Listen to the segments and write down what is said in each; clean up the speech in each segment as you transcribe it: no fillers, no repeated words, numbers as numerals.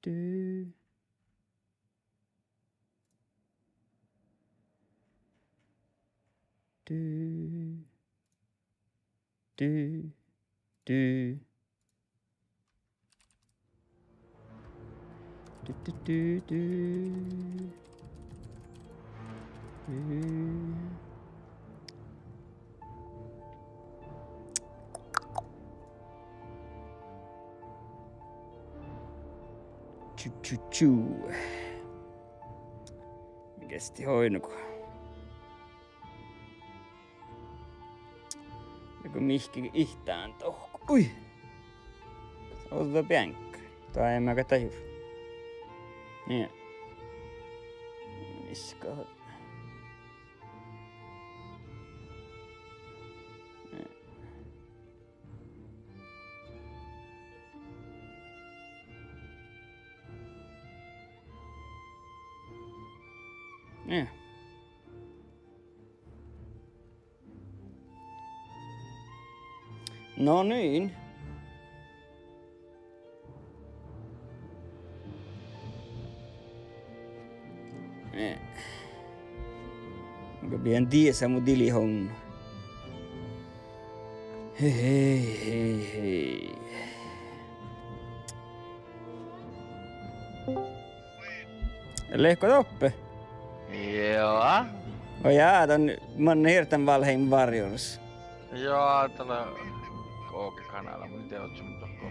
Du. Du. Du. Du. Du, du, du, du. Du. Chu. Kesti hoinuko? Joku mihki ihtään tohku. Ui! Se on tuo piankka. Tuo ei mä tajus. Niin. Missä kohdat? Niin. No niin. Onko pian tiesä mun tilihon? Hei. Lehko toppe? Joo. Och ja, man heter den Valheim Warriors. Joo, tällä KG-kanalla mun teot sun tokko.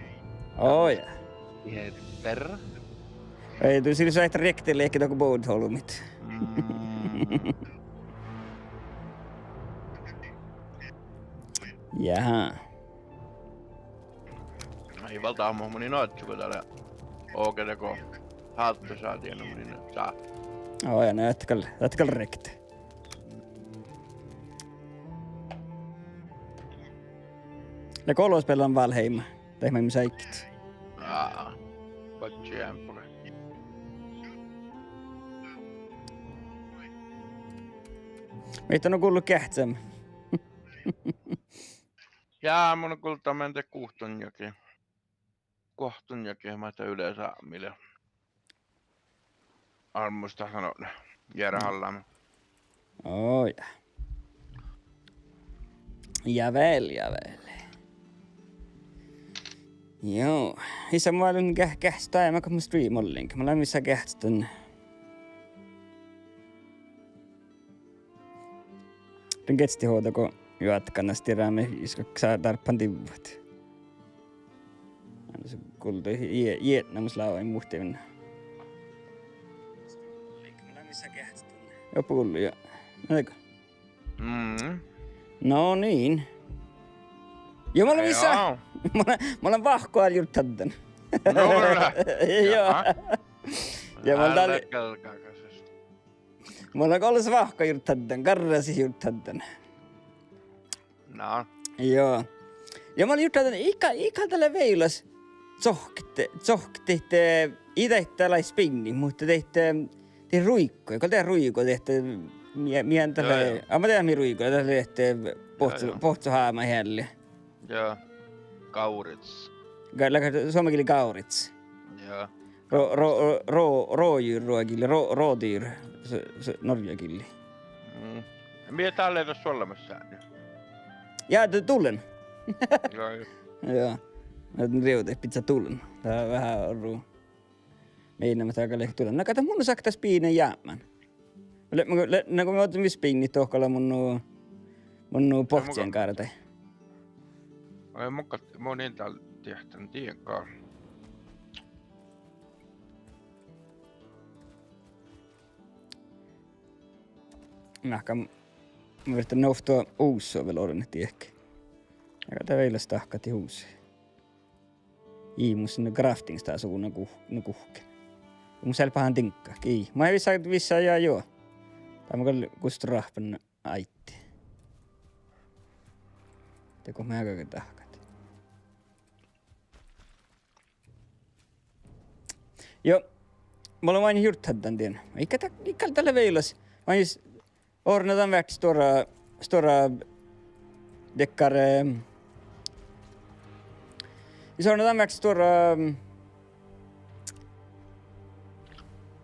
Oh ja. Heter. Ei, du ser så ett riktigt leke dock bordholmit. Jaha. Ei valtaa mun niin noitsu, kun täällä OG-deko halttu saatiin mun niin saa. Oh ja, no jätkäl riktigt. Ja kolospelan Valheim. Teemme me säikit. Patsi jämpure. Meitä on kuullut kähtsam. Jaa, mun on kuullut mentä Kuhtonjoki. Kohtonjoki, mä sitä yleensä millä. Almusta sanon Järhallaan. Oh ja. Javäl. Joo. Isä mä olen kähtää ja mä kun stream ollink. Mä olen missä kähtän. Den ketsti hoitako jatkannasti tiraamme iskaksaa tarppan tivut. Aina se kuultu Vietnamslauain muhtivin. Mä olen missä kähtän. Jo pullu jo. Näetkö? No niin. Joo, mä olen missä. Mä olen vahkoa juttantan. No Joo. Ja mä olen kolles vahko juttantan, karrasi juttantan. No. Joo. Ja mä olen juttantan ikä tällä veilas tsohkte ite tällä spinni, mutta tehtä ruikkoja. Kun tehdään ruikkoja, tehtä mien tällä... Mä tehdään mi ruikkoja, tällä tehtä pohtsuhaama helle. Joo. Kaurits. Suomen kaurits. Joo. Rådjur, rådyr, norjakilli. Mie täällä ei tossa olemassa. Ja, tullen. Joo. Joo. Riute, pizza tullen. Tää on vähän orru. Meinaamme aika lehti tullen. No kato, mun sakta spiinen jäämään. No kun mä otin mis spiinit tohkalla mun pohtsien kaarate. Ei mun niin täällä tehtänyt tienkaan. Nahka mä yritän nouhtua uussoa vielä orennetti ehkä. Ja tää veillä stahkati uusia. Iimus sinne crafting tää suunnan kuhke. Mun selpähän tinkka, kii. Mä ei vissa jää joo. Tai mä kust rahpan aitti. Teko mä aika tahkat. Joo. Mä olen vain hjorthaddan tien. Ikä tällä veilas. Mä oon ornadan värt stora deckar. Ornadan värt stora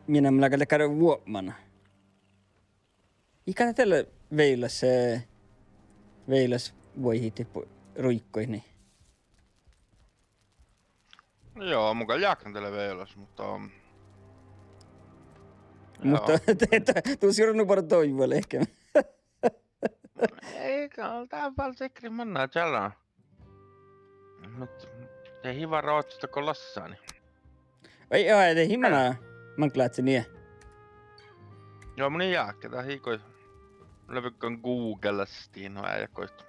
minä käydä käydä vuomana. Ikä tällä veilas voi hitti ruikkoin niin. Joo, mukaan jääkän veilas, mutta... Mutta tuu sirunut paljon toivolle ehkä. Eikä ole tää paljon sekri mannaa täällä. Mut ei hiva rootsista kun lassaani. Ei ei himana. Man klaatsi niin. Joo, mun jääkkä tää hiikoi. Lövykön Googlastiin no äijäkoista.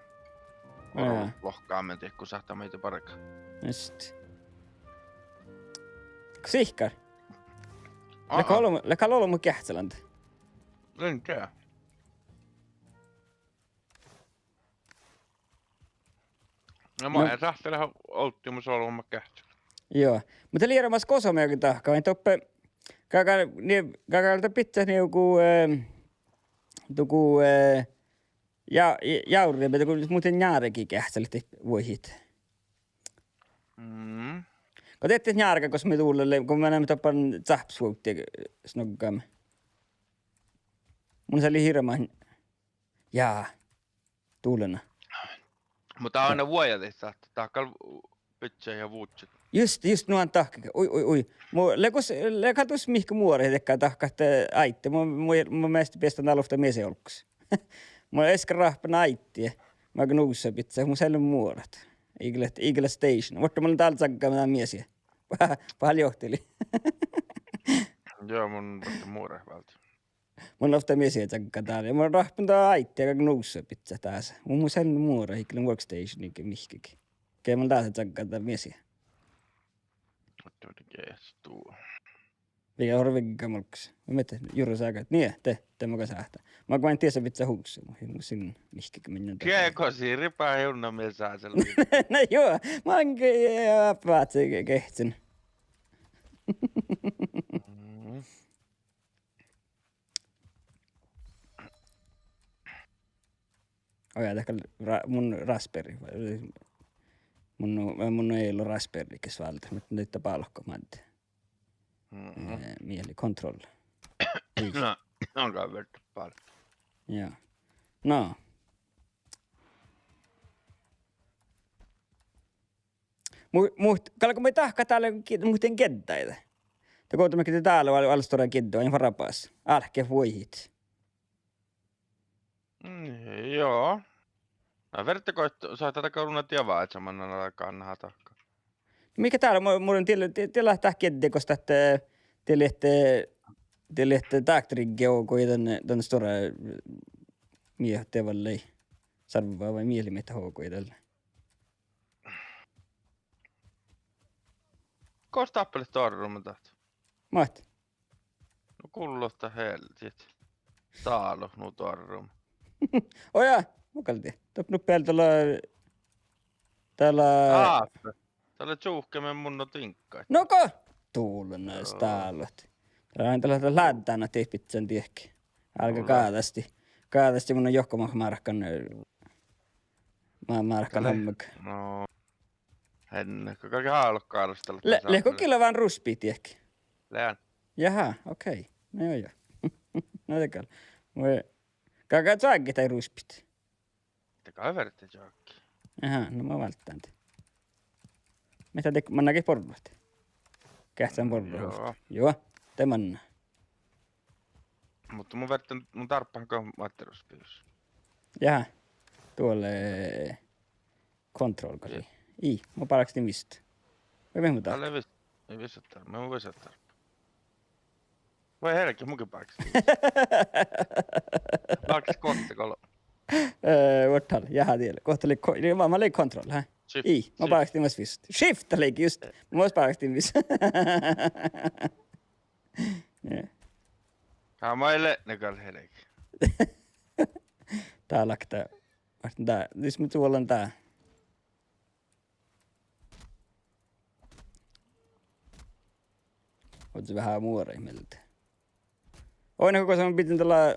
Lohkaamme kun sahtaa meitä parikkaa. Just. Sihkar. Läkä lolo mun kähtseläntä. En tiedä. No mä en sahtele oltti mun solma kähtselä. Joo. Mutta liiramas kosomeakin tahkaa. En toppe. Kakalta pitää joku jauri, mutta kun muuten jäärekin kähtselet voi hit. Kun teette jäärekä, koska me tuulle, kun me näemme tappan zapsvuuttia snoggaamme. Mun se oli hirmaan tuulena. Mutta aina vuojatissa, että tahkal pitää ja vuutsit. Just nuon tahka. Oi. Lekas mihkä muori tekää tahka, että aitte. Mun mielestä pestän alusta miesiolkus. Mä eska rahpan aittie. Mä gnuussa pitää, mun säilyn muorat. Igla Station. Mutta mä olin täällä sakkaa mitään miesiä. Pahal johteli. Joo, mun muore välti. Mun lofta miesiä sakkaa täällä. Mä rahpan tää aittie, ja gnuussa pitää taas. Mun säilyn muora, igla workstation, eikä mihkäkin. Kei mä taas sakkaa tää miesiä. Mutta jees, tuo. Mikä horvekin kamolkus. Mä mietin, juuri sä käyt. Niin, te mä sähtää. Mä kun en tiedä, että sä huksu. Mä sinne mihkäkin mennään. Kieko siiripää junna miesää sillä. No joo, mä oon päätsä kehtsin. Oja, ehkä mun Raspberry. Mun ei ollut Raspberry, kes valta. Mutta nyt palkko, mä ajattelin. Mieli, control. No, onkaan verta paljon. Joo. No. Kalko me tahka täällä muuten keddaita. Te kootammekin täällä alstora keddoa, en varapaas. Alke voihit. Joo. No verttako, että saa tätä koruna tievaa, että samannan alkaa nähdä tahkaa. Mikä täällä mulla te lähtää keddekosta, että te lehte taaktrigge och gå i den stora miehtävälle sarvaa vai mielimeitä houkui tällä. Koos tappelet torrumme tahto? Maat. No kullosta heltit. Saalo nu torrumme. Oja, mukalti. Topnu päällä täällä... Täällä tjuhkemme mun no tinkkai. Noko! Tuulen näistä täällöt. Täällä on tällaista läntänä tippitsen tiekki. Alka kaadasti mun on johkomahmarkkan hommak. No. Henne, kaikki haalokkaadostella. Lehko kyllä vaan ruspi tiekki. Lään. Jaha, okei. No joo. No tekään. Kaka tsaakki tai ruspit. Te kavertte tsaakki. Jaha, no mä välttään te. Mitä mä näkin porruat. Kähtsän porruat. Joo, te manna. Mutta mun tarppaanko matteruspyys. Jaha, tuolle control kasi. Ii, mä paraks nimistä. Vai mihin mä taas? Tälle ei visottaa, mä mun visottaa. Voi helkki, munkin paraks nimistä. Paraks kohta kolo. Vart jaha tiedä. Kohta mä leik control, hä? Ii, mä paraks nimistä visst. Shift leik just. Mä vois paraks nimistä. Mä ei lennäkäl helkki. Tää laktaa. Tää, nyt me tuollaan tää. Oot se vähän muoreimmeltä. Oina koko saman pitin tällä...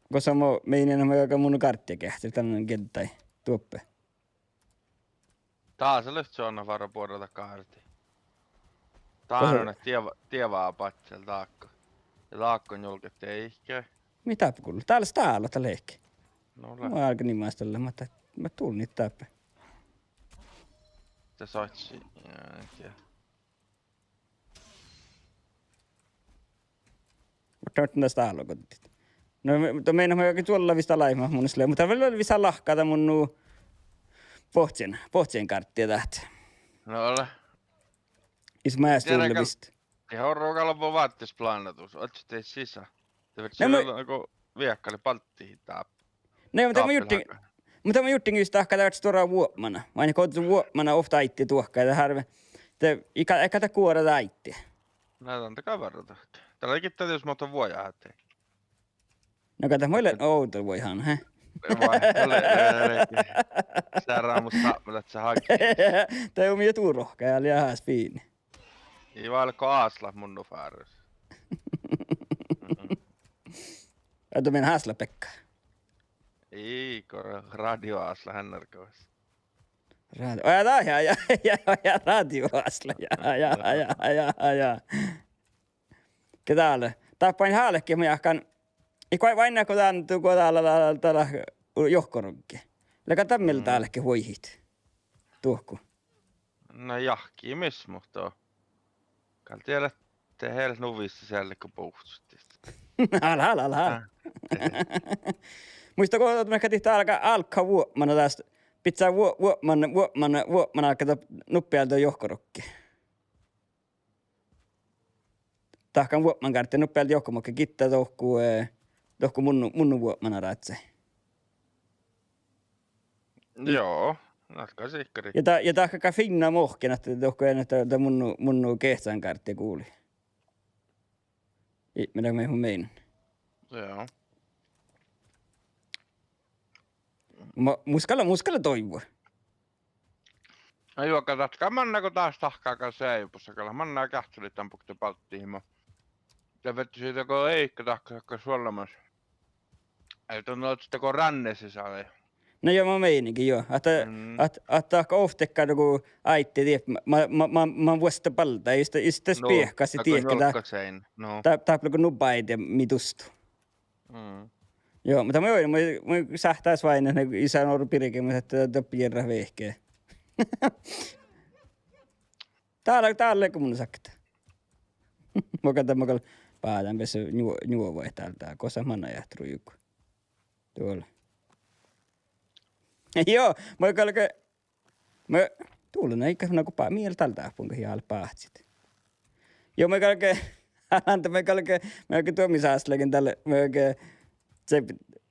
Koko sama meinen on joka mun karttia kähti. Tällainen kenttäi tuoppe. Taas lyhtsy on varo puolelta kaarti. Tahan on tievaa patsel taakka. Ja taakka on julkette eikä. Mitä kuuluu? Täällä tällä leikki. No Mä oon aika nimaistella, mä tuun niitä täppä. Se soitsi. En tiedä. Mutta nyt näistä täällä kotit. No meidän on jokin tuolla vista laimaa mun silleen, mutta välillä visa lahkaata mun nuu pohtsien karttia tähtä. No ole. Is mä tuolla vista. Ihan on ruokalopun vaattisplaanatus. Ootko teit sisään? Te vet No mä- sillä joku viekkali palttiin taappi. No mutta mä juttin just tahkaa tästä tuoda vuopmana. Mä aina koottu vuopmana ofta aitti tuohkaa ja harve. Te ikä kuorata aitti. Näytän takaa verrata. Täällä ikin täytyy, jos mä otan vuojaa eteen. No kato, muille outo voi ihan, hä? Sä raamus saapmelet sä hakii. Tää on miet urohkaa ja liahas fiini. Ei vaan alko aasla mun nufaarus. Että mennä Hasla Pekka. Ei, kun radio aasla hännärkois. Radio Hasla. Ja. Ketällä? Tappain haallekin mä jahkan. Ikoi vain kun täällä johkorukki. Läkä tämmöllä täälläkin voihit. Tuohku. No jahkii miss mutta. Kall tiedät te heille nuvissa siellä kun puhuttiin. Alha. Muista kun me kätit alkaa vuomana tästä. Pitää vuomana alkaa nuppialta johkorukki. Tahkan vuoman kartti nuppialta johkomokki kittaa tohku munnu vuomana ratse. Joo, alkaa sikkari. Ja tahka finna mohkina, että tohku en, että munnu kehtsän kartti kuuli. Mitä me mein. Joo. Muskalla toivoa. No joo, katsotkaa mannako taas tahkaakaan seipussa, kalla mannaa kähteli tämän pukti palttiihimo. Ja vetty siitä kun eikka tahkaa suolamassa. Ei tunnu, että sitä kun ranne sisälle. No joo, mä meininkin joo. Että ehkä oftekkaa joku aitti, tiedä, mä vuosta palta, ei sitä spiehkasi, tiedä, tää kun nubaid ja mitustu. Joo, mutta mä sähtäis vain, että isän on pirikin, että piirrä vehkeä. Täällä kun mun sakta. Mä katson, päätän pesä juovoi täältä, kosa manna jähtru joku. Tuolla. Joo, mä tuulen eikä nagu miel tältä punka hial pahtsit. Joo, mä tuomisääsläkin tälle, se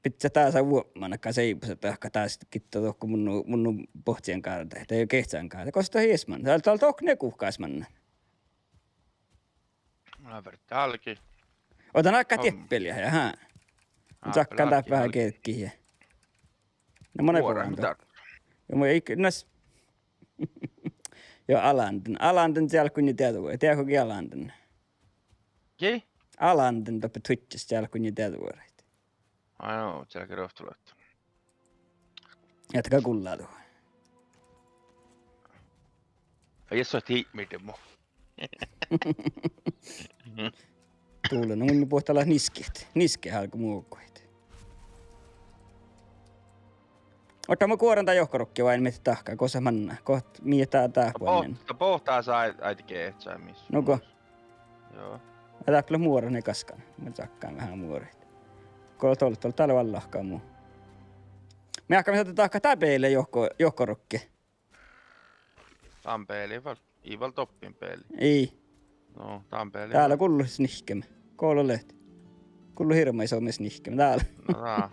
pitää taas vuomana seipus, että ehkä taas kitto tohku mun pohtsien kaarta, tai kehtsään kaarta, koska hiesman. Täällä tohku ne kuhkaismanna. Mä vertaan halki. Otan aika teppeliä, jaha. Sakkaan tää vähän keikkiä. No monen kohan tuo. Joo, mä ei näs. Joo, Alanten siellä kun niitä tiedä. Tiedätkö Alanten? Jei? Alanten toppe Twitchissä siellä kun niitä tiedä. Ai no, sielläkin rohtuloittu. Jatkaa kullaa tuohon. Jos oot hiimmiten mu. Tuulen, no mun puhutaan niskeet halku muukoit. Ota mä kuoran johkorukki vain mitä tahkaa, kosa manna. Koht mietää tahpuinen. Pohtaa saa äiti kehtsää missä. Nuko? Joo. Mä täppälä muoran ei kaskan. Mä sakkaan vähän muoreita. Kolla tuolla täällä vallahkaa muu. Me hakkaan mitä tahkaa täpeille johkorukki. Tää on peili, Ival Toppin peili. Ei. No, tää on peili. Täällä kullu snihkemä. Koulu lehti. Kullu hirma iso me snihkemä. Täällä. No tää.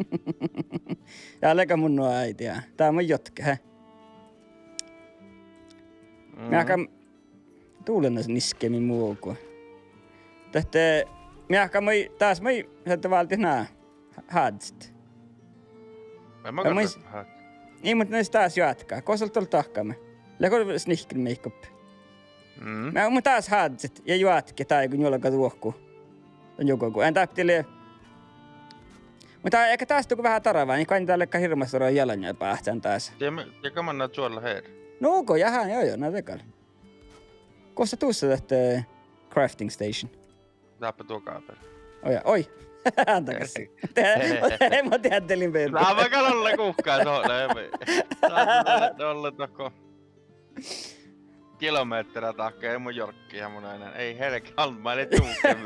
Täällä eikä mun nuo äitiä. Tää on jotke, hä? Me hakkaan tuulenna niskemi muukua. Tähtä me hakkaan taas että valtis nää haadsit. Mä katsoin. Ei, mutta näistä taas jatkaa. Kosolta tuolla tahkaamme. Läkö snihkin meikoppi. Mä taas haadsit ja jatke tai kun jollakaan tuohku. On joku kun. En tappitille. Mutta eikä taas tuku vähän taravaa, niin kai täällä hirmasti roa jalan ja päähtään taas. Ja man näet suolla heidän. No onko, jaha, joo, näin tekal. Kosta tuossa, että crafting station. Taappa tuo kaapeli. Oi. Antakas. Mä tiedättelin peilin. Tää on vaikka nolle kuhkaa tuolle. Nolle tokko. Kilometrä taakka, ei mun jorkki ja mun aina. Ei helki, mä en tuuken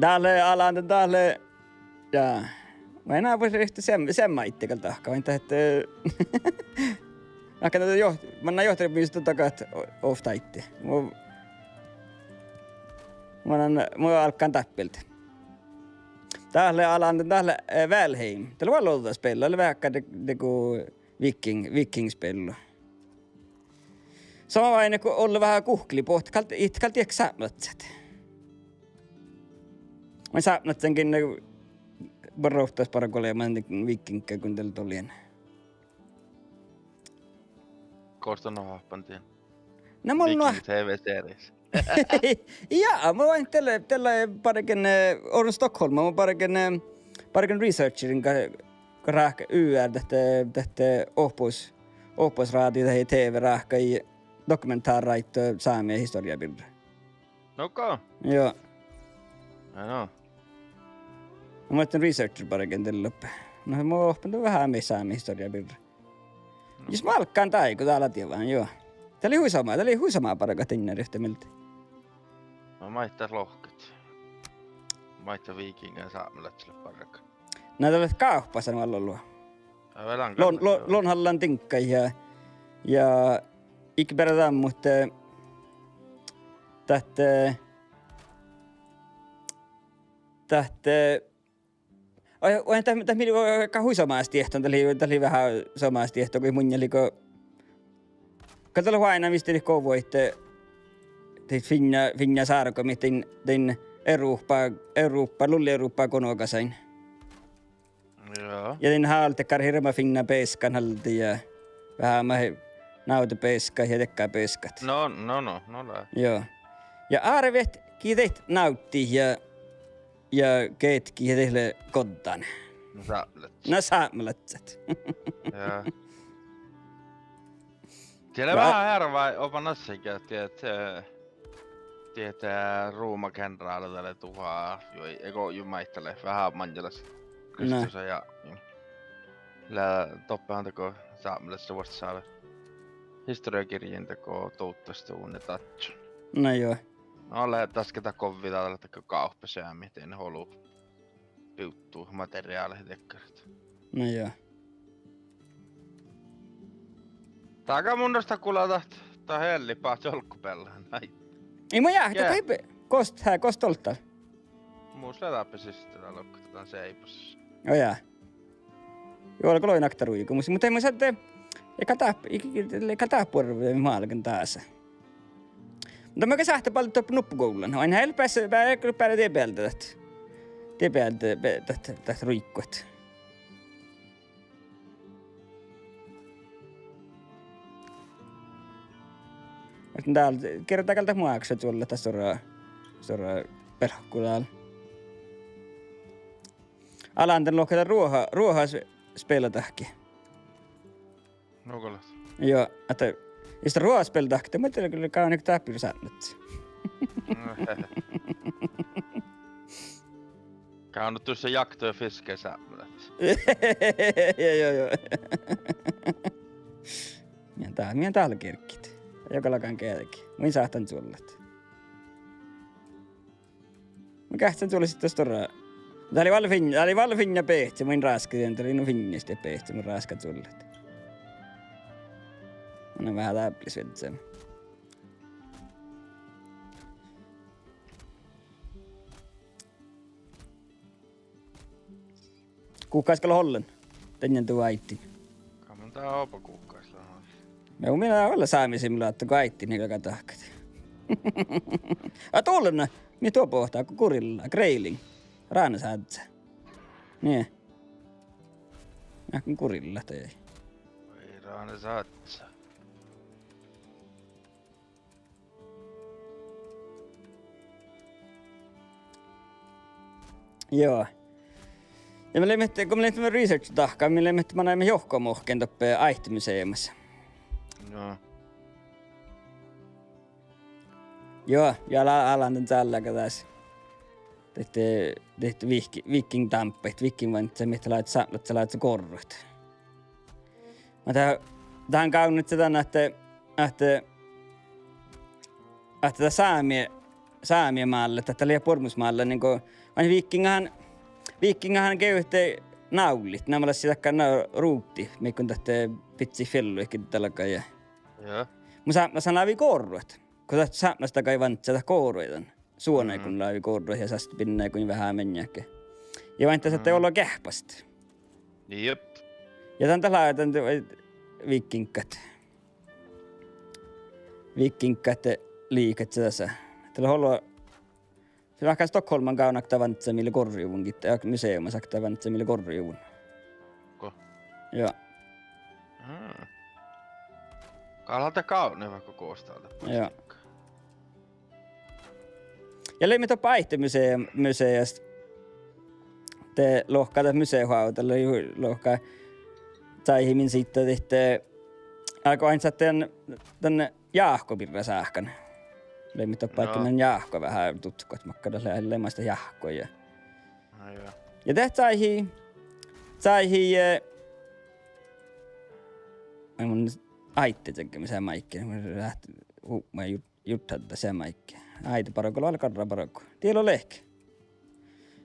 Täällä alan täällä. Ja. Mä enää voisi yhtä semma itsekään tahkaa. Vain että... Ehkä tätä mä annan johtajapiistä takaa, että ofta itse. Mä alkaan täppiltä. Täällä alan täällä Valheim. Täällä var lådaspel, eller vaikka niinku viking-spel. Sama vain kuin olla vähän kuhkli på, it kalti ehkä sämlötset. Mä sämlötsenkin niinku varohtais parakolemaan vikingkä, kun teillä tuli ennen. Koostan hahpantien. No mulla on... Viking TV-series. Ja, mä vain tällä parikin on Stockholm, mä parikin researcherin rahka YR tähtä ohpoisraati tähän TV-rahka i dokumentaarait saamia historiabilder. Okei. Joo. Joo. Mä oon researcher parikin tällä loppe. No mä oon oppinut vähän myös saamia historiabilder. Jos mä alkaan taiku täällä tiedän, joo. Tää oli huisamaa paraka tinneri yhtä miltä. No maittaa lohket. Maittaa viikingän saamelaiset paraka. Näitä olet kauppassa vallollua. Lonhallan tinkka ja ikke bara den mot tähtä Oi tämä mili ka huisamaasti ehton täli vähän samaasti ehto kuin mun jäliko katsotaan huaina mistä kovoitte teit finna saarko miten Eurooppa lulli Eurooppa konokasain. Joo. Ja den haltekar hirma finna peskan halti ja vähän mä nauta peska ja tekkaa peskat. No. Joo. Ja arvet kiitet nautti ja keetki ja teille koddan. No saamelatset. Joo. Siellä vähän härvää opanassakin, että tietää ruumakenraali tälle tuhaa, eikö jumaittele vähän manjalas Kristusa ja toppahan teko saamelassa vasta saada historiakirjeen teko touttasta uunne tatsu. No joo. No lähdettäis ketä kovita tällä teko kauppasää, miten holu piuttuu materiaaleihin tekkarit. No joo. Taka munnosta kulata tai hellipaa jolkkupellaan näin. Ei mä jäähdä, kost oltaa. Muus lätäpä siis tätä lokkatetaan seipassa. Joo jää. Joo, alkoi loin aktaruiku, mutta ei mä saatte eikä tää puolella maallakin taas. Mutta mä käsähtä paljon tuoppa nuppukoulun. Aina heillä pääsee tee päältä tästä ruikkuet. Täällä kerrotaan kalta muaksua tuolla tässä sora perhokkulalla. Alantan lohkata ruohaa spelatahki. Nukolat. Joo, että jos ruohaa spelatahki, mä tiedän kyllä kauan eikä täppyri säännöt. Käynyt tuossa jakto- ja fiskesäämmölet. Joo. Mien täällä kirkkit. Joka lakan keelläkin. Mä saahtan suollet. Mä kähtän suolle sitten storaa. Tää oli valle finna pehtsi. Mä raskin. Tää oli no finnistä pehtsi. Mä raskat suollet. Mä on vähän täpplis vielä sen. Kuukkaiskalla hollen. Tänne tuu aitti. Kamman tää opa kuukkaisella hollen. Mä minä olla saamisimilla, että kun aitti niin joka tahkat. Tuollena, minä tuo pohtaa, kun kurilla, greiling, raanasäätsä. Niin. Kun kurilla tai ei. Ei raanasäätsä. Joo. Ja mä leimme, kun mä leimme research-tahkaa, mä leimme, että mä näemme johkomohkeen toppeen aihtimuseumassa. Joo. Joo, ja alan tällä taas. Tehty viking tampeit, viking vaan se mitä lait se korrut. Mä tähän käyn nyt sitä, että saamien maalle, että liian pormusmaalle, niin kuin vain vikingahan köyhte naulit. Nämä olisivat sitäkään ruutti, mikä tähtä pitsi felluikin tälläkään. Joo. Mä saan läpi korruet, kun tästä saamasta kai vaan sitä korruita. Suoneen kun läpi korruet ja säästä pinnää kun vähän mennäkin. Ja vain tässä te olla kähpästä. Jep. Ja tämän tällä vikinkat liiket tässä. Tällä haluaa se vaikka Stockholman kaunakta vantsa mille korjuun kitte ja museumassa sakta vantsa mille korjuun. Ko. Joo. Kalalta kauneen vaikka koostalta. Joo. Ja löimme tuon museosta. Te lohkaa museohautalla lohkaa saihimin sitten tehty alkoi aina tänne Jaakobirra sähkän. Löimme tuon paikkaan Jaakko vähän tutko, että makkada leimaista Jaakkoja. Ja tästä saihi mun aitte tekemisen maikki. Mä lähti huumaan juttaa tässä maikki. Aite parokolla alkaa parokko. Tielo on lehki.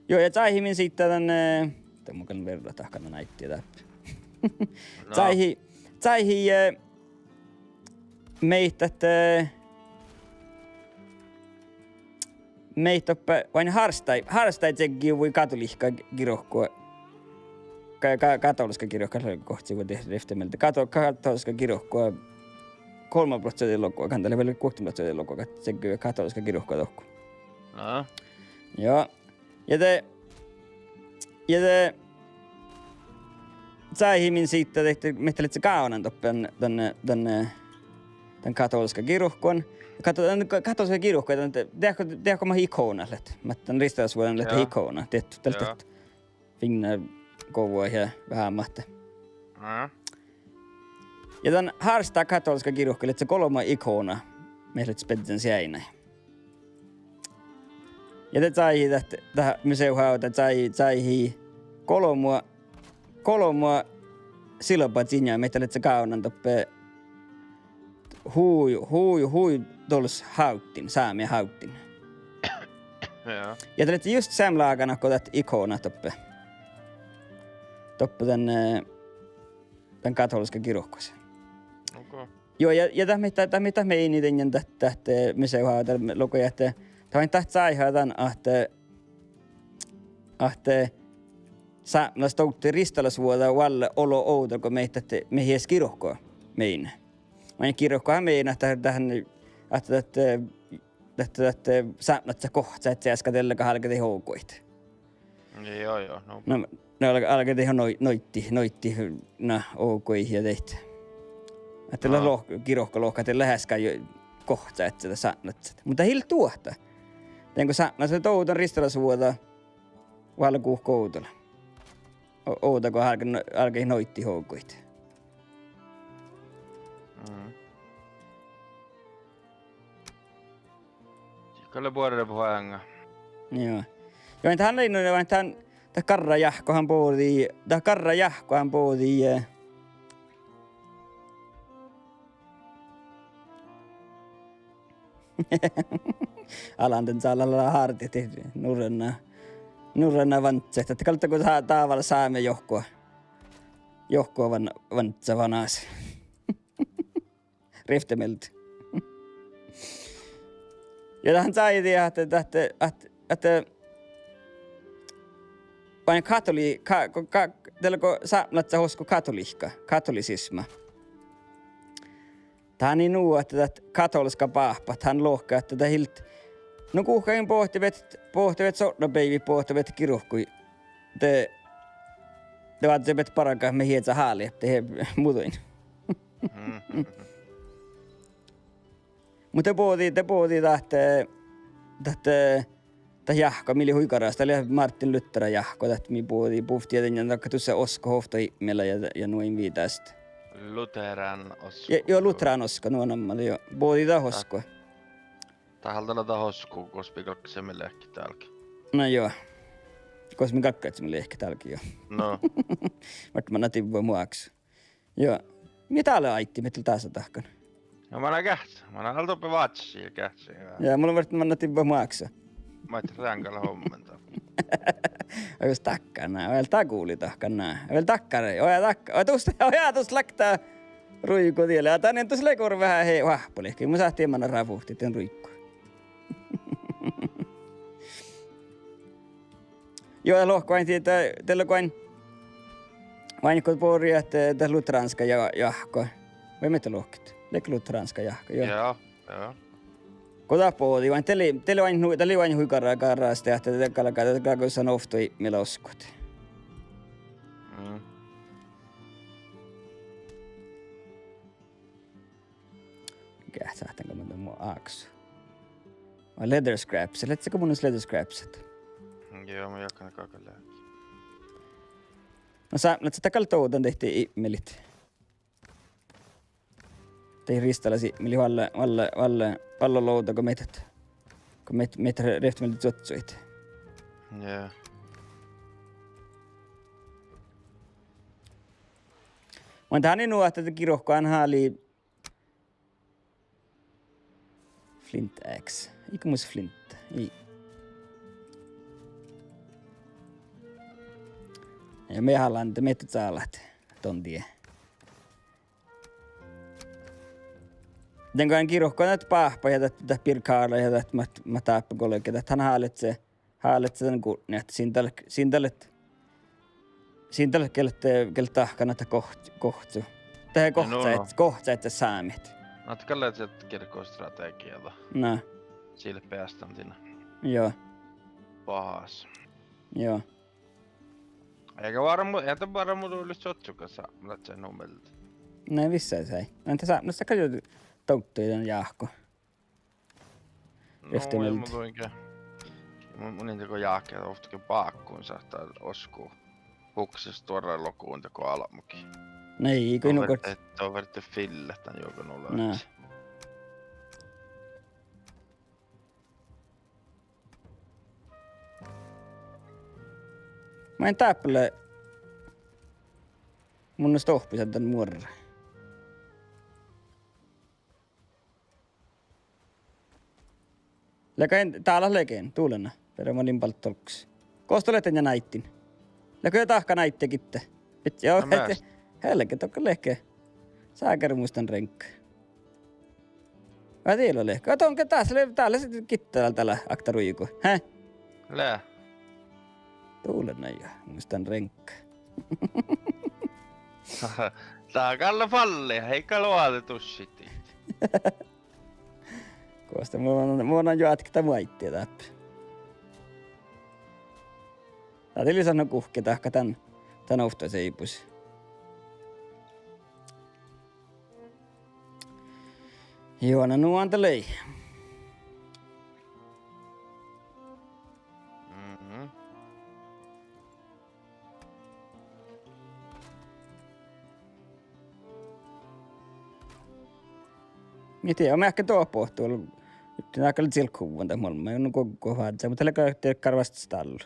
Joo, ja saihimin sitten tänne... Tämä mukaan verran tahkana näittiä täppä. No. Saihi meitä vain harstai tsekkiä voi katolihka kirohkua. Katoliska kirohkua kohti voi tehdä leftemeltä. Katoliska kirohkua 3% lokua, kantalee vielä 6% lokua, tsekkiä katoliska kirohkua tohku. No. Joo. Ja te saihimin siitä tehty, miettelit se kaunan toppen tänne katoliska kirohkuan. Katoliska kirohkuan, tiedätkö mä ikonalle? Mä tämän ristausvuoden lehti ikona. Tietty tältä finna kouvua ja vähän mahte. Ja tämän harstaa katoliska kirohkuan, että se 3 ikona meille spedzen seinä. Ja te saihi tähän museuhauta, saihi kolmua silpat sinä, mitä se kaunan toppe hui tuollais hauttin, saamia hauttin. Ja te just samlaakana, kun tät ikona toppe tän katoliska kirohkossa. Okay. Joo, ja tämä mitä me ei niiden tähtä museuhauta lukuja, että tämä on tähtä saihautan, että saamassa toutti ristalasvuoda valle olo outo, kun me hies kirohkoa meinä. Mä kirohkoa meinä, että saamassa kohta, että se äskatella halkati houkuit. Joo. No alkati ihan noitti oukuihin ja teitä. Että kirohko lohkati läheskään jo kohta, että sitä saamassa. Mutta hil tuohta. Tenkö saamassa touton ristalasvuoda valle kuuhkoutolla. Outa, kun alkoi noitti houkuit. Kyllä vuodelle puhuanga. Joo. Joo, että hän ei noin vain tämän karrajahkohan poodi. Alanten saalalla hartit nurrana vantseet, että kaltako taavalla saamme johkoa vantsa vanas. Riftemelt. Ja tähän sai tiedä, että vain saamlatsa hosko katolisisma. Tämä on niin nuu, että katoliska paahpat, hän lohkaa, että tämä hilt. No kuhkain pohtivet sotnapäivi pohtivet kiruhkui. Te vaativat parakaan me hietsä haali, että he muutoin. Mutta te pohtii tähtä jahka, millä huikarasta, eli Martin Luther jahko, tähtä mi pohtii, että takka tuossa osko hofta ihmeellä ja noin viitästä. Lutheran osko. Joo, Lutheran osko, nuo nammalla, joo. Pohtii tämä oskoa. Tahaltana tahoskuu, koska kaksemille ehkä täälläkin. No joo. Koska me kakkaitsemme ehkä täälläkin jo. No. Vaikka mä natin voi muaksu. Joo. Mitä ole aitti, mitä tässä tahkan? Ja mä näin kähtsä. Mä näin altopi vatsi ja kähtsä. Ja mulla on mä natin voi muaksu. Mä et ränkalla hommenta. Ois takkana, oil takuuli tahkana. Oil takkare, oja takka. Oja tuossa läktää ruikku tielle. Ja tänne tuossa leikuri vähän hei vahpuli. Kyllä mä sahtiin emänä rapuhti, tien ruikku. Joo, ja lohko vain siitä, teillä vain kun puhuri, että tässä lutranska jahko. Vai mitä lohkit? Leikki lutranska jahko, joo. Joo. Kota pohti, vain teillä vain huikaraa karraasta, että te kalkaa sanoftui meillä oskut. Mikä sahtanko mä tuon mun aaksu? Vai leather scraps, letsäkö mun leather scrapsit? Joo, mä jakan kaikille. No sä takalla toutan tehtiin immelit. Tein ristallasi mili valle pallolouta, kun meitä rehtimelit sotsuit. Joo. Mä tähän niin nuo, että kirohkoan haali Flint X. Eikö muista Flint? Ei. Ja me haluan, että meitä saalat ton tie. Den kan kirohkoan, että pahpa ja tätä pirkaalla ja tätä mä taappa kollega. Että hän haalet sen kun näet sintälle keltä tahkana, että kohtsu. Tähän kohta, että saamit. Natkalle sieltä kirkkostrategialla. No. Sille päästäntinä. Joo. Pahas. Joo. Eikä varmu tulisi sotsukassa, mutta se nummelta. Näin vissään sai. Entä sä, no sä katsot touttujen jahko. No, mä tuinkin. Mun inteko jahkeet oftakin paakkuun saattaa oskuu. Huksista tuoda lokuun teko alamukin. No ei, kun nukot. Että on verrattu fille tän joukon ulos. No. Mä en täppele mun on stohpisen tän muorre. Täällä lekeen, tuulena. Perä mä olin paljon tolkuksi. Koostoleten ja näittin. Lekö tahka näitte kitte. Joo, helke tokka leke. Sääkäri muistan renkkä. Vai teillä ole? Kato, onko täällä sitten kittäällä tällä aktaruiku? Häh? Lää. Tuulena ja muistan renkkä. Taakalla falli, heikä luotetu sitten. Koosta mulla on jo atkita muaittia täppä. Tää tuli sanoa kuhki tahka tän oftoisen ipus. Juona nuantelei. Miten on ehkä tuo pohtuu. Nyt on aika silkkuvuon tai mulla. Mä en koko haadza, mutta tällä tehdä karvasta stallu.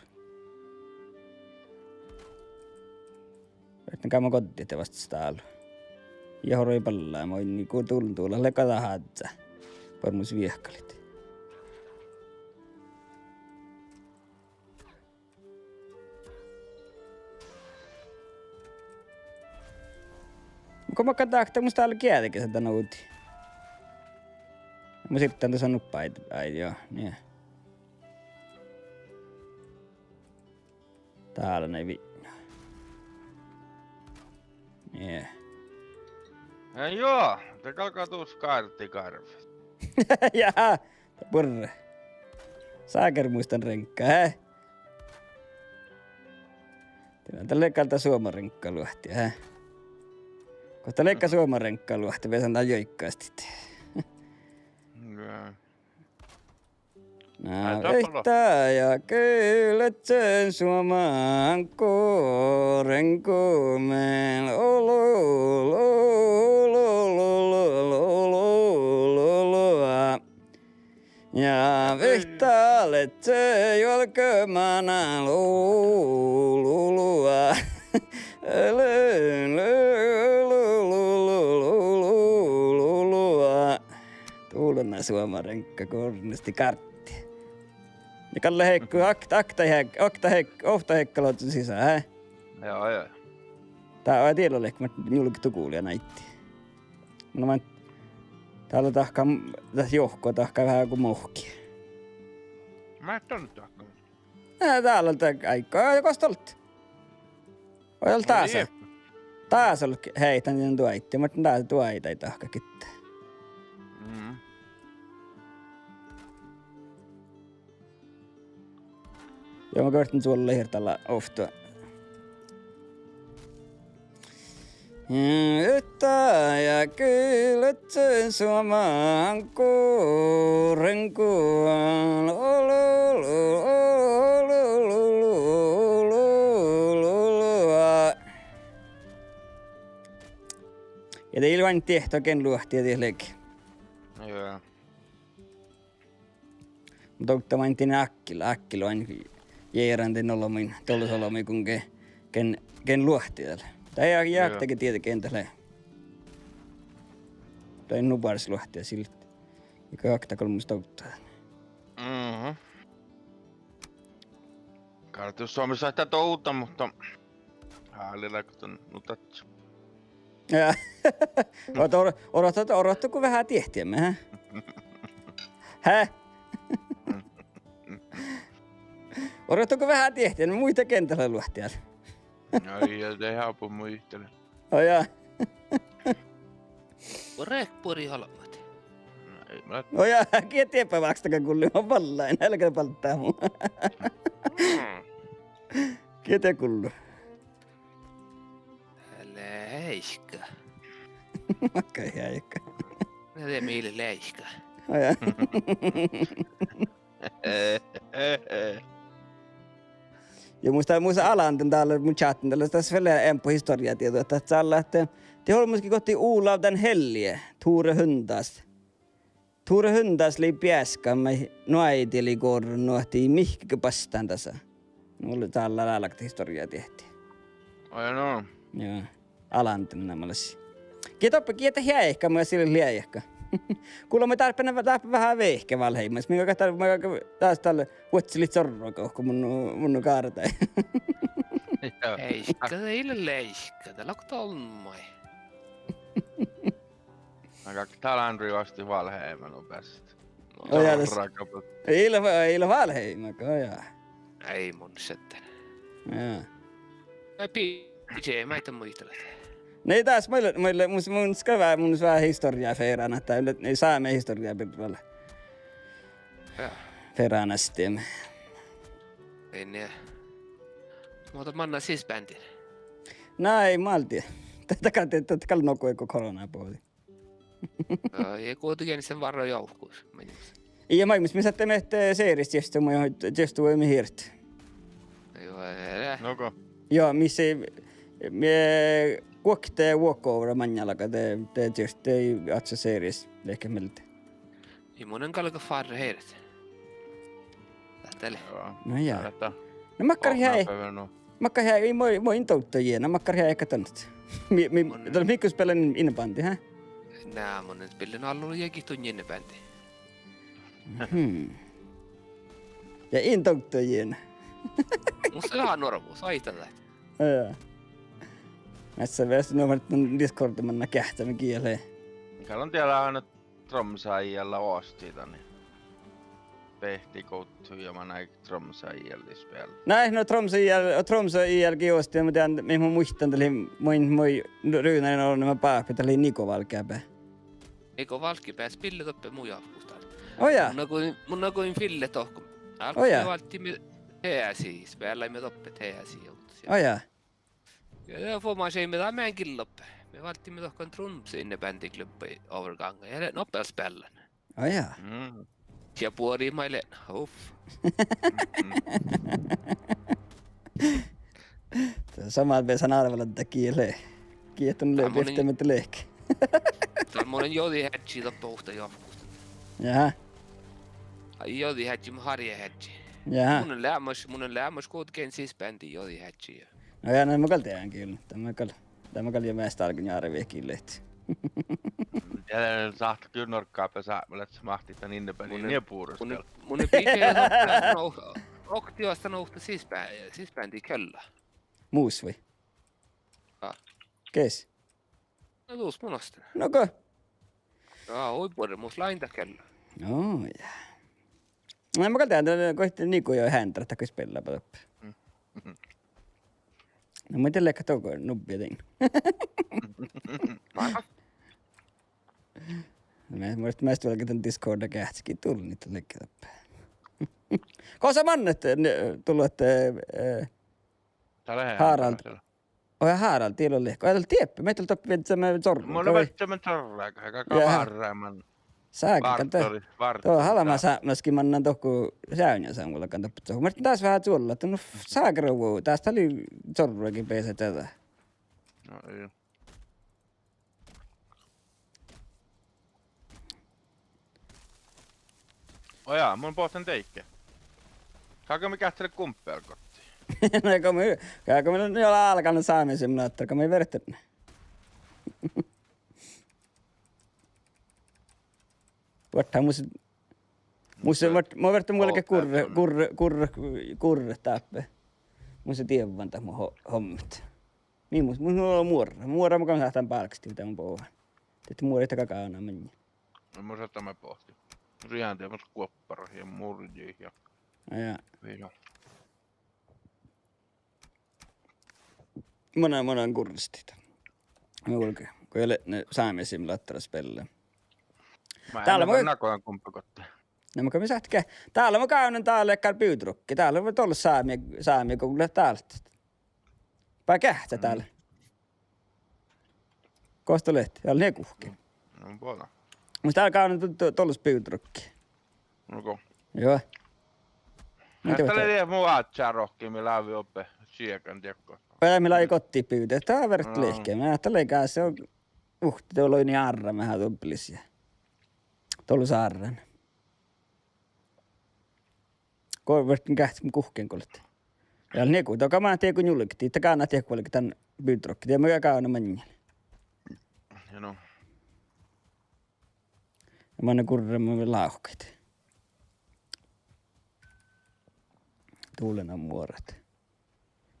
Yritän käymään kotiin te vasta stallu. Ja horoi pallaa. Mä oon niinku tullun tuulla lekata haadza. Pormus viehkalit. Kun mä katsoin, että musta oli kieltäkin sitä nouti. Mä sitten tuossa nuppaita. Ai joo, niin. Täällä ne vittu. Niin. Joo, te kalkaa tuus karttikarvi. Jaa, purre. Saaker muistan renkkää, hä? Teillä on leikalta suomen renkkailuahtia, hä? Kohta leikkaa suomen renkkailuahtia, vielä sanotaan joikkaasti. Näyttää ja kyylät sen suomaan kooren kuumeen. Ja vihtaalet se jolkömana luulua. Tuulena suomarenkka kornisti kartti. Ja Kalle Heikku, ohta Heikkalo sisään, hä? Joo. Tää on tiedä, että mä julkittu kuulija näitti. No mä täällä tässä johkoa tahkaa vähän kuin mohki. Mä et tonne tahkaa. Täällä on aikaa, joko stolt. Oi ollut taas. Taas ollut heitän sen tuaitti, mutta taas tuaita ei tahka kittää. Joo, mä koitin suolla hirtalla oftua. Ja kylät sen suomaan kuurenkuan. Ja teillä vain tehty oikein luohtia teillekin. Joo. Mutta ottaa vain tänne Akkila vain jäärän olomin, tollusolomin kun ken luohti täällä. Tai ei jäätäkin tietenkin tällä. Tai nubars luohtia siltä. Eikä jakta kolmusta ottaa. Kartus Suomessa sitä touta, mutta häälillä kun nutattu. Ja odotatko vähän tiehtiämme, hä? Hä? Odotatko vähän tiehtiämme muita kentällä luohtia? Ai ja tehdään apu muistele. Oh jaa. Rekpuri halmat. Oh jaa, kietiepä vakstakaan kulli on vallain, älkää palttaa mun. Kietiä kullu. Läiska. Okei, jäikkä. Mä teen meille läiska. Oh jaa. Ja muista alanten täällä mun chatten täällä tässä vielä empo historiatietoa, että täällä että te håller myöskin kohti Olav hellige, Tore Hundas li pjäskamme noiti eli korun nohti mihkä pastaan tässä. Mulla täällä läälakta historiaa tehtiin. Ai no. Joo, alanten nämälläsi. Kieta hiäihkä, mä sille liäihkä. Kuulla me tarpeen vähän vehkä valheimas. Minkä taas tälle huotsilit sorroa kun mun kaartai. Läiska, teille läiska. Täällä on tolmai. Aika täällä vasti valheiman nopeasti. Ei ole valheiman, ojaa. Ei mun sitten. Joo. Mä ei muistelet. Nei taas meille mun skavää mun vähän historiaa feirana, että ei saamme historiaa pirvalla. Feirana sitten. Ei ne. Mutta manna siis bändin. Näin, malti. Tätä kalli nokoiko koronaa puoli. Ja kuitenkin sen varro joukkuus. Ja mä missä te mehte seeristä just voimme hirt. Joo, Noko. Joo, missä me kuokte walkover manjalaga te just ei atsa seeristä ehkä miltä. Ei monen kalka farre heiret. Lähtele. No jaa. No makkar hei. Makkar hei, moi intouttajia, no makkar hei eikä tannat. Tuolla mikko spelen innebandi, hä? Nää monen spelen allu jäkin tunnin innebandi. Ja intouttajien. Musta ihan normuus, aitalla. Joo. Näissä vaiheessa on Discordimanna kähtämä kieleen. Mikä on tiellä aina tromsaajalla oostita, niin tehtiin kouttuja mä näin tromsaajalla spela. Näin, no tromsaajalla oostia, mutta mä muistan, että moi ryynäinen on nämä paapit, että oli Niko Valkeapää. Niko Valkeapää spille toppe muu jahkustaan. Oja. Mun on kuin Fille tohko. Oja. Me valtimme heäsi, spela me toppe heäsi. Oja. Ja får man sig med det med en killoppe. Me valtimme tohkon trumsi inne bändiklubbi overganga ja nopealla spellen. Oja. Ja puori maille. Uff. Samat vesan arvella tätä kielee. Kietän lehtämättä lehkä. Tämä monen jodi hätsi toppe uhta jahkusta. Jaha. Jodi hätsi, mä harja hätsi. Jaha. Mun on lämmäs kuitenkin siis bändi jodi hätsi. No ja näin mä kal tean kyllä. Tämä kal jo mästä alkin järviä killet. Ja saat kyllä norkkaa pesää, että mahti tän inne peliin niin puurustella. Mun ei piikeä oktiosta nouhta siis bändi kyllä. Muus vai? Kes? No tuus munosta. Noko? Oi puhuta muus lainta kyllä. No ja. No mä kal tean, että kohti niinku jo häntä, että kun spellaa patoppi. No mä tiedän, että toko nubbia tein. Mä tuollakin tän Discorda kähtsikin tullut niitä leikkeitä. Kosa mannet tullut, että Harald. Oi Harald, tiellä on lehko. Ajatella tieppi, meitä on toppi vielä semmoinen zorru. Mulla on vähän zorraa, joka varreeman. Sääkin kantaa. Tuo halama saammaskin mannan tohku säynä sammulla kantaa. Mä taas vähän suolla, että no saakaruvuu. Tästä oli zorruakin peesä tätä. No ei. Ojaa, mun pohtan teikke. Saanko me kähtele kumppeel kotiin? No käykö me nyt jolla alkanut saamisen simulaattori, kun me ei verttä. Vuottahan mä verttä muillekin kurre täppä. Mun se tiedän vaan tämän mun hommit. Niin mun on muora. Muora mukaan saadaan palkasti, mitä mun puhuvan. Sitten muora yhtä kakaana meni. No mun saattaa mä pohti. Mun ihan teemässä kuopparoihin ja murjiin ja... Ja. Vino. Monen kurristit. Mä kulkee. Kun ei ole ne saamia simulaattorissa pelaa. Täällä mä nakojan kumppakotteen. No mä sähtikä. Täällä mä käynyt täällä ekkaan pyytrukki. Täällä on ollut saamia kun kuulee täältä. Pää kähtsä täällä. Kosta lehti. Täällä ne kuhki. No puolella. Musta täällä käynyt tolles pyytrukki. Onko? Joo. Täällä ei muu aatsaa rohkia, millä on oppe siekan tiekkoa. Päivillä ei kotiin pyytä. Tää on verrat lehkeä. Mä ajattelin se on... tuolla on niin arra. Mähän tuppilisia. Tuolla saarran. Vertin kähtsin kuhkeen kolette. Ja neku. Toka mä tiedä kun julkittiin. Takaa nää tiedä kuitenkin tän pyytrokki. Tiedä mä käyn manjalla. Ja no. Ja mä annan kurremmin lauhkeet. Tuulen on muoret.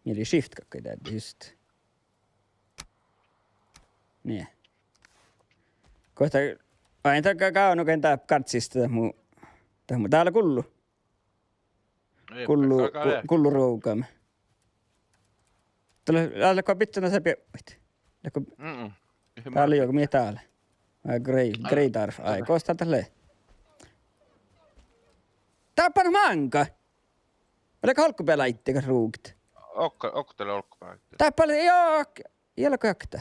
Mieli shift kakkai täytyy just. Niin. Kohta... Aina takaa kaunuken tää katsista tähän täällä kullu. Kullu roukaamme. Täällä pittuna sä pieppuit. Täällä joku mie täällä. Grey tarf. Ai, koostaa tälleen. Tää on pannut manka. Oliko holkkupäällä itsekäs ruukit? Oktele olkkupää. Tää on paljon, joo. Jälkö jakta.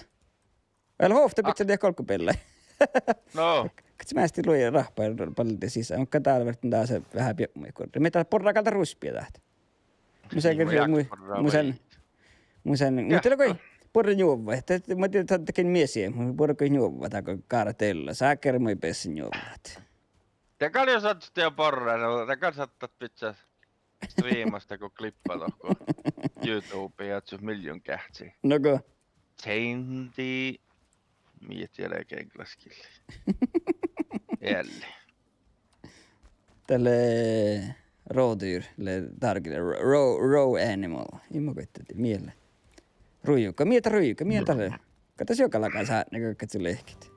Oilla hofta pitää tehdä holkkupäällä. No. Katsi mä sitten luin rahpaa paljon sisään. Onko täällä verran taas vähän pieppuikorri. Me täällä porraa kalta ruspia tähtä. Mutta oli porra juova. Mä tiedän, että tekin miesiä. Mä porra kuin juova. Tää kun kaaratella. Sää kermoi pessin juovat. Te kaljo sattusti jo porraa. Te katsottat pitsä striimasta, kun klippaa tohko YouTubeen ja oot miljoon kähtsiä. Noko? Change Mieti jälkeen klaskille. Jälleen. Tälle rådyr, eller tarkille row animal. Immo koittati mielle. Ruijukka, mietä. Katas joka lakaa saa ne katso lehkit.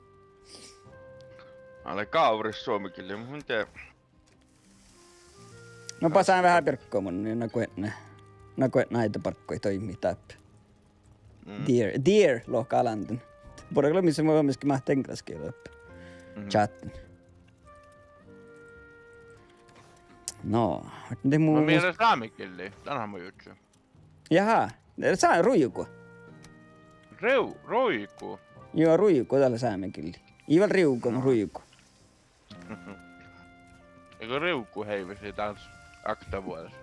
Ale kauris suomikille, mun tee. No pasaan vähän pirkkoa mun, niin nakoet näitä parkkoja toimii täppä. Deer lohkaa lantun. Puolella missä mä voin myöskin mahtaa englanniskielä oppi. Chatten. No, miten muu... Mä mielen saamikille, tänhän mä juttu. Jaha, saa ruijuko. Ruiku? Joo, ruijuko tällä saamikille. Ival riuko, no ruijuko. Eikö riukku heivisi taas aktavuodessa?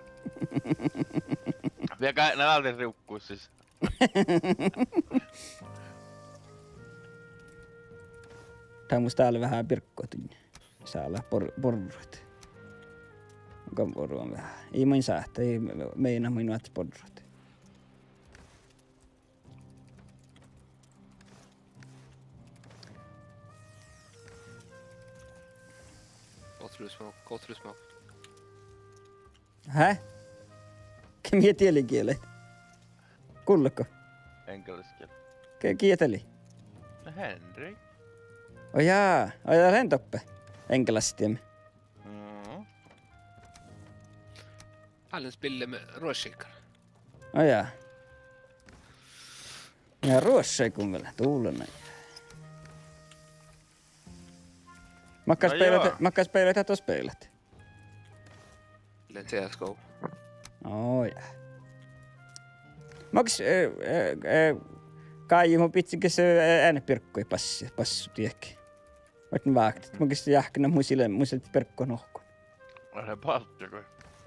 Vielä ne altis riukkuis siis. Tää on musta täällä vähän pirkkoa tunne. Saa olla porruet. kamporuun vähän. Ei mun sähtä, ei meina minut podrot. Go through smoke. Hä? Miä tielikielet? Kulleko? Engelskellä. Kieteli? No Henrik. Oh jaa, lentoppe. Enkelästiemme. Han spiller med råskickar. Oh jaa. Ja ruossei kun tuulena. Makkas peilet ja tos peilet. Eller CSGO. Oh jaa. Maks kai mun pitsikö se äänepirkkoi passu tiekki. Vaikka vaaktit. Maks jahkina muisille perkko nohko. Älä palttiko.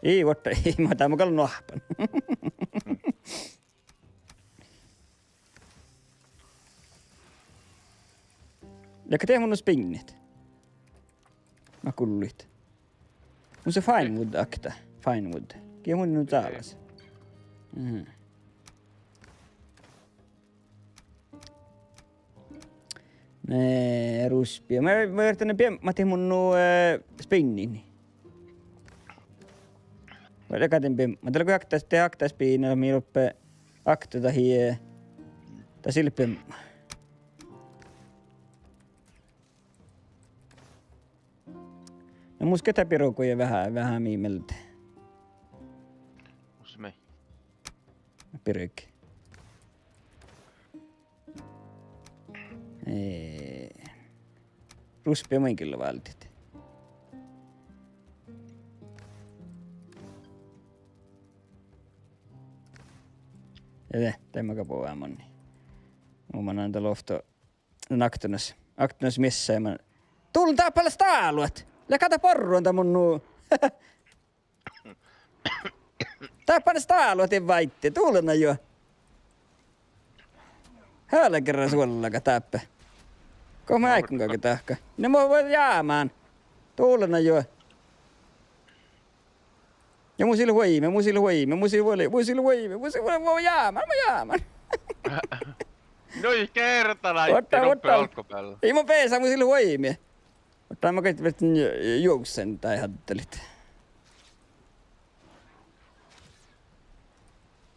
Ei votta, ei mä otan mukaan nohpan. Ja tee mun spinnit. Mä kullit. Mun se Finewood akta. Finewood. Kie mun nyt alas. Nee, ruspia. Mä yritän mä tein mun spinnini. Mä katin pem. Mä tällä kun aktas piinalla mi ruppe akta tahi ta silpem. No muska tapirokuja vähän miimeltä. Musta mei. Pirykki. Ruspia mun kyllä valtit. Ja tämä kapoo ämonni. Mun antaa lofto aktunas missä ja mä tulen taapalla staaluat. Läkata porruun tää mun nuu. Taapalla staaluat ja vaitte. Tuulena jo. Häällä kerran suollaka täppä. Ko mä aikun kaiken tahka. Ne mua voi jäämään. Tuulena jo. Ja mun sillä voi jäämään. No ei kertana itti ruppe olkkopäällä. Ei mun peesää mun sillä voimia. Ottaa mä kaikki vettin juoksen tai hattelit.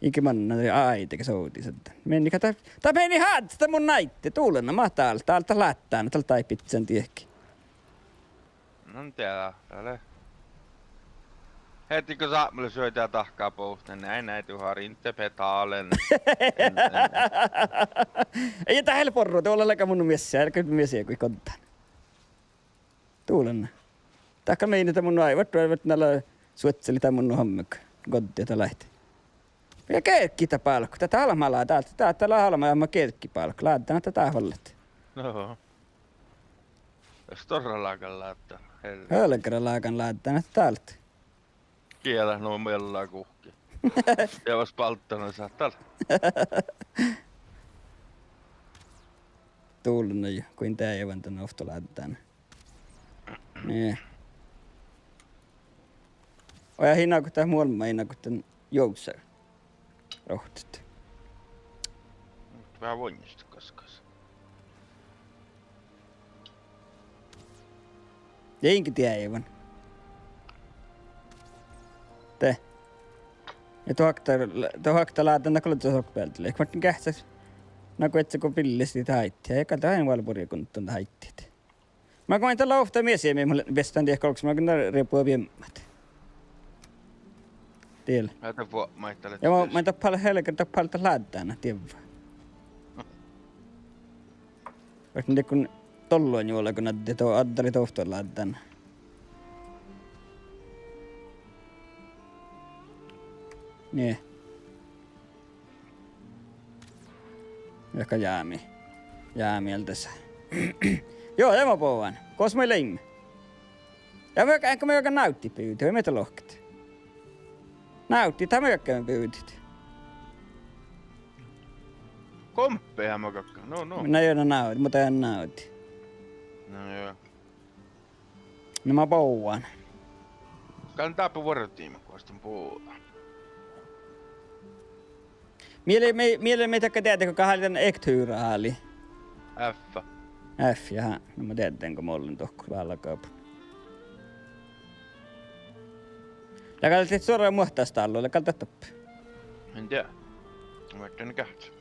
Ikä manna aiteke souti sitten. Meni kata. Tää meni haatsta mun naitte. Tuulena mä täältä lättään. Täältä ei pitsen tiekki. No en tiedä. Heti kun Samuel syötää tahkaa pohteen, näin tuhaa rinte petalen. Ei tää helporru, tuolla läkä mun miessiä, älkää miessiä kuin kontaan. Tuulenna. Tahka meinitä mun aivat, tuolla näillä suotseli tää mun hommuk. Konttia tää lähti. Ja kerkki tää palkku, tätä almalaa täältä. Täällä almaa mä kerkki palkku, laitetaan tätä vallet. No. Jos torralaakan laittaa. Hölkärälaakan laitetaan täältä. Kielä nuo mellaa kuhki. Ja vas palttana saattaa. Tuulena jo, kuin tää ei vaan tänne ofto laitetaan. Nee. Oja hinaa kun tää muolma hinaa kun tän joutsar. Rohtit. Vähän voinnista koskas. Ja inki tiedä ei vaan. Te. Ja tuo hakta laatan nakolla tuossa hokpäältä. Eikö mä kähtsäs? Naku etsä kun pillisti haittia. Eikä tää aina valpuria kun tuonta haittiit. Mä koin tällä ofta miesiä, mulle vestan tiedä kolksi. Mä koin repua viemmät. Tiellä. Ja mä en tappaa helkä tappaa laadtaan, tiedä. Vaikka nyt kun tolluan juolla, kun näytti tuo addari tohtoon laadtaan. Niin. Ehkä jäämieltä se. Joo, tämä pouvan. Kos mä leimme. Ja ehkä me joka näytti pyytä, ei meitä lohkit. Näytti, tämä joka pyytit. Komppeja mä kakka, no. Minä ei ole näytti, mutta en näytti. No joo. No mä pouvan. Kantaa vuorotiimi, kun ostin puuta. Miele me takka tiedätkö kahden ekthyyraali. F. F, jaha. No mä tiedän, kun mä olin tohku vähällä kaupun. Läkältä teet suoraan muhtaista alloa, läkältä toppi. En tiedä. Mä ajattelin kähtsä.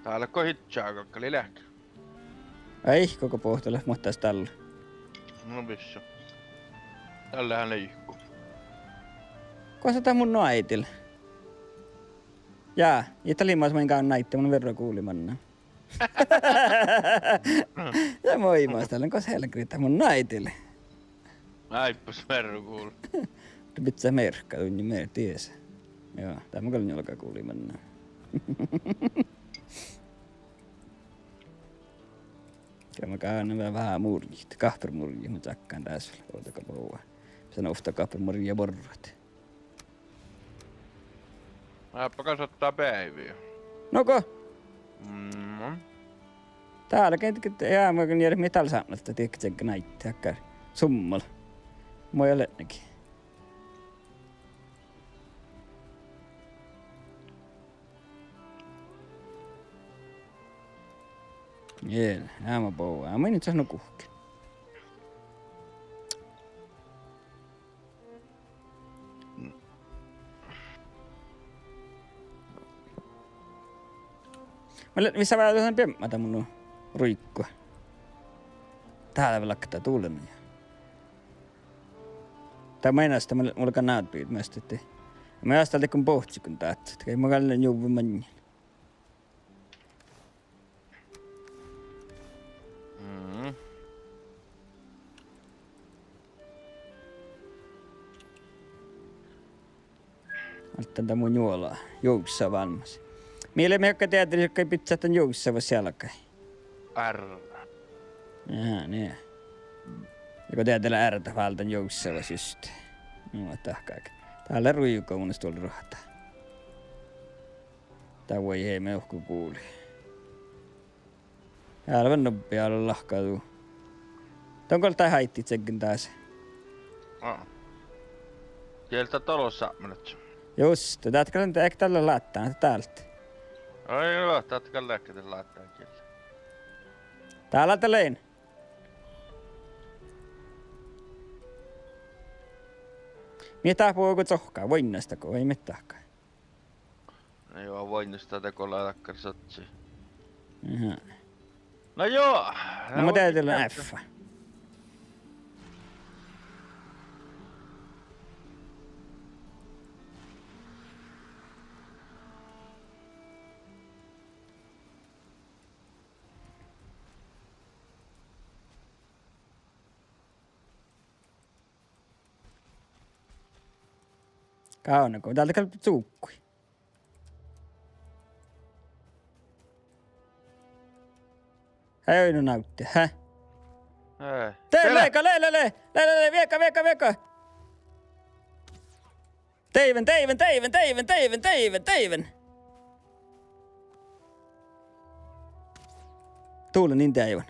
Täällä kohitsaa, kokka oli lähkö. Ei, koko pohtolle muhtaista alloa. No missä? Tällähän liikkuu. Koska tää mun naitille. Jaa, että limaas mä käyn naitte, mun verran kuulimanna. Ja moi maastellen, koska helkriittää mun naitille. Äippäs verran kuulu. Pitää merkkaa, tunnin mer tiesä. Joo, tää mä kyllä jolka kuulimanna. Ja mä käyn vähän murjit, kahpermurjit, mä takkaan tässä vielä, ootaka poua. Sano ofta kahpermurjia borrat. Äppä kasvattaa päiviä. Noko? Mm. Täällä kentäkin, jää mä kyllä jäädä mitään saamasta, tiedätkö näitte, häkkär summalla. Mä ei ole nekin. Jee, mä poua. Mä en nyt sanonut kuhki. Missä vähän jotain pemmätä mun ruikkua. Täällä vielä lakkaa tuulen. Tai meinasta mulla kan näet piit meistä, että mä ajastalta kun pohtsi kun taat, että ei mä kallen juuvi mannin. Alttan mun juolaa, jouksessa valmis. Miele me jotka teatterissa, jotka ei pitää tämän jouksessa vaan sielläkai. R. Jaha, niin. Joko teatella ärtä valtan jouksessa vaan just. No, tahkaik. Täällä ruijuko mun tuolla rohtaa. Tää voi hei me uhku kuuli. Täällä on nopea olla lahkautuu. Onko tää haitti tsekin taas? Sieltä talossa mennyt. Just, täältä kannattaa ehkä tällä laittaa täältä. Ai joo, täältä lääkkeitä laittaa kyllä. Täällä täleen. Mitä puhuuko tsohkaa? Voinnastako? Ei mittaakaan. No joo, voinnasta tekolla takkar sotsi. Jaha. No joo. No mä tein teillä F. Kaunako, täältä kalppi suukkui. Ei oinu nauttia, hä? Ei. Tee, leika, vieka. Teiven. Tuulen intiaivan.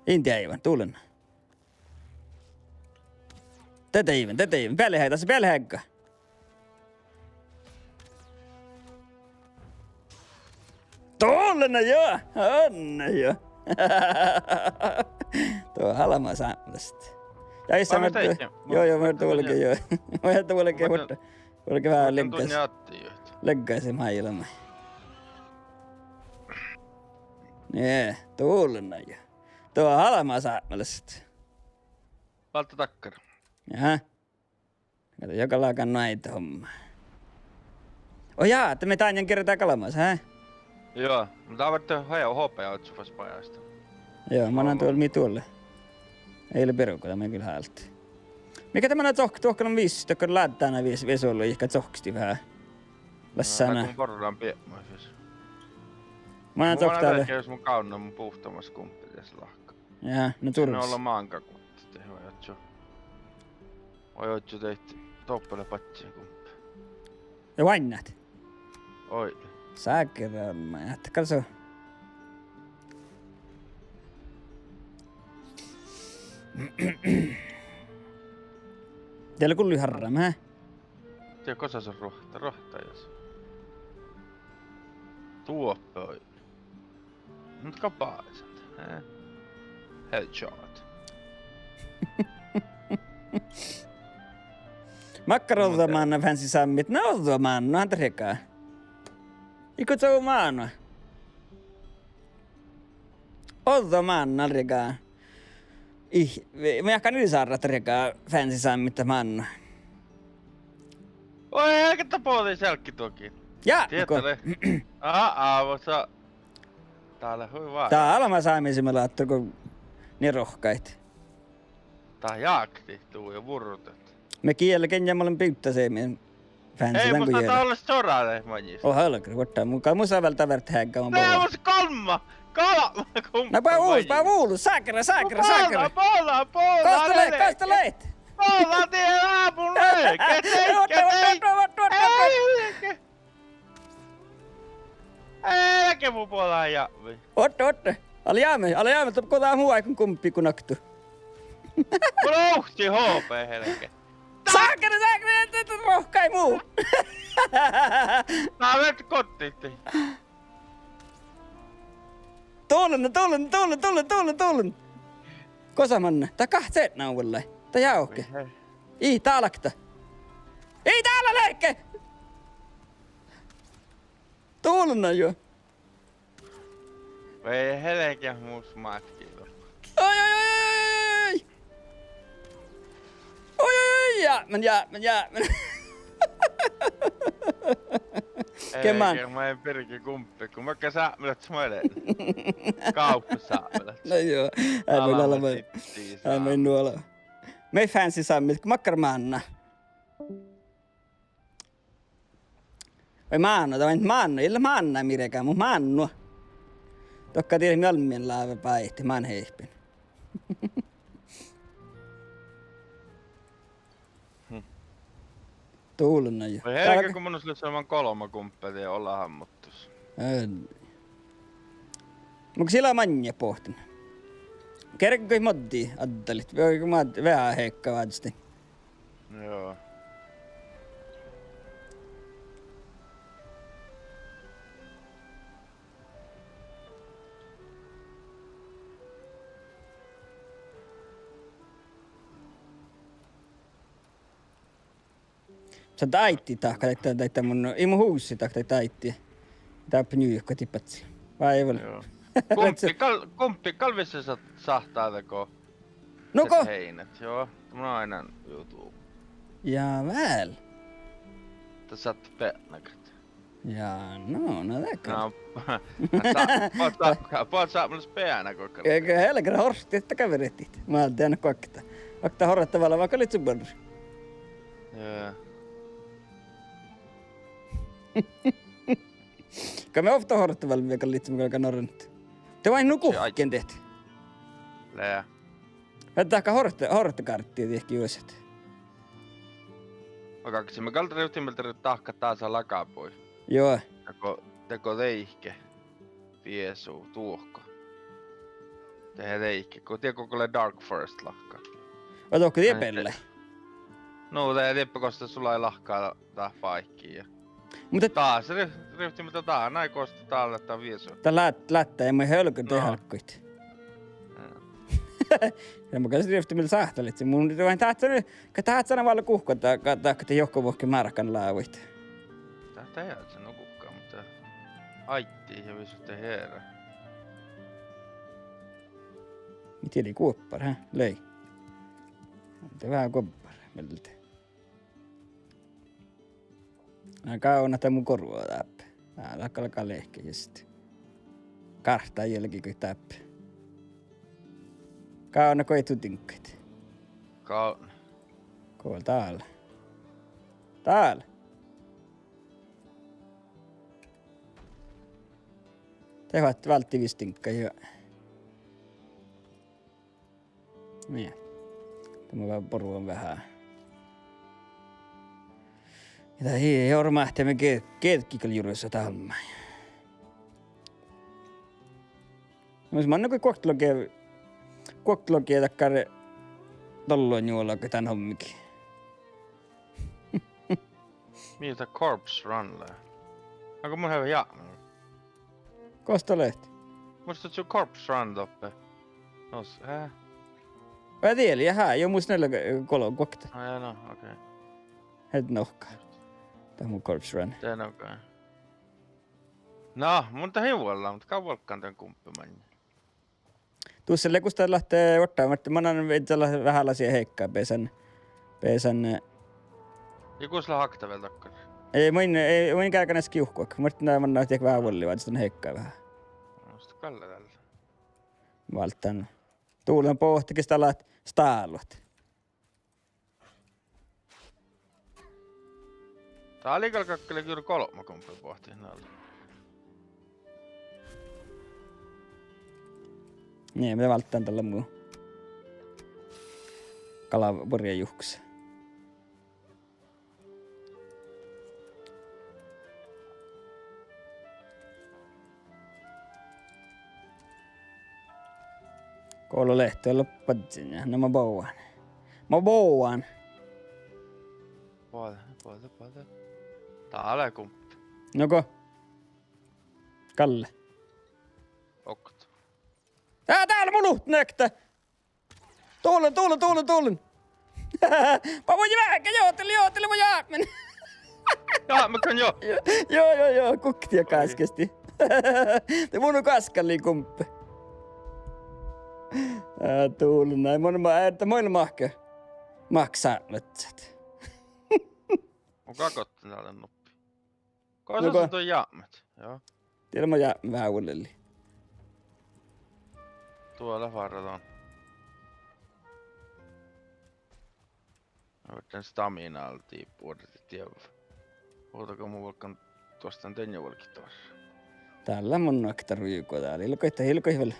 Intiaivan, tuulen. Täteiven, päälle häikka. Tuollena joo, onne joo. Tuo halma saamasta. Ja isä mä joo, mä tuollakin joo. Mä tuollakin mutta tuollakin vähän leggaisi mailama. Nee, tuollena joo. Tuo halma saamasta. Valta takkara. Jaha. Kato, joka laakan näitä hommaa. Oh jaa, että me taanjan kirjoittaa kalamassa, hä? Joo, mutta avatte hajau hopea otsufas pajasta. Joo, mä annan tuolle. Ei ole perukota, mä kyllä häältä. Mikä tämmönen tuohkan 5, tokkon laittaa viisi ollut ehkä tsohkisti vähän. Lassana. Kun porraan piemmoisis. Mä annan tsohk täällä. Jos mun kaunna mun puhtamas kumppeli tässä lahka. Jaa, no turvus. Ne olla maankakutta tehdä otsu. Oi otsu teitti toppele patsiin kumppi. Ja vannat. Oi. Säkerran, mä jättä, katso. Teillä kulli harraa, mä? Tiedä, kosa se on rohtajas. Tuoppoi. Mut kapaiset. Headshot. Makkarolta maanna fansi sammit, no olta maanna, häntä rekaa. Iku tuu maanna. Olta maanna rekaa. Mä jahkan ylisaarrat rekaa fansi sammitta maanna. Oi, helkettä puoli selkki toki. Ja, Tietäle. Voissa... Täällä hui vaan. täällä mä saamisimme laattu, kun niin rohkait. Tää jaakti tuu ja vurrutet. Me kielken ja mä olen pyyttäseemien fansi Ei tämän musta kun tää olla sorale majis. Oh, hölkri, vuottaa mukaan. Musa välttä värt hänkään on Tää puolella. on kolma! Kolma kumppa. No pää uulus, saakera. Pola! Kosteleet! Pola tien aapun leike! Eikä mun puolella jäävi. Otte. Alijäämme, kotaan muu aikun kumppi kun naktu. Mun ohti HP helke. Saakera, et rohkai muu. Tää vet kottitti. Tuulen. Kosamanna, tää kahtseet nauvalle. Tää jauke. Ii, taalakta. Ei täällä leikke! Tuulena jo. Vei helkeä muus matkiitos. Oi! Jäämän. Keman. Eikä mä en perki kumppi, kun mä saammelet smoilen. Kauppa saammelet. No joo, hän meni nuola. Me fancy saammelet, kun makkar maanna. Vai maanno, tämä on maanno, illa maanna mirekään, mun maanno. Tokka tiedä mjölmien laave päihti, maan heipin. Tuulena jo. Vai helkä, kun mun on sille olemaan kolma kumppeli ja ollaan hammuttus. Mutta sillä on manja pohtin. Kerkö moddi addalit, voiko mä vähän heikkaa vaadisesti. Joo. Sä taitti tahka, että mun imu huussi tahka taitti. Tää pnyykkä tippatsi. Vai ei ole? Joo. Kumppi kalvissa sahtaa teko. Nuko? Heinät, joo. Mun on aina YouTube. Jaa, väl. Tässä saat peänäkät. Jaa, no täkö. No, poot saa mulle peänä koko. Eikö helkärä horsti, että kaveretit. Mä oon tehnyt kokta. Okta horrettavalla vaikka litsuborri. Joo. Ka me ofta horrettavalla vielä litsuborri norrannut. Te vain nukuhken tehty. Lää. Vättääkö horrettakarttia tehkin juoset. Makaksi me kalta ryhtimiltä tahka taas lakapoi. Joo. Teko leihke. Viesuu, tuohko. Tehe leihke, kun tiedä koko Dark Forest lahkaa. Ootko tiepelle? No, tää tiedä, koska sulla ei lahkaa tää paikkiin. Mutta Taas ryhtimiltä taas, näin kosta täällä tää viesuu. tää lättä ei mä hölkyn toi halkkuit. Ja mä käsin ryhtimillä sahtalit. Mun vain tahtsana vaan kuhkota, että johkovuhki märkän laavuit. Tää ei se nukukkaan, mutta haittiin ja visutte herra. Mitä oli kuoppar, hä? Löi. Te vähän kuoppar, miltä. Kauna tää mun korua täppä. Alkaa lehkeä ja sitten. Kahtaa jälkeen kun täppä. Kauna koitu tinkkait. Kauna. Kool täällä. Täällä. Tehdään välttivistinkka jo. Niin. Tämä vaan poru on vähän. Mitä hii hormahtiamme keetkikal juuressa talma. Mä annan kuin koktologia takkar tolloin juolla tän hommikin. Miltä Corpse Run? Onko mun hyvä jaaminen? Kosta lehti. Musta sun Corpse Run toppe. Nos, Mä tiedän, jaha, jo musta näillä kolon kokta. Ai no, okei. Het nohkaa. Tää on mun Corpse Run. Tän okei. No, mun tähän hiuollaan, mutta kauvolkkaan tän kumppiman. Tuossa lekusta lähtee ottamaan, että mä annan vähän lasia heikkaa pesän. Joku sillä hakta vielä takkari. Ei mun käykään edes kiuhkua. Mä annan ehkä vähän vollia, vaan sitten heikkaa vähän. No, sitten Kalle tällä. Valtan. Tuulen pohtikin sitä alat staalut. Tää oli kakkeli kyllä 3 kumppia pohtii näillä. Niin, mä valtaan tällä muu kalaporjan juhkussa. Koululehti on loppuun ja no mä bouan. Puolta. Täällä kumppi. Noko? Kalle. Okta. Täällä mulu näktä! Tuulen! Mä voin vähän jootele mä jäämen! Jaa, mä kan jo! Joo, kuktia kaskesti. Te mun kaskalli kumppi. Tuulen näin, moilla mahke. Maksaa lötsät. On kakotti täällä nuppi. Koisa toi jaamet. Joo. Tiedä mä jäämen vähän uudelleen. Tuolla varataan. Mä vedän staminaa tiippuudet tievä. Huutako mun vaikka tuosta on tenjovalkin tuossa. Täällä mun nokta rujuko täällä. Hilko hyvälä.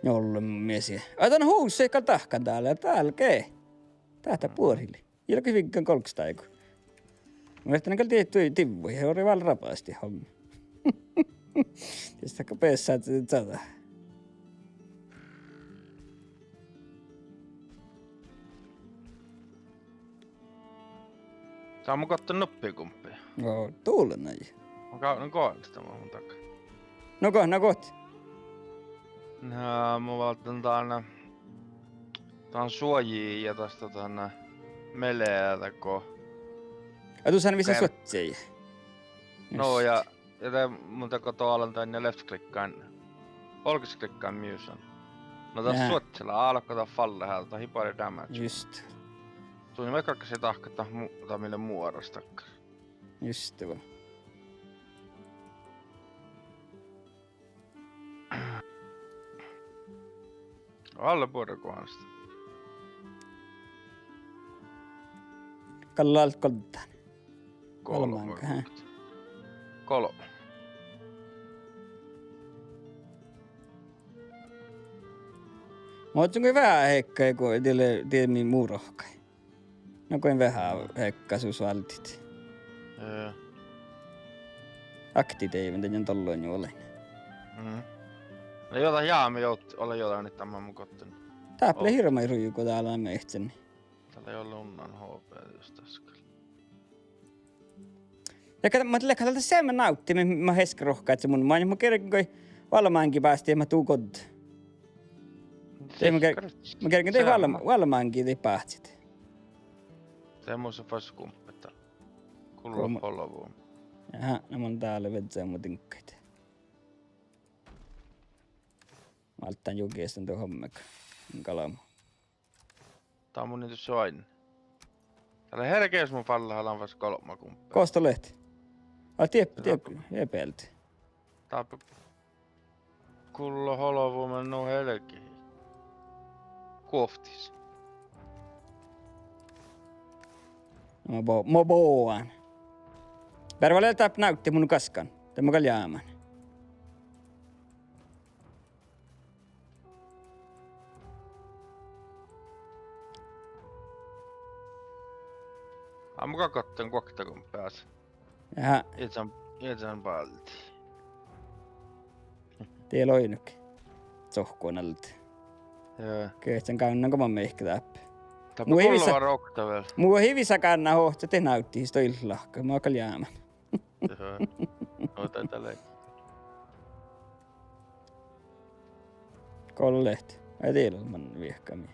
Jollun miesiä. Aitan huussi eikä tahkan täällä. Täällä kee. Täältä puolille. Hilko hyvinkään 300 aiku. Mä ehtin kyllä tiettyä tivui. He oli vaan rapaasti hommi. Tietysti kun peessä tätä. Saa mun katsoa nuppia kumppia. Joo, tuulen näin. Mä käyn kohdista mun takaa. No kohti. No, mä valtan tää on suojii ja tästä tänne meleätä ko. Ja tuossa vissi suotsei. No ja mun teko tuolla tänne left clickaan. Olkis clickaan musen. No tässä suotsella alkoi tää falle häältä hipari damage. Just. Tuun vaikka se tahkata mille muodostakka. Just vaan. Alle puodekohdasta. Kalla alt koltaan. 3. 3. Mä ootsun kuin vähän heikkaa, kun tiedä niin muu rohkai. No kuin vähän heikkaa sus valtit. Aktit ei miten tolloin jo ole. No jota jaamme ole jotain nyt tämän mun kottini. Tää peli hirveän ruju, kun täällä on mehtsen. Täällä ei ole lunnan HP just tässä. Ja kato, mä tulin tältä semmoinen nautti, mä heska rohkaa, että se mun maini. Mä kerran kun valmaankin päästi ja mä tuu kotiin. Mä kerran tein valmaankin tein päätsit. Semmoisen faskumpetta. Kullo polovuun. Jaha, no mun täällä vetsää mun tinkkaita. Mä alttaan jukiestan tuon hommekka. Kalamu. Tää on mun niitä soin. Täällä herkees mun fallahalla on vasta 3 kumppia. Koostolehti. Epäilty. Tää on kullo holovuun nuu helkiin. Kuoftis. No mä boan. Pärvällä tää näytti mun kaskan. Tämä kall jäämän. Muka katton kokta kun pääs. Jaha. Itän palti. Tee loinuk. Tsohkuun alta. Joo. Kyllä sen käyn kun mä meihkä täppä. Tapa kuulua rokta vielä. Mua hivissä kanna hohta te nautti sitä illahka. Mä oon jäämän. Ota tälle. Kollehti. Ei teillä man viehkami.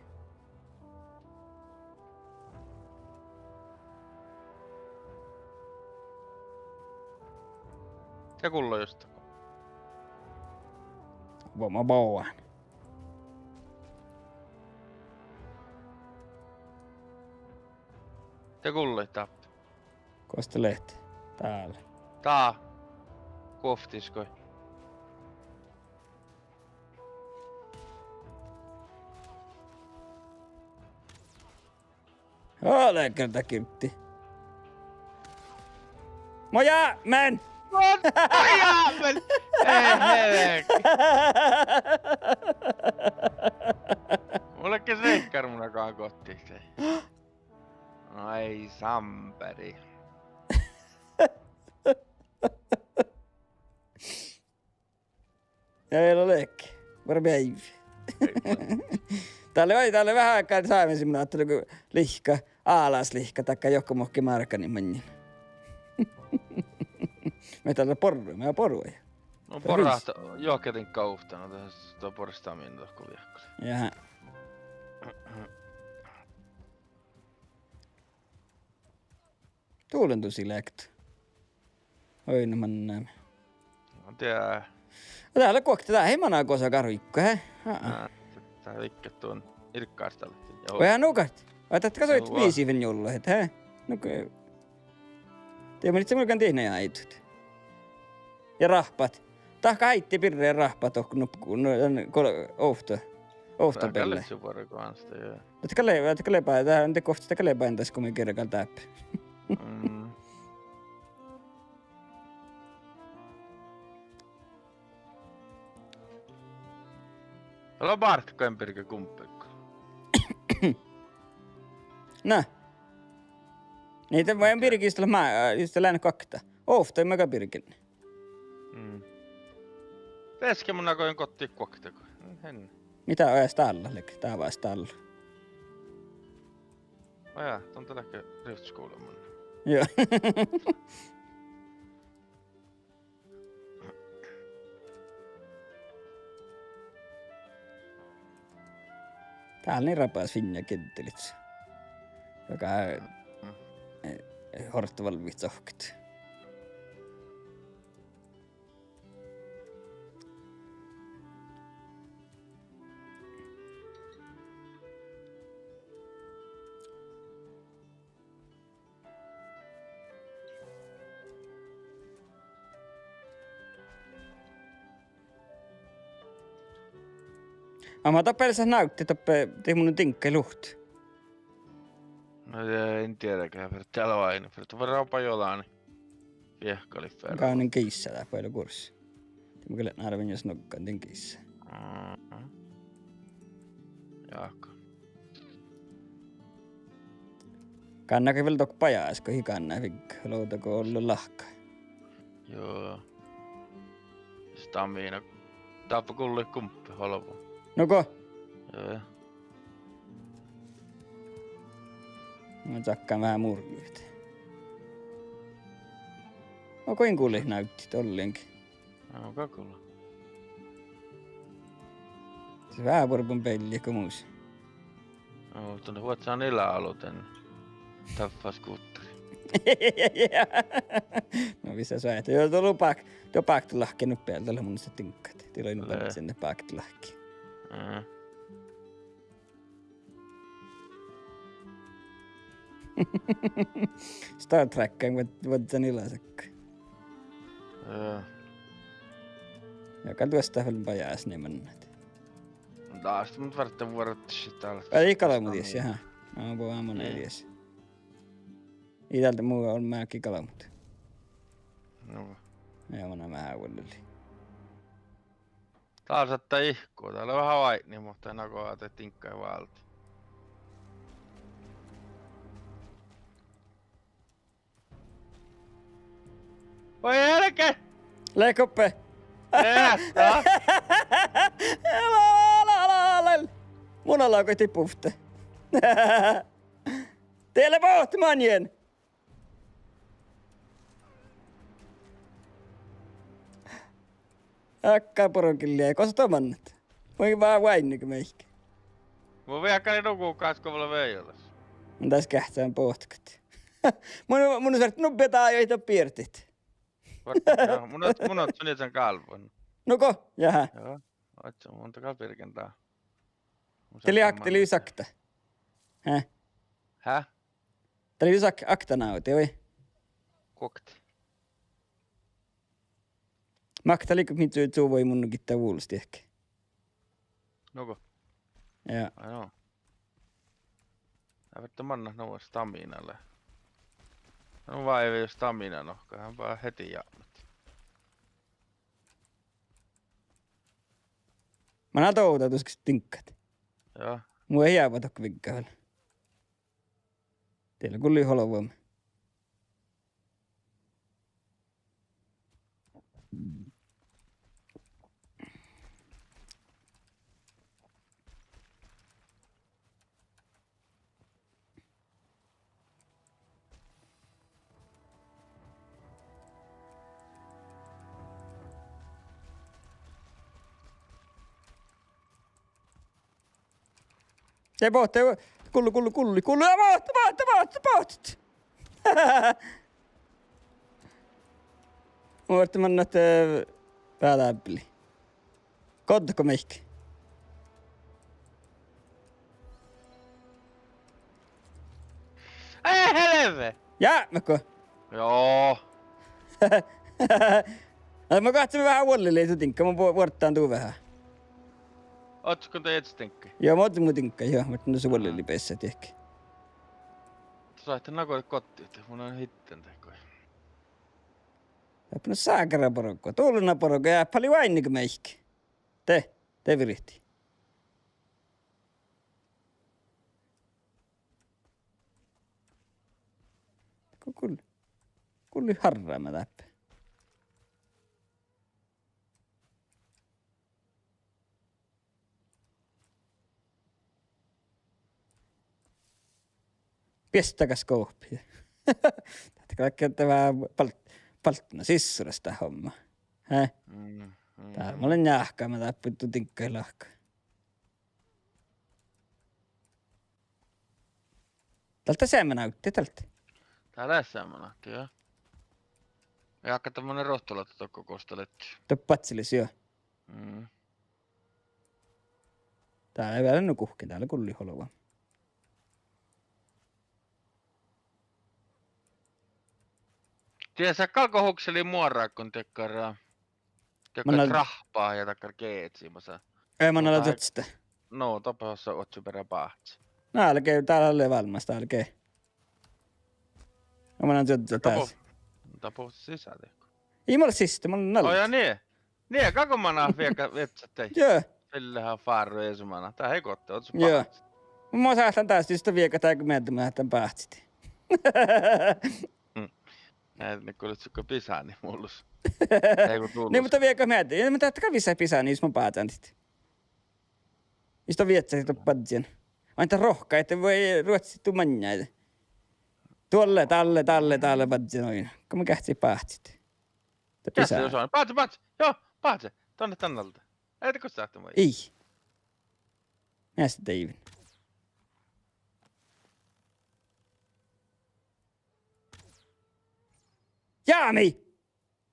Se kullo just. Voma bauan. Se kullo ei tappi. Kosta lehti. Täällä. Tää. Koftiskoi. Ole kerta kiltti. Moja, men! Jaamen! Ei helekki. Mullekin seikkarmunakaan kotiin se. Ai samperi. Ei olekki. Varmaan Täällä oli vähän aikaa saimen semmoinen, että kun lihka, aalaslihka taikka joku mohki marka, niin menin. Me täällä poruja. No porahta, joketin kauhtana tässä tuo poristaminen tohko viehkoli. Jaha. Tuulen tosi läktö. Oi no man näemme. No tiedä. Täällä kuokti tää heimanaa kosa karuikko, hä? Tää vikkä tuon irkkaastalle. Vähän nukat. Ajattelitko soit viisiven jolla, et hä? Nuke. Tiedä, nyt se mulkaan tehnyt ja aitut. Ja rahpat. Tahka haitti pirreen rahpat ohkunupkuun. No, ohto pelle. Se vuoro kanssa, joo. Tätä lepää. Tää on te kohta sitä lepää entäs, kun me kerran täppä. Täällä on Bartko empirikö kumppeikko. Nää. Niitä voi empirikistä mä just lähden kakta. Ofta en mäkä pirkin. Teske mun näköjään kotiin kuokteko. Mitä ojas täällä? Tää vais täällä. Ajaa, ton tälläkö Rift School mun. Joo. Täällä niin rapaas Finja kenttelits. Joka horttavalla vitsohkit. Amma tappelissa näytti, tei mun tinkkä luhti. No en tiedäkään, för täällä on aina. För var raupa jollain. Viehkali ferro. Kaunin kiissä tää paljon kurssi. Mä kyllä arvin jos nokkaan tinkissä. Jaakko. Kannake vielä tok pajaas, kun hikanna vikka. Loutako ollut lahka. Joo. Sitä on miina. Taappa kuului kumppi holvu. Noko? Joo. Mä takkaan vähän murjuita. No kuin kuuli näytti tollinkin. No kakulla. Se vähän vorpun peliä kuin muus. No tuonne Huotsaan eläaluten. Taffas kuutteri. No missä sä et? Joo, tuo paakti lahkenut päältä mun se tinkkat. Tilo ei nupannut sinne paakti lahki. Star Trekkaan voitan ilasakka. Joka tuosta vielä pajaas niemennät. Taas mut varten vuorotti sitä. Ei kalamutis, jaha. No voi aamun edes. Itältä muu on mäkin kalamut. No. Ja mä vähän uudelleen. Taas ottaa ihkuu. Täällä on vähän vaini, mutta en ole ajatella tinkkaa valti. Voi helke! Leikoppe! Eästä! Munalla on tipufte. Teille Bohtmanien! Akka porokillia, kosta mannat. Voi vaan vain meihkä. Mun viekkäni nukuu kaskovalla veijolas. Mun taas kähtään pohtkat. mun on saanut nubetaa joita piirtit. Mun on sunni sen kalvon. Nuko? Jaha. Joo. Ootsa, monta kalpirkentaa. Teli sakta. Häh? Häh? Teli akta nauti, oi. Kokti. Makta liikko mitään voi mun kittaa vuulusti ehkä. Nuko? Joo. Ai joo. Ävettä manna nuo staminalle. No vaan ei vielä stamina nohka, hän vaan heti jaammat. Mä näen touta tuskin tinkkat. Joo. Mua ei jää vaikka vinkkailla. Teillä kulli holovoimme. Se pohti, kulli, pohti. Mä voitte mennä pääläppili. Kottako meikki? Ei helve! Jäämäkö? Joo. Mä katsoin vähän uolille, ei tinkka, mä vuortaan tuu vähän. Ootko te etstinkki? Joo, mä otin mun tinkka, joo, mä otin se uolille pessä ehkä. Saitte nakoille kotiin, että mun on hitten tekoja. Läppänä saakara porokkoa, tuuluna porokkoa, jää paljon vain niin kuin meikki. Te virihti. Kulli harraa mä läppä. Pistäkäs kouppia. Tätä kaikkea vähän palttuna sissurasta homma. Häh? Täällä mä olen jahkaa, mä läppyttu tinkkoja lahkaa. Tältä säämä näytti, tältä. Täällä säämä näytti, joo. Ja akka tämmönen rohtolata tokko kostaletti. Tuo patsilis, joo. Täällä ei vielä nukuhkin, täällä kulli holova. Tiedätkö, kalkohukseli muoraa, kun tekkaraa rahpaa ja takkar keetsiimassa. Ei mä näillä tutsta. No, tapahassa otsi perä pahtsi. No älkää, täällä oli valmasta, älkää. No mä näin tutsta taas. Tapahassa sisään tehko. Ei mulla sistä, mä olen nallis. Oh ja niin. Niin, kako mä näen vielä vetsät tei. Joo. Sillehän faaru esumana. Tää heikotte, otsi Joo. pahtsi. Mä säästän taas sitä viekka tää, kun mä lähtän pahtsit. Näet ne kuulet sukka pisään, niin mullus. Ei kun tullus. Niin, mutta viekka mietin. Ei, mutta kävissä pisään, niin mä päätän sit. Isto vietsä sit padjan. Aina rohkaa, että voi ruotsittu manjaita. Tuolle, talle padjan oina. Kun mä kähtsi pahtsit. Käsi jos on. Paatse. Joo, paatse. Tonne tannalta. Ei kun sä moi. Ei. Mä sitä teivin. Jaami!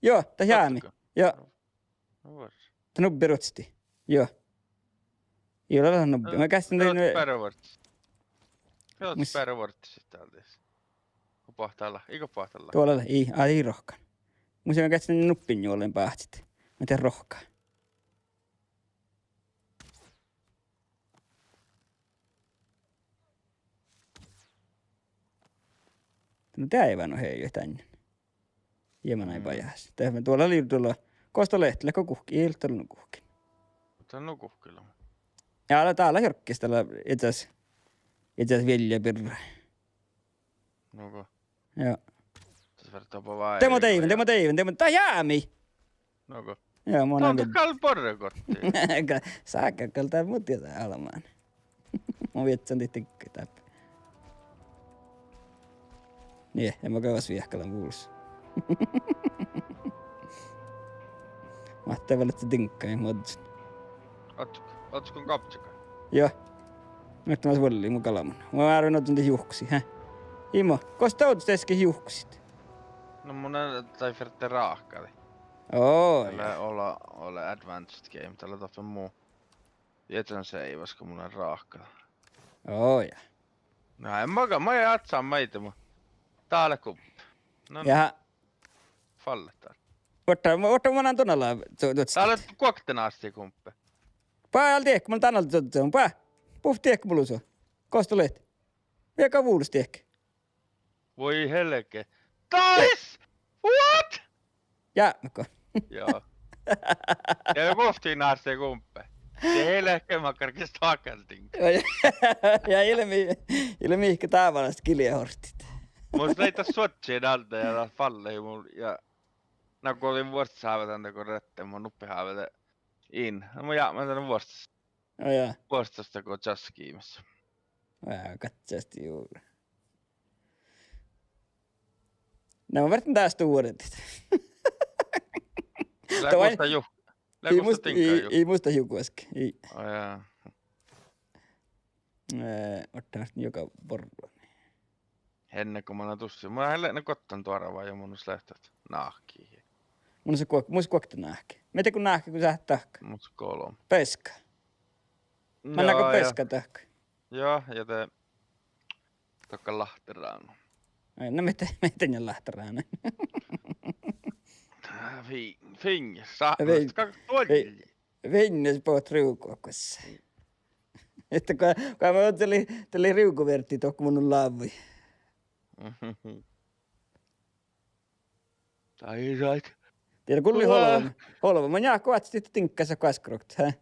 Joo, tää jaami. Joo. No vois. Tää nubbi rutsti. Joo. Ei ole vähän nubbi. Mä kästin tein... Oot pärvorttis täältä. Pahtalla. Eikö pahtalla? Tuolla ei rohkaan. Musta mä kästin nuppin juolleen pahtsit. Mä teen rohkaa. No tää ei vaan oo hei tänne. Hieman ei pajahas. Tuolla oli tuolla Kostolehtilä, kun kuhki. Ei ollut tullut kuhki. Tää on nukuhkilla. Ja täällä hirkkis täällä itse Vilja Pirra. Nuko. Joo. Tässä vertaa vaan. Temo teivin. Tää jäämi! Nuko. Joo, mä oon kall porrekortti. Saakka kaltaa mut jotain alamaan. Mä vietsän tikki täppä. Niin, en mä käydä viehkalan kuulussa. Mä ajattelin vielä, että se tinkkaa ja muodin. Ootko kun kapsika? Joo. Nyt mä suolin mun kalaman. Mä arvoin ottaa hiuksi, hä? Imo, kosta oot äsken hiuksit? No mun tai ferte raahkali. Oo, Tällä olla advanced game, tällä tapaa muu. Jätän se ei koska mun on raahkala. oo ja. No en mä jatsaa meitä mun. Täällä kuppi. No Ja, falle täällä. otta mä annan tunnalla. Täällä on kuoktena asti kumppi. Pää alti ehkä, mä tänältä tuottaa. Pää, puhti ehkä mulla sua. Kosta lehti. Vieka vuulusti ehkä. Voi helke. Tais! What? Jäämäkö? Joo. Ja kohtiin asti kumppi. Se helke mä karkista hakeltiin. Ja ilmi ehkä taavalasta kiljahortit. Musta leitä sotsien alta ja fallei mun ja kun olin vuostasaavetanto kun rette mun nuppihaavetä in. Mä tänne vuostasta kun jaskiimassa. Vähän katsoasti juuri. No mä vertin tästä uudet. Ei musta hiuku äsken. Ei. Oh, jaa. Ottaa joka porro. Ennen kuin mä oon tussin. Mä en kottan tuoda vaan jo mun lähtät nahkiin. Mun se kuokta nahki. Miten kun nahki kun sä tahka? Mut 3. Peska. Mennäänkö peska tahka? Joo, ja te tokka lahteraan. No miten ne lahteraan? Fingis. Vinnes poot riukuokossa. Että kun mä otteli riukuvertti tokko mun laavui. Tai sait. Tiedä kulli holva. Mä jää kovatsi tinkkassa kaskrokta, hä?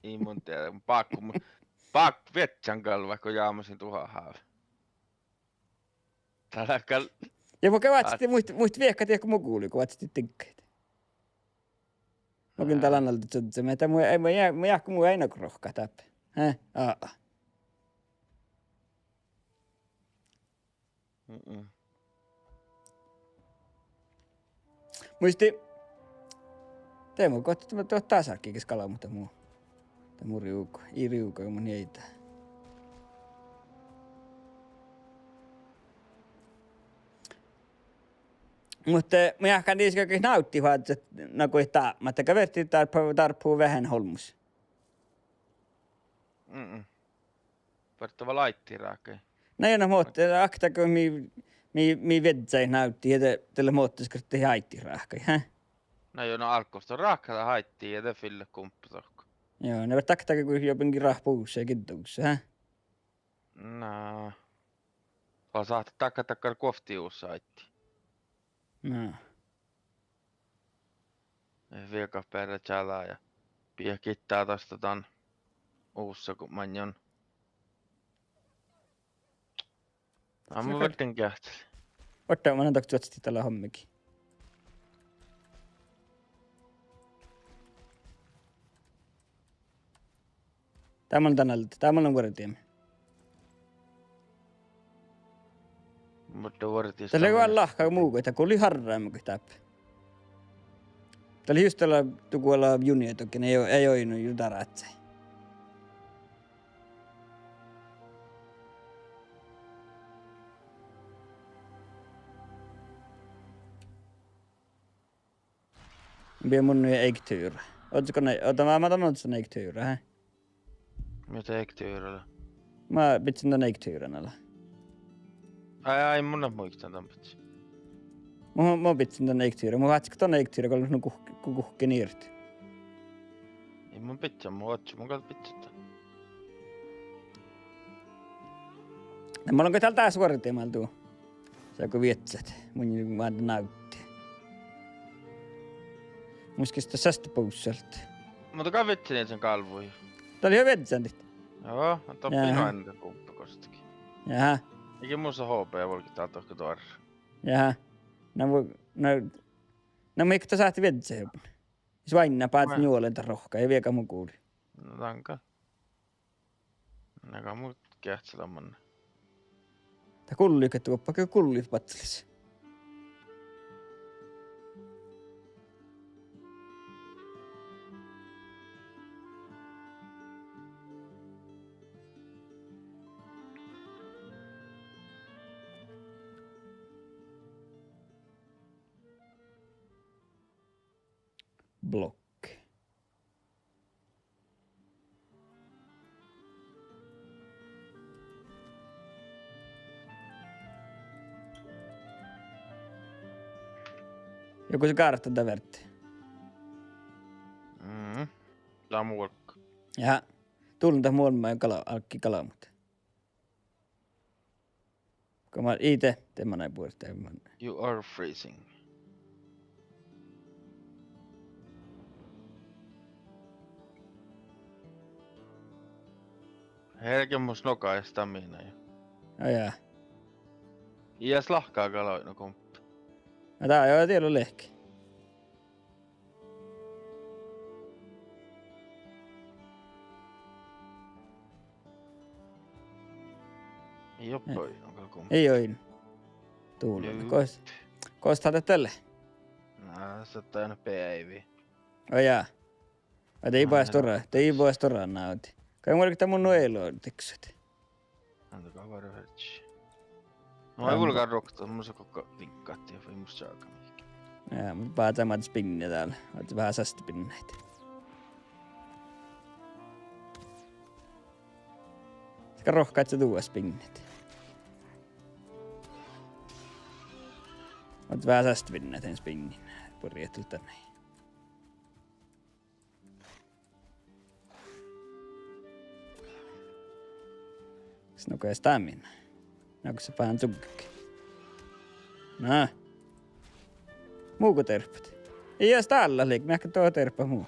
Ei mun tiedä. Pakku vetsän kalva, kun jaamasin tuhan haave. Täällä Ja mä kovatsi muist viekka tiedä, kun mä kuulin kovatsi tinkkaita. Mä kyllä täällä annalta tsuntse. Mä jää kun mun aina krohkaa täppä. Hä? Muisti. Teemu kohta tämä tuo tasarkiikis kala, mutta muu. Tämä muu riuko. Ei riuko, kun mun jäitä. Mutta mä jahkan niissä nautti vaan, että nagu ei taamatta. Käverti tarpuu vähän holmus. Varttava laittiin raakeen. No ja no mutta akta kun mi vedsäi nautti, että tällä muottiskirtti haitti raakeen, hä? No joo, no alkoista raakkaa haittiin ja te fille kumppi tokko. Joo, ne verta akta kun jotenkin rahpuussa ja kittuussa, hä? No. Vaan saat takkar koftiuussa haittiin. No. Vieka perä chalaa ja pia kittää tosta ton uussa kun manjon. Mä vertin kähteli. Otta, mä annan tuotsi tällä hommikin. Tämä on tänältä. Tämä on vuoritiemme. Mutta vuoritiemme. Tällä ei ole lahkaa muu kuin, kun oli harraamma kuin täppä. Tällä just tällä tukuilla junia toki, ne ei ole innu jutaratsei. Vielä mun eiktyyrä. Ootko ne? Mä otan sen eiktyyrä, hä? Mitä eiktyyrä? Mä pitsin tän eiktyyrän alla. Ai mun on muistan tämän pitsi. Mä pitsin tän eiktyyrän. Mä vaatsin tän eiktyyrän, kun on kuhki irti. Ei mun pitsi, mun otsi, mun kautta pitsittä. Mä olenko täällä taas vuoritiemalla tuu? Saako vietsät? Mun vaan nautti. Muiskin sitä sästä poussalta. Mutta kai vitsin sen kalvuihin. Tää oli hyvä vetsäntit. Joo, mä toppin aina kumppakostakin. Jaha. Eikä muussa HP volki tää tohko tuoda. Jaha. No mikä tää saati vetsää jopa? Jos vain näpäät juolenta rohkaa, ei vieka mun kuuli. No tanka. Näkää mun kähtsellä manne. Ta kulliket tuoppa kyllä kullit patselis. Block. Joku se kartta tävertti. Lamulk. Ja tulin tähän muodomaan alkki kalamut. Kun mä ite teemme näin puolesta. You are freezing. Herke mun snoka ja stamina jo. Ajaa. Iäs lahkaa kaloina komppi. No tää on jo tiedon lehki. Ei oo poina komppi. Ei oo in. Tuulla. Koostaa tälle. Nää sä oot aina päiviä. Ajaa. Ei voi storaa nauti. Kai mulla tää mun noeloon tikset. Antakaa vaan röhärtsi. No ei vulkaan rokta, mun se koko vinkkaatti ja voi musta saaka mihinkin. Jaa, mut päätämät spinne täällä. Oot vähän sästipinneitä. Sekä rohkaat sä tuua spinnet. Oot vähän sästipinneitä en spinnin. Purjetul tänne. Snokee stamina. Onko se vähän tsukkikki? Nää. Muuko terppat? Ei edes täällä liik, näkö tuo terppa muu.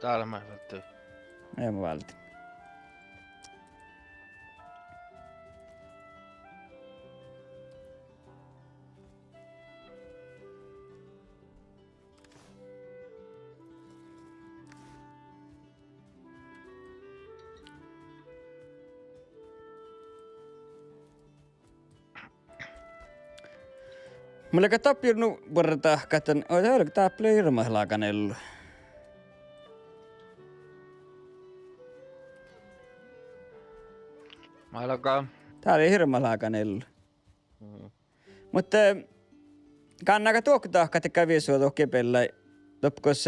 Täällä mä välttyy. Ei mä vältin. Mulla ka tapirnu varta katan. Oi oliko tää paljon hirmahlaa kanellu. Mä alkaa. Tää oli hirmahlaa kanellu. Mutta kannaka tuokkutahka te kävi sua tuohon kepellä. Topkos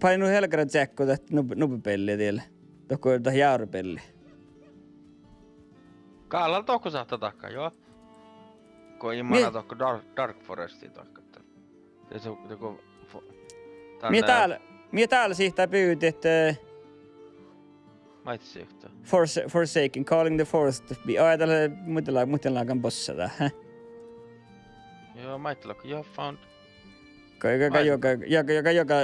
painu helkara tsekko tästä nubipelliä tiellä. Tohko tähän jaurupelliä. Kaalla tohko saattaa takkaa, joo. Kun imana tohko Dark Forestiin takkaa. Ja se joku... Mie täällä sihtää pyyti, että... Maitsi yhtä. Forsaken, calling the forest to be... Ai täällä mutellaan bossa tää, hä? Joo, maittila, kun you have found... Joka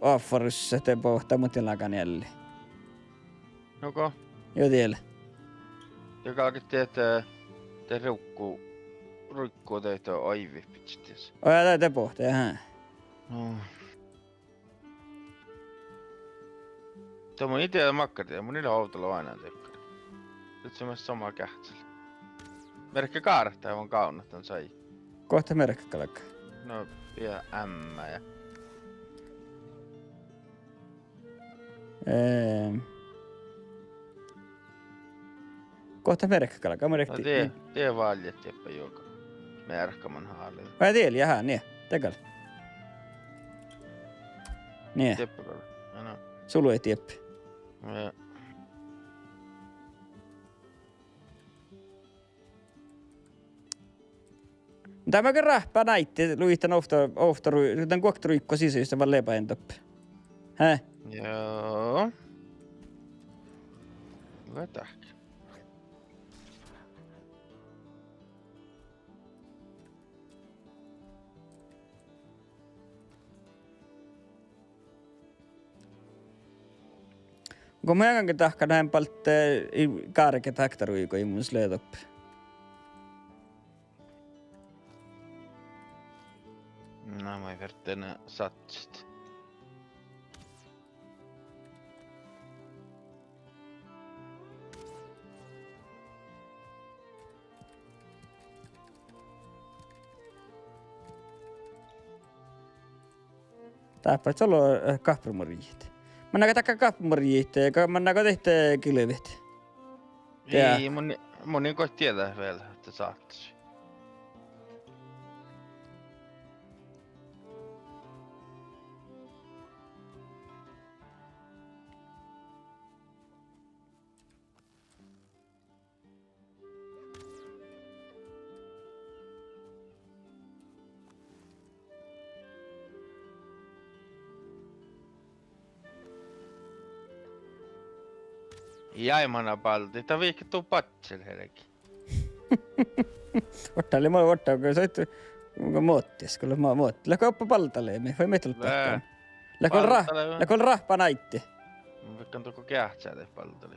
offerissa te pohtaa mutellaan jälleen. Joko? Joo tiellä. Joka alkoi tietää... Te ruikkuu teitä aivi pitsis. Ai te pohtaa, hä? No. Tuo mun ite makkari ja mun niillä autolla on aina tekkari. Nyt se on myös samaa kähtsellä. Merkki kaarehtaa vaan kaunat on sai. Kohta merkkalakka. No, vielä ämmä ja... Kohta merkkalakka, No tee valjet jeppä joka. Merkkaman haalilla. Vai tieli, jaha, niin, tekal. Niin, Jeppä kalle. No. sulu ei tieppi. Ja. Mitä mä rähpää näitte, luihtan tämän kuoktoruikko sisäistä vaan lepäin toppe. Häh? Joo. Hyvä tähkä. Kun mä jangankin tahka näin palte kaareket hektaruiko ei mun sleetoppi. No, mä ei verttä enää satsit. Täppä solo kahprumoriit. Mennäänkö takka kahprumoriit, mennäänkö tehtä kilvet? Ei, mun ei koit tietää vielä, että saattaisi. Jaimana palti, tää viikki tuu patsel helki. Ottaali mä ottaa, kun sä et muottis, kun mä muotti. Läkö oppa paltalee, me voi meitä ottaa. Läkö on rahpa naitti. Mä vaikkaan tuoko kähtsää tee paltali.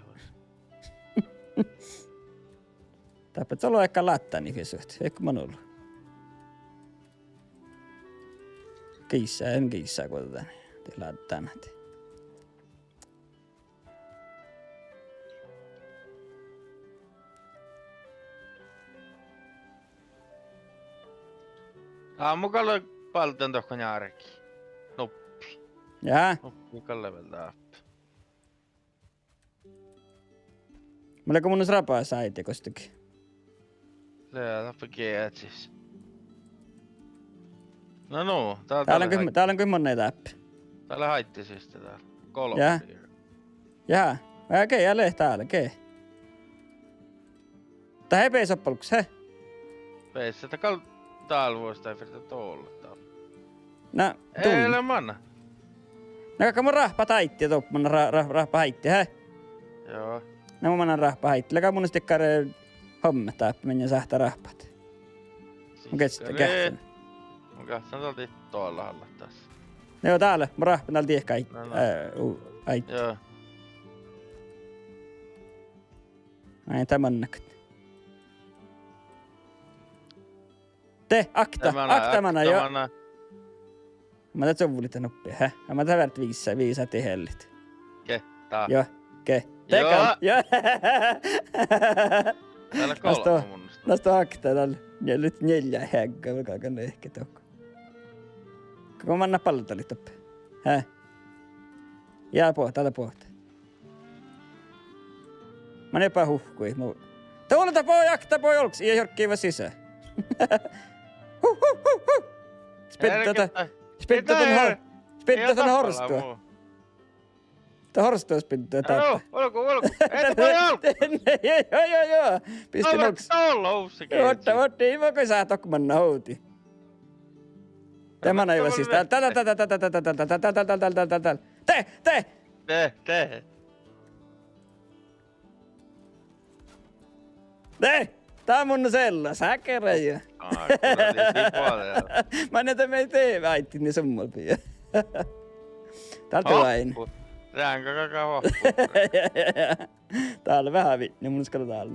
Täppä solo ehkä lattani fysyt, eikö mä ollut. En kiissää kotetaan, te laittaan. Aamukalle paltan tohko njaareki. Noppi. Jaa, Noppi kallevelta appi. mulla mun rapaa saiti kostakin. Se tappi kietsis. No, Täällä on kyllä näitä appi. Täällä haitti siis täällä. Kolme. Jaa. Jaa, okei, jälleen täällä, okei. Tää hepei soppalkuks, he? Peissä takal täällä vuosi tai verta tuolla täällä. No, Ei ole manna. No kakka mun rahpa taitti, tuo mun rahpa haitti, he? Joo. No mun rahpa haitti. Läkä mun stikkare homme taappi mennä sähtää rahpat. Mun käsittää kähtänä. Mun kähtänä täältä tuolla alla tässä. No joo, täällä. Mun rahpa täällä tiehkä haitti. Joo. Näin tämän näköt. Te, akta joo. Mä tätä sovulita noppia, hä? Mä tätä värt viisää tehellit. Ke? Tää? Joo, ke? Joo. Joo. Täällä kolme munnusta. Näistä akta täällä. Ja nyt 4 häggää, vaikka ne ehkä tokko. Koko manna pallotalit toppe. Hä? Jää täällä pohta. Mä nepä huhkui. Tuolta poi akta poi olks. Ei jorkkii vaan sisään. Spinta ton horstua. Tää horstua spintaa täältä. Olko. Ei voi olko. Joo. Pisti noks. Otti, ei voi sä tokkmanna houti. Tämä näivä siis. Täällä. Tee! Tää on mun sella, säkeräjä. Mä näytän me ei tee väitti, niin summal pii. Täältä vain. Ränkä kakaa hoppu. Täällä vähän niin mun skalla täällä.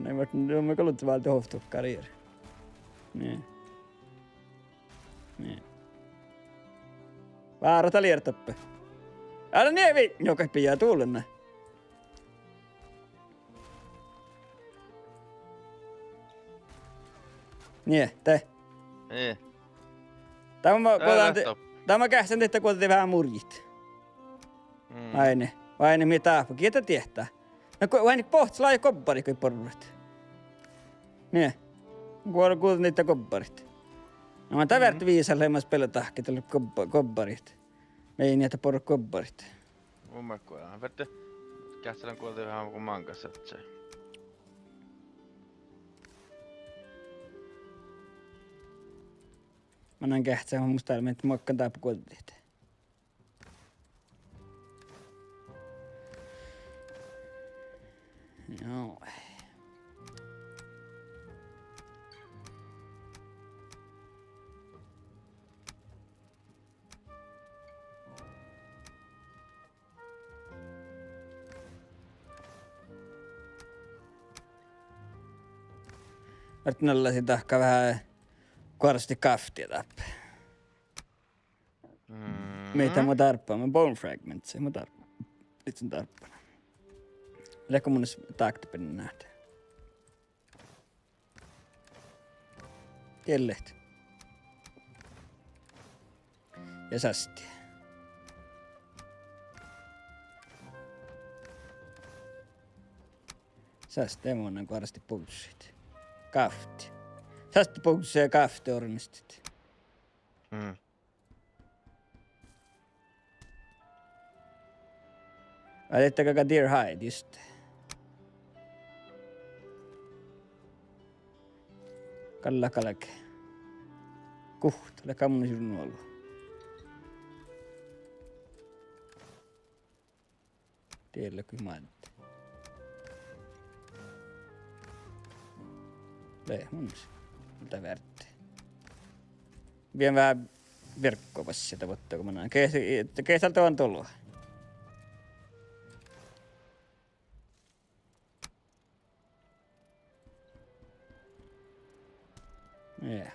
Mä kaluttu välttä hoftukkariir. Niin. Väärä tää liertoppe. Älä nievi! Joka pijää tuulenna. Nie, te. Niin. Tämä kähtsän tehtä kuitenkin vähän murjit. Aine mitä? Kiitä tietää. No vain pohts laaja kobbari kuin porrat. Nie. Kuitenkin niitä kobbarit. No mä tävärti viisalle emmas pelätahki tälle kobbarit. Me ei niitä porra kobbarit. Mun mielestä vette kähtsän kuitenkin vähän kuin mankas se. Mä näin kähtsää, musta täällä mennyt muokkaan tääpä kuitenkin. Joo. Nyt nälläsin tahka vähän kuorasti kaftia täppä. Mitä mä tarppaan? Mä bone fragments, mä tarppaan. Nyt sen tarppana. Läkö mun taaktapen nähdä. Kellet. Ja sästi. Sästä emonen kuarasti puussit. Kafti. Sästä puussit ja kafti ornistit. Mm. Valittakaa Deer Hide, just. Kalla kalake. Kuht, le kammu sinun ollut. Tiellä kuin maanti. Lehmuns. Mitä värtti. Vien vähän verkkopassia tavoittaa, kun mä näen. Keisältä on tullut. Ja.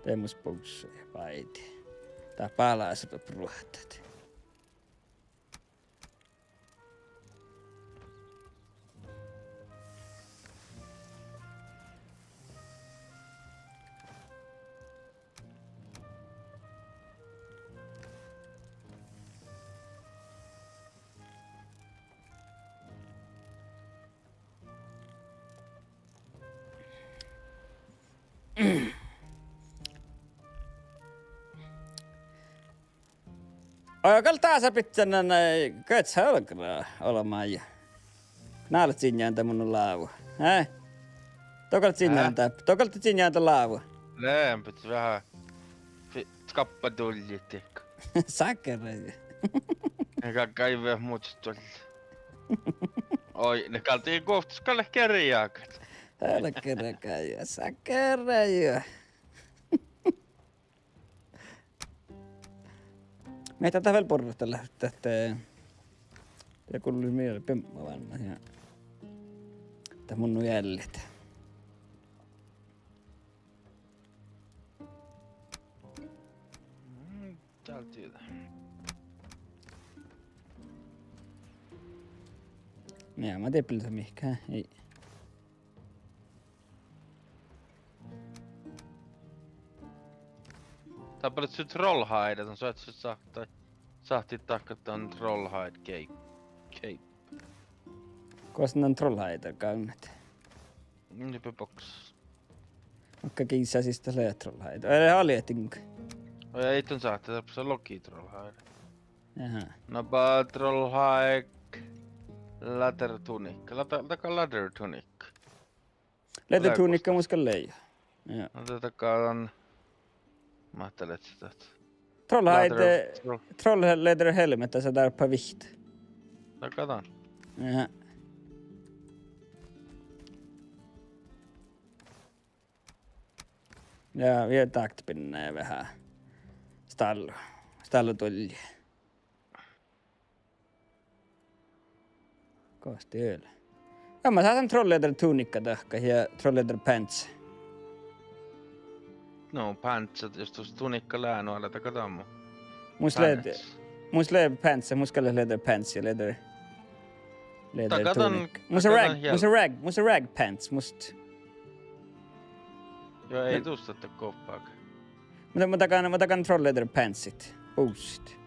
Teemus poussuja paiti. Tää palaa sä ruohtat. Kaltaa sä pitää näin, köt sä olkaa olemaan ja naalat sinjääntä mun laavu. Häh? Tokalta sinjääntä laavu. Lämpöt vähän. Kappa tulli, tiekko. Sakkereja. Eikä kaivaa muut tulli. Oi, ne kaltiin kohtas kalle kerjaakat. Hälkkäräkäjä, sakkereja. Meitä tätä vielä porrasta lähtää, että kuului mieleen pemma vanna ja että mun on jäljet. Täältä. Ja mä tiedän piltä mihkään, ei. Tappelet sä Trollhide, on sä sahti takka on Trollhide cape. Koska on trollhaita käynnät. Niinpä box. Vaikka kiissä siis tässä trollhaita. Ei haljetink. Ei ton sahti, se Loki Trollhide. Jaha. Napa Trollhide Ladder Tunic. Taka Ladder Tunic. Leitä tuunikka muskan leija. Joo. No taka on... Mä ajattelin, että sitä... Troll leather helmet, så där på vikt. Katon. Jaha. Ja vielä taktpinnaa vähän. Stallu tuli. Kosti öl. Ja mä saan troll leather tunikka tahka ja troll leather pants. No, pantsat, jos tuossa tunikka läänuolta, katon mun. Mus leather pants, mus kallas leather pants ja leather tunikka. Mus rag pants, must. Joo, ei tuosta että koppaakaan. Mä takan troll leather pantsit, boostit.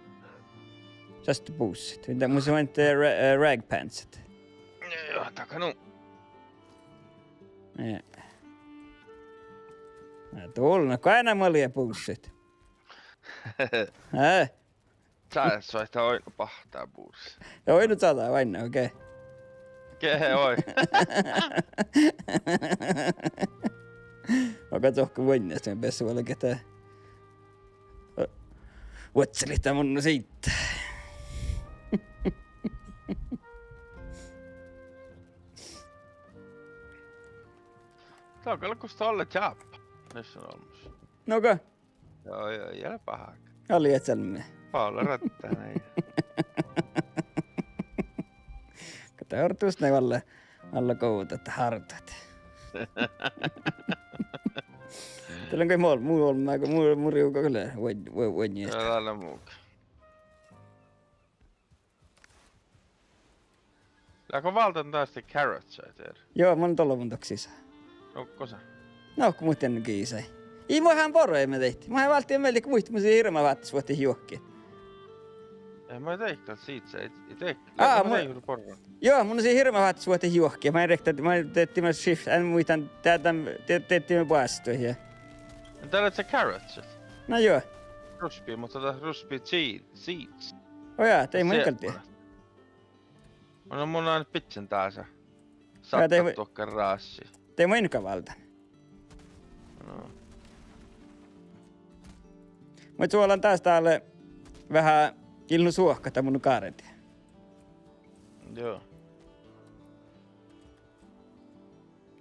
Just boostit. Mus went rag pantsit. Joo, takanu. Ja. Tuolla, kun aina molia boostit. Hää? Sä soittaa oina pahtaa buussi. Joo, nyt saadaan vain, okei. Kehe oi. Mä katsoin, kun voin näistä pessu olla ketään. Vuotselita mun siitä. Tää on kyllä kusta olla chappa. Nyt on olmus. Noko? Joo, jälä pahaa. Oli etselme. Paula rättää näin. Kato, hortuus ne alla kouta, että hartat. Tällä on muu riuka kyllä voin jestä. Täällä on muuka. Läkö valtan taas te carrots sä tehdä? Joo, mä oon tuolla mun toksissa. Onko sä? No, kun muuten kiisai. Ei muahan poro ei me tehti. Muahan valtiin meille, kun muistin, mun hirma vaattis vuotti hiuhki. Ei mä teikään siitä se. Ei Aa, mä teikään porran. Joo, mun on siinä hirveän vaat suote juohkia. Mä en rehtä, mä teettiin mä shift, en muistan, teettiin mä päästöjä. Täällä on se carrotsit. No joo. Ruspi, mutta ruspi seeds. Ojaa, tei mä enkaltia. No mun on pitsen taas. Tei- Saattaa tuokka raassi. Tei mä enkavalta. No. Mut suolan taas täällä vähän ilnu suohkata mun kaaretia. Joo.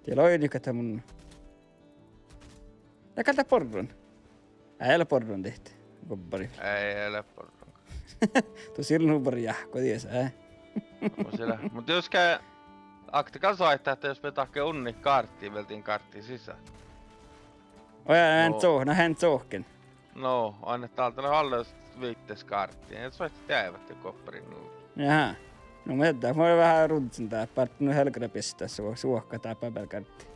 Siellä on nykätä mun... Ja kalta porron. Ei ole porron tehty. Koppari. Ei ole porran. Tosi ilnu pari jahko, ties, Mut jos käy... Aktika soittaa, että jos me tahke unni karttiin, veltiin karttiin sisään. Ojaa, hän sohken. No, anne täältä alle viittes karttiin. Et soitti täivät ja kopparin nuudu. Jaha. No mä jättää, mä oon vähän runtsin tää, partinu helkana pistää suohka tää papelkartti.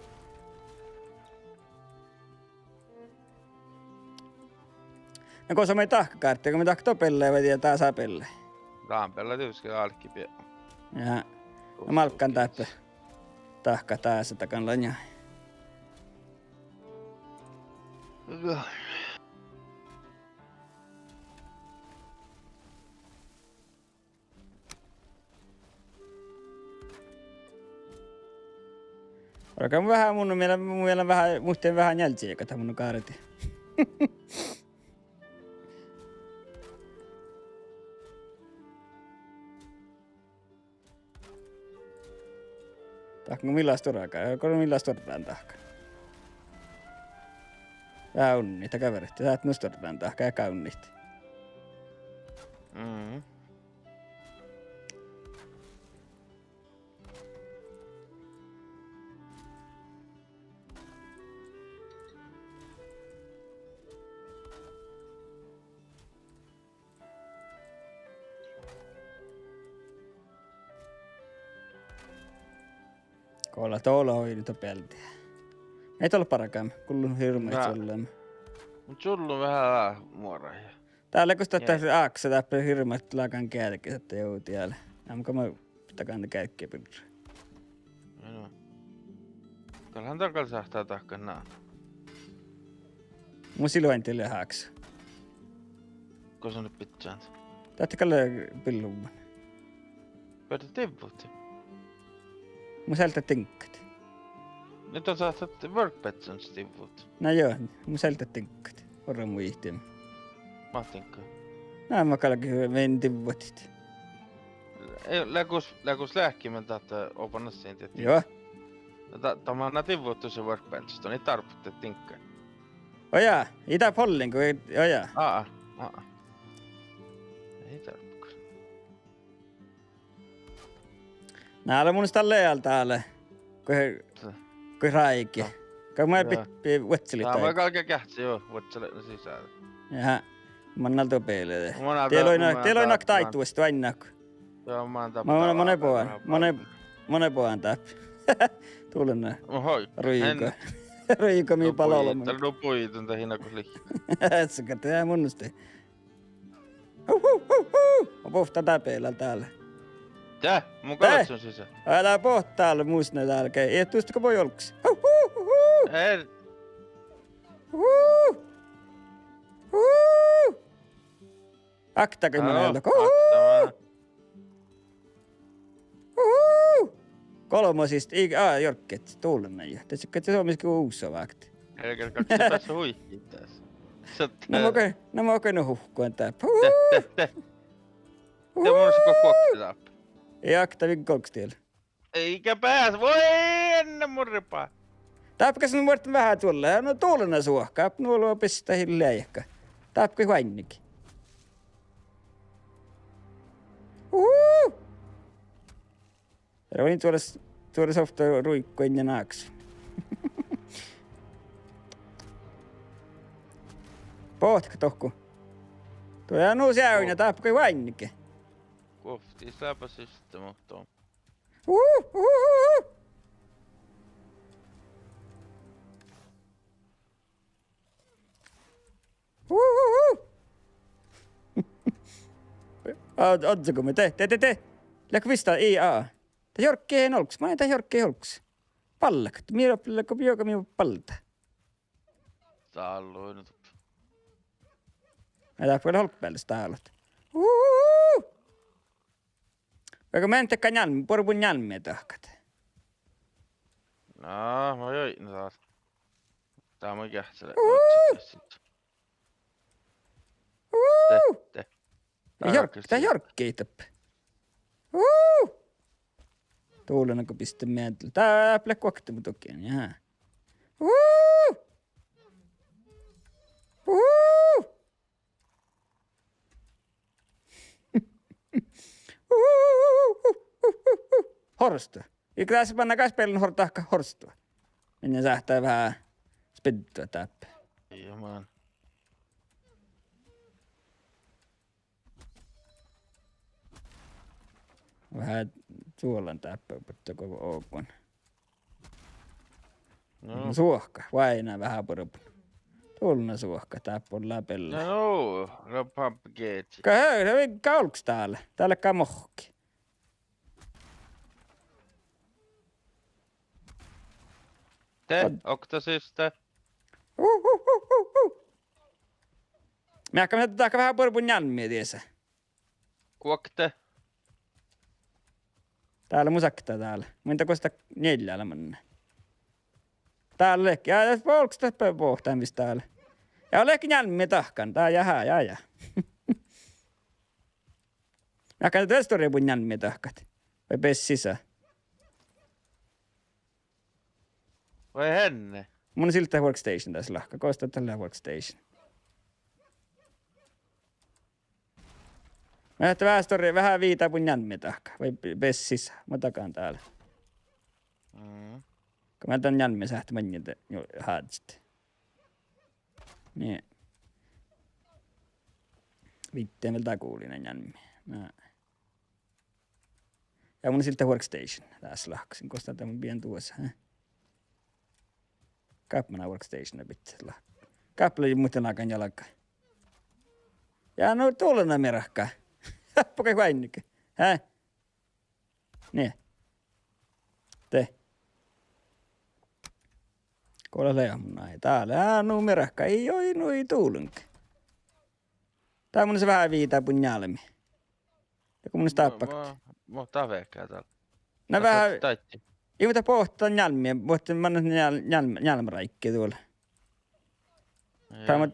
No kun se on meidän tahkakartti, kun me tahtoo pelleen, mä tiedän tää saa pelleen. Raampella tyyskin alkkipiä. Jaha. No malkkaan täppä. Tahka taas takan lanja. Alkaa mun vähän mun mielen vähän muistin vähän jäljiä, kata mun kaareti. Tahko millaista torakaan? Kun millaista torataan tahka? Vähän unniita kaverit. Sä et musta torataan tahka ja kauniit. Mm. Kolla tuolla hoidita peltiä. Ei tuolla parakään, kullun hirmeet sullemme. Mut sulla on vähän muoraja. Täällä kun sitä aaksa täppä hirmeet lakan kälkeä, että jou tiellä. Amka mä takan kälkkiä pyrrä. No. Kalhan takal sahtaa tahkan nää. Mun siluentille haaksa. Kosa nyt pitsään. Tätä kalle pillumman. Pöydä tivut. Mun seltä tinkkat. Nyt on saattaa workpetson tivut. No joo, mun seltä tinkkat. Orra mun ihtiemme. Mahtinko? No mä kalkin meidän tivutit. Ei, läkus lääkkimän tahtaa opanna siitä. Joo. Tämä on tivuttu se workbench, niin tarputte tinkkaa. Ojaa, itä pollin, kun ojaa. Aa. Ei tarpukka. Näällä mun sitä leal täällä. Kun raiki. Kun mä Joo. pitää vuotsilit. Tää voi kalkea kähtsi, joo, voit sä sisällä. Jaha. Mä oon nalto peileille. Mä Teillä on taituista aina. Joo, mä oon Monen poan täppi. Tuulen nää. Ohoi. Ruiko. Ruiko mii palolla. Täällä on puitun tää hinnakus liikkuu. Ätsäkä tää munnusti. Mä pohtaa täpeillä täällä. Tää, mun kalat on sisään. Älä pohtaa täällä muusne täällä. Ei tuustako voi olks. Ei, Aktako minä näiltä. Kolmosista, jorkket, tuulen näin. Tässä se on miskin uussa vakti. Eikä kaksi päässä huihkiin tässä. No mä oikein huhkuan tää. Te mun se kokki taappi. Ei akta vinkkolks tiellä. Eikä pääs, voi ennen mun ripaa. Taapkas nyt muortin vähän tuolla. No tuulena suohkaa. Nuolua pistää hiljaa ehkä. Taapka huannikin. Olin tuolla softa ruikko ennen aaksu. Pohtka tohku. Tuo on uusi äynä, taapka huannikin. Kofti släpä sista, mutta on. Otsako me te. Läkö vista IA. Te jorkki ei olks. Mä en tää jorkki ei olks. Pallak. Mie loppilako joka minun palta. Talluin nyt. Mä tää paljon holppäällä sitä alat. Vaikka mä en tekään njalmi, porpun njalmia tahkat. No, mä join no taas. Tää on mikä se. Te. Tää jorkki ei tappe. Tuulena kun pistän mietellä. Tää äppele kuokti mun tokiin, jaha. Horstua. Eikö tässä panna kaspelun hortahka horstua? Ennen sähtää vähän spedittua täppä. Joo, man. Vähän suolan täppä, mutta koko ookon. No. Suohka, vaina vähän porupun. Tuolna suohka, täppä on läpellä. No, rapapkeetsi. Kaulks täällä? Täällä kai mohki. Okta siis te? Mä ehkä vähän porupun njalmia tiesä. Kuokte? Täällä musakta täällä. Mintä kosta 4 mennä. Täällä lehki. Ja polks täppä pohtaimista täällä. Ja lehki njalmia tahkan. Tää jää. Mä käyn testoriin mun njalmia tahkat. Vai pes sisään. Vai henne? Mun on siltä workstation tässä lahka. Koista tällä workstation. Mä jättä vähän viitaa mun njalmia tahka. Vai pes sisään. Mä takaan täällä. Kun mä tän njalmia sähtä manjilta haadsit. Niin. Vitteen vielä takuulinen njalmia. Ja mun on siltä workstation tässä lahkasin. Kosta tämän pien tuossa. Kappana workstationa pitää lahka. Kappale muuten aikaan jalka. Ja no tuolla merahkaa. Poke huainikö. Hä? Niin. Te. Kuolla leamunna ei täällä. No merahka. Ei oi noi tuulunka. Tää mun se vähän viitaa punjalmi. Ja kun mun tappakti. Mä tavekää täällä. No vähän. Ei mitä pohtaa njalmia. Voitte mennä njalmaraikkia tuolla. Tää mä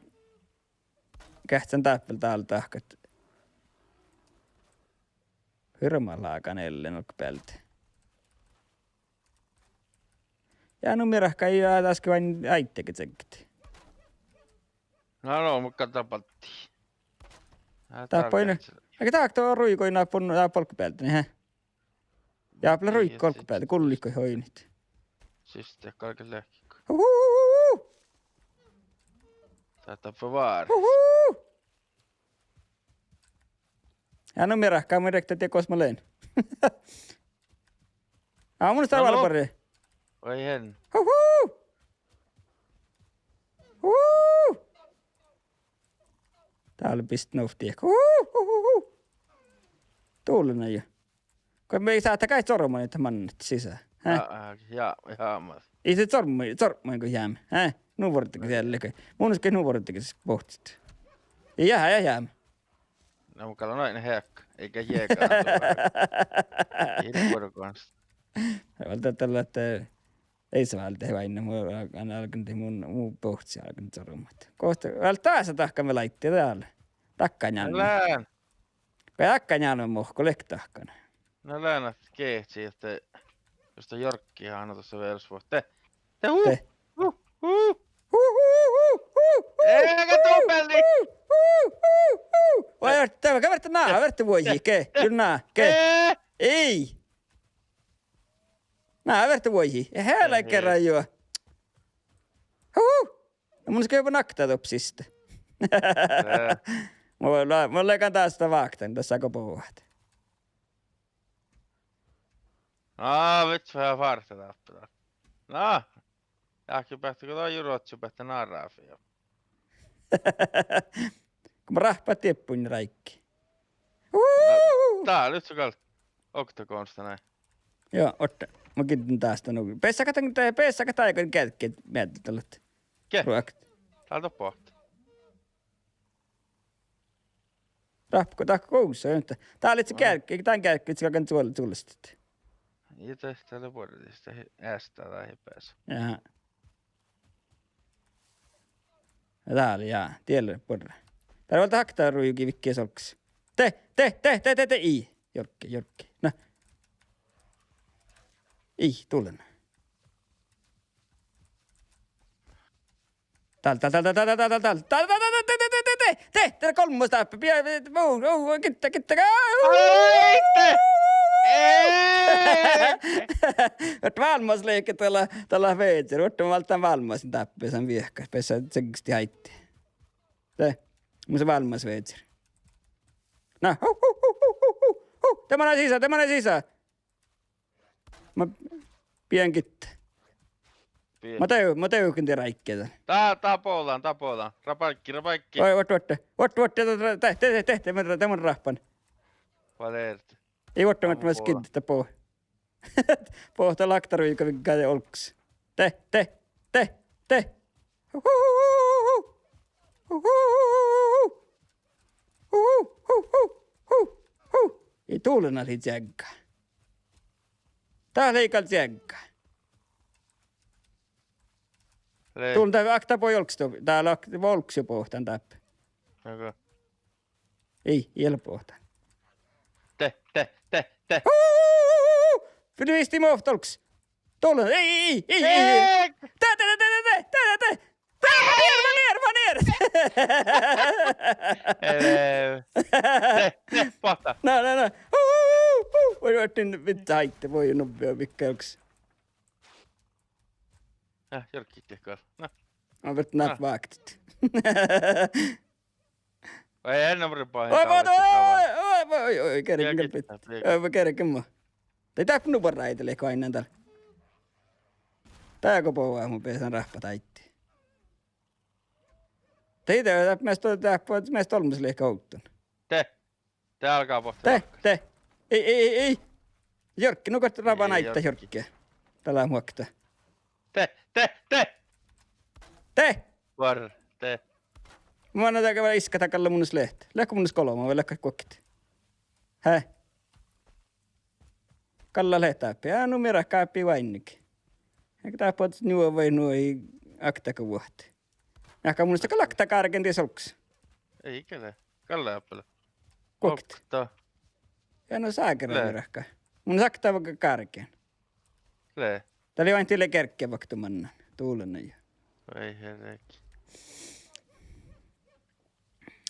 kähtsän täppel täällä tahkat. Hirmalla kanelle nolk päältä. Ja numerahka ei ole äsken vain äittekin tsekkit. No, mutta tapatti. Tappoin. Eikä taakta ruikoina tää polkkupäältä, niin hä? Jaaple ruikko olkkupäältä, kullikko hoinit. Siis te kaiken lehkikko. Huhuhuhu! Tää tappa vaari. Huhuhuhu! Ja numerahkaa mun rektä tekos mä leen. Mun sitä valpari. Vai hen. Huhuhuhu! Huhuhuhu! Täällä pist nofti. Huhuhuhu! Tuulinen jo. Kun me ei saa kai sormoja, että mannat sisään. Ja, ei se sormoja kun jäämme. Nuvuoritteko siellä? Mun uskee nuvuoritteko siis pohtit. Ja jäämme. No mukalla noin hekka, eikä jiekaan. Ei porukasta. Valta tällä, että ei se vältä hyvä ennen mun pohti alkanut sormat. Kohta, taas tahkamme laittia täällä. Takkaan jäämme. Lään. Kai takkaan jäämme mohko lehtahkana. No läänät kehtsi, että josta Jorkkihan on tuossa Velsvoa. Te. Eikä tupelli! Vai tämä kävertä nää, vertä vuosi, kyllä nää, ei! Nää vertä vuosi, ja häällä kerran juo. Ja mun jopa naktaa topsista. Mä leikan taas sitä vaaktan, tässä aika puhuvat. Vitsi vähän varta tappaa. No, jääkin päästä, kun toi Jurotsi päästä narraafia. Kun mä rahpaa tieppuin raikki. Tää nyt sukal oktagonsta näin. Joo, otta. Mä kiitin tästä nuku. Pessä taikon kälkkeet mietit ollet. Ke? Ruokat. Täältä pohti. Rahpako tahko koussa. Tää olit se kälkki. Tää on kälkki, että sä kan tuollestit. Itse täällä vuodetista ästää tai päässä. Jaha. Ja tää oli jaa. Tiellä porra. Tää valta haktaa rujuki vikkiä solks. Te. I. Jorkki. No. I, tulen. Täällä kolmas täppä. Kitta. Oot valmas leikki tällä veitser. Oot valtaan valmas täppä sen viehkas. Pessä tsekkisti haitti. Mun se valmas veitser. No. Tämä sisään. Mä pien kitte. Mä teukin te räikkeitä. Tää poolaan. Rapaikki. Oi, tämän rahpan. Valerti. Ei ottamatta mä skidistä poo. Pohta laktaruika vikkaa olks. Te. Ei tuulena siitä jänkää. Tää leikal jänkää. Tuulta akta poi olks to. Täällä olks jo pohtan täppä. Okay. Ei pohtan. Te. Fydisti mohtolks. Tuulena. Ei. Tää. Ner. Te, pohta. No. Voi ottin vitsa haitte, voi nopea vikkelks. Jorkki tehkää. No. Mä vet nää vaaktit. Ei ennen ripaa. Oi, kerkeä mä. Tei täppnu varraitele kainan täällä. Tää kopoo mun pesän rahpa taitti. Teitä meistä olmiselle ehkä outton. Te alkaa pohtaa. Te. Ei. Jorkki, nukot rapa Ei, naittaa Jorkki. Jorkkia. Tällä muokta. Te. Var, te. Mä annan täällä iska takalla munnes lehti. Lehkö munnes kolmaa vai lehkö kuokit? Hä? Kalla lehtääppi. Numera kaapi vainnikin. Eikä tää pots nuo vai nuoi aktaka vuohti. Ehkä munnes taka lakta karkenties olks. Ei ikäle. Kalle appele. Kuokit. Okta. Ja no saakera mirakka. Munnes aktaa vaikka karkeen. Le. Tää oli vain tille kerkkiä vaikka mannan. Tuulena jo. Ei herrekki.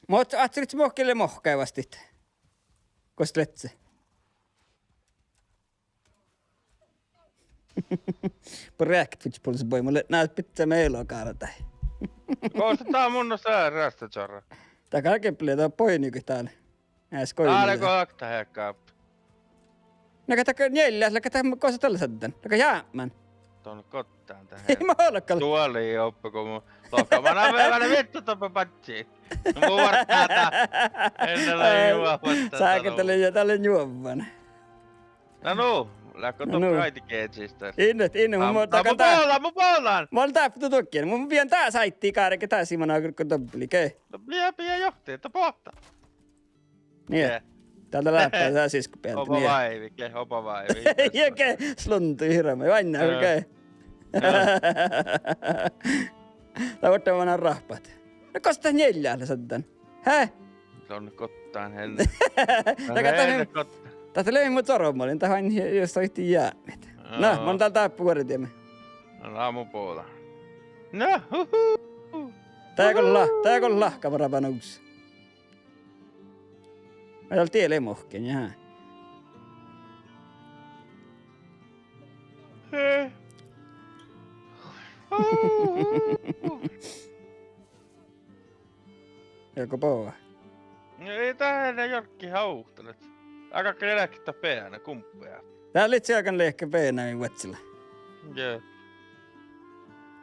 Mutta ajattelit mohkille mohkaivasti. Kost letse. Projektits puolella voi mulle näet pitää meillä kaarata. Koska tää on mun säärästä chorra. Tää kaiken peli tää poinikin täällä. Täällä kun akta hekkaa. No kato neljäs, kato kosa tällä sätten. Kato jäämän. Tuon kottaan tähän. Ei mä olekaan. Tuoli oppi kun mun lokamana päivänä vittu toppe patsiin. Mun varttaa tää. Ennellä juomasta. Sääkätelen jo tälle juovan. No, läkkö tuon raitikeetsistä. Innet, mun takan tää. Mun poolaan! Mä oon täppä tutukkien. Mun vien tää saittii kaareke tää Simona kun toppeli, kei? No pie johti, että pohta. Niin. Täältä lähtee tää siskupieltä. Opa vaivi. Jeke, sluntui hirveä. Vain näin, okei. Tää voittaa vanhan rahpat. No kosta neljällä sättän. Hä? Se on kottaan henne. Tätä löi mut soromallin. Tää vain jos soitti jäämet. No, mä oon täällä täppukuoritiemme. No aamupuolella. No, huhu. Tää kun lahkavarapa nousi. Mä täällä tielle mohkeen, jaha. Joko poa? Ei täällä Jorkki hauhtelet. Aika kelekittä peänä kumppeja. Tää oli tsiakan lehkä peenämin vatsilla. Joo.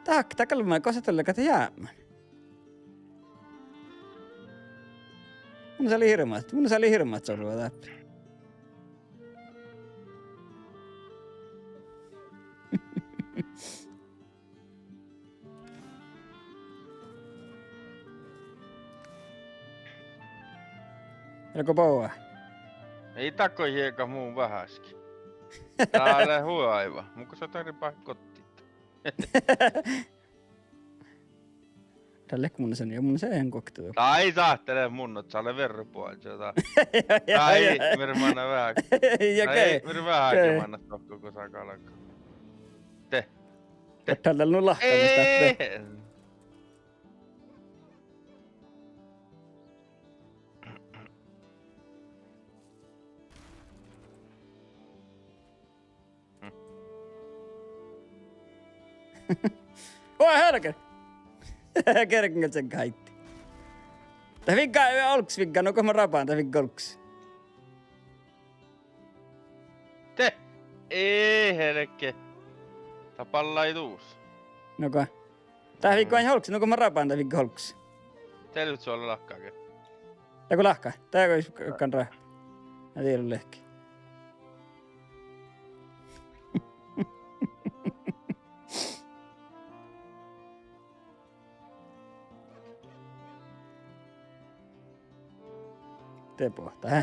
Tää kalmaa kosatella kata jäämän. Mun se oli hirmat sorua läpi. Joko poua? Ei tako hieka muun vähäskin. Täällä huaiva. Muka sä tarvitsee kotiin. Tälle mun sen ja mun se en koktu. Tai saattele munnot, saalle verrupuolta. Tai mirmanna vähän. Tai mir vähänkin manna tokko, kun saa kalakka. Tällä on lahtamista. Ei. Oi helke! Kerkingät sen kaitti. Tää vikka olks vikka, no kun mä rapaan tää vikka olks. Ei helke. Tää pallaa ei tuus. No kun. Tää vikka vain holks, no kun mä rapaan tää vikka olks. Telyt suolla lakkaakin. Tää kun lahkaa, tää kun kan rah. Mä tiedän lehki. Te pohtaa, hä?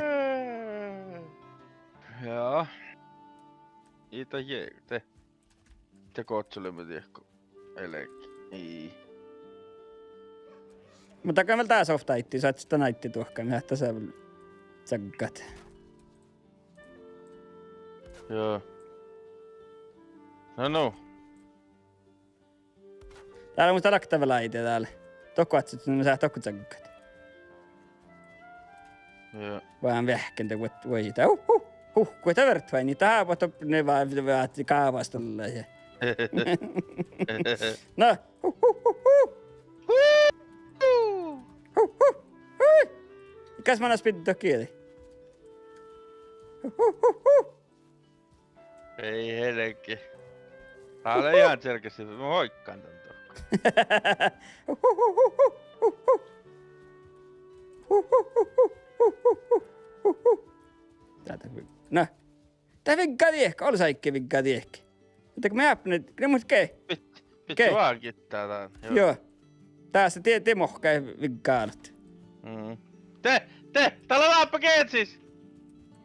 Joo. Itä jeek, te kotsulemme tiekko elekin. Ei. Mutta kyllä meillä tää softa itti, sä et sitä näitti tuohkaan, että sä tsaggat. Joo. No. Täällä on musta laktavalla ite täällä. Tokko atsut, niin mä saa tokko tsaggat. Joo. Vaan vähkentä, kun voi sitä. Kun tämä verrat vai niin tähän voi ne vaan kaavastolla. No. Mikäs mä näis pitää kieli? Ei helekki. Täällä ihan selkeästi, mä hoikkaan tän tokko. No. Tää vinkkaa tiehkä, ol saikki vinkkaa tiehkä. Mutta kun mä jäppänyt, ne mut kei. Pitää vaan kittää tän. Joo. Tässä te mohkaa vinkkaalut. Täällä on laappa keetsis!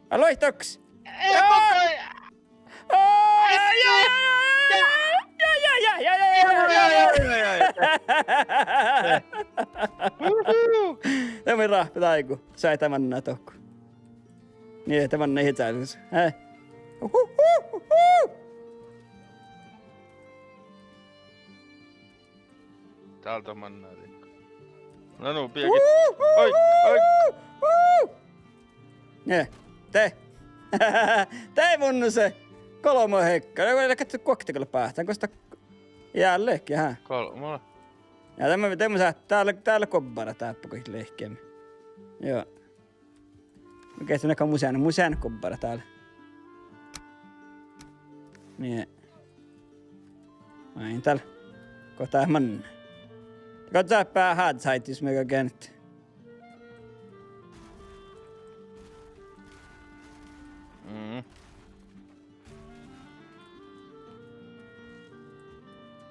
Aloitaks? Ei pokoi! Tämä on rahpi taiku. Sai tämän nää tokku. Niin, tämän näin hitsailus. Täältä on mannaa tikku. No piäkin. Oi! Ne, te mun se kolmo hekka. Ne voi katsoa koktekolle päähtään, koska jäällekin, hä? Kolmola. Ja tämä saa täällä kobbara tääppä kun lehkemme. Joo. Mikä se näkään musean kobbara täällä. Niin. Ain täällä. Kohtaa manna. Katsotaan pää haatsait, jos meikä käännetty.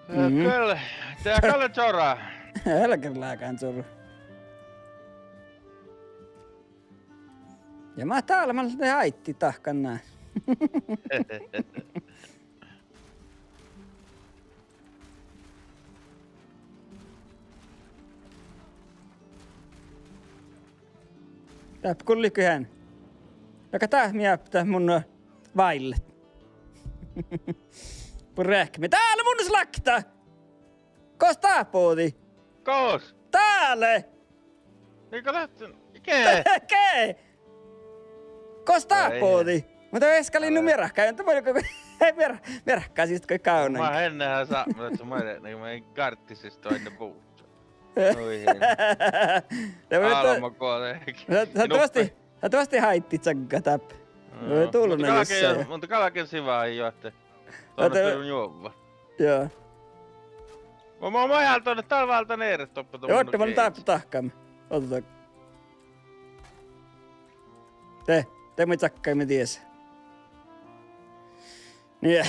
Kyllä. Tää Kalle Chora. Älkärlääkään sorru. Ja mä täällä, mä olen haitti tahkan nää. Tää kullikki hän. Joka tää miäppää mun vaille. Purähkime. Täällä mun slakta! Kos tää puhuti? Kos! Täällä! Eikö lähten? Ikee! Kee! Kos tää puhuti? Mutta eskalin nu merahkaa, entä voiko merahkaa siis kai kaunan. Mä ennenhän saa, mutta mä en karttisista aina puhuttu. Oi Sä tuosti haitti tsagga täp. Tuulunen jossain. Mutta kalakin sivaa ei joitte. Tuonne juova. Joo. Mä oon majalla tuonne talvalta neeret toppa tuon. Joo, mä oon tahkaamme. Otetaan. Te mä takkai me ties. Niin.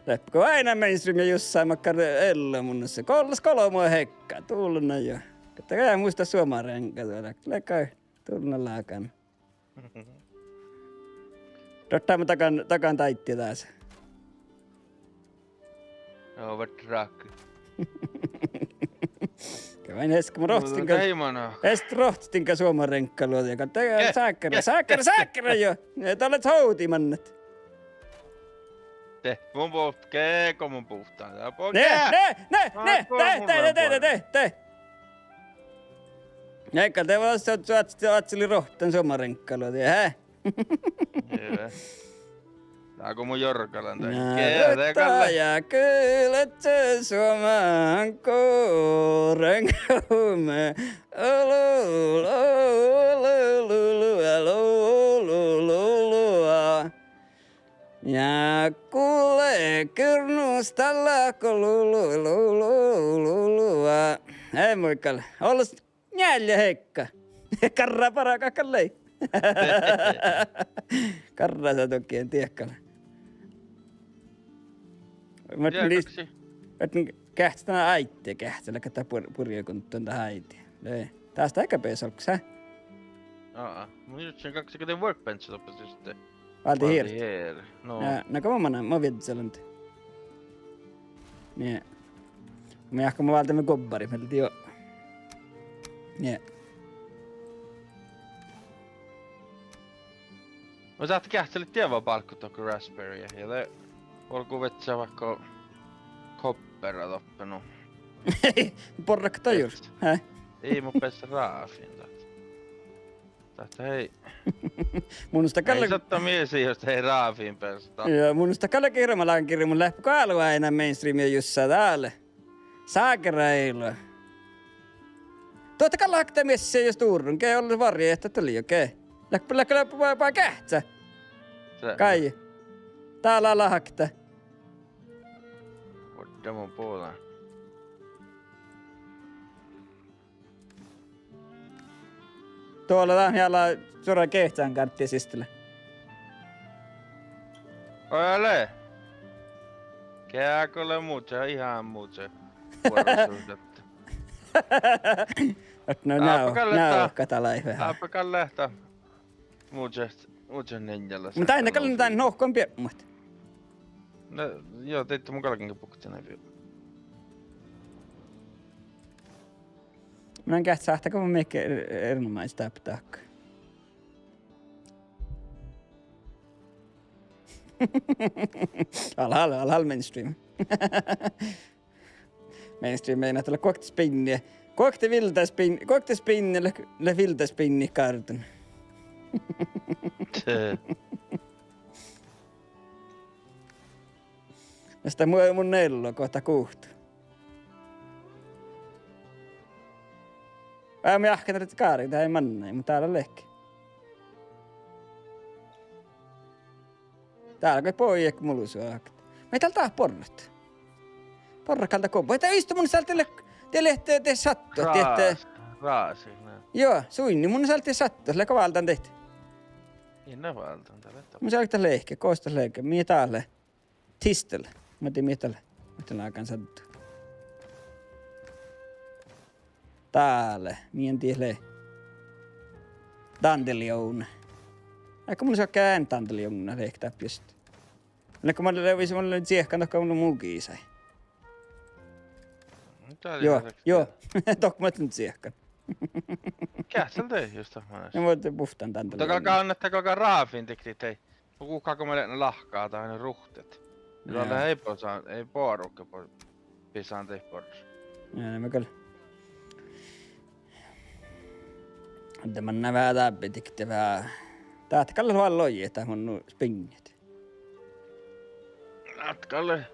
Läppikö aina mainstream ja jossain makkar ello munnassa. Kolmoa hekkaa, tulluna jo. Katsokaa muista suomarenka tuolla. Läkää tulluna laakan. Dottaamme takan taittia taas. Joo, vet raakki. Kävain äsken rohtistinka. Heimana. Äsken rohtistinka suomarenka luotiin. Katsokaa saakkara jo. Et olet houtimannat. Te, mun puhut, keeko mun puhtaan. Te. Eikä te vasta atseli rohtan suomarenka luotiin, hä? Tää kun mun Jorkalan tai Naaretta ja kylätsä suomaan koorenkumme. Ja kuule kyrnustalla kolulululululua. Ei muikalle. Olles njälja heikka. Karra parakakallei. Karra sä toki en tiedäkään. Mä kähtänä äittiä kähtälä, että purjokuntoon tähän äitiä. Tästä eikä peesalks, hä? Mun jutsin 20 workbench loppasi sitten. Valti hiirtä. No. No kun mä vietin sellainen. Niin. Mä jahka mä valtamme kobbari, mä oltiin jo. Niin. Mä saat kähteli tievän palkku toku raspberryä ja te olku vetsää vaikka koppera toppenu. Porrakka tajus, hä? Ei mun päässä raafin tätä hei. Munusta kalle... Ei saattaa miesi, jos ei raafin päässä. Joo, munusta kalle kirmalaan kirja mun läppä kaalua aina mainstreamia jussaa täällä. Saakerailua. Tuota kalla hakta miessiä jos tuurun, kei olla varje, että tuli okei. Läppä vai kähtsä. Kai. Täällä on lahakta. Vodda mun puolaan. Tuolla on jalla suoraan kehtsään kanttia sistellä. Ole! Kääkölle muutse, ihan muutse. Vuorosuhdetta. No nää katalai vähän. Aapakan lähtö. Muutse ninjalla. Mutta aina kallan tän nohkoon piemmat. No joo, teitte mun kalkinkin pukti näin vielä. Mä en käht sahtako mä meikä erinomaista aptaakka. Alhal mainstream. Mainstream meinaa tulla kokte spinniä. Kokte spinni, le vilda spinni karton. Ja sitä mun nello kohta kuhtu. Mä jahkan tätä kaari, tää ei manna, mutta täällä on lehki. Täällä kai pojia, kun mulla sua hakata. Mä ei täällä taas porrat. Porrakalta koppo. Tää istu mun sieltä te sattu. Raasi, Joo, suinni mun sieltä sattu. Sillä kavaltaan tehty. Inna valtaan tällä. Mun sieltä lehki, koostas lehki. Mie täällä? Tistel. Mä tiedän mie täällä. Mä täällä aikaan sattu. Täällä. Mien tiedä. Dandelion. Eikä mulla se ole kään dandelion lehktää piestä. Eikä mä levisi mulle nyt siehkaan tohka mulla muukin sai. Joo. Tohka mä nyt siehkaan. Kähtsel tei just tämmönen. Ja voitte puhtaan dandelion. Mutta kalkaa annettakaa alkaa raafin tekti tei. Kukaako meille ne lahkaa tai ne ruhtet. Tuolla ei poarukka pisaan tei porras. Joo, mä kyllä. Tämä on vähän läppitikti vähän. Täältä kallis vaan loji, että on spingit. Natkalle.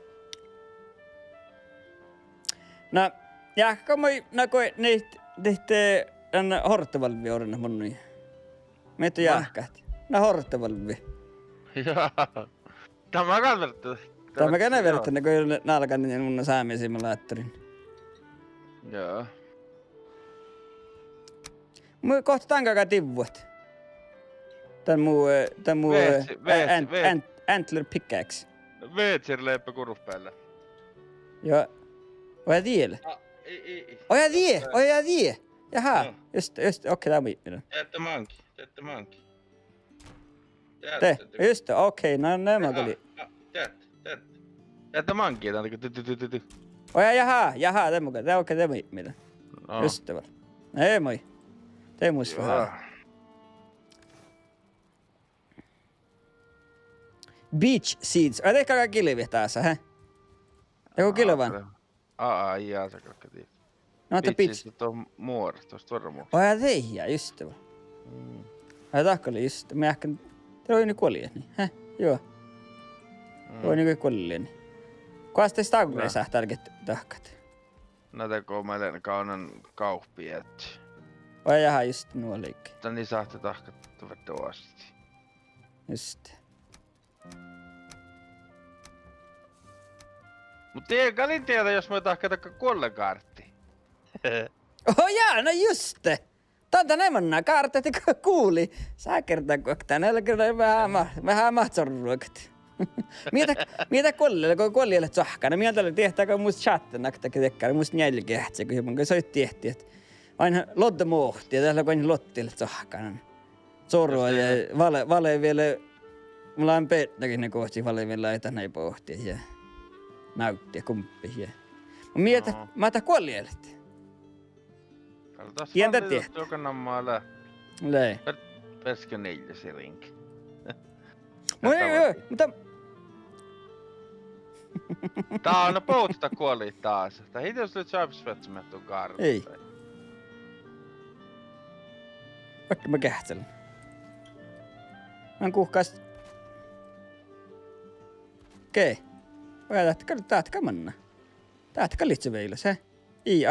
No, jahka moi nakoi niitä horttavalvi orna mun. Meitä jahkat. No horttavalvi. Jaa. Tämä kalverttu. Tämä kenen verran, kun nalkan niin mun saamisiin laattorin. Joo. Muu kohta tankakaa tivuot. Tän muu antler pickaxe. Veetser leipä kurus päällä. Joo. Oja tiellä. Ei. Oja tie. Jaha, Joo. just, okei, tää on minä. Teette manki. Just, okei, no nämä oli. Teette manki, Oja, jaha, tämä on okei, tämä on minä. No. Just det. Nej, moi. Det måste vi ha. Beach seeds. Är det kaka kilvi tässä, hä? Joku kilvan? Jaa, sä kakka tiedät. No, että beach. Pitsi tuon muori, tuosta varmuudesta. Oja, teijä, just det. Oja, tahkali, just. Mä ehkä... Te oli niinku olieni, hä? Joo. Oli niinku olieni. Kuas te stagre sä tärkeet tahkat? Näitä kun meidän kaunan kauppiet. Oja, jaha, just nuo liikki. Mutta niin saatte tahkat tuosti. Just. Mutta ei kalin tiedä, jos me tahkata kuollekartti. Oja, no just det. Tanta nämä kaartat kuuli. Sä kertaa kohtaan, älä kyllä vähän matsorruokat. Mitä kollille tsahkana? Mieltä oli tehtääkö musta chatten tekkää musta jälkeähtsä, kun se oli tehty, että aina lotta mohti ja täällä kun lottille tsahkana. Sorua ja vale vielä, mulla on pettäkin ne kohti vale vielä laita näin pohtia ja näytti ja kumppi. Mietä, mä otan kollille. Pientä tehty. Joka nammaa lää. Lei. Perskö neljä se rinki. Mutta... Tää on pouta kuoli taas. Tää hitos nyt saapsvetsämät on kartta. Ei. Vaikka mä kähtselen. Mä oon kuhkaas... Okei. Oja, tähtäkä manna. Tähtäkä litse veilas, hä? Ei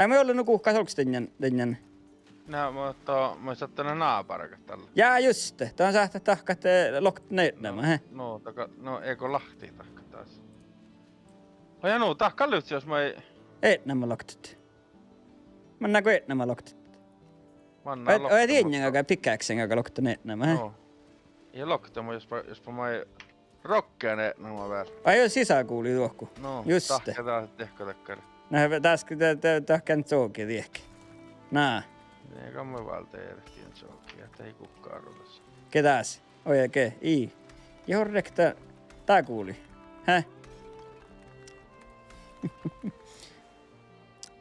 mä ollut kuhkaas olks tänjän. No, mutta mä saattanut naaparakat tällä. Jaa, just. Tää on sähtä tahkat lokt nämä, hä? No, eikö lahti tahka taas? Oja no, tahka lyhtsi, jos mä ei... Eet nämä loktit. Mä näkö eet nämä loktit. Manna lokta. Oja tiedän, joka pikkäkseen, joka lokta nämä, hä? No. Ei lokta, jospa mä ei... Rokkea ne nämä väärä. Ai joo, sisä kuuli tuohku. No, just. Tahka taas tehkö takkari. No, täskö tahkan tsookki, tiedäkö? Nää. Eikä me valta järjestiin tsookkia, että ei kukkaan ruvassa. Ketäs? Oi okei, ei. Jorrekta, tää kuuli. Häh?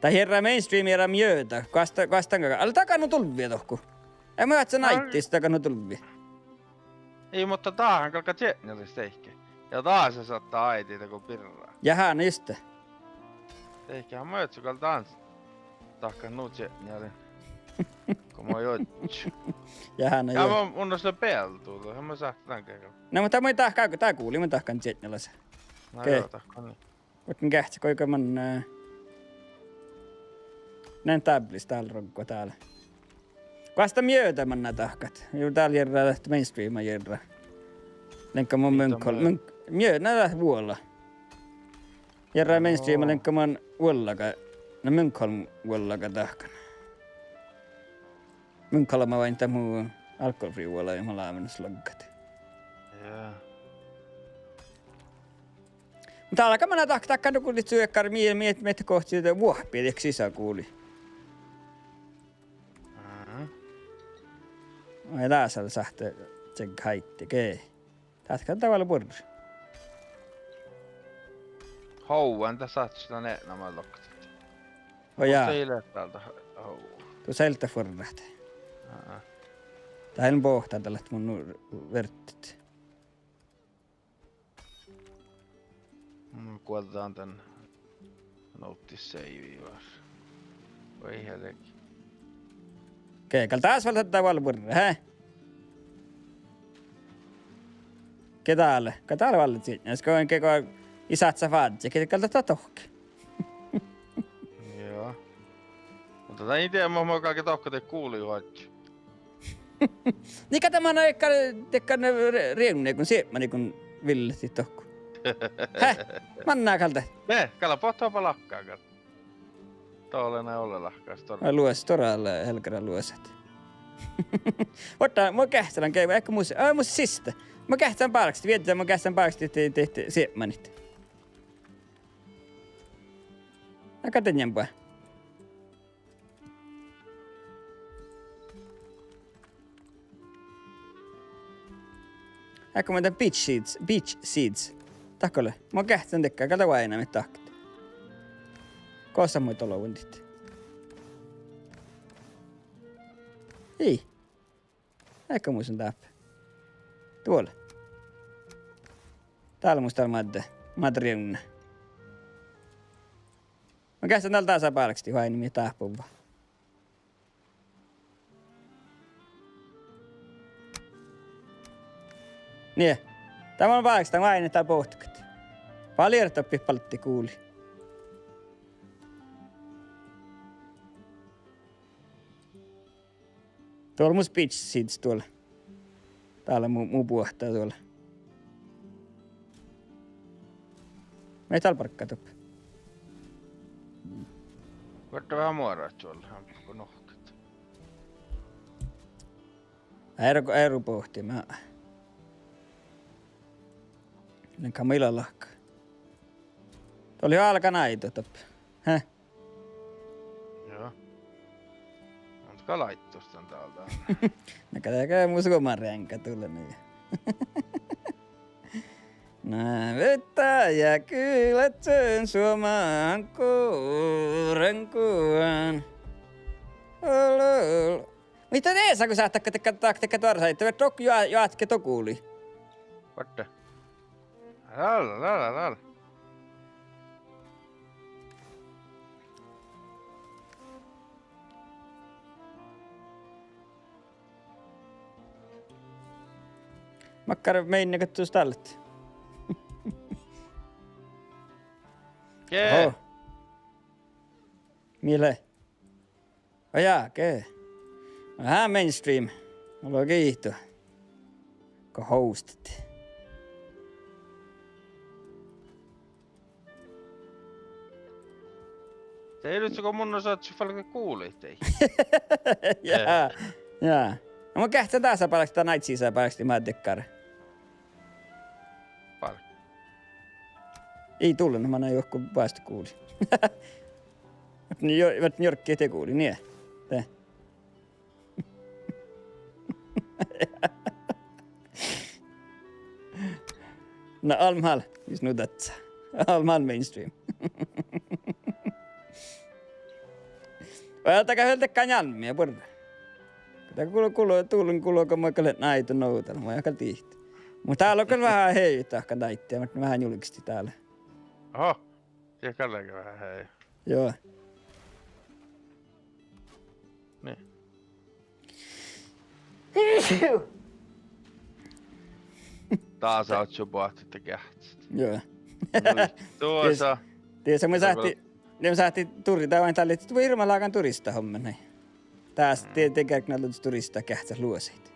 Tää herra mainstream herra mjötä. Kastankaan. Älä takanu tulvia tohku. Ei mä jätsä naittis takanu tulvia. Ei, mutta taahan kalka tjennellistä ehkä. Ja taas se saattaa aitiita kuin pirraa. Jaha, no just. Eiköhän mä jätsä kalta ans. Tahkan nuu tjennellin. Kun mä jotsu. Jaha, no Ja joo. mun on sille peltuu, tuohon mä saat tämän kerran. No mutta mä tahkaan, tää kuuli, mä tahkan tsetnälässä. No Okei. joo, tahkan niin. Voitin kähtsä, koika man... Näin tablis täällä ronkko täällä. Kasta mjötä manna tahkat. Juu täällä järjää lähti mainstreama järjää. Lenkka mun mönkkol. Mjötä lähti vuolla. Järjää mainstreama lenkka mun vuollaka. No mönkkol vuollaka tahkan. Mönkkalla mä vain tää muu alkoholfri vuolla ja mä laamennus loggat. Joo. Mutta alkaa mä takkaan nukulit syökkar miettä kohti sitä vuohpia, eikö sisä kuuli? Ja tässä on sähtö sen haitti, kei. Tästä on tavalla purri. Houan tässä saat sitä ne nämä lokkat. Ojaa, Se ei lähtä täältä houan. tuu seltä furrat. Tää en pohtaa tällä mun verttit. Kuotetaan tän nouttiseiviin vaan. Voi helki. Okei, kal taas valta tavalla purri, hä? Ketäälle? Ketäälle vallit siitä? Jos koen keko isät sä vaadzi, ketä tätä tohki. Joo. Mutta tää ei tiedä, mä kaikki tohko te kuuli hoitsi. Niin kato mä tekkaan rienneen kun siepmäni kun villetti tohku. Häh? Mannaa kalta. Me, kala pohtaa palakkaa. Tollena olla lahkaas torna. Mä lues toralle helkara luoset. Otta, mä kähtälän käy, ehkä musta sistä. Mä kähtän parksti, vietetään mä kähtän parksti, että tehty siepmanit. Aika tänjänpää. Ehkä mä tän beach seeds. Takkole, mä kähtän tekkaa, kato vaan enää mit tahkat. Kossa muita oloundit. Ei. Ehkä muistan täppä. Tuolla. Täällä musta täällä madriunna. Mä kästän täällä taas päälleksti vain nimi täppä vaan. Niin. Tämä on päälleksti, tämä on aina täällä pohtikat. Paljon toppi paltti kuuli. Tuolla mun speech seeds tuolla. Täällä muu puhtaa tuolla. Ei täällä parkkaa toppi. Voitte vähän muoraa tuolla, onko nohkat. Äärä pohtii, mä... Olen Camilla lahka. Tuo oli alka naito toppi. Häh? Joo. Antkaa laittustan täältä. Näkääkää mun suoman renkä tulla niin. Nää vettä ja kylät sen suomaan kuurenkuan. Mitä teessä kun sä tekkä torsaitte? Vet tokku jaatke tokuuli. Voitte. Lala. Makkar mein näköttyys tället. Kee? Oho. Mille? Ajaa, kee? Vähän mainstream. Mulla on kiihtoa. Kun hostit. Se ei nyt kun mun osaat syfälkä kuulit, ei. Jaa. No mä kähtän taas päälleksti tää night sisään päälleksti mä tekkare. Paljon. Ei tullut, mä näin johku päästä kuuli. Vet njörkkiä te kuuli, niin. Te. No almhal, just nu detta. Almhal mainstream. Ojaltakaa höltekään jalmia, porra. Tämä kuuluu, kun mä kyllä näitä noutella. Mä aika tihti. Mutta täällä on kyllä vähän heitä ehkä näittiä, mutta vähän julkisti täällä. Oho. Ja Kallekin vähän hei. Joo. Niin. Taas oot sun pohtitte kähtsit. Joo. Tuossa. Tiedätkö, me sähti tää vain tälle, että hirveän laakan turista homma näin. Taas tekee näitä turista kähtsä luosit.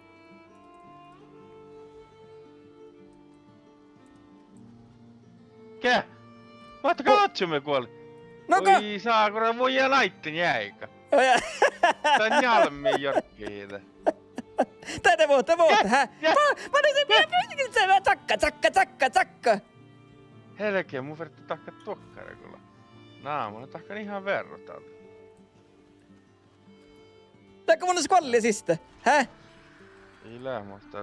Kää? Vaata katsomme kuoli. No Oi saakura, voi jää naitten jäikä. Tän jalmi jorkkihiile. Tätä vuotta, hä? Mä nyt se takka. Helkeä, mun verran takka tuokkare kyllä. Mun takkan ihan verran täältä. Takka mun skolli sistä, hä? Ilää, mutta...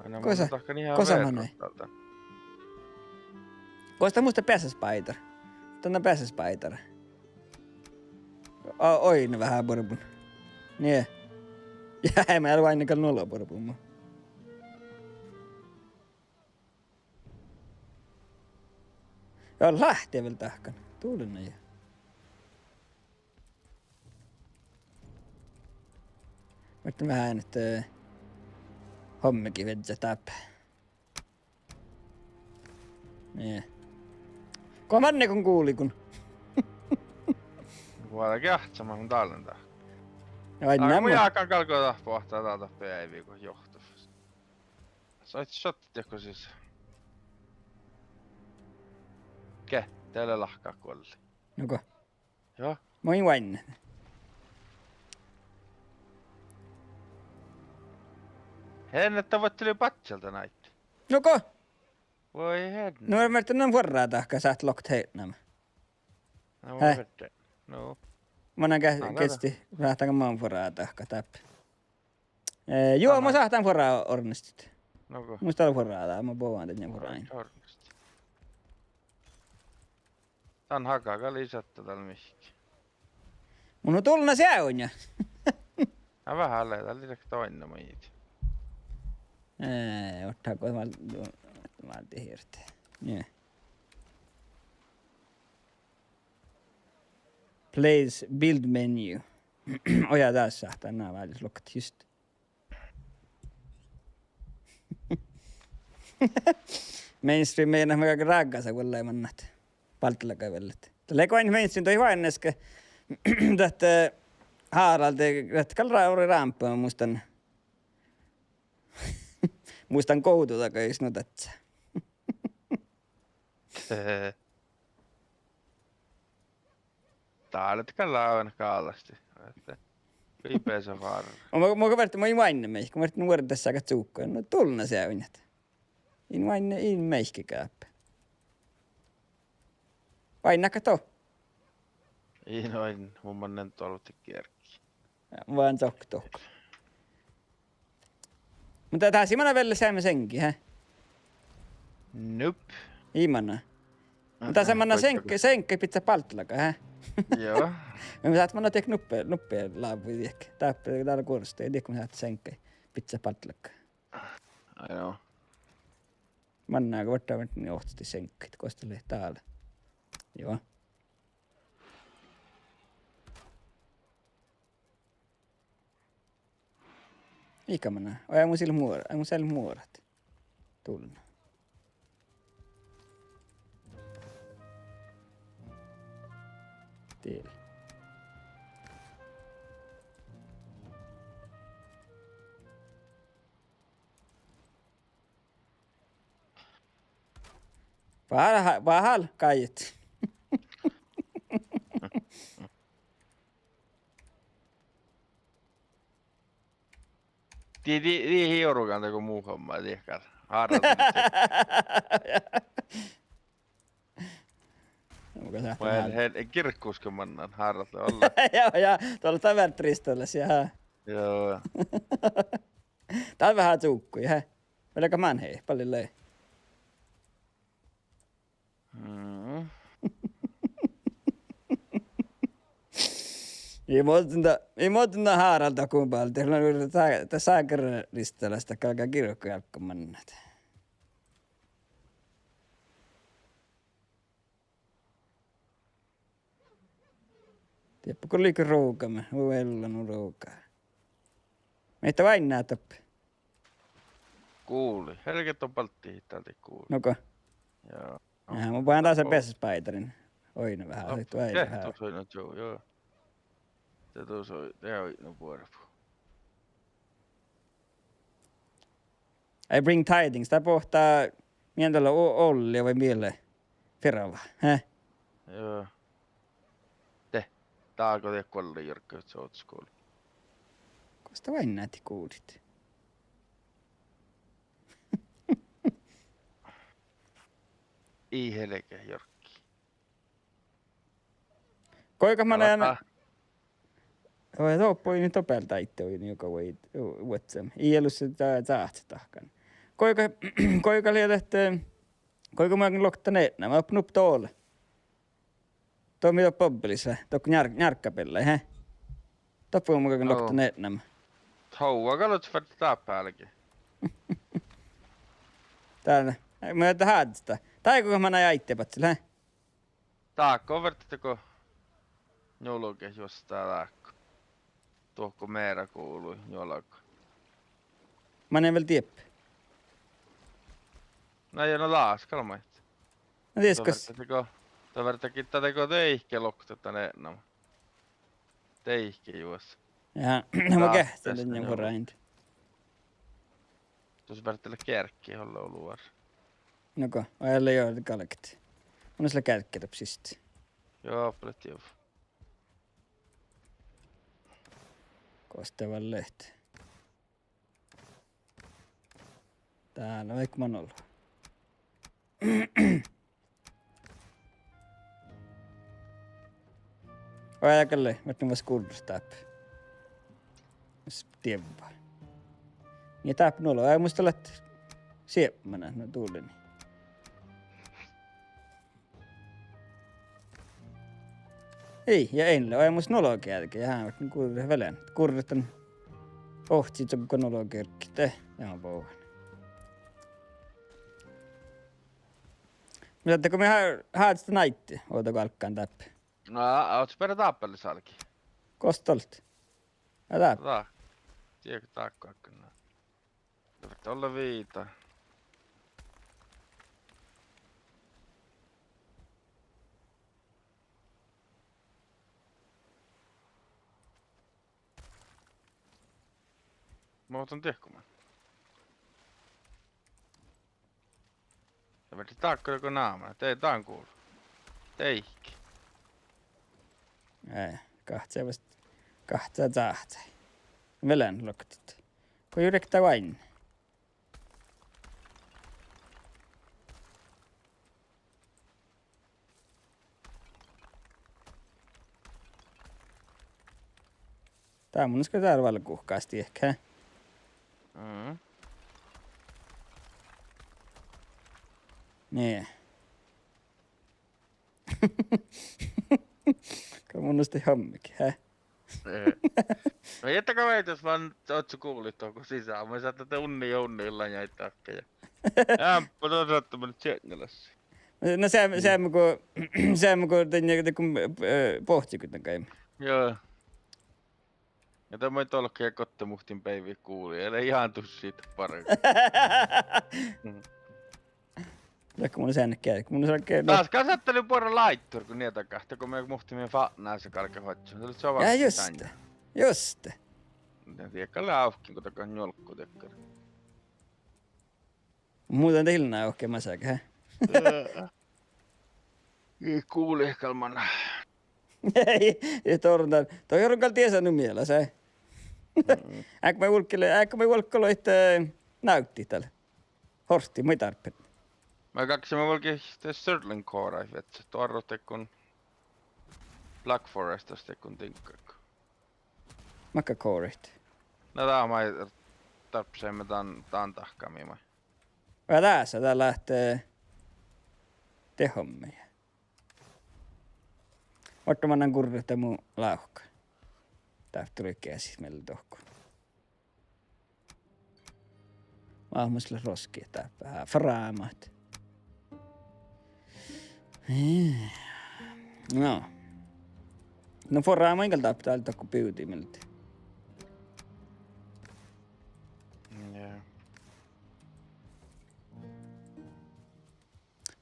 Aina Kosa- mun takkan ihan kosa verran manai. täältä. Kosta musta päässä spider. Tänne päässä spider. Oi, ne vähän borbun. Niin. Ja mä en ole ainakaan nolla borbun. Joo, lähtee vielä tahkan. Tuulinen jo. Mutta mä nyt hommikin vedä täpä. Niin. Komanne kun kuuli kun. Voidaan kähtsämään tallentaa. Ai Mun nämä. jaakaan kalkoita pohtaa täältä päiviä kun johtavassa. Sait shottit joku siis. Ke? Teille lahkaa kuolli. Joko? Joo. Moi vain. Henne tavoitteli patsalta näitä. Noko? Voi henne. No on verran vuoraa tahka saat lokt hei nämä. No, Häh? vette. No. Mä näin kesti lähtäänkö maan vuoraa tahka täppä. Joo, mä sahtaan vuoraa ornestit. Noko. Musta on vuoraa tää, mä puhun tänne vuoraan. Ornesti. Tän hakaaka lisättä tällä mihki. Mun on tullut se on ja. Mä vähän leitä lisäksi toinen miiti. Ottaako valti hirte. Joo. Place build menu. Oja tässä tänään välissä lokat just. Mainstream ei nähdä kaiken raakkaansa, kun ei mannat paltilla kävellet. Tällä koin mainstream toi huoneska. Tästä Harald, että kalraa oli rampaa, muistan koututa, kun ei snutatsa. Taaletkaan lauan kaalasti. Viipeensä varra. Mä vertin, mä en vainne meistä, kun mä vertin nuoret tässä aika tsuukkoja. No tulna se on. In vainne, in meihki kääppä. Vainna to. Ei noin, mummanen tolti kierkki. Vaan tok. Mutta tää simana vielä säämme senkin, hä? Nup. Imana. Mutta semmoinen senkki pitää paltlaka, hä? Joo. Me saat manna tiek nuppia laavui tiek. Täällä kuulosti, ei tiek me saat senkki pitää paltlaka. Joo. Mannaa, kun võttaa niin ohtasti senkkit, kostelee täällä. Joo. Ikä mä näen. Ai mun sillä muorat. Tulna. Tiedä. Pahal kaiet. Niin hiorukaan teko muu homma, ei tiedäkään. Harrat. En kirkkuusko mannaan harratle olla. Joo, tuolla tavertristolla siellä. Joo. Tää on vähän tsuukkuja, hä? Vieläkö mä hei, paljon löi. Ei muuta haaralta kumpaan. Teillä on yritetään saakerristolla sitä kalkaa kirkkojalkkamannat. Tiedäpä kun liiku ruukamme, uvellan ruukaa. Meitä vain nää toppi. Kuuli. Helket on paltti hittaalti kuuli. Noko? Joo. Mä pahan taas sen pessäspaidarin. Oina vähän, olit väin vähän. Tuossa oli no joo. Se tuossa oli, tää oli no vuoropu. I bring tidings. Tää pohtaa mientällä Olli vai mille Firava, hä? Joo. Tää alkoi tehdä kuolli Jyrkkä, että se oot skooli. Kosta vain näeti kuulit. Ei helkeä Jyrkki. Koika mä näen... Oi toppoi nyt opelta itse oin joka voi vuotsam. Ei ollut se tahkan. Koika liitetty... Koika mä lokta neetnä. Mä oppin upp tuolle. Tuo mitä pobbelissa. Tuo njärkkapelle, hä? Toppu mä koika lokta neetnä. Haua kalut färdi tää päälläkin. Täällä. Mä jättä haadista. Tai kuinka mä näin äittepat sillä, hä? Taakko on vertitteko jolke jostain laakko. Tuohko meera kuului jolko. Mä näin vielä tieppä. No ei no laaskalmait. No tieskos. Tuo vertakin teko teihke loktetta neennama. Teihke juossa. Jaha, mä kähtelin jonkun rainta. Tuossa vertailla kärkki jolla on luor. Noko, ajalla joo, kalkti. Mun on sillä kärkki topsista. Joo, pelet joo. Kostevan lehti. Täällä on Ekman ollut. Ajakalle, mä tuun vasta kurdusta. Tiedän. Ja täp nolo, ei muista olet sieppänä, no tuuleni. Ei, ja ei muista noloa kärkeä, ja hän on kurdusta välän. Kurdustan ohtsit, kun noloa kärkeä, te, ja on pouhan. Mutta kun me haet sitä näitte, ootako alkkaan täppä? No, ootko perä tappelisalki? Kostolt. Ja täppä. Tota. Tiedätkö taakkaa kyllä? Tarvitsee olla viita. Mä otan tehkumaan. Ja veti taakka joko naamana. Ei, tää on kuulu. Teikki. Ei, kahtsee tahtsee. Velän loktit. Kun yrittää vain. Tää on mun usko täällä valkuhkaasti ehkä. Niin. Kun mun usko hommikin, No jättäkää meitä, jos vaan ootko kuulit tuohon sisään. Mä saatte unnilla jäi takkeja. Ämpä toisaalta mennyt Tsengelässä. No sehän kun pohtikuten käymme. Joo. Ja tämä ei tolkea kottemuhtin päiviä kuuli, eli ihan tuu siitä paremmin. Vaikka mun sen käy, kun mun oikein... Taas kasatteli puolen laittur, kun niitä kahta, kun me muhtimme näissä kalke hoitsu. Se on Ja just. Ja tiekkalle auhkin, kun takaa njolkku tekkari. Muuten teillä nää ohkeen mäsäkä, Ei kuuli ehkalmana. Ei toruntaan. Toi jorunkaan tiesännyt mielessä, Äkkä me ulkkoloit näytti tälle. Horsti, mä ei tarpeen. Mä kaksimme volki sitten Stirling Core, että tuorrotte kun Black Forestasta kun tinkkaakko. Makka koorit. No tää on mai tarpseemme taan tahkamiima. Ja tää lähtee tehommeja. Otta mä annan kurrata mun lauhka. Tää tuli käsis meille tohku. Vahmusle roskia tää vähän fraamat. No. No fraama enkä tää pitää alta kun pyytimeltä. Joo.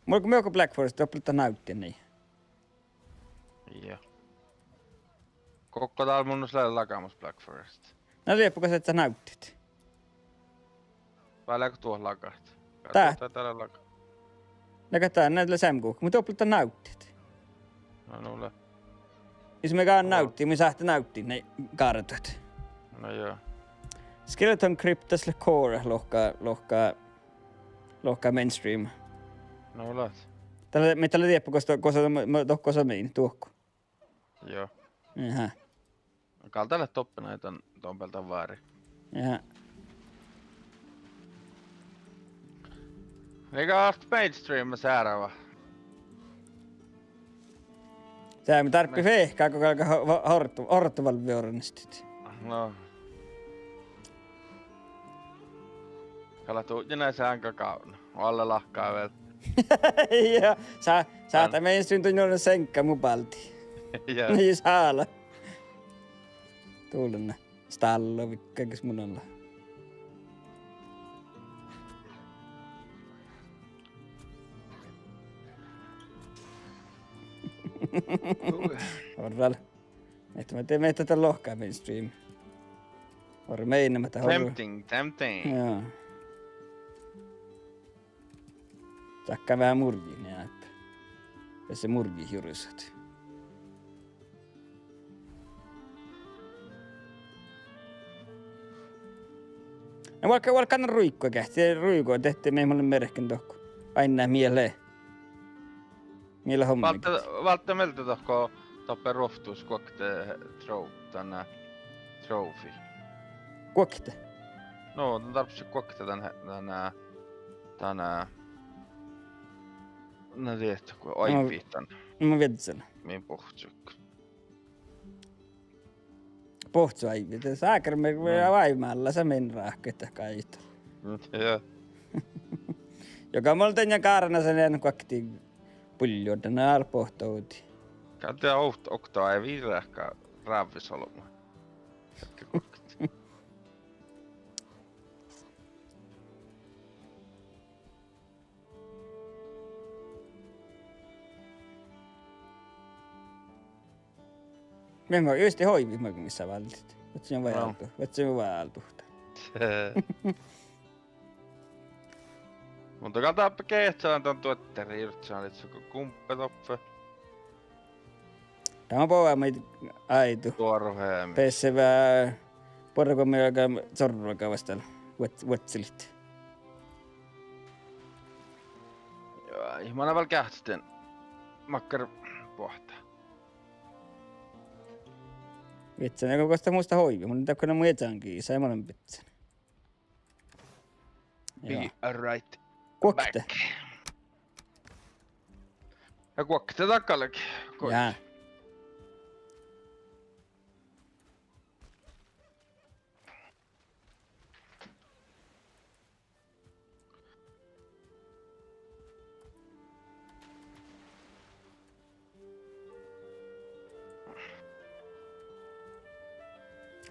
Mulla kun me onko Black Forest oppilta näytti niin. Joo. Kokko täällä mun sillä lakamus Black Forest. No lieppuko sä, että sä näyttit? Vai läkö tuohon lakahti? Tää? Täällä laka. Näkötään näitä sämkuukka, mutta oppilta näyttit. No nulle. Jos me kaan näyttiin, me saatte näyttiin ne kartot. No joo. Skeleton Cryptas le Core lohkaa mainstream. No olet. Me tällä lieppu, kosa meini tuokku. Joo. Jaha. Kaltalle toppina ton peltä vaari. Jaha. Mikä on mainstream seuraava? Tää me tarppi vehkaa, kun alkaa horrottavalla viornistit. No. Kala tuutjana säänkä kauna. Alle lahkaa vielä. Ja saata mainstream tunjoinen senkkä mun palti. Joo. Niin saala. Tuulenna. Stallo vikkäkäs mun alla. Orral. Että mä teemme tätä lohkaa mainstream. Orra meinämätä horru. Tempting. Joo. Takkaa vähän murjiin näppä. Ja se murji hiurisat. No vaikka ne ruikkoa kähti. Ruikkoa tehtiin me mulle merkin tohku. Aina mieleen. Mieleen hommikin. Valtte meltä tohko toppe rohtuus kokte trophy. Kuokte. No, den tarvitsee kokte tänä. No tiedätkö, kun aipiitan. No mä vedän sen. Min pohtsukka. Pohtsu aivi. Sääkärme vaimalla se meni rahkeita kaita. Joo. Joka mulla ja kaarana sen jäänyt kuoktiin puljoita. Ne alpohtouti. Käytetään oktaa ei viilähkään raavisolma. Hetki kokte. Mä oon just hoivi missä valtit. Vetsin vaan altuhta. Mutta katsotaan kehtsään ton tuotteri irtsaan, että se on kumppetoppe. Tämä on meitä aitu. Tuoruheemi. Pesevää porkomme joka sorruakaan vasta vuotsilit. Joo, ihmana väl kähtiten. Makkar pohtaa. Vitsän joka kosta muista hoivi. Mun niitä kun mun etsäänkin. Sai monen vitsän. Be alright. Kuokte. Ja kuokte takallekin. Jaa.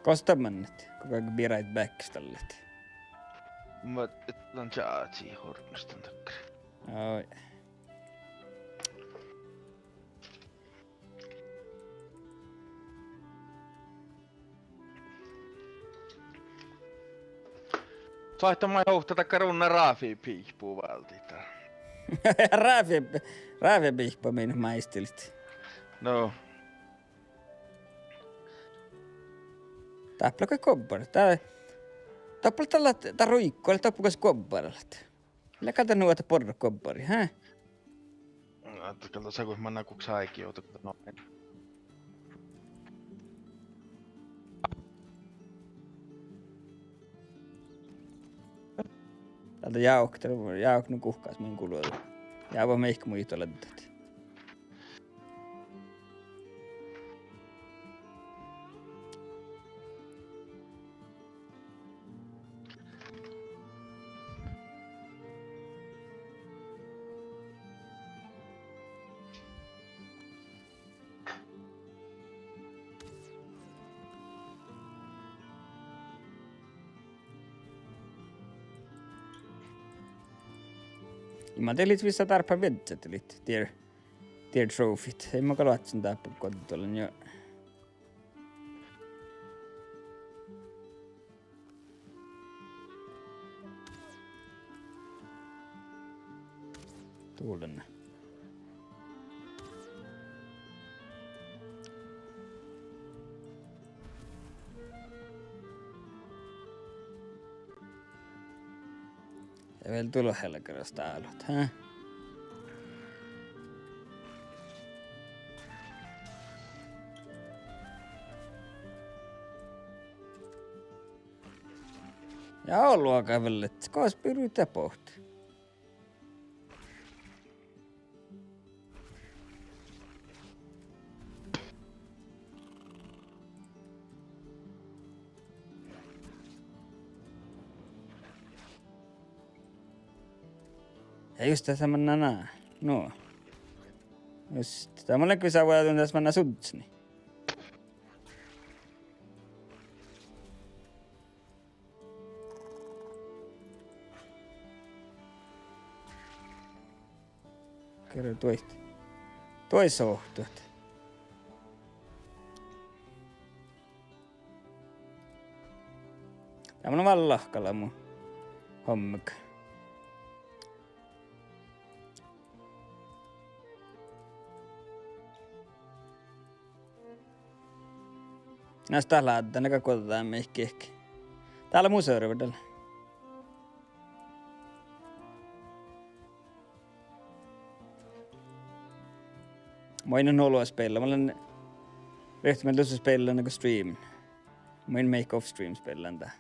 Kosta mannet. Koko ajan be right back stallet. Mä etän chaatsi hornistan takkari. Oi. Saihtamaan jouhtata karunna raafi piipuu valtita. Raafi pihpa minun maistelit. No. Tappelako kobbar? Tappel tällä ruikkoilla, tappukas kobbarat. Läkältä nuota porra kobbari, hä? Katsotaan se, kun mä näen kuks haiki joutuu noin. Täältä jauk nu kuhkaas min kuluilla. Jaava meikki muita lentät. Mä telit vissa tarpeen vedtä telit tier trofit. Ei mä kalatsin tappu kototolen jo. Tuulen. Ja vielä tulla helkerasta alut, hä? Ja olua kävellet, koos pyrytä pohti. Ja just tässä mennään nää. No. Just. Tämä on kyllä voi tuntua, että mennään sudsni. Kerro tuosta. Tois ohtuut. Tämä on vaan lahkalla mun hommika. Näistä lähdetään, ne kotetaan me ehkä. Täällä museoilla. Mä en nolla spela. Mä olen ryhtynyt lussa spela niinku stream. Mä en make off stream spelan tää.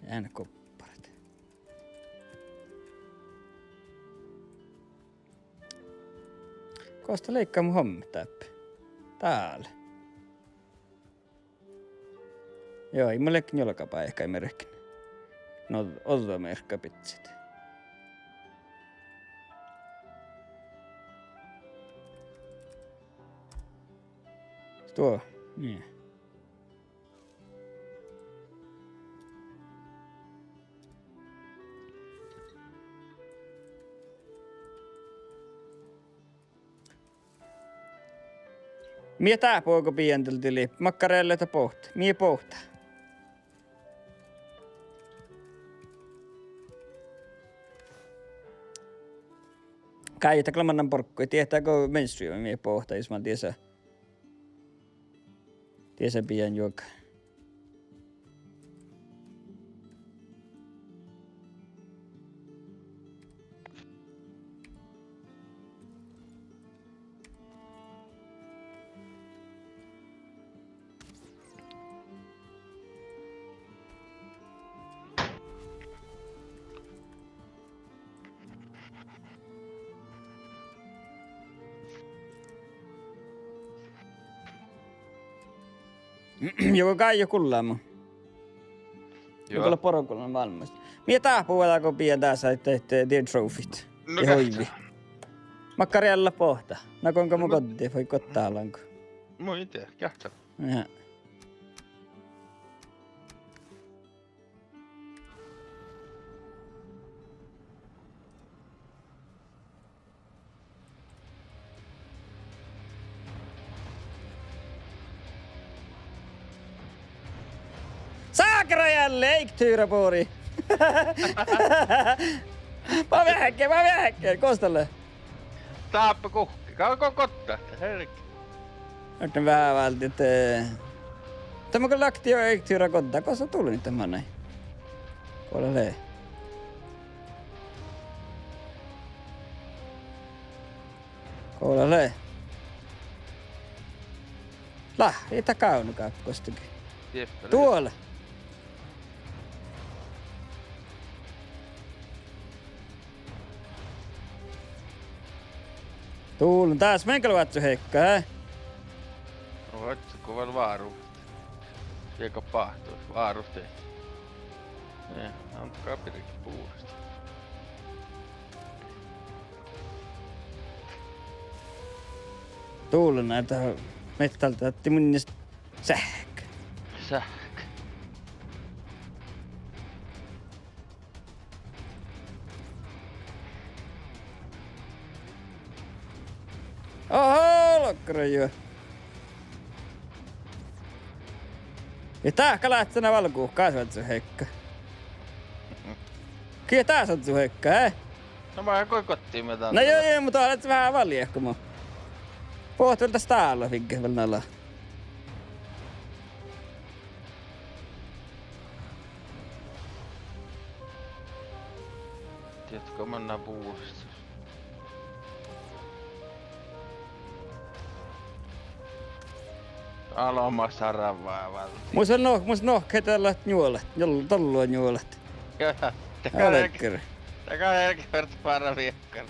Jäänä kopparit. Kosta leikkaa mun hommit täppi. Täällä. Joo, ei mullekin jolkapaa ehkä ei merkkin. No, otetaan merkkaa pitsit. Tuo, niin. Mie tää poiko pientelti li makkarelle ta pohti. Mie pohtaa. Käitä klamannan porkkoi. Tietääkö mainstream mie pohtaa, jos mä tiesä pian juoka. Joko Kaijo kullaamu? Jokolla porokulla valmis. Mie puhutaanko pian tässä, että teet trofit. No ja hoivi. Makkarialla pohta. No kuinka mun kotiin voi kottaa lanko? Moi itse, kähtää. Ja. Saakra jälleen, eik tyyräpuori. Mä vähäkkeen, kostalle. Taappa kuhki, kauko kottaa, herkki. Nyt on vähän vältit. Tämä kun lakti jo eik tyyrä kottaa, koska tuli nyt tämän näin. Kuole lee. Kuole lee. Lähti takaunukaan kostakin. Tuolla. Tuulen taas menkäluvatsu heikka, hä? No vatsu kovan vaaruusta. Jeka pahtuis vaarusta. Ja, antakaa pirikin puhdasta. Tuulen näitä mettalta otti mun niistä sähkö. Sähkö. Oho, lokkarajuo. Ja tääkkä lähtsenä valkuu, kasvatsu heikka. Kyllä tää satsu heikka, hä? No mä en koi kottiin mitä. No joo, mutta olet vähän valjehko mu. Pohtuu tästä täällä vinkä vielä nalla. Tiedätkö, mennään puhdasta. Aloma saravaa valti. Musta nohkee tällä juolet, jolla tollua juolet. Alekkeri. Takaa herkki verta parra viekkana.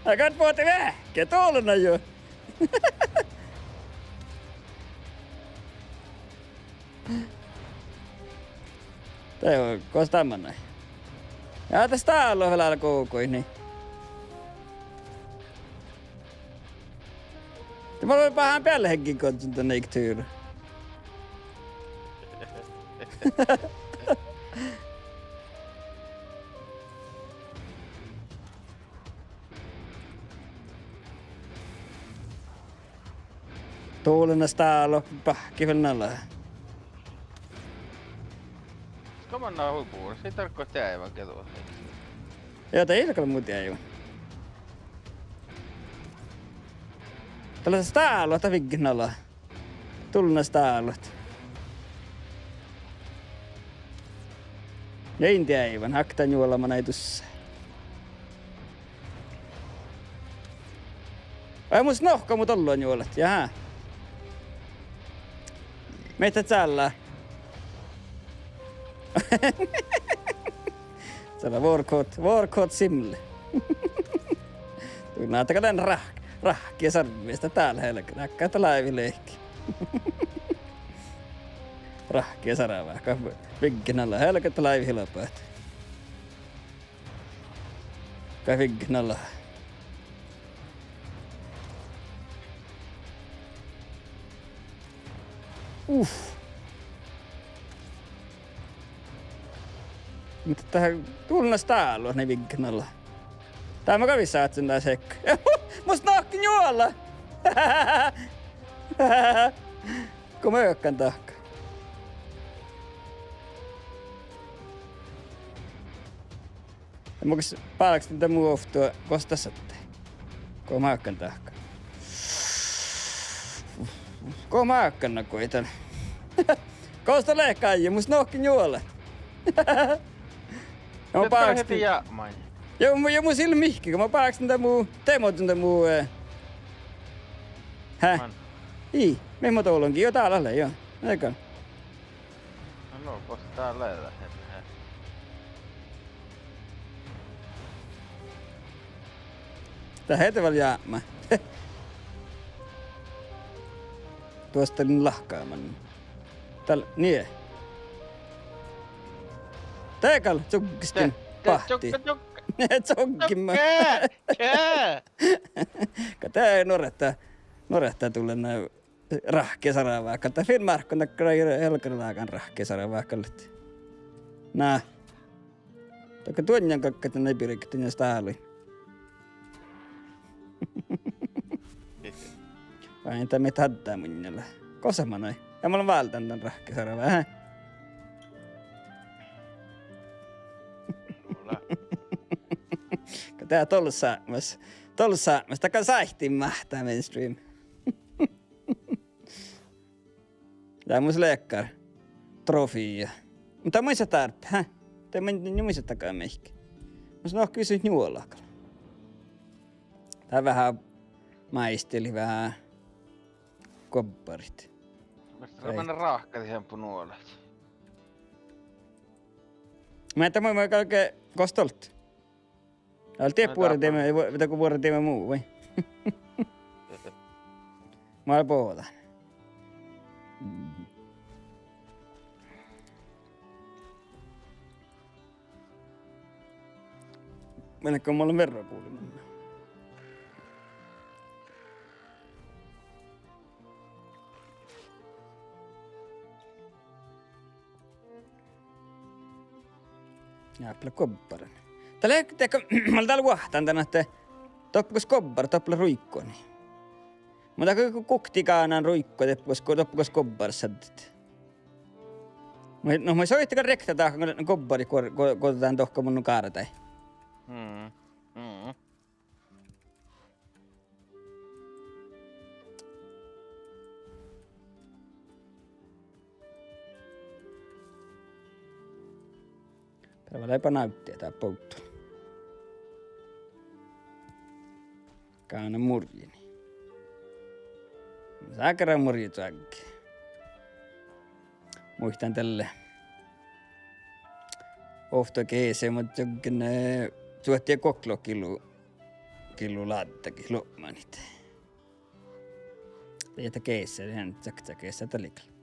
Akat puhuti vähkä, tuolena jo. Tää on kostamman näin. Ja tästä täällä on vielä koukoi, niin. Mä voin pahaan päälle henkin kotsun tänne eikö tyyrä. Tuulena täällä on pahki vielä nalla. Ska mennään huipuun? Se ei tarkoita jäivän ketua. Joo, ei ole muuta jäivän. Tällaisesta täällä on vinkin nalla. Tuulena täällä. Ja inti aivan, hakta juolama näitussa. Ai mus nohka mut olluan juolat, jaha. Meitä täällä. Täällä Warcode Simle. Tunnaatako tän rahkia sarvista täällä helkä. Näkkäitä laivileikki. Rahkia saravaa. Viggen alla helkätä laivihilapäät. Kai viggen alla. Mutta tähän tunnas täällä on ne viggen alla. Tää mä kävin saatsin tää sekka. Musta nahkin juolla! Kun mä ökkän tahka. Ja mä kes pääläks tätä muu oftua kostasatte. Kun mä ökkän tahka. Kun mä ökkän nakoitan. Kosta lehkaajia, musta nahkin juolla. Ja mä pääläks heti jäämään. Ja mun silmihki, kun mä pääks tätä muu temot tätä muu. Häh? Ii, me mä toulonkin jo täällä alle, joo. Eikö? No, koska täällä ei lähde. Tää heti vielä jäämään. Tuosta niin lahkaaman. Täällä, nie. Teekal, tsukkistin pahti. Tsokkin mä. Tää norehtaa tulla näin rahkea saravaa. Tää Finnmark on helkaralaakaan rahkea saravaa kallit. Nää. Toki tuonjan kakkat näin pirikki näistä haalui. Vai entä meitä haddää munjalla? Kosama noin. Ja mä olen vältän tän rahkea saravaa, hä? Tää tollu saamassa. Taka saihtiin mähtää mainstream. Tää mun lekkar. Trofia. Mutta muista tarpe, hä? Tää muistattakaan meikki. Mä sanoin kysynyt juolakalla. Tää vähän maisteli vähän kobbarit. Mistä mennä rahkati hempu nuolet? Mä en tämä mä kaikkea kostolt. Älä tiedä vuoden teemme muu, vai? Mä olen puhutaan. Mennäkö mä olen verran kuulimaan? Jäppälä kobbaran. Mä olen täällä vahtaan tänä, että toppukas kobbar, toppula ruikkoni. Mutta kun kuktikaanaan ruikko, toppukas kobbar säddet. No mä soittakaan rektä taakka, kun kobbari koitetaan tohka mun kaaratai. Täällä eipä näyttiä tää polttu. Kaana murjini. Saakara murjit äkki. Muistan tälle. Ofta keeseen, mutta jokin suhtia koklokilu laattakin lopmanit. Teitä keeseen, ihan tsakta keeseen talikalla.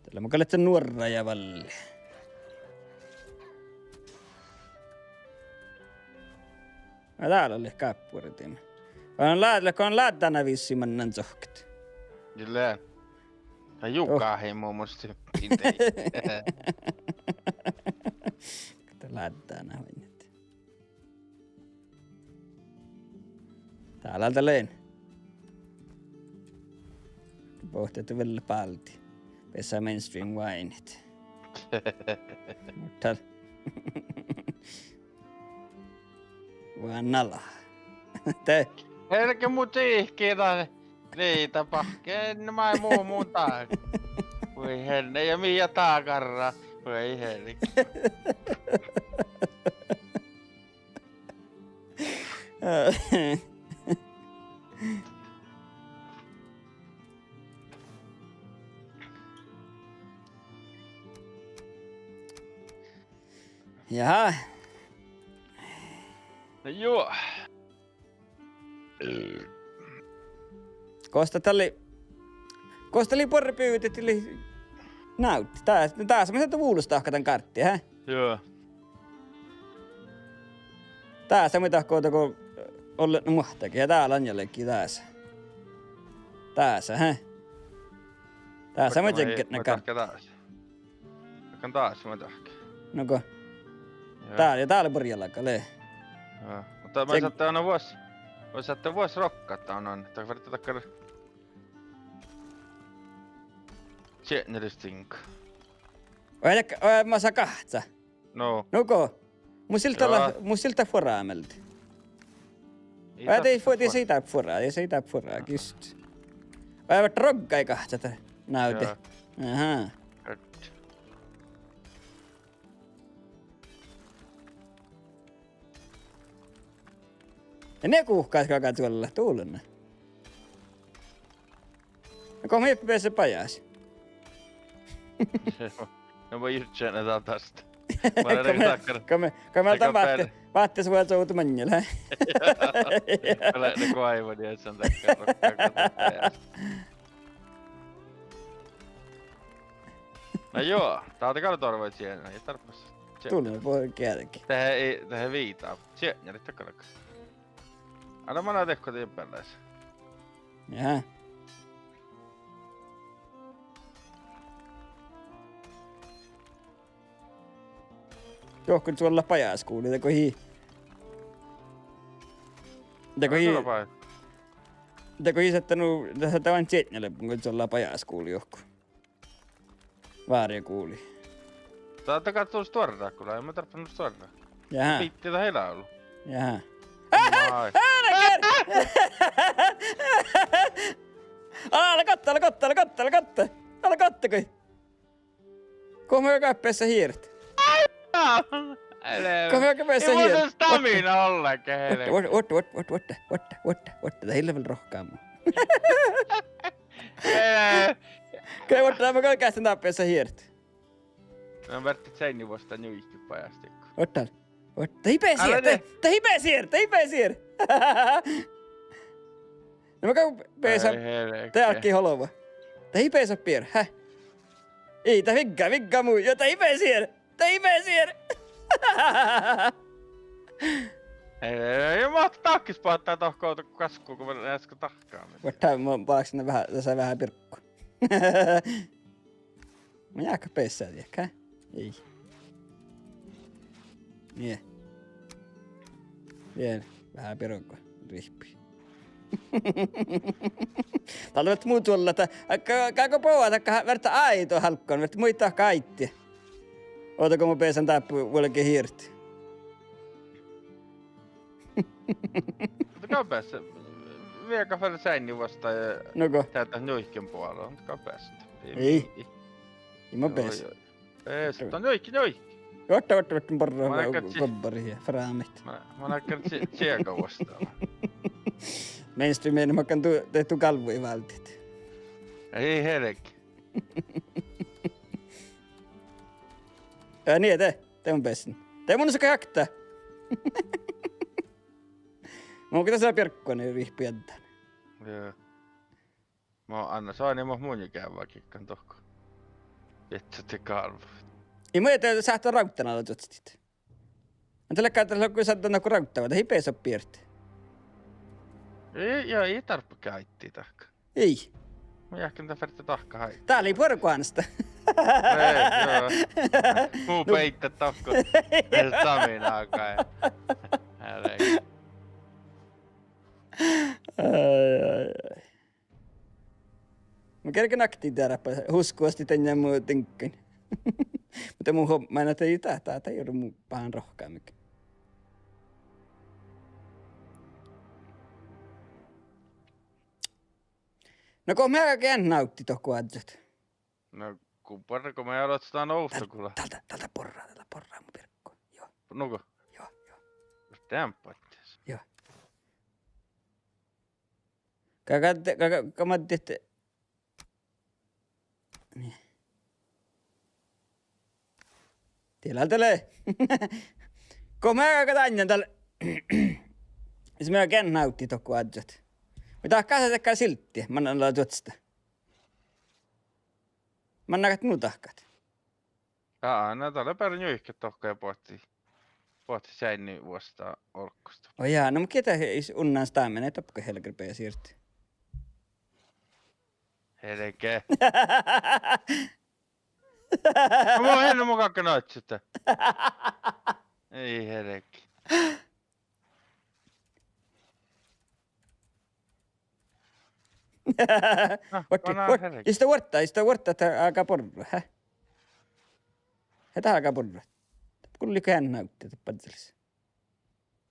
Tällä mä kalletsen nuorra ja valli. Mä täällä oli kaappuuritin. Kun on laattana vissimännan sohkat. Kyllä. Ja Jukka hei muun muassa pintei. Kato laattana hoinnit. Täältä leen. Pohtiatu vielä palti. Pesä mainstream wineit. Mutta vaan nala. Te. Eikä muu tiihkiä taas. Niitä pahkeen, mä ei muun taak. Voi henne ja Mia taakarra. Voi henne. Jaha. No joo. Kosta oli porrepyytit eli nautti. Taas mä sieltä vuulustahkatan karttia, hä? Joo. Taas mä tahkoo kun olla muhtakin ja täällä on jällekin taas. Taas, hä? Taas mä tsekket ne karttia. Taas. Takan taas mä tahke. Noko? Täällä porjallakaan, lee. Joo. Mutta mä saatte aina vuosi rokkaattaa on aina. Tai verta takkar... Tjennelistink. Oi, mä saa kahtsa. No. Noko? Mun siltä foraamelti. Ei siitä foraa, just. Aivat rogga ei kahtsata näyte. Aha. Ja ne kuuhkais kakaa tuolla tuulena. No kun me pääsee pajas. No voi just sen etä tästä. Kun me otan vaatte sua soutu manjalla. Ole ne kaivon ja sen takia. No joo, tää on kartorvoit siellä, ei tarpeessa. Tuulena voi käydäkin. Tähän viitaa. Siellä, nyt takarakas. Anna mä näytä kotiin pelleissä. Jaha. Johkun suolla pajas kuuli, teko hii. Teko hii sattanu tässä tavan tsetnälle, kun suolla pajas kuuli johku. Vaaria kuuli. Tää on katsoa suoraan, kun ei mä tarvinnut suoraan. Jaha. Piitti tää heillä ollut. Jaha. Ai. Älä katta. Kai. Kohme joka päissä hiiret. Kohme joka päissä hiiret. Ei muuten stamina ollenkaan heille. Tää hillä vielä rohkaamaan. Kai mä kaikasta tappeessa hiiret. Mä vertit seini vasta nyihti pajastikko. Tää hipee siir. No mä käyn peesä. Tää alkii holova. Tää hipee saa pier, häh? Ei, tää vigga muu. Jo, tää hipee siir. Ei mä takkis paattaa tohkoa kaskuun, kun mä äsken tahkaa. Tää mä paaks sinne vähän pirkku. Mä jääkö peessää, tiedäkö? Ei. Nie. Vielä vähän pirukko. Rihpi. Täällä on muu tuolla, että kaako poua, että verta aito halkkoon, verta muita kaitti. Ootako mä peesän tappuu vuolekin hiirti? Otakaa päässä. Viekää vielä seini vasta ja täältä nyihkin puolella. Otakaa päässä. Ei mä peesä. Peesä, nyihki. Otta porraa kobbari fraamit. Mä näkään tsieka vastaan. Mainstreamien makan tehty kalvui vältit. Ei helki. Niin, te on pessin. Te mun sekä jäktää. Mä oon tässä pirkkoa, niin vihpi jättää. Joo. Mä anna saani mä mun ikään vaikikkan tohko. Jetsät kalvu. Ei mä jätä sähtää rauttana aloit otstit. Mä tällä käytällä kun sä tänne kun rauttava, että hipee sop piirti. Ei tarppi käytti tahka. Ei. Mä jääkään tää verta tahka hai. Täällä ei porkuansta. Ei, joo. Muu peittä tohko. Ei staminaa kai. Älä. Ai. Mä kerken aktiin tääräpä. Huskuasti tänne muu tinkkin. Mutta mun homma ei näytä tää ei joudu mun pahan rohkaa mikä. No kun mä oikein nautti tohku adjat. No kumparko me aloitetaan nousta Tältä porraa mun pirkko. Joo, Nuko? joo. Dämpattis. Joo. Kamat tehty. Niin. Tilaltelee. Kun mä katsoin tällä. Se mä oikein nautti tohku adjat. Mitä käsitekään silttiä, mä annan tuotsta. Mä annan minun tahkat. No tällä päivänä nyihkä tohka ja pohti säinni vuostaa olkkosta. Oh jaa, no ketä unnan sitä menee tapka helkirpeä siirtyy. Helke. No mä oon ennen mukaan kanoit sitä. Ei helke. Okei, sitä vuorta, että alkaa porra, hä? Hetä alkaa porra. Kulli kään näyttää, että padzelis.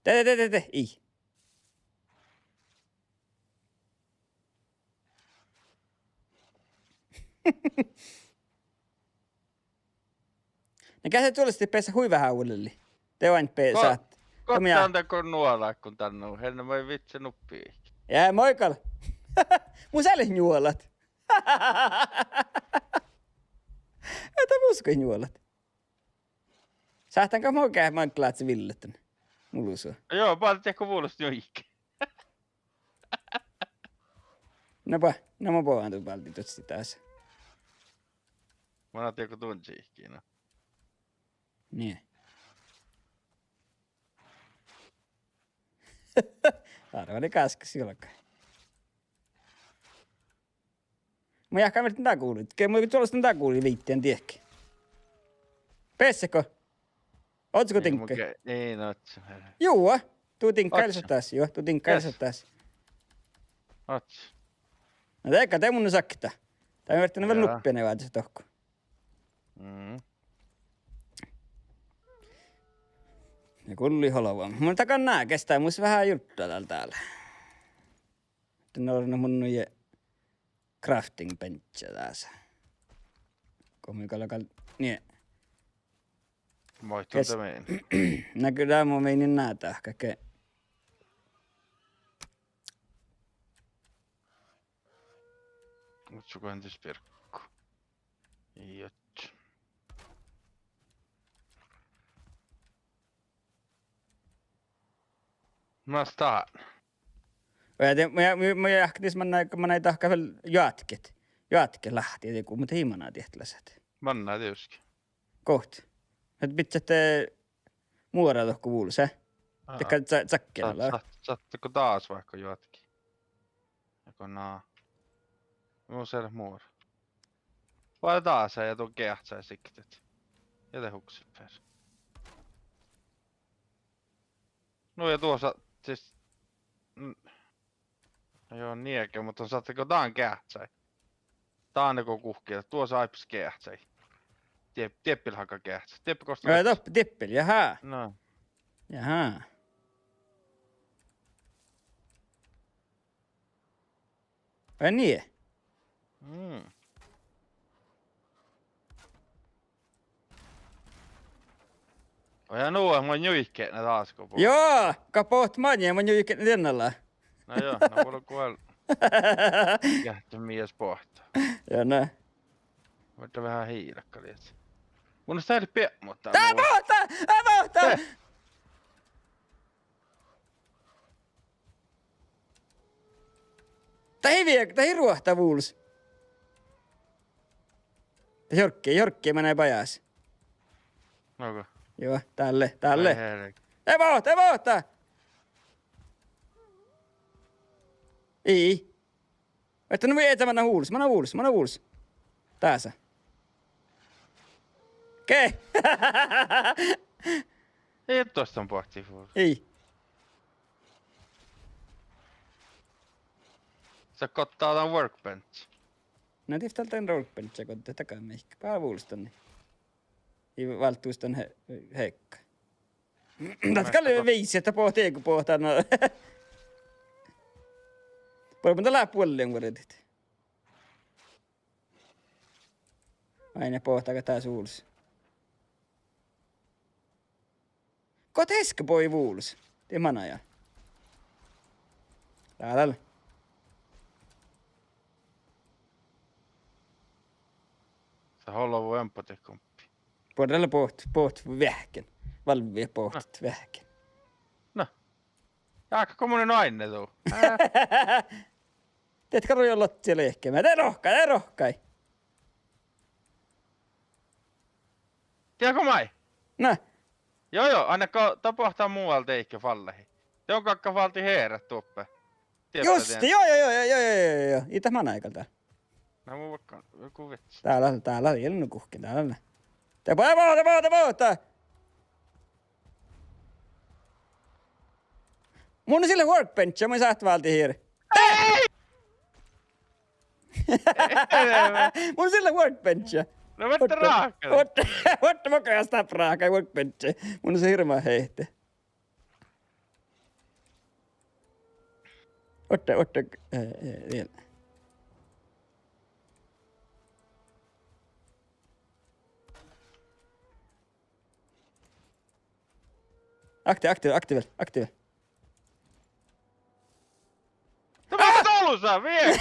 Ei. Ne käsit tuollaisesti peessä huivahaulleli. Te vain saat. Kottaan teko nuolaa, kun tänne on. Henne voi vitsi nuppii. Jää moikal. Mun sälle juolat. Että musko juolat. Sähtäänkö mä käy manklaat se villetön? Mulla sua. Joo, paljon teko vuolosta nyihkä. No mä pohan tuu palti tutsi taas. Mä oon teko tunsi ihkiä. Niin. Arvali kaskas jolkai. Mä jahkaan verran tää kuulit. Mä tuollaista tää kuuli viittien tiekki. Pesseko? Ootsiko tinkka? Ei otsa. Juu, tuu tinkkailsa taas. Joo, tuu tinkkailsa taas. Otsa. No teikka te mun sakta. Tää on verran vielä nuppia vaatisi tohku. Ja kulli holova. Mun takan nää kestää musta vähän juttua täällä. Ne on mun noje crafting benchä tässä. Komikalla niin. Moi tuota meidän. Näkyy tää mun meinin näätä kaikkea. Utsuko entis pirkku. Jot. Mä staan. Mä jahkatis mä näin tahka vielä jatket. Jatke lähti, kun mut hiimanaa tihtläset. Manna tietysti. Koht. Et pitsette muoraa tohku vuulus, hä? Tekkä tsakkella. Saatteko taas vaikka jotkin? Joko naa? Mun siellä muora. Vai taas ja tuon kehtsää siktet. Ja te huksit per. No ja tuossa siis... No joo niekä, mutta saatteko taan kehtsää? Taan neko kuhkia, tuossa aipis kehtsää. Tieppil haka kehtsää. Tieppi kosta. Tieppil, jaha. No. Jaha. Vai niin? Ja nuo mä nyikkeet ne taas kun puhuu. Joo, kapoht manja, mä nyikkeet ne tennalla. No joo, no kuule kuule. Jähtä mies pohtaa. Joo, no. Voitte vähän hiilakka lietsä. Mun on sitä eli mutta... Tää pohtaa! Tää ruohtaa vuuls. Jorkki menee pajas. Onko? Joo, tälle. Ei pohtaa! Ei. Että no ei tämä huulus. Tässä. Okei. Ei tosta on pohtii fuul. Ei. Sä kottaa tän workbench. No tiftältä en workbenchia kotte takaa meikkä. Paavuulista niin. Ei valtuuston heikka. Tätä oli viisi, että pohtii kun pohtaa no. Poi mutta läpi puolelle on vedetty. Aina pohtaa taas uuls. Kot heske poi vuuls. Tee manaja. Täällä. Se håller på empatikumpi. Podella poht vähken. Valvia pohtit vähken. Aika kummonen nainen tuu. Teet karo jo lottia lehkemään. Tee rohkai. Tiedätkö mai? Nä. Joo, ainakaan tapahtaa muualta eikä fallehi. Se on kakka valti heerät tuoppe. Justi, joo. Itä manaikalta. No mun vaikka joku vitsi. Täällä on ilman kuhki, täällä. Te pohta! Mun on sille workbench, mä saat valti hiiri. Mun on sille workbench. No vettä raakka. Otta mukaan sitä raaka workbench. Mun on se hirveä heihte. Otta, vielä. Aktivel. Tämä on tolussa, vie!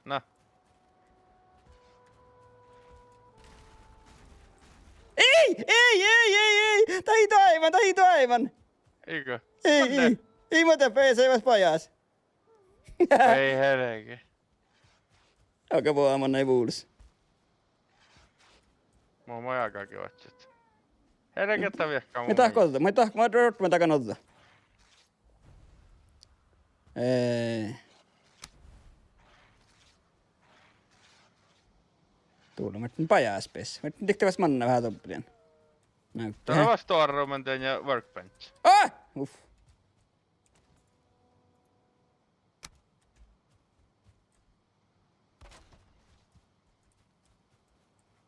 No. Ei! Tahito aivan! Eikö? Ei mä tää PC pajas. Ei hereke. Aika vuoman ei vuulis. Mä oon majakakin otsut. Herekettä viekkaa mun. Mä takan ottaa. Tuulla, mä pajas pes. Mä tehtäväs manna vähän toppelien. Näyttää. Tämä on storeroom ja workbench. Uff.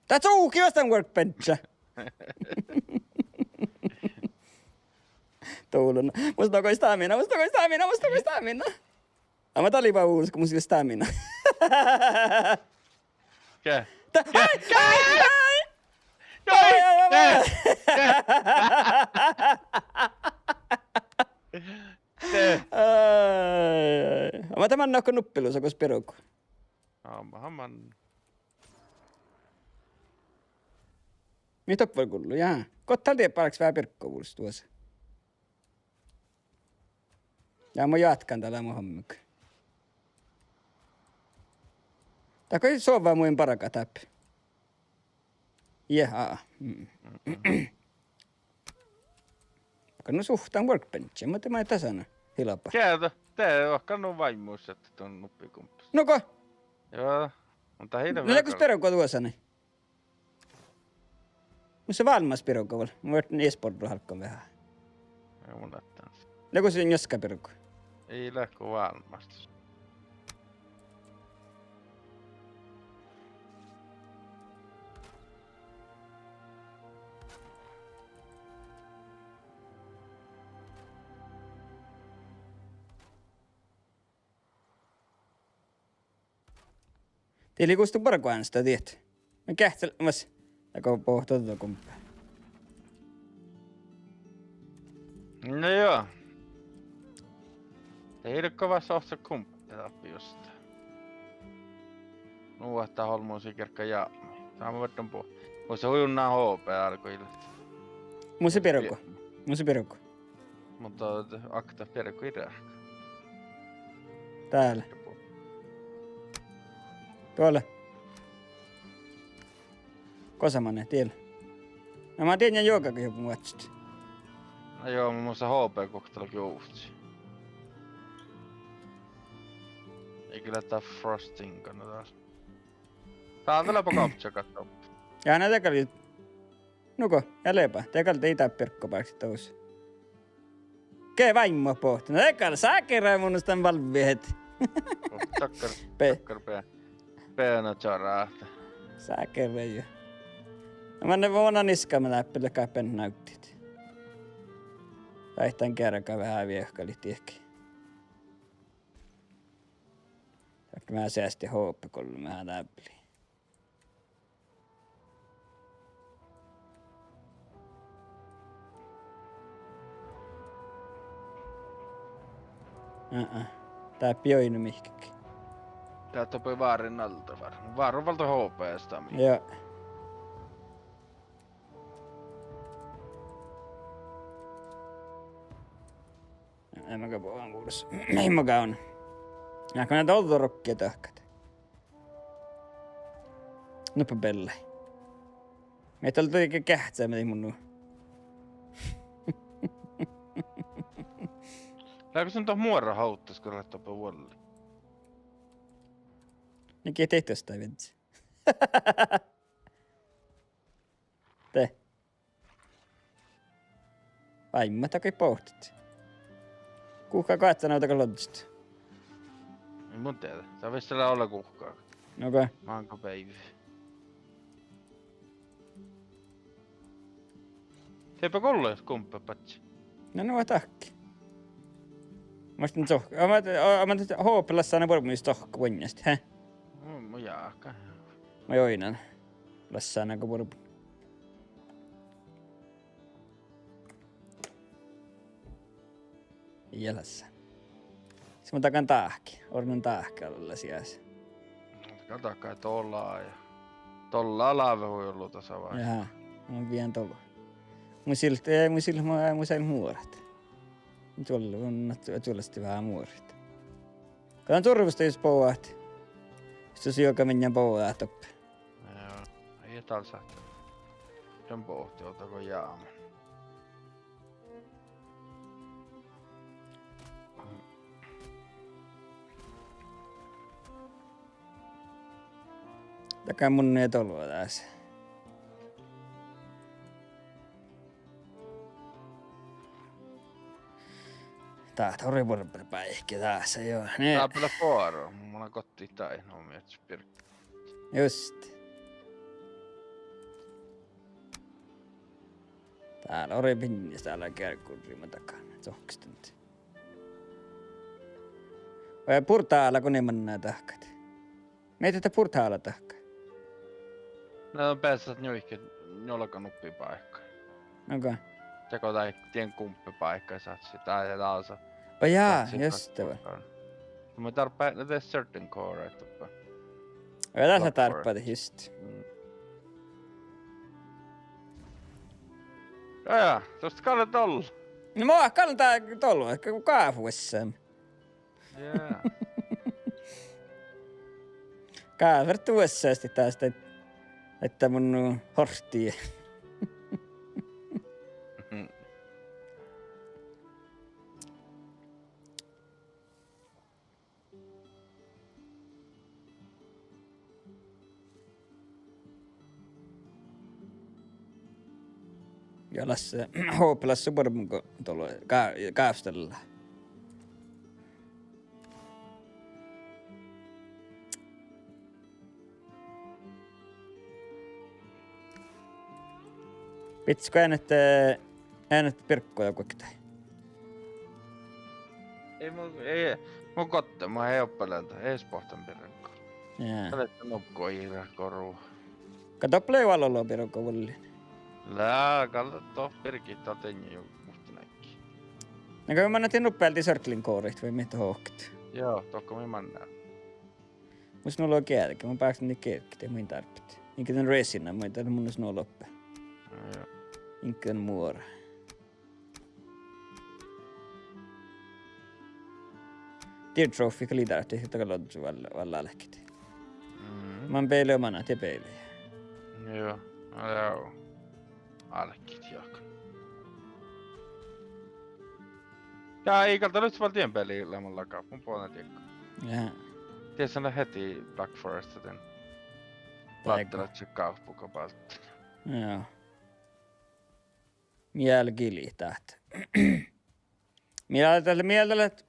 Tää suuki vastaan workbench. Tuulun. Musta onko stamina. Mä talipa uusi, kun mun sille stamina. Kää? Mä tämän nakko nuppiluusa, kun spiruku. Hamman. Mitä voi kullu, jaa. Kottal tiedä paraks vähän pirkkovuus tuossa. Ja mä jatkan tällä mun hommikko. Tää kai sovaa muin paraka täppi. Jaha. Kannu suhtaan workbenchia, mä teemme tasana. Hilapa. Käätä. Tää on kannu vaimuus, että tuon nuppikumppas. Noko? Joo. Mutta heitä No läkö spirukko tuossa niin? Musta valmas pirukko val. Mä voin esportu halkkoon vähän. Ei mun lähtää. Läkö se joska pirukko? Ei lähkö valmasta. Teillä ei kustu parkoaan sitä tietä. Mä kähtelemässä. Läkö pohtaa tuota kumppaa. No joo. Ei ole kova sohta kumppaa just. Nuohtaa holmuun sikerkka ja. Tämä on vettä puhua. Voisi hujunnaa HP alkoi. Mun se pirukko. Mutta akta pirukko idea. Täällä. Tuolla. Kosamane, tiellä. No mä tiedän jookakin joku muotsut. No joo, mun muassa HP-koktailukin uutsi. Ei kyllä tää Frosting kannata. Tää on vielä pakoptsia kattoo. Ja nää tekali. Nuko, jälepä. Tekali teitä perkkopaaksi tous. Kee vaimmo pohti. No tekali, sä kerää mun tämän valviehet. Takkar peena charahta. Sä kerää jo. No mä ne vuonna niskaamme läppille kai pen näyttit. Päihtään kerran vähän viehkali tiekki. Vaikka mä säästi HP 3 täpli. Tää pioinu mihkäkin. Tää topii vaarin alta varmaan. Vaarin valta HP:stä. Joo. En mäkään puhutaan kuudessa. Ei mäkään on. Näkö näitä oltorokkia tahkat? Nuppa pelle. Meitä oli tietenkin kähtsää, mä tein mun nuu. Läkö sen tuohon muora hauttas, kun lähtee topa vuodelle? Nekin tehty sitä vitsi. Te. Vai mä takia pohtit. Kuhkaa kaatsa noita kalotista. Ei mun tiedä. Tää vissi siellä olla kuhkaa. Okei. Manko baby. Teipä kollo jos kumppa patsi. No nuo takki. Mä ostin tohka. Mä tehty hoopelassa aina vormuista tohka vuonnasti, hä? Mä jaaka. Mä joinan. Lassa aina vormu. Jälässä. Se mun takan tahki. Ornan tahki alla sijassa. Katakai tollaa ja... Tolla alave voi olla tasa vai. Jaha. Mä vien tolo. Mun siltä muorat. Tuolla on tuollasti vähän muorit. Kato turvasta jos pouaat. Jos joka mennään pouaat toppe. Joo. Ei täällä sähkö. Den pohti otako jaaman. Takaa mun ei tolua tässä. Tää on päihki tässä joo. Tää on kyllä vuoro. Mulla on kotti tai no miettis pirkki. Just. Täällä on pinnis täällä kärkkurriman takana. Zohkista nyt. Vai purtaalla kun ne mennää tahkat. Meitä purtaalla tahkaa. Nää on päässä nyihki nolkanuppi paikka. Okei. Teko tai tien kumppipaikka ja saat sitä ja taas. Oh jaa, just tämä. Mä tarpeen näitä certain core, että... Ja tässä tarppaat just. Jaa, tosta kalle tolla. No mä kantaa tolua, kaafuessaan. Jaa. Kaavert uudessaasti taas, että mun horttii. Ja Lasse, Hoopelassa varmaan tuolla kaavstella. Vitsikö äänet pirkkoja kokita? Ei mun kotte, mä ei oo pelältä, ei spohtan pirkko. Jaa. Tälletta nukko iirä korua. Kato pleivalolla pirkko vullin. Lää, kallatto pirkit on tenni jo musta näkki. Näkö mä näin nopealti circling coret vai mitä hohkit? Joo, tokko mä mannaa. Mus nulla on kärki, mä pääksin niitä kerkkiä, muin tarpit. Inkä tän resinä, muin tän mun nulla loppe. Joo. Inkä tän muora. Tiedä trophy, kun liitää, että sitä kalottu valla lähkit. Mä oon peilejä omana, te peilejä. Joo, joo. Alkit jaak. Ja ei kalta nyt vaan tien peliin lämmön lakaa, mun puolella tiekko. Jaha. Tiedätkö ne heti Black Forest, joten laittelet se kaupukopalta. Joo. Mielkili tähtä. Mieltä, että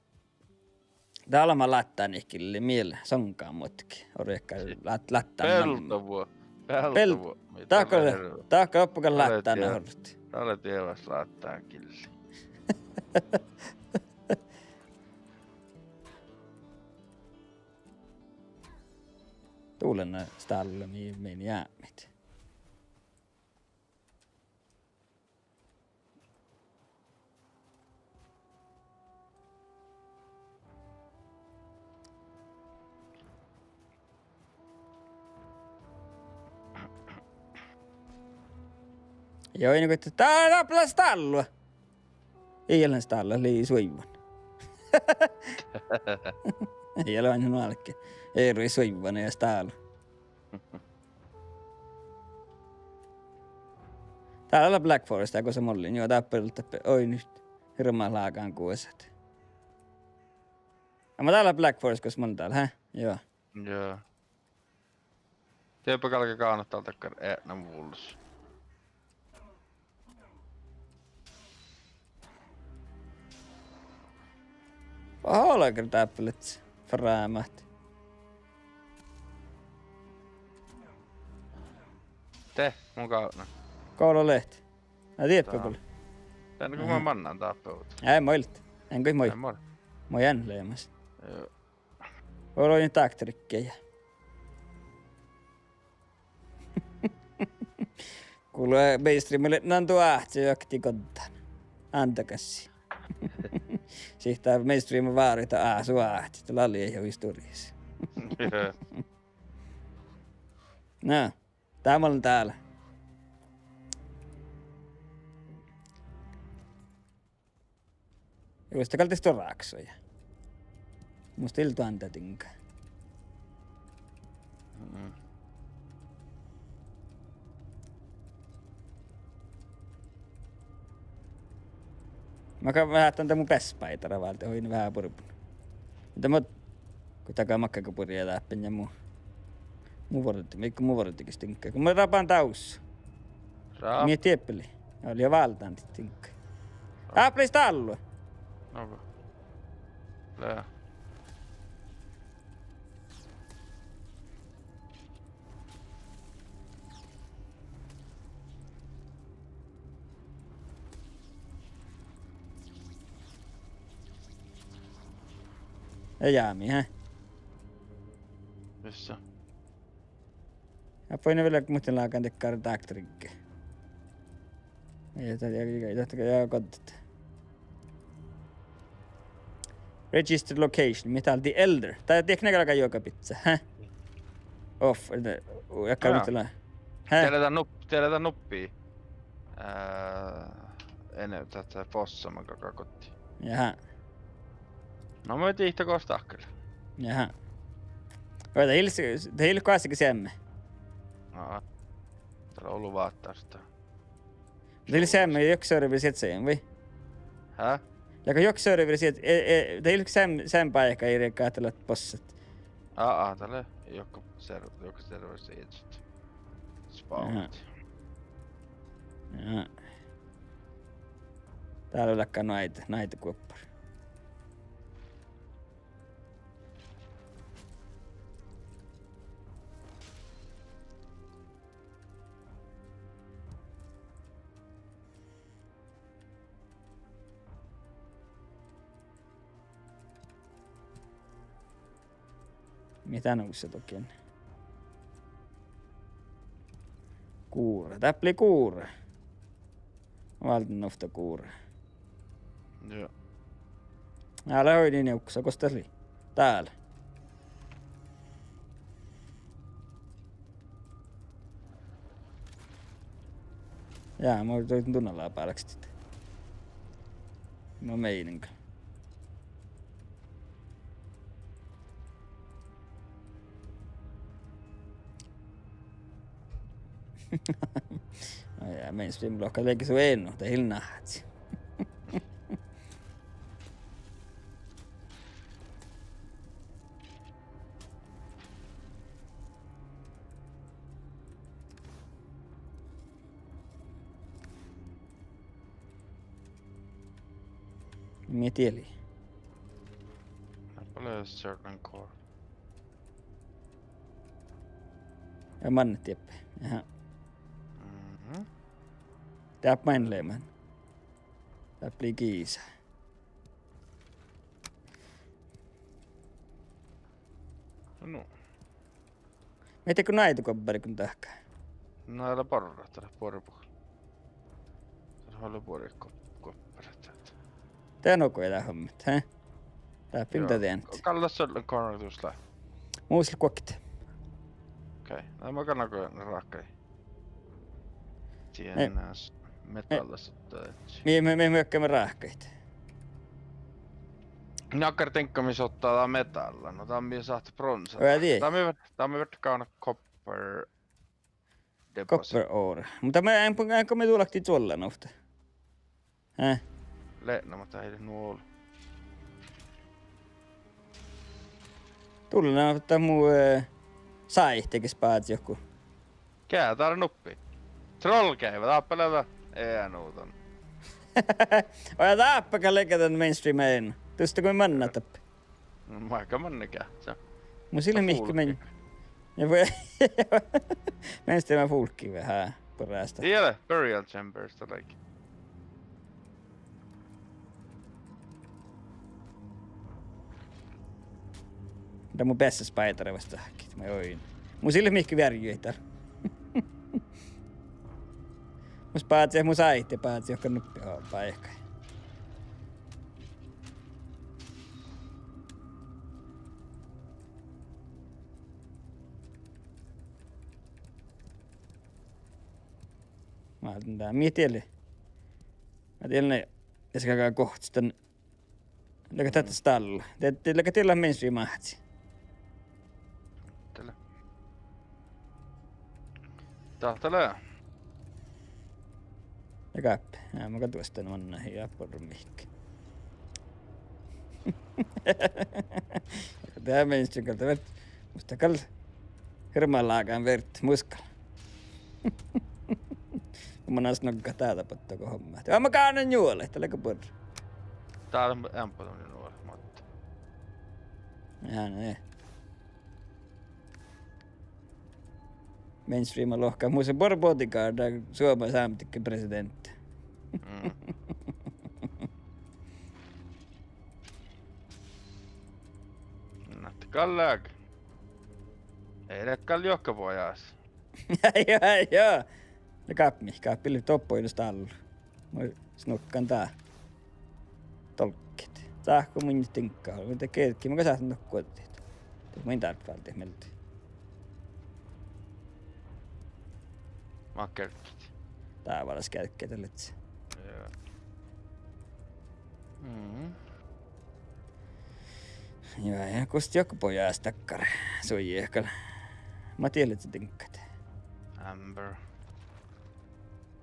täällä mä lättään ihkille miele sonkaan mutki. Orjekka lättään. Peltovuo. Peltovuo. Tahko oppukan lättään horti. Täällä tievas lättää killi. Tuulen stalla meni jäämit. Joo, niin kuin, että täällä stalla. Ei ole stalla, oli suivan. Ei ole aina nalke. Ei ole suivan ja stalla. Täällä on Black Forest, kun se mollin. Joo, tappelulta. Oi nyt. Hirmaa laakaan kuuset. Mä täällä on Black Forest, kun se mollin täällä, Joo. Joo. Tiedäpä kalke kannattaa takkar vullus. Ollaanko täppelet fräämät? Te, mun kauna. Koululehti. Mä tiedätkö Tää. kyllä? Tän kun mä mannaan tappelut. Ei moilt. En kai moi. Ei mor. Moi en leimas. Joo. Oloin taktrikkejä. Kuulee mainstreamille nantu ahti jakti koddan. Antakassi. Sihtää mainstream vaarita sua ahti. Tällä oli ei ole historiassa. No, tää on täällä. Juosta kaltaista on raaksoja. Musta iltu antaa tinka. Mä vähän tän mun pespaitara valta hoin vähän purpun. Mutta kun takaa makkaka purjaa läppen ja muu vuorotti, mikko muu vuorottikin tinkkaa. Kun mä rapaan taussa. Mie tieppeli. Oli jo valtaan tinkkaa. Raapleista allua. Onko? Lää. Ja jäämi, Missä? Ja poin vielä muuten laakaan tekkaa taktrikke. Ei tätä jää kontata. Registered location, mitä oli The Elder. Tai tiedätkö näköjään joka pizza, Off, jakkaa mitään. Tiedetään nuppia. Ennen tätä Fossaman kakakotti. Jaha. No mä tiihtä kostaa kyllä. Jaha. Oita, te hilko asiakin semme. No. Täällä on ollut vaattaa sitä. Te hilko semme joku seuraaville sieltä vai? Hä? Ja kun joku seuraaville sieltä, te hilko sempää ehkä ei riikkaa ajatellut possat. Täällä joku server siitä. Spawnit. Jaha. Täällä on lakkaa naita kuoppari. Mitä noussa toki on? Kuura. Täppli kuura. Valtinofta kuura. Joo. Älä hoidin neukkusa, kosta oli? Täällä. Jaa, mä olin tunnellaan päälläksi sitä. Mä meininkä. No jää, mainstream-lohka leikki sun ennu, te hilnahat. Mie tieli. Paljon certain core. Ja mannet jeppe. Jaha. Mhm. Täp mä en leimän. Täp blir kiisa. No. Mietin kun näitä koppari kun tahkaa. No älä porra, täällä porpu. Täällä oli kopparat. Tää on onko edä hommit, hä? Tää pinta teen. Kallas on kornatusla. Muusilla kuokit. Okei, no mä kannako raakkai. Tiennäs metallassa täytyy. Me myökkäämme rahkeita. Nakkar tenkkamis ottaa metalla. No tammi saat bronsa. Oi tiedä. Tammi vart kauna copper deposit. Copper ore. Mutta me enkä me tulakti tuolla nofta. Hä? No mutta ei nuolu. Tulla ottaa muu saihtekes päät joku. Kää täällä nuppi. Trollkäivä, tappeleva. Ei nuuton. Oja taappakaan leketän mainstreameen. Tuosta kun manna tappi. No vaikka mannekään. Se. Mun sille mihki meni. Ja voi... mainstreamen fulkki vähän perästä. Tiedä, burial chambers todellakin. Mutta mun päässä spaitare vasta hakit. Mä join. Mun sille mihki värjyitä. Mun spaatsi ja mun saitte paatsi joka nuppi paikka. Mä otan tää mietielle. Mä tiedän ne eskakaan kohti sitten. Läkä tätä stalla. Läkä teillä mainstream mahtsi. Tällä. Tahtelää. Ja kappe. Mä katsoin sitä manna ja pormihki. Tää mainstream kalta vert. Musta kall. Hirmaalaakaan vert. Muskalla. Kun mä näis nokka täältä pottako hommaa. Ja mä kaanan juolle. Täälläkö porra? Täällä on ämpötoni nuori, mutta. Ihan ne. Mainstream lohkaa. Muista Borbotikaarda Suomen saamtikki presidentti. Nähti kallag. Ei lekkal jokka pojas. Joo. Ne kappili toppoilusta alla. Mä snukkaan tää. Tolkkit. Saako mun nyt tinkkaa? Mä tekeekin. Mä kasaan nukkua teitä. Mä en tarvitse valtia melti. Makkerkit. Tää valas käykkää tälle. Joo. Joo, ja kosti joku pojas takkare. Soi ehkällä. Mä tiedän, että sä tinkkaat. Amber.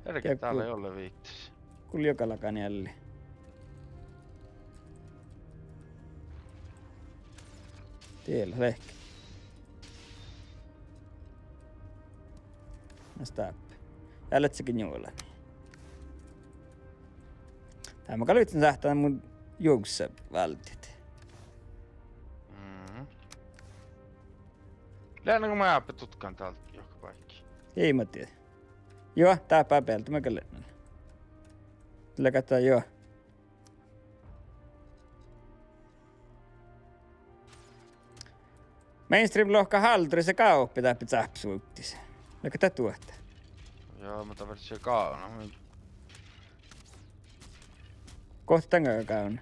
Erkä täällä ei ole viittis. Kuli joka lakan jälleen. Tiellä lehki. Nästääppä. Jället sekin juolla. Tää mä kalvitsen sähtää mun joukossa vältit. Lähdäänkö mä jääpä tutkaan täältä joka paikki? Ei mä tiedä. Joo, tää päältä mä kyllä. Tällä katsotaan joo. Mainstream-lohka halturi se kauppi tai sähpsuuttis. Läkä tää tuotta. Joo, mutta versio kauna. Kohta tämän kauna.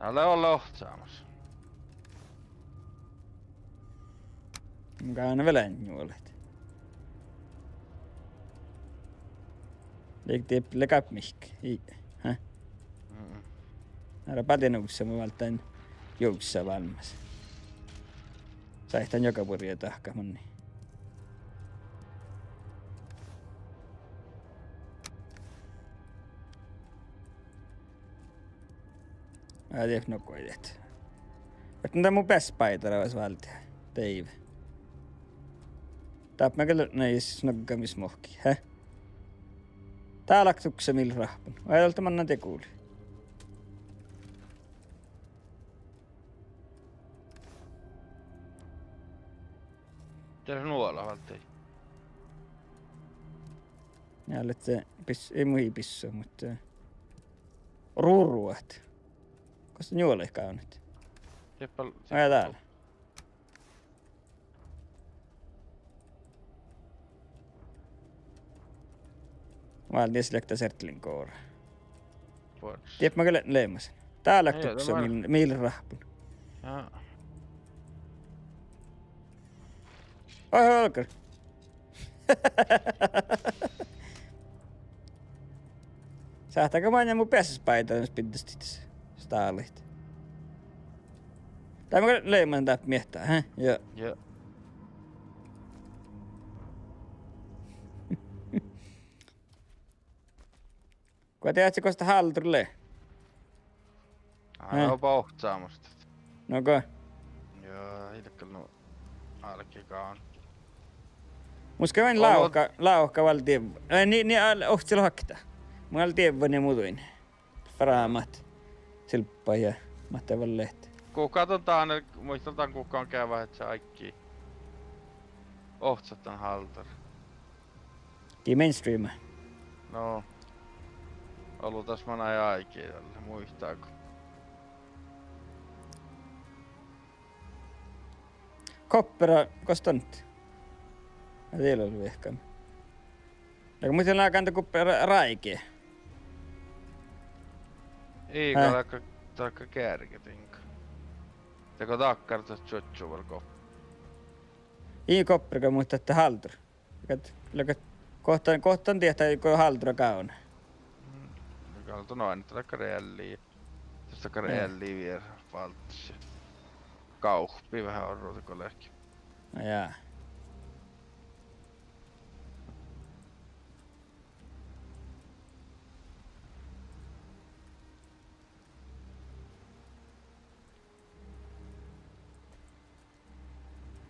Älä ole lohtsaamassa. Mä kauna velän juolet. Läkäp mihki. Häh? Älä patenuksessa mä välttäin joukossa valmis. Saihtan joka purja tahka monni. Mä teef nokoidet. Vaikka mun pääspaitara ois valtia. Teive. Taap mä kyllä näis nokkamismohki, hä? Tää laktukse millä rahpan. Ajalta mannan te kuuli. Tehdään nuola valtei. Jället se ei muhi pissu, mutta ruuruat. Kosta juoleikkaa on nyt. Ja täällä. Valdi selekta sertlin koora. Tiedät mä kyllä leemasin. Täällä tupsa millä rahpun. Jaa. Oi Holger. Sähtääkö mä mun päässäspäitä, jos pitäisi staalit. Tai mä kyllä leemasin tää miehtää, hä? Joo. Joo. Kun tiedät, kun sitä halturille. Aina on pohtsaamasta. No ko? Joo, ei kyllä no alkikaan. Muska vain lauhka valtien. Niin ohtsilla hakta. Mä olin tievän ja muutuin. Fraamat. Silppa ja Mattevan lehti. Kun katsotaan, muistetaan kukaan käy vaiheessa aikki. Ohtsat on haltar. Ki mainstream. No. Olutas mä näin aikki tällä, muistaako? Koppera, kostant. Ja teillä oli ehkä. Ja muuten nää kanta koppera raikia. Ei, taikka kärketinkä. Teko takkarta tjotsuval koppa. Ii koppera, mutta että haltur. Kohtaan tietää, kun haltura kauna. Kalto noin, että taikka reelliä. Tästä taikka reelliä vielä valtsi. Kauhpi vähän on ruutakolehki. No jaa.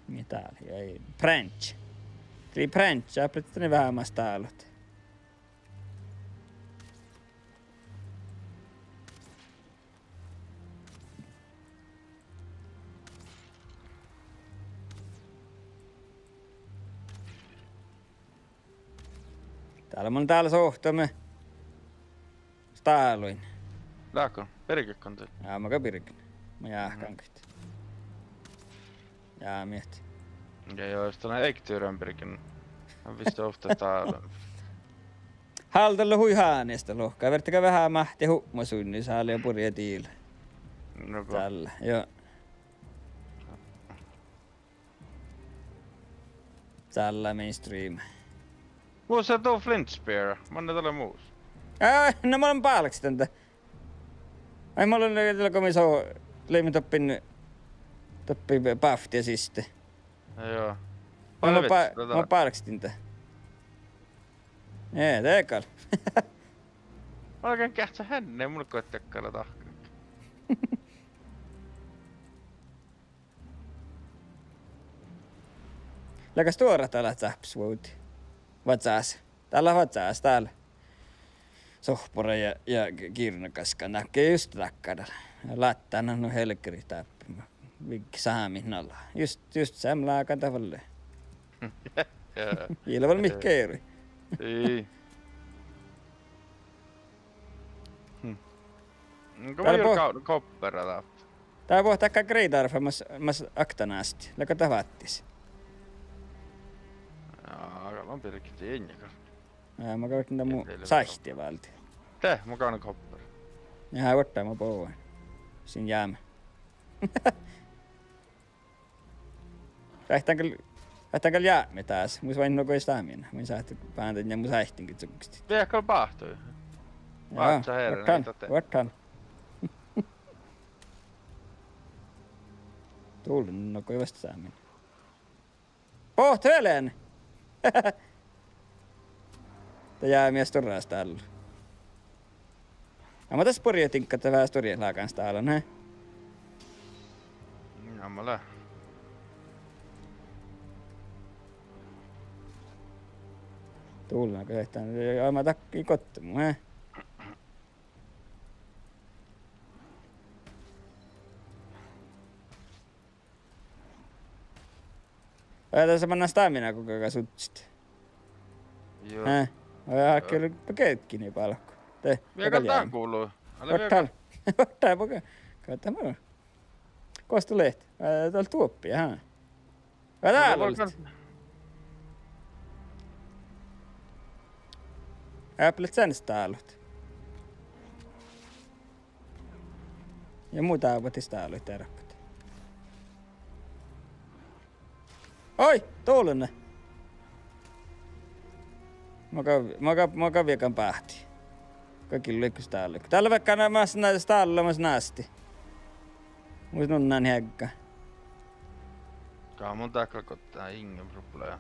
Mitä oli? Ei. French. Eli French, ja plötsligt vähän mastaalut. Täällä sohtamme. Staaluin. Läkö? Perikekon Jaa, mä kapirikin. Mä jäähkankit. Jaa, mietti. Ja joo, jos tänne eiktyyrän perikin. Hän vissi ofta täällä. Haltalla hui haaneesta lohkaa. Verttakaa vähän mahti hummasuin, niin saa liian purja tiillä. No kun. Tällä, joo. Tällä mainstream. Mulla tuo Flint Spear. Mä annan tälle muus. No mä olen paalaksi täntä. Ai mä olen tällä komiso leimin toppin paftia siste. Joo. Mä oon paalaksi täntä. Ei, teekal. Mä oikein kähtsä hänneen, mun koettekkailla tahkaa. Läkäs tuora täällä täpsvuuti. Vatsaas. Täällä vatsaas, täällä. Sohpore ja kirnakaska näkee just takkadalla. Lattana no helkkeri täppimä. Vikki saamin alla. Just sämlääkä tavalle. Ilval mihkeeri. Ei. Onko mä juuri koppera lähtö? Tää voi takkaa greidarfa mas aktanaasti. Läkä tavattis. Jaa, on pirkit injakar. Ja mä kävin nää muu sahtia valti. Mä käyn koppera. Ja hän ottaa mä pouan. Siinä jäämä. Lähtäänkö jäämme taas? Muis vain nokoi staamina. Mä saatte pääntän ja mun säihtinkin tsukkisti. Viekö pahtui? Vatsa herra, niitä te. Ottan. Tullut nokoi vasta saamina. Pohtelen! Tää jäämies turraas täällä. Ja mä tässä porjetinkka, että vähän storjelaa kans täällä, nää. Jammala. Tullako tehtään? Mä takkii kottamu, hä? Ajatellaan se mennään stamina koko ajan sutsit. Joo. Hä? Mä hakkeilla paketkin niin palkku. Mikä tää kuuluu? Ottaan. Ottaan poka. Katsotaan. Koos tulet? Tuolla tuoppia, haa. Vai täällä olit? Äppilet sen täällä olit. Ja muuta avutis täällä olit erakkat. Oi, tuollenne. Mä käviekan pähti. Kaikki liikkus täällä. Täällä vaikka nämä näistä täällä olemassa nästi. Muist nunnaan hägga. Kaa mun taklakottaa ingen problem.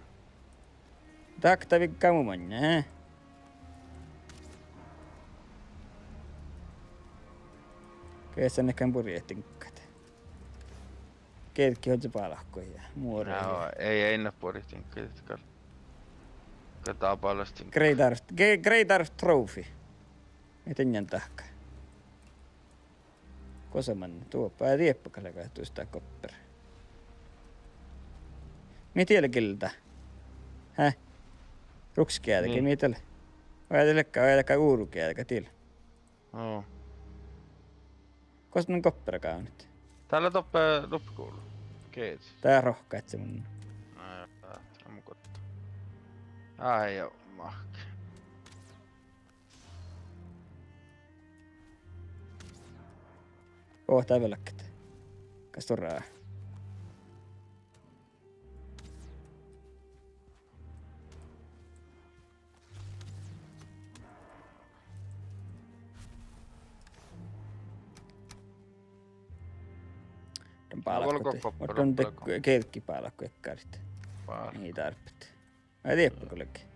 Takta vikka mu manja, hä? Keessä nekään purjehtinkkat. Keetkin on se palakkoja. Muoreja. Joo, ei nää purjehtinkkat. Kataa paljastin. Great Art Trophy. Miten jän tahka? Kosaman tuoppa ja rieppakallega tuosta koppera. Miten kiltä? Häh? Rukskiäätäkin Niin. mitelle? Ajatelkaa uurukiäätäkä tillä. Joo. Koska on kopperakaan nyt? Täällä toppee loppukuulu. Kiitos. Tää rohkaat se mun. Tää on mun kotta. Ai joo, mahki. Tää velkket. Kas turraa. On kelkkipaalakko ekkarit. Niin tarpet. Ai tiedäpä kullekin.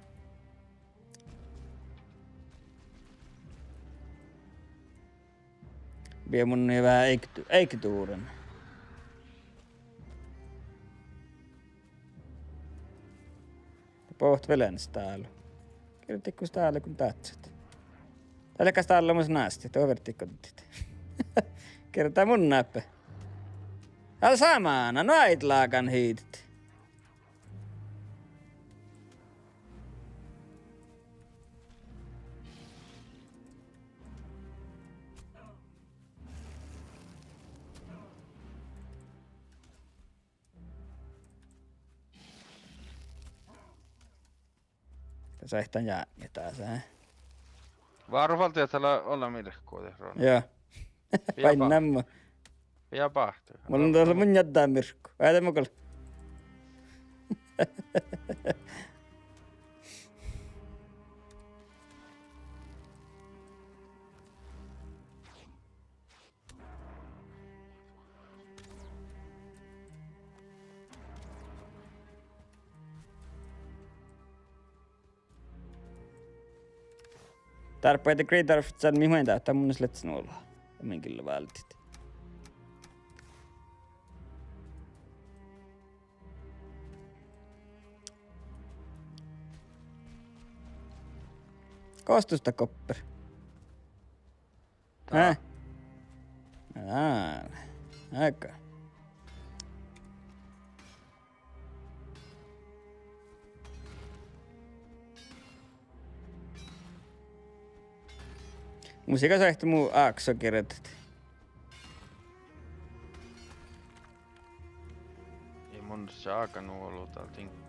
Vie mun niin vähän eikituuren. Poht velens täällä. Kirjoitikkus täällä kun tatsat. Täällä käs täällä omas nästi, tovertikkotit. Kertaa mun näppä. Täällä samana, noit laakan hiitit. Tässä ei jää mitään se. Vaarvalti, että täällä olla millekkuun tehroon. Joo. Vain nämä. Pia pahtuu. Mulla on tuolla mun jättää myrkku. Äitä mukaan. Tarpeita Great Arfit saan mihin täyttää mun slets nolla. Ja min kyllä vältit. Kostusta kopper. Häh? Aika. Musiikka sähti muu aakso kirjoitat. Ei mun se aakanuolu täällä tinkka.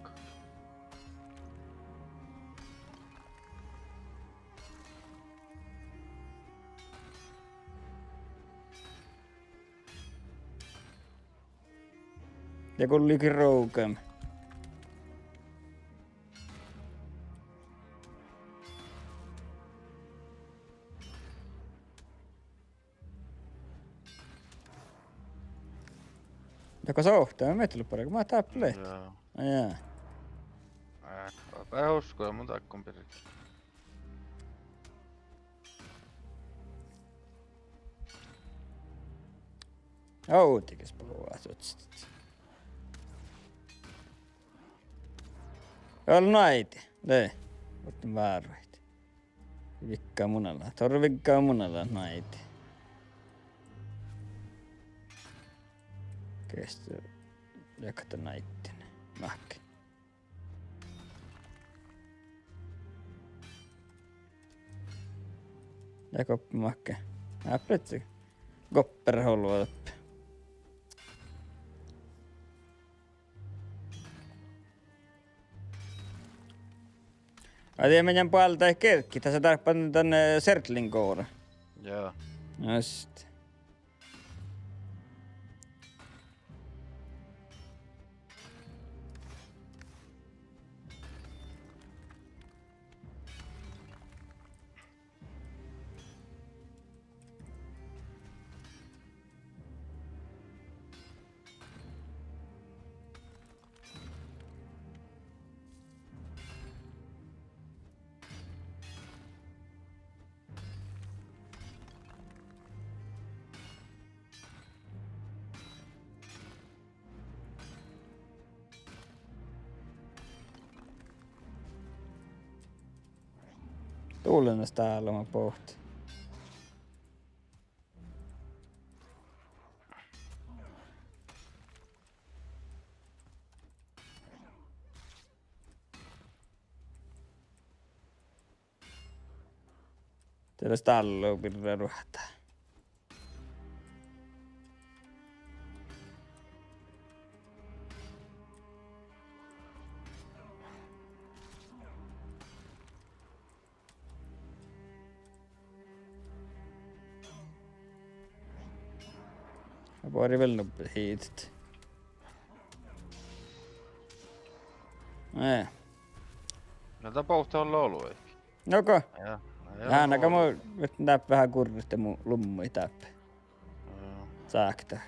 Ja kun liikin roukam. Joko se ohtaa? Mä tullut paremmin. Mä täppleet. Joo. Jaa. Mä uskoa mun takkon pirikki. Outikes puhua tutstit. Olla naiti. Lee. Otin vaaruit. Vikkaa munalla. Torvikkaa munalla naiti. Kestä. Jakata naitten. Mahki. Ja koppi mahke. Äppletsi. Kopper holua läppä. Ai det meidän puolelta ei kerkki. Tässä tarpeen tänne Sertlin koura. Joo. Just. Tuulennas täällä mä pohti. Teillä täällä on pirre ruhtaa. Jag börjar väl nog hit. Nej. No tapausta on ollut ehkä. Joko? Joo. Hän aika mä näpp vähän kurrista mun lummui täppä. Joo. Saakta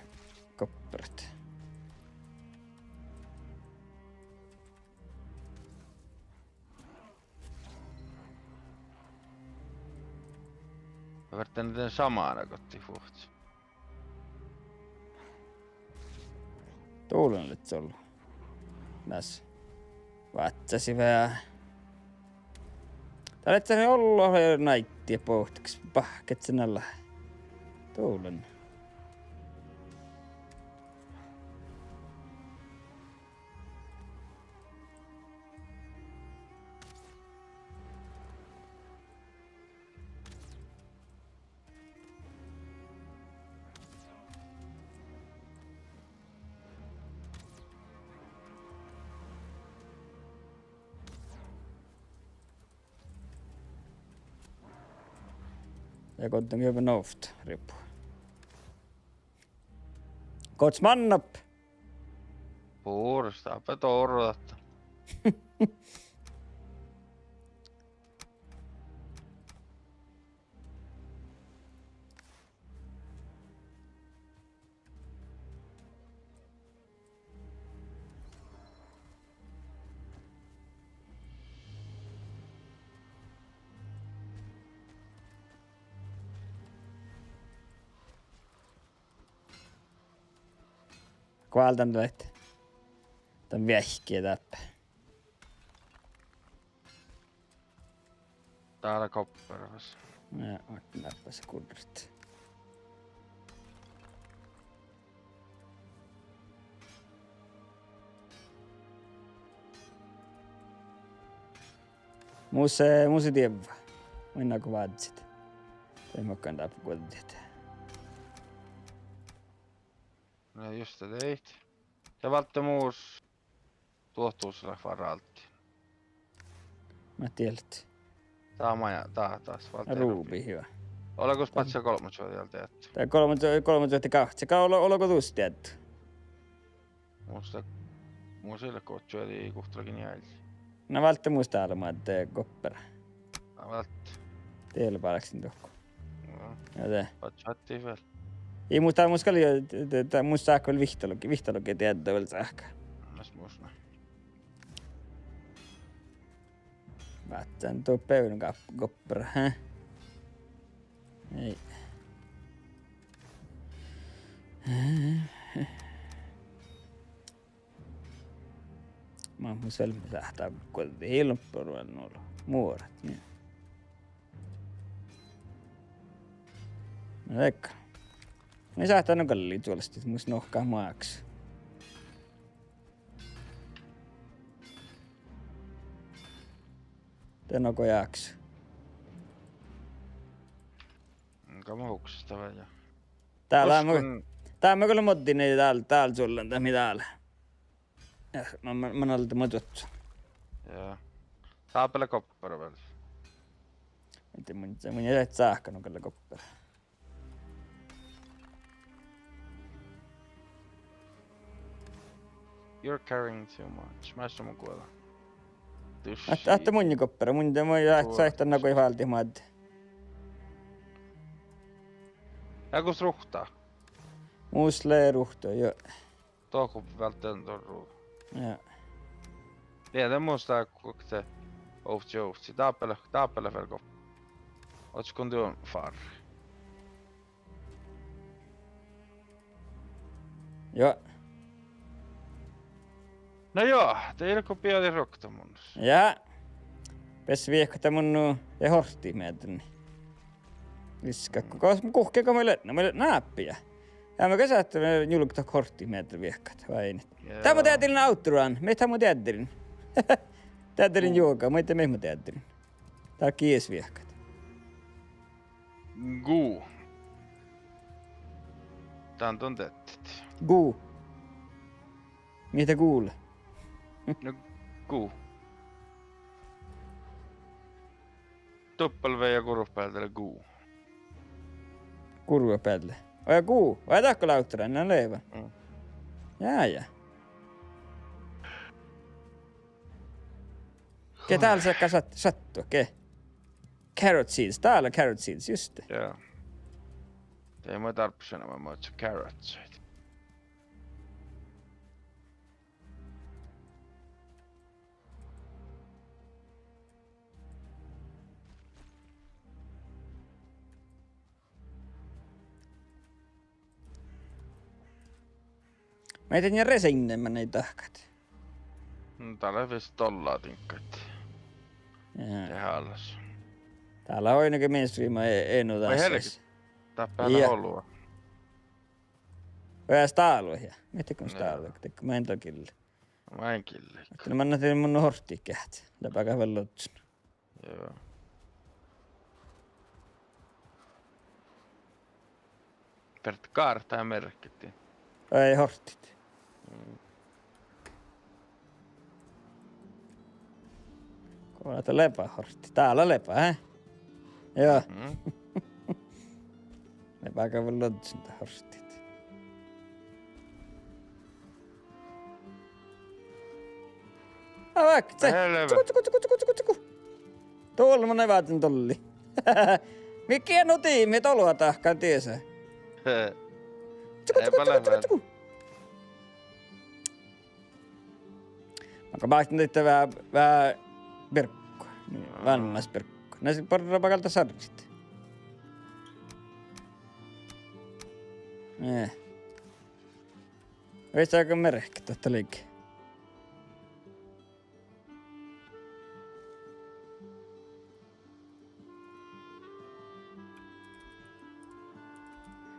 kopperat. Mä vertaan niiden samana kotiin fuhtsi. Tuulen nyt sollu. Näs. Vatsasi vähän. Täällä et sä ollut naittia pohtiks. Pahket sen alla. Tuulen. Jag går inte över noft, Rippo. Kots mannap! Puuristaapa torratta. Kvaltan tuot. Tän vähkiä täppä. Täällä kopperas. Ja, näppä se kudrit. Muuse tievä. Mennään kun vaatsit. Ei mäkään täppä kuitenkin. No just det teit. Ja välttämuus tuottuusella varalti. Mä tiedän. Tää on maja, tää taas valttia. Ruubi hyvä. Oliko patsia 3 vielä tehty? Tää 3,2. Oliko tuossa tietty? Muusille kutsueli kuhtalakin jäljellä. No välttä muista täällä mä tee koppera. Välttä. Teillä pääläksin tohko. Joo. Ja tee. Patsaattiin vielä. Ei muista oli jo, musta sähkö oli vihtologi tiedä vielä sähkö. Nas muusna. Vättän tuo pöydän koppera, hä? Ei. Mä oon mun selmi sähtää, kun helpporuuden olla muorat, niin. No eikä. Ne sähtää no kalliin tuollasti, että musta nohkaa maaksi. Tenoko jakso. Kamuuksista vähän. Täällä on kyllä motti, niin täällä sulla on täällä. Ja mä olen oltu tuttu. Joo. Taapele koppara veel. Mitte mun jäät saahkanu kelle koppara. You're carrying too much. Mä mun kuolla. Ahte mun koppara. Mun jäät saihtan nagu ei valti maad. Kus ruhtaa? Muuslee ruhto, joo. Tohku välttämättä ton ruutu. Joo. Tiedä muista kukte. Oftsi. Taapele veel koppara. Ots kun tuon far. Joo. No joo, teillä kun pieni rokta mun. Ja. Pes viekata mun ja horti meidän. Viskakko. Koos kuhkeko meille naappia. Ja mä käsä, että me julkita horti meidän viekkat. Vai niin. Tää mun teattelin outturaan. Meitä mun teattelin. Teattelin juokaa. Mä ite me mun teattelin. Tää on kies viekkat. Guu. Tää on ton teettit. Guu. Mitä kuule? No guu. Tuppelve ja kurupäätele guu. Kurva päälle. Oja kuu. Oja tahko lautturaan. Nää on leivä. Jää. Ke täällä sä sattua? Ke? Carrot seeds. Täällä on carrot seeds, just. Joo. Ei mä tarpeeksi enemmän, mä ootko carrotseita. Mä ei tein reseinnemän ei tahkat. Täällä on vist tollaa tinkkaat. Jaa. Tehdään allas. Täällä on ainakin mainstreama ei Vai taas. helki. Tää päällä olua. Oja staaluja. Miettikö sitä alueella? Teikö mä en tokille. Mä en kille. No mä näin mun hortti käht. Läpä kävel lotsun. Joo. Pert kaarta ja merkittiin. Ei hortit. Kuulata lepähortti. Täällä lepä, Joo. Lepä kävel lotsun tää horstit. Vaikka se. Tsuku. Tuolla mun evätin tolli. Mikä nuti, me tolua tahkaan tiesä. Tsuku. Onko mä ajattelin teitte vähän perkkoa. Niin, vannas perkkoa. Näisin porra pakalta sarvista. Veistä aika merkki totta liikkeen.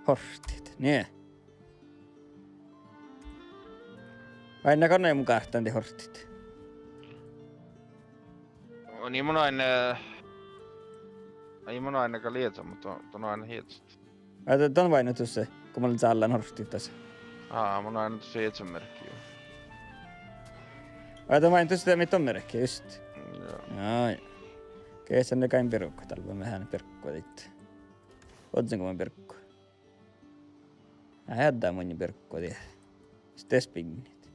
Horstit, niin. Vai nää koneen mun kahtaan te horstit? Niin mun aina lietsä, mutta on aina hietsit. Vai ton vainotus se, kun mä olin saallaan horstit tässä. Mun aina tossa hietsämerkki joo. Vai ton vainotus sitä, mitä on merkki, just. Joo. Ai. Keessä ne kain perukko, talva mehän perukkoa teitte. Otsinko mä perukkoa? Hädää mun perukkoa tiedä. Sitten spinnit.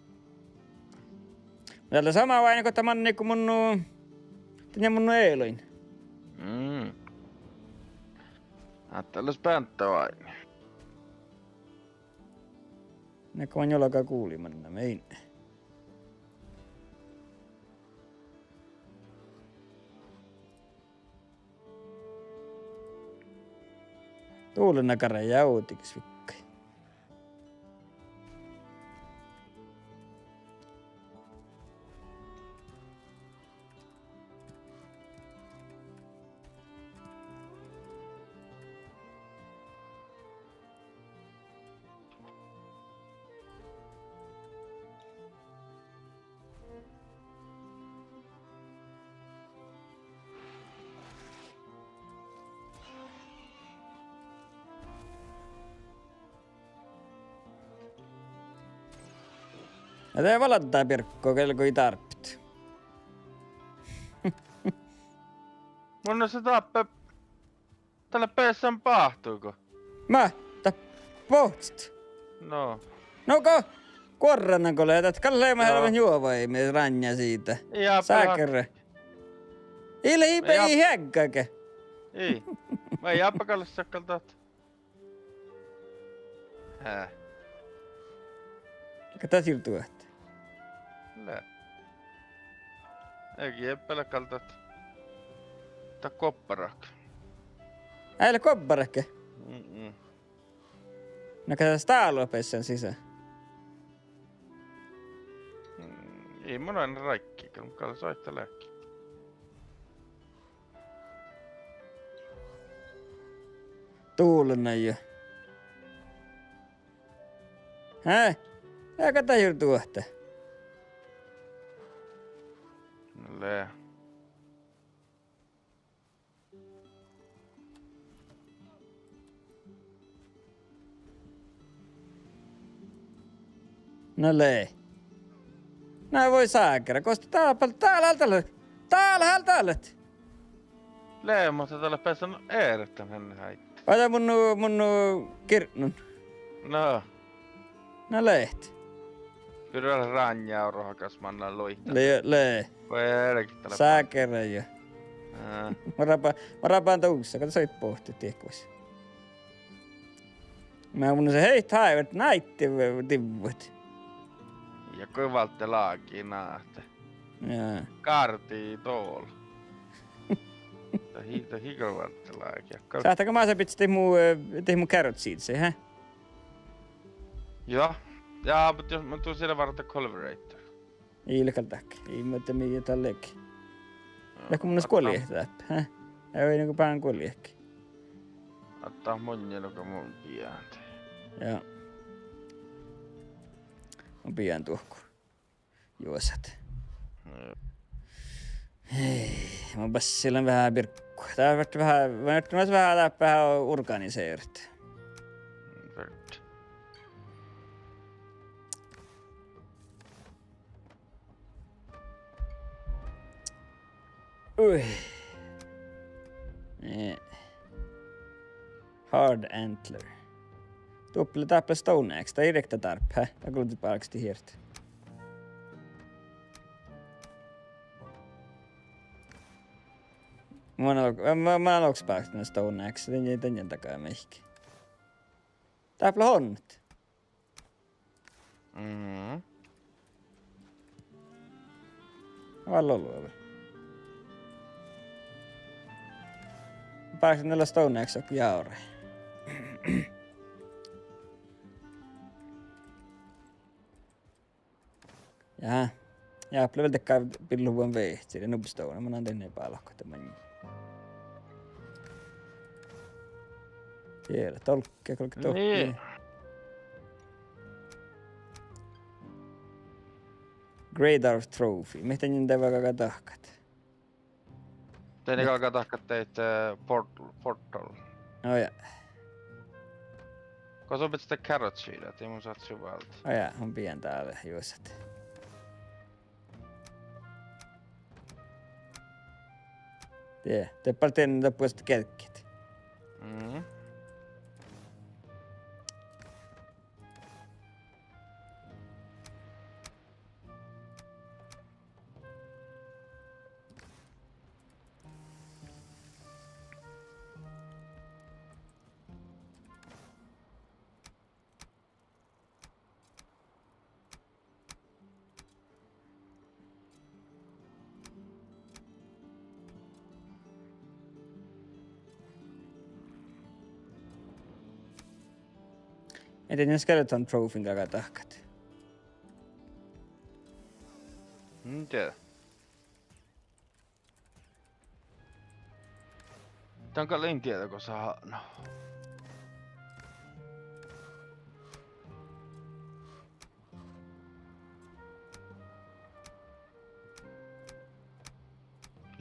Tällä sama vain, kun tämä on niinku mun eiloin. Ajattelis pääntä vain. Näkö on jollakaan kuulimanna, mein. Tuulen nakara jautiks vikkai. Ja tää valattaa perkkoa, kelko ei tarvitse. Mun on se tappe... Tällä PSN pahtuuko? Mä, pohtst. No. Noko, korrannan löytät. Kalle mä helven juovaimme ranja siitä. Ja Säkerre. Ei hägkäke. Ei. Mä ei appakalle sakkaltaat. Hää. Kata siltuat. Lää. Eikin eppälä kaltaat. Tää kopparak. Äile kobbarekke. Mm-mm. No kato staalopessan sisään. Ei mun aina raikki, kun kalle soittaa lääkki. Tuulena jo. Hää? Ja kata siltuat. No lää. No lee. Nää voi saakera, koska täällä. Lää, mutta tällä päässä on äärettömän hänen häitti. Ota mun kirknun. No. No leht. Kyllä ranjaa rohakas manna loihtaa. Lee. Voi äärekin tällä Saakera jo. päässä. Mä rapaan tuussa, kato soit pohti tiekkuis. Mä mun se heit haivat näitti tivut. Ja kuvalte laaki naatte. Jaa. Kartii tuolla. Hiitä hikovalte laaki. Sahtako mä se pitää tehdä mun carrot seedsia, hä? Joo. Ja, mutta jos mä tuun siellä varata Colverator. Ilkaltakke. Ei mä te mihin tällekin. Ja kun mun olisi kuoliehtä, hä? Ei niinku pään kuoliehki. Ottaa mun joka mun pian. Joo. On pian tuhku. Juosat. Hei, mä passilla vähän pirkkua. Tää on vähän organiseerit. Vert. Ui. Hard Antler. Tupple tappla Stone Axe. Tää ei direkta tarp, hä? Tää kuulutit palkasti hiirtä. Mä oon aluksi päästä Stone Axe. Tän takaa mehki. Tappla honnut. Mhm. Vaan lolua. Päästä näillä Stone Axe on jaure. Jaha. Jag blev väl täckad pilluvan vehti. Det nubbstående. Man hade inne på alla tämän. Tiedä, tolkkia, kolke tokki. Niin. Greydorf Trophy. Miten niitä vaikka tahkat? Tein alkaa tahkaa teit portal. Oh ja. Kun sun pitää carrot seedia, ei mun saat syvältä. Oh ja, on pian täällä juosat. Tiedä, te paljon teidän niitä puolesta kelkkit. Mhm. Miten ne Skeleton Trophyn takaa tahkat? Tiedä. Tää on kalliin tieto, kun saa... No.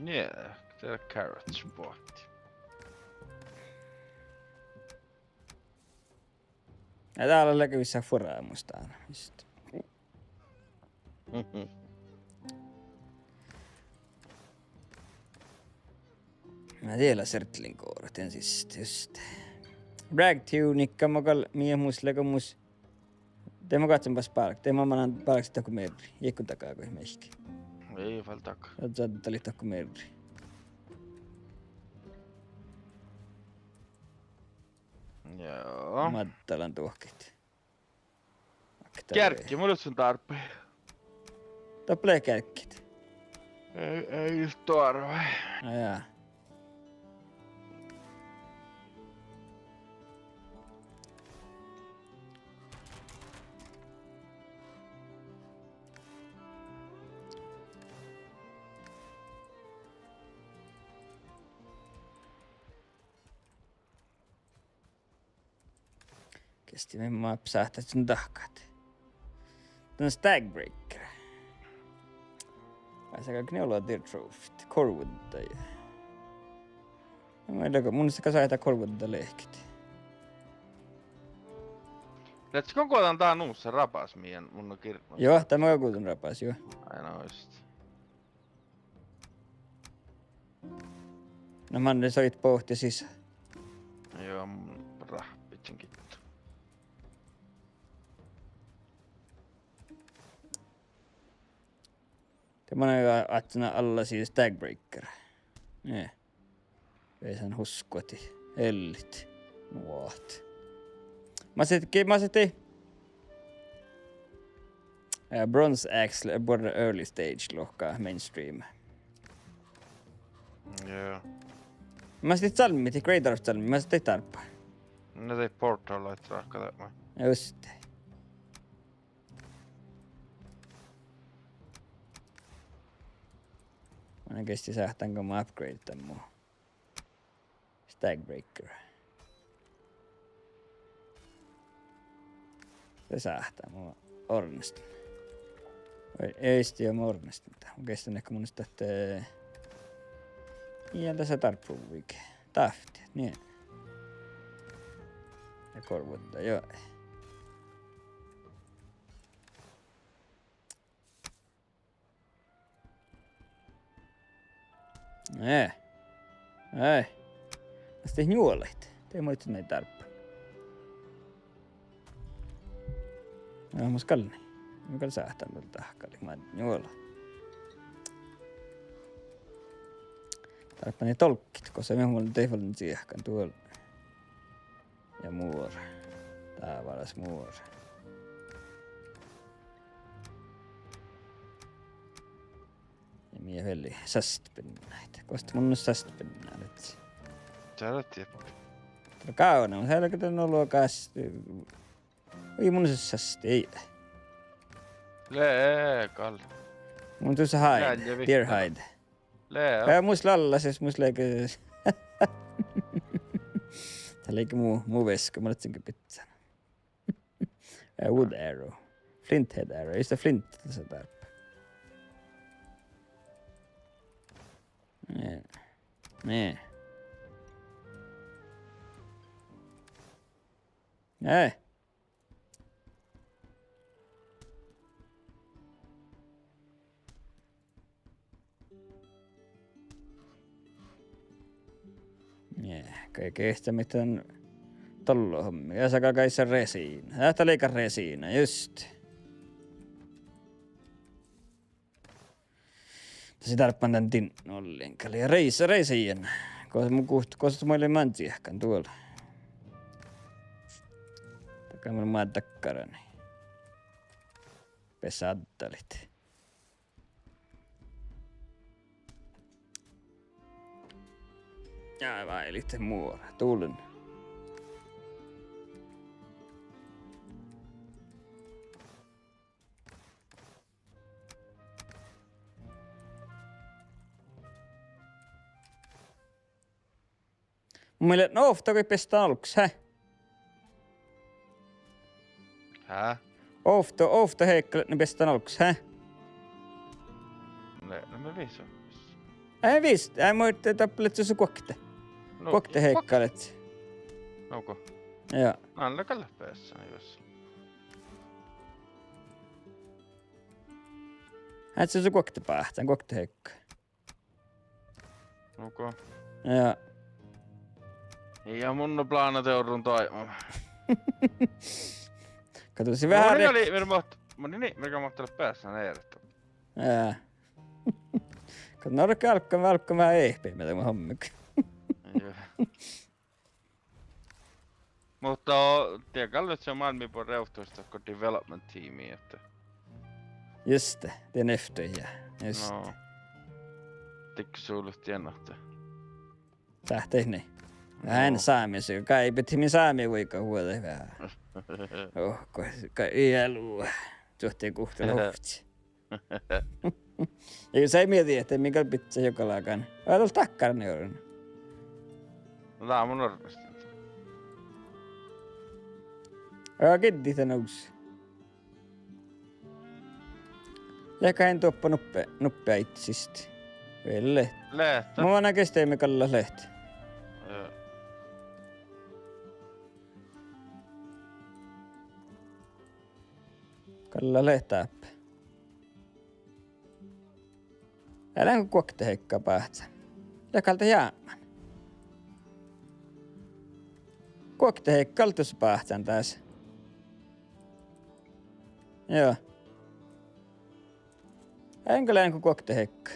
Yeah, tää carrot spotti. Ja täällä on näkyvissä furaa musta aina. Just. Mä tiedän sertlin koorat ensist, just. Ragtunikka makal miemuslega mus. Teema katsopas park, teema manan parksit takku merri. Jekku takaa kuin mehki. Ei vielä takaa. Saat oli takku merri. Joo. Mattalan tuohkit. Kärkki, mulle sun tarpeen. Taplee kärkkit. Ei just tuorve. Jaa. Kesti me maa psahtat sun tahkat. Tän Stagbreaker. Pääsääkö kneuloa Trofit. Corwoodta ja... Mä en tiedä, mun sitä saada Corwoodta lehkit. Let's kokotaan tää nuussa rapas meidän mun on kirkko. Joo, tämä on kuutun rapas, joo. Aina just. No Manne soit pohti sisään. Joo, mun rahpitsin kittu. Tämä on atsana alla siis Stagbreaker. Nee. Veisän huskoti. Hellit. Nuot. Mä sitten Bronze Axe border early stage lohkaa mainstream. Joo. Mä sitten salmiti, Great Arf salmi, mä sitten tarpaa. Ne tei portal laittaa katsomaan. Just. Mä kesti sähtään, kun mä upgrade tän muu. Stagbreaker. Se sähtää, mä ornestin. Ei sitten mä ornestin mitään. Mä kestän ehkä mun sitä, että... Ja tässä tarppuviike. Tafti, niin. Ja korvuutta, joo. Ei. Mä sitten juolit. Tei muita näitä tarppa. Mä oon skalni. Mä kal sähtää tuolta tahkali. Mä juola. Tarppa ne tolkkit, koska me mulla ei paljon siehkan tuolla. Ja muora. Tää varas muora. Ja mie veli sästpinnäitä. Kosta mun on sästpinnäitä. Sä olet jeppi. Tää kauna, mutta heillä on ollut kasti. Ei mun se sästi, ei. Leekal. Mun tuossa hide, deer hide. Lee. Mus lallases, mus leikes. Tää leikki muu veska, mä letsinkin pizzan. Wood arrow. Flint head arrow, just flint tässä tarpeen. Nee. Ei. Kaikki ehtä mitään tollohommia. Ja saka kai se resiina. Tähtä liika resiina, just. Tässä tarppaan tän tinnollin. Ja reisiin. Koska muille mantsiahkan tuolla. Takaa mulle maan takkarani. Pesaddalit. Ja vailitte muora. Tulen. Mun mielestä, no ofta kun pestaan aluksi, hä? Hää? Ofta heikkalet, ne pestaan aluksi, hä? No me viis on. Ei visst, ei moi tappelet se kokte. Kokte heikkalet. Nouko? Joo. Anna kalle päässä, jos. Et se kokte päähtään, kokte heikka. Nouko? Ja. Ja mun plaanat joudun toimaan. Kato se vähän Moni mikä mahtaa päässä näitä. Jaa. Kato norka alkoi vähän ehpeä tämä hommikki. Mutta tiedätkö nyt se on maailmin på reuhtuista kun development teami että. Just det, det är efter ja. Just. No. Tiksuulut tiennatte. Tähtei niin. Vähän saamisia, kai piti min saamia voika huolta vähän. Kai iälua. Suhteen kuhtella huhtsi. Ja se ei mieti, että minkä pitää joka laakaan. Olet ollut takkarani joudun. No tää on mun orvasti. Kiddi tän uusi. Jäkäin tuoppa nuppea itsisesti. Vielä lehti. Lehtä? Mä vaan näkesteimme kalla lehti. Kalla lehtääppä. Älä kuokte heikkaa päähtsä. Jakalta jäämän. Kuokte heikkaa tuossa päähtsän tässä. Joo. Enkä lähden kuokte heikkaa.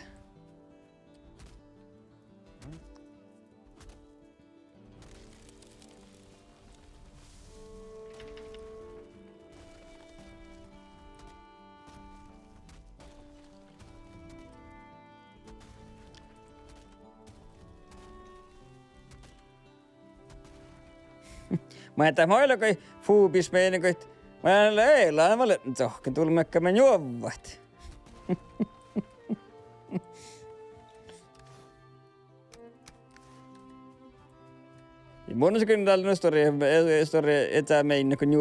Mä en muilla kai fuubis meidän kai. Mä en ei laamalle tohken tulmekka me juovat. Mun se kyllä tällainen story etää meidän kuin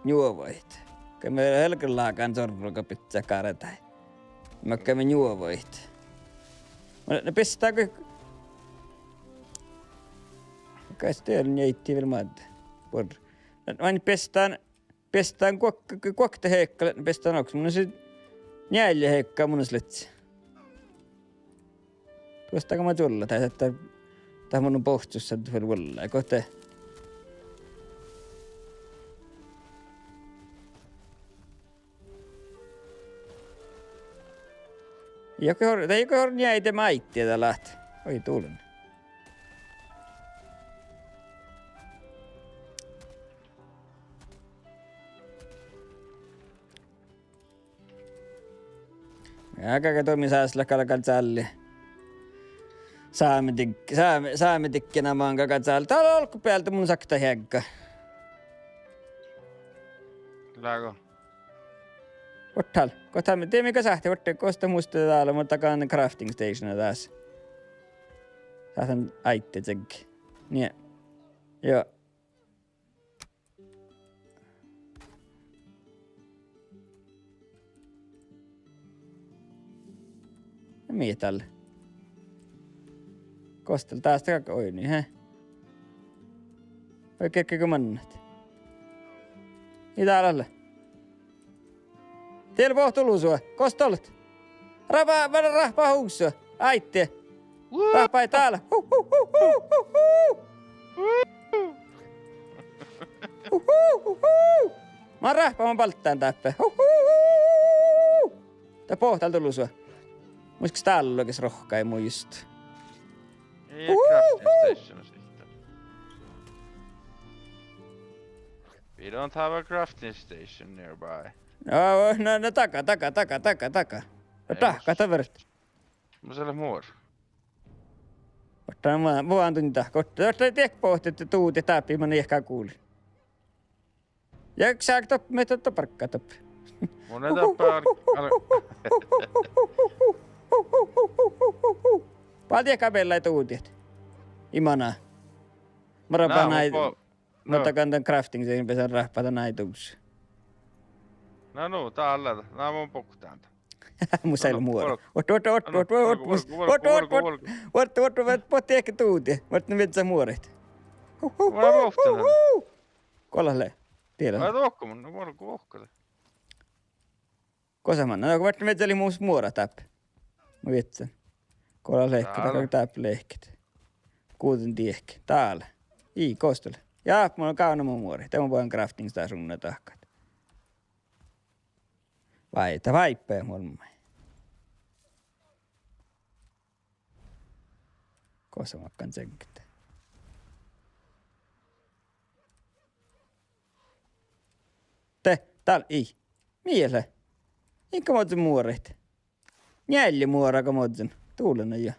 juovat. Kai me helkelaakaan sorruka pitää karetai. Mä käy me juovat. Ne pistää kai. Kai sitten njeitti vielä maata. Vain pestään kuokte heikkale, pestään onks. Mun on se njäälle heikkaa mun on slitsi. Tuostaanko mä tulla, tai että tää mun on pohtussa, että vielä vulla, eikö te? Joku hor njäite maittia tää lähti. Oi tuulen. Äkäkä toimi sääsillä kalkal tälli. Saametikkänä maan kakal tälli. Täällä on olkupäältä mun sakta hiekka. Läkö? Kohtal me teemme sähti, kosta muista täällä, mutta takaan crafting stationa tässä. Säätän aitte tsekki. Niin. Joo. Mihin tälle? Kostel tästä kaikki. Oi niin, he? Oi kerkkikö mannat? Mitä alalle? Teillä pohtuu sua. Kostolet. Rahpaa huussua. Aitte. Rahpaa täällä. Mä oon rahpaamaan palttaan täppä. Tää pohtal tullu sua. Muistiks täällä oli oikees rohkaa, ei muista? Ei crafting station sitten. We don't have a crafting station nearby. No taka. Tahka taverit. Mä siellä muor. Ottaa mä vaan tunta. Ottaa tiek pohti, että tuut ja täppi, mä ehkä kuulin. Ja sä toppi, me parkkaa toppi. Mun ei tappaa Paljon kabella tuutiet. Imanaa. Mä rapaan näitä. Mä takan tän crafting, se ei pesä rahpata näitä uusia. No, täällä. Nää mun puktaanta. Mun säilu muora. Potti ehkä tuutia. Vart ne vetsä muoret. Mä vohtelen. Kollalle. Tiedä. Mä tuokko mun, mä voin kuohkata. Kosaman. No, vart ne vetsä oli muus muora täppä. Mä vetsän. Kolla lehkät, täppä lehkät. Kuuten tiehki. Täällä. Kostele. Ja, mulla on kauna mun muori. Tämä on vaan crafting sitä sun ne tahkat. Vaita vaippee mulla. Kossa makkaan tsenkitä. Täällä Miele. Inkä muodin muorit. Njälli muoraka muodin. Tuulena jo.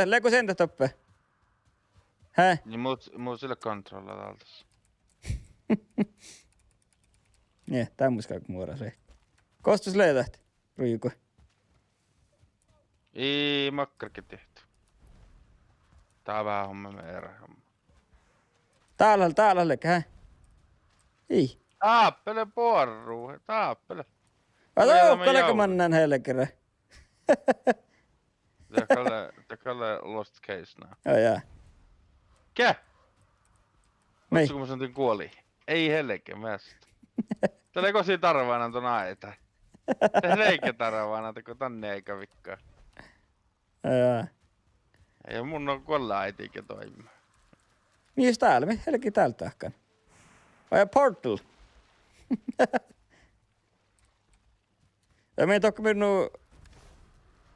Läkö sentä toppe? Hä? Niin muu sille kontrolla altas. Nie, tämmöis kaikki muora se. Kostus leitähti. Rujuko. Ei makkarkin tehty. Tää on vähän homma meidän homma. Täällä hä? Taappele porru, taappele. Ootko mannan helkerä? Det kallar lost case now. Joo, jaa. Kä? Mei. Otsuko mä sanoin kuoli? Ei helke mästä. Tällä kosi tarvaana ton aita. Reikä tarvaana, teko tänne eikä vikkaa. Jaa. Ei mun on kuolla äitiikin toimia. Mies täällä? Me helki täältä tahkan. Vai portal? Ja me tokko minun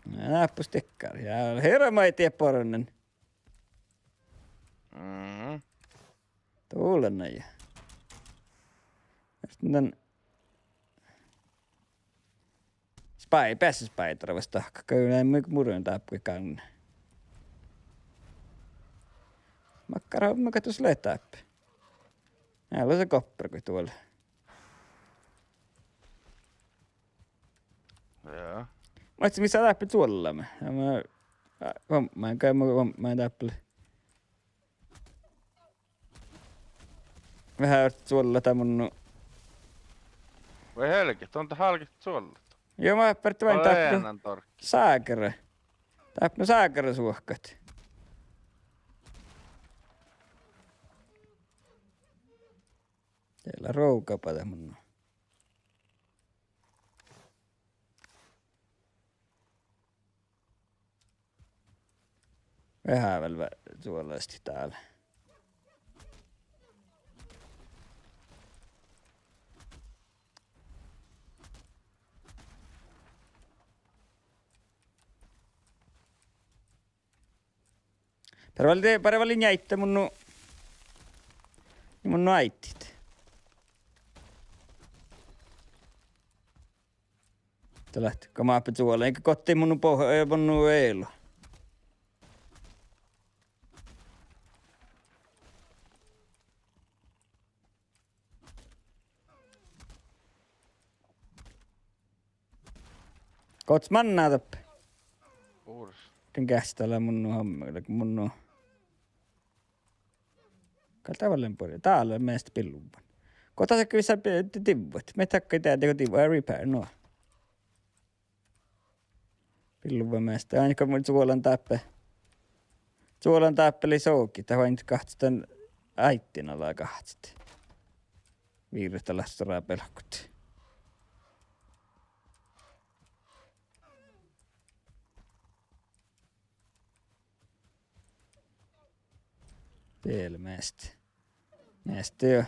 näppustekkaari. Ja herra mä ei tiedä poronen. Tuulenna ja. Sitten päässä spaitarvasta tahka. Kyllä ei murron tappui kanne. Makkara on mä tuossa letäppi. Näillä on se kopperko tuolla. Joo. Mä etsin missä täppi tuolla. Mä en täppile. Vähän oot tuolla tää mun. Voi helkit, on tää halkit suolla. Joo mä pärtti vain täppile. Leenan torkki. Sääkärä. Täppile sääkärä suohkat. Teillä roukapa tää mun. Vähän vielä suolaisesti täällä. Parvalli jäitte mun äitit. Tää lähti kamaappi tuolla, enkä kotiin mun eelo. Kots mannaa tappe. Uurs. Tän kästellä mun hommilla, kun mun on. Kai tavallaan puolella. Täällä on meistä pillumpan. Kota se kyllä tivut. Me takkai tää teko tivu. Repair, no. Pillumpan meistä. Ainakaan mun suolan tappe. Suolan tappeli souki. Tää vain kahtstan äittin alaa kahtsti. Viirusta lastoraa pelkut. Teillä meistä. Meistä jo.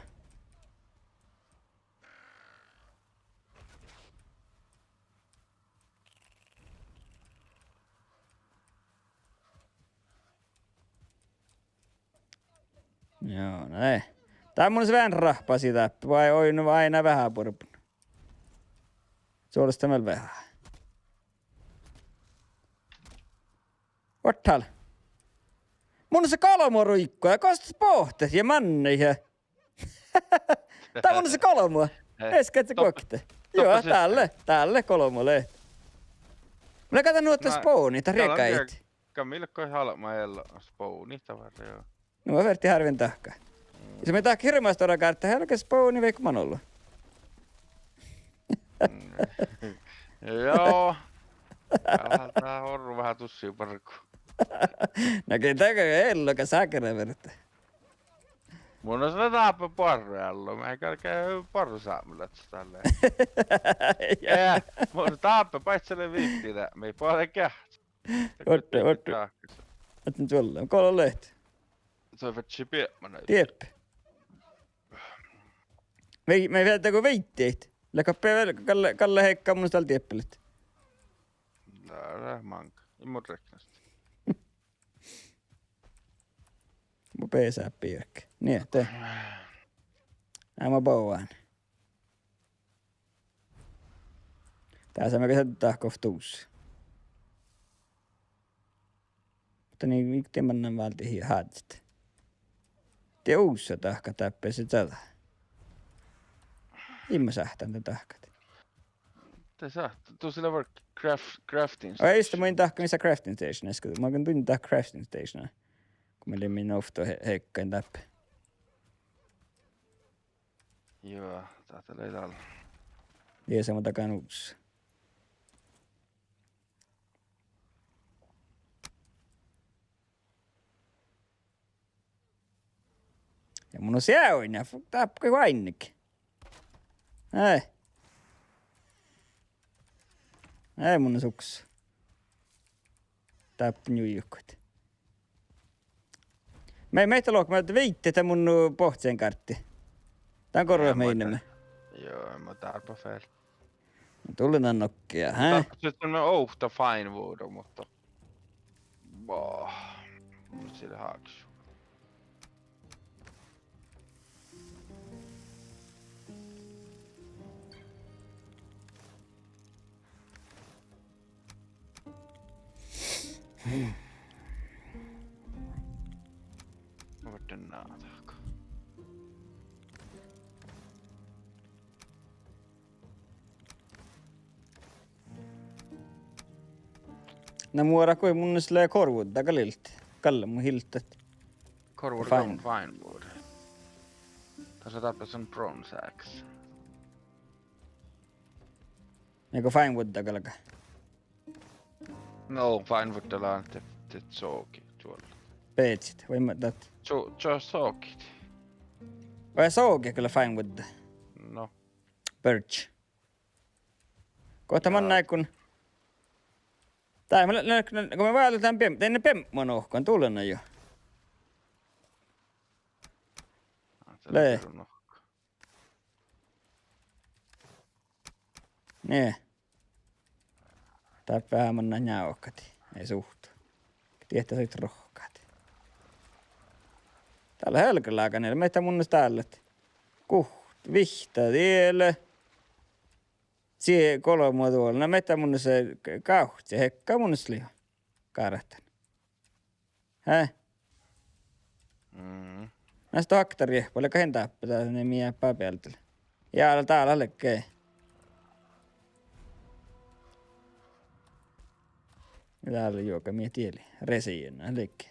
Joo, näin. Tää on mun se vähän rahpasi täppä, vai oin aina vähän purpun? Suolesta meillä vähän. Ottala. Mun on se kalmoruikko ja kostas pohtes ja manneja. Tää on se kolmoa. Äsken se kokte. Joo, tälle kolmolle. Mä katson nuotta spoonita rekait. Milkko halmaella spoonita varre joo. No mä verti harvin tahkaa. Ja se me tahki hirmaista orakaa, että helkä spooni veikko manolla. Joo. Tää horru vähän tussiin parkku. Näkee täkö elloka säkärä verta. Mun on sellainen taappa porreallo. Mä en käy porsaamilla tälleen. Mun taappa paitselle viittinä. Me ei puole kähtsä. Otte. Että nyt ollaan. Kolla lehti. Se vetsi piemmänä. Tieppi. Me vedetäänkö veitteet? Kalle Heikka mun täällä tieppelit. Lää manka. I mun reknasta. Mun pesää piirkkä. Niin, tee. Mä bouaan. Tässä me käsitetään kohtuus. Mutta niin, miksi mennään vältiin häädistä? Te uussa tahka täppäisi tätä. Imma sähtään te tahkat. Te saa. Tuu sillä var crafting. Ei sitä mä en tahka missä crafting stationissa. Mä oon tunnin tähän crafting stationissa. Kun me lemmin ofta heikkain täppä. Joo, täältä ei täällä. Jeesa mä takan uussa. Ja mun on sääoin ja tappoi vainnikin. Ei mun on suks. Tappi njujukut. Meitä luokkaa, että veitte tämän mun pohtseen kartti. Tää on korva meinämme. Joo, mä tarpa fel. Tullinnan nokkia, Sitten on ohta fine wood, mutta... Boh. Nyt sillä haaksu. Vart den natak. No muora kui mun sille korvud takalilti. Kalle mun hiltat. Korvur Fine. on fine wood. Tässä tappas on bronze axe. Eikö fine wood takalaka? No, fine woodilla on te sooki tuolla. Peetsit, vai mä tät. Sookit. Vai sooki kyllä fine wood. No. Birch. Kohta mä näin kun... Tai kun me vaelletaan tein ne pemmon ohkaan, tulena jo. Lee. Nee. Tää vähän mä näin ohkati. Ei suhtu. Tietää sä rohkaat. Täällä helkälääkäneellä. Meitä mun täällä. Kuht, vihta, tielle. Sie kolmo tuolla. No meitä mun se kauhti. Hekka mun se liho. Kaarahtan. Näistä haktari. Paljon kahden tappaa. Ne miä päältä. Ja täällä lekkee. Täällä juoka mie tieli. Resiinä lekkee.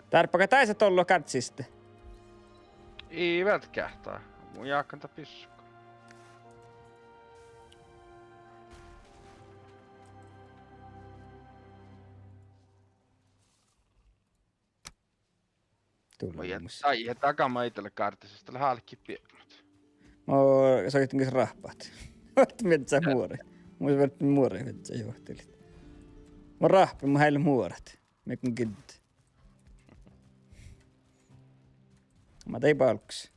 Tarppaka taiset olla katsiste. Ei vältkähtää. Mun jaakkanta pissukka. Ai, ja takama itelle kartisesta. Tällä halkki piemmät. Mä soitin rahpaat. Vart metsä muori. Mun vart muori metsä johtelit. Mä rahpi, mä heille muorat. Me kun kidd. Mä tein palks.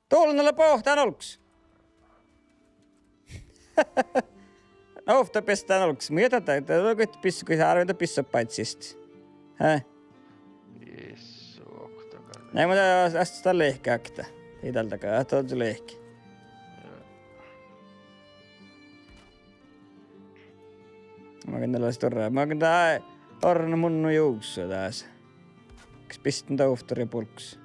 Tuolennalla pohtaan olks. No ofta pestään olks. Mä jätetään, että oikein pissu, kun sä arvioita pissopaitsista. Näin mä tää sitä lehkääktä. Ei tältäkään, että on se lehki. Mä käyn tällaista orraa. Mä käyn tää orran munnu juuksua tässä. Kas pistän tää uhtori pulks.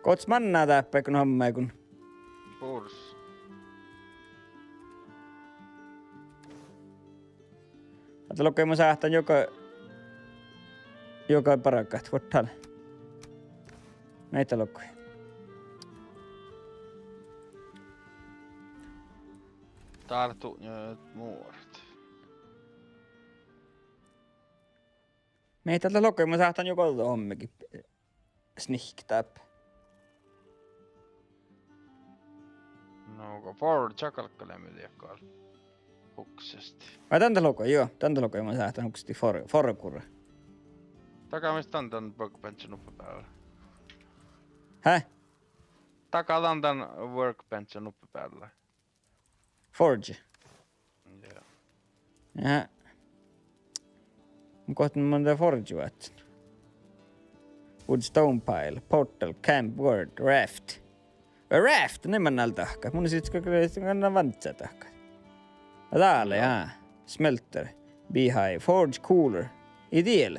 Kots mannaa täppä kun hommai kun. Purs. Mutta lukee mä sähtän joka parakkaat vuottalle. Meitä lukee. Täällä tuu muoret. Meitä tällä lokoi, mä saatan joko hommekin snihtää. No, onko Ford chakalkkalemme liekkaan huksesti. Vai tän lokoi, joo. Tän lokoi mä saatan huksesti forkurra. Takamista on tän workbenchin uppi päällä. Häh? Takataan tän workbenchin uppi päällä. Forge. Joo. Jaha. Kohta mä oon tää Forge vaatsin. Wood stone pile, portal, camp, word, raft. Raft, ne mä näillä tahkaa. Mun sit kannaa vantsaa tahkaa. Täällä, jaa. Smelter, beehive, forge cooler. Ideal.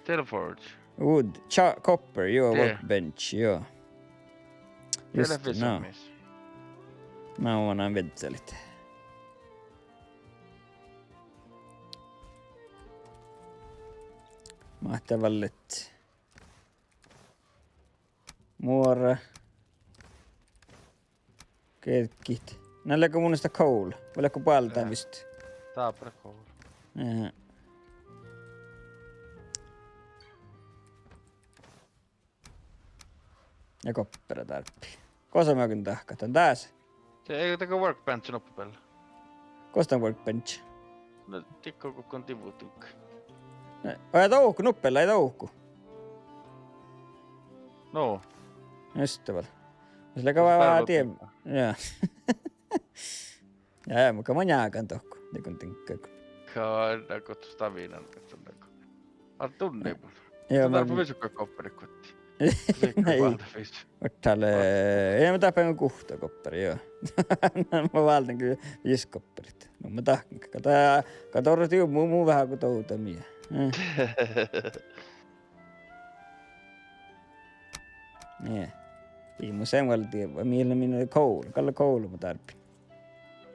Telforge. Wood, copper, joo, workbench, joo. Just, no. Televisiomis. Mä oon vedselit. Mahtavallet. Muora. Kerkit. Näilläkö mun sitä coal? Vieläkö puoltaan vist? Taaprakoulu. Jaha. Ja koppera tarppi. Kosa mä oikein tahkatan? Tääs. Se ei teko workbenchin uppi päällä. Kosta on workbench? No, tikko kukon tivutukka. Ai touhku, nuppella ei touhku. No. Ystävällä. Sillä vähän tien. Joo. Ja muka mä jääkän tohku. Nikon tinkkaan. Kaada kotu stavinan katsonnako. Al tunne mun. Joo, Tätä on visukka kopperi kotti. Näin. Valtavis. Ottaale. Ei mä tapan kuhta kopperi, joo. Mä valtan kyllä 5 kopperit. No mä tahkin. Kato orti muu vähän kuin toutamia. Niin. Viimu sen valtiin, millä minä oli koulu. Kalle koulu mä tarpin.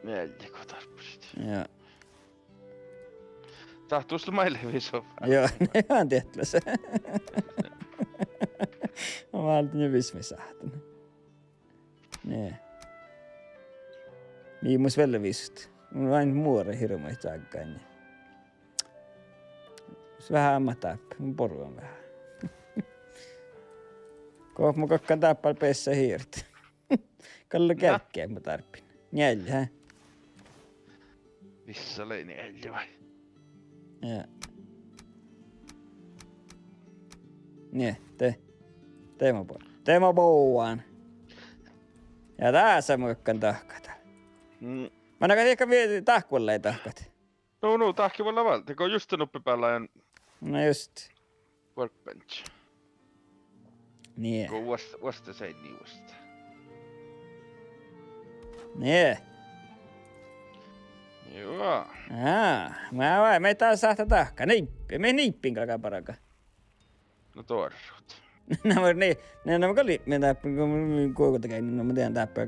Neljäkö tarppasit. Joo. Tahtuus maille viso. Joo, ne on tietyllä se. Mä valtin jo vismisahtan. Niin. Viimus vielä visut. Mulla on aina muore hirmu ei saakkaan. Niin. Se vähän amma taappi. Mun poru on vähän. Kohta mä kokkaan taappal peessä hiirt. Kallo kärkkiä mä tarpin. Neljä, hä? Missä oli neljä vai? Joo. Niin, Teemo pouaan. Ja tässä mä kokkaan tahkata. Mä näkään ehkä vielä tahkualle ei tahkat. No, tahki voi lavalla. Teko just sen uppi päällä ja No just. workbench. Niin. Go wasta sein niin wasta. Niin. Joo. Mä vai, me taas saata tahka. Niippi. Me niippin kalkaa paraka. No torrut. Nämä mä kalli. Me täppin, kun kuokulta käyn, niin mä tiedän täppää.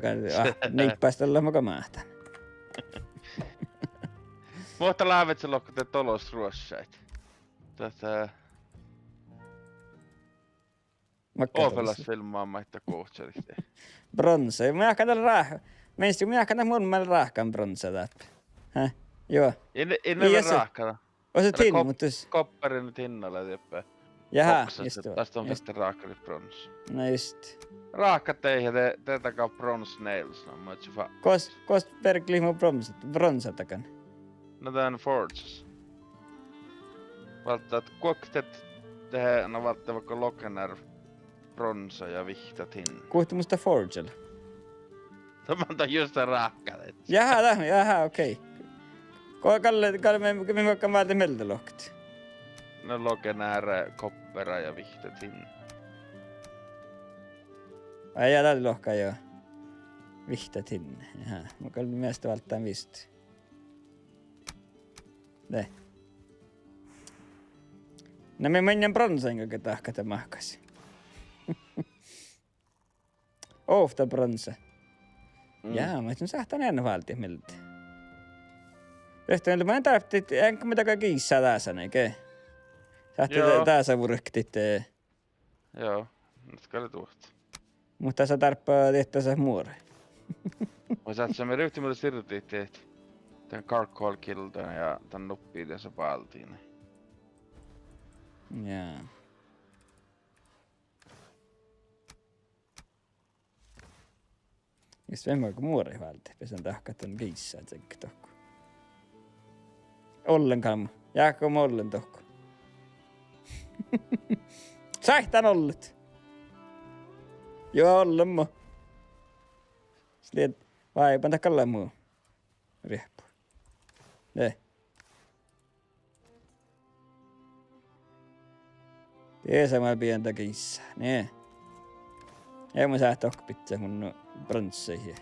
Niippaistella mä kamahtan. Mutta läävet se lokko te tolos ruossait. Tätä... Oopelas filmaamaan, että kohtseliksi. Bronze. Mä jahkan tällä raah. Meisti, mä jahkan tällä mun mielestä raahkaan bronze täppä. Häh? Joo. En ole raahkana. Osa tin, mutta... Koppari nyt hinnalla teppää. Jaha, just tästä on tästä raakkarit brons. No just. Raakkat ei ja te takaa bronze nails. No, mä oon fa... Kost verkligen må bronsatakan. No tän forges. Valta, että kuoktet tehdään no valta vaikka lokener bronsa ja vihtat hin. Kuhti musta forgel. Tämä on just se raakkarit. Jaha, okei. Kalle, me vaikka vaate meltä lohti. No lokener koppera ja vihtat hin. Ai jää täältä lohkaa joo. Vihtat hin. Jaha, mä kalli mielestä valtaan vistu. Ne. No me mennään bronsan kaiken tahkata mahkasi. Ofta bronsa. Jaa, mä sen sahtan ennen valtia miltä. Rehtoin, mä en tarvitse, enkä mitä kaikki kiissää tässä, eikö? Sahti tässä vurktit. Joo, nyt kai tuohta. Mutta sä tarppaa tehtänsä muore. Mä saat me ryhtymältä sirti tehty. Tän Carcoal Kildan ja tän nuppii tässä paltiin. Jaa. Just vemmaga muori välti. Pesän tahkat on kiissää tsekki tohku. Ollenkaan. Jääkö mä ollen tohku? Sähtän ollet. Joo, ollen mä. Sliet vaipan takalla muu. Rieppu. Ne. Teesämään pientä kiissää. Ne. Ei mä saa tohku pitää mun bronsseihin.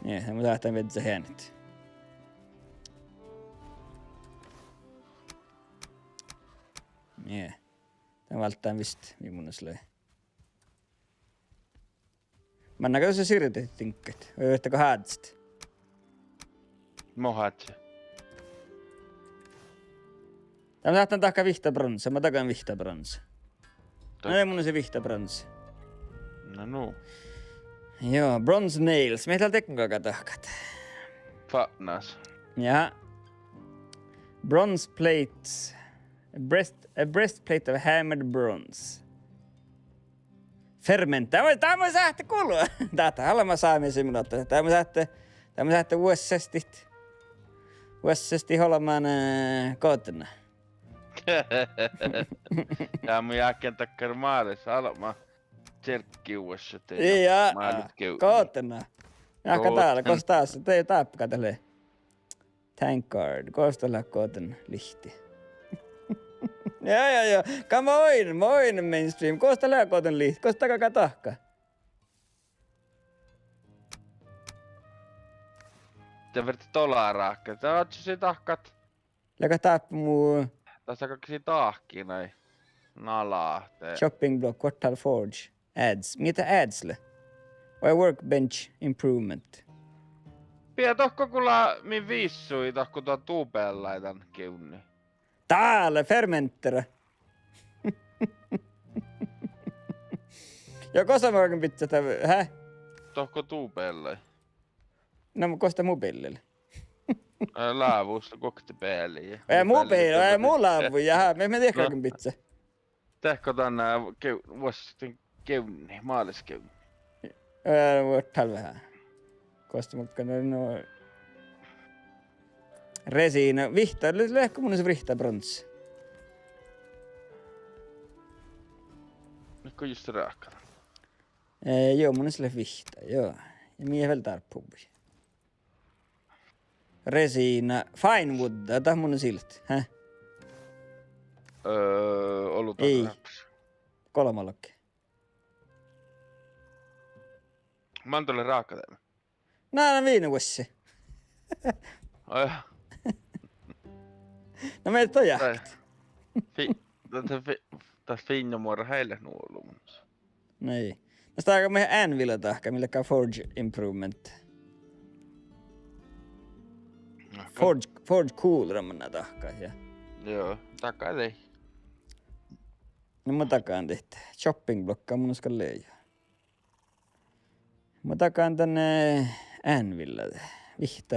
Ne, mä saa vettä hänet. Ne. Tämä välttää vist viimunas löi. Mä näkö se sirjoitet tinkket. Vai yhtäkö häädsit? Mohat. Tämä lähtee tahka vihta bronsa. Mä takan vihta bronsa. No ei mun se vihta bronsa. No. Joo, bronze nails. Meitä täällä tekniikkaa tahkat. Fatnas. Ja. Bronze plates. A breastplate of hammered bronze. Fermenta. Tämä on sähtä kulua. Tätä halma saamisen minuutta. Tämä on sähtä vuosisesti holmaan kotona. Ja mun jälkeen takkar maalissa alma tserkkiuessa Ei jaa, kotona. Jaka täällä, koska taas, ei taapka tälle. Tankard, koska tällä kotona lihti. Joo. Kamoin mainstream. Kosta lääkoton liit. Kosta kaka tahka. Te verti tolaa raakka. Tää oot se tahkat. Läkä taappu muu Tässä kaksi tahki näin. Nalaa. shopping block Quartal Forge. Ads. Mitä adsle? Vai workbench improvement? Pia tohko kulla min viissui tohko tuon tuupeen laitan kiunni. Täällä fermentera. Ja kosa mä oikein pitää tätä, hä? Tohko tuupeelle. No mä kosta mobiilille. Laavuus koktipeeliin. Ei muu laavu, jaha, me tiedä oikein pitää. Tehkö tänne vuosi sitten keunni, maaliskeunni. Vuotal vähän. Kosta mukaan no... Resiina, vihta, lehkö mun se vihta bronssi? Nyt kun just raakana. Joo, mun se vihta, joo. Ja mie vielä tarppui. Resiina, fine wood, tää mun silt, häh? Ollut Ei. raps. Kolmallokki. Mä oon tuolle raakateemme. Nää viinuussi. Ai. No meitä on jahkat. Tässä finnomuora heille nuolu. No ei. No sitä aika meidän Anvilla tahka, millekään Forge Improvement. Forge Cool rammanna tahka. Ja. Joo, takaa ei. No mä takaan tehtä. Shopping blokkaa mun uskan leijaa. Mä takaan tänne Anvilla. Vihta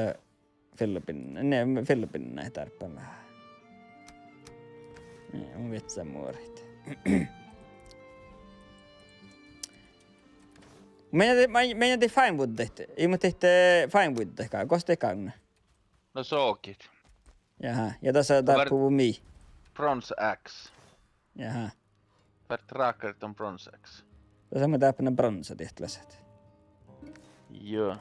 Fellopin näin tarppaan vähän. Nee, mun vetsä muorit. Meidän te fine wood tehty. Ei mä tehty fine wood tehkää. Kosta tekaan? No sookit. Jaha. Ja tässä tarppuu mi. Bronze X. Jaha. Vert raakkarit on Bronze X. Tässä mä täppänä bronsa tehtäväset. Joo.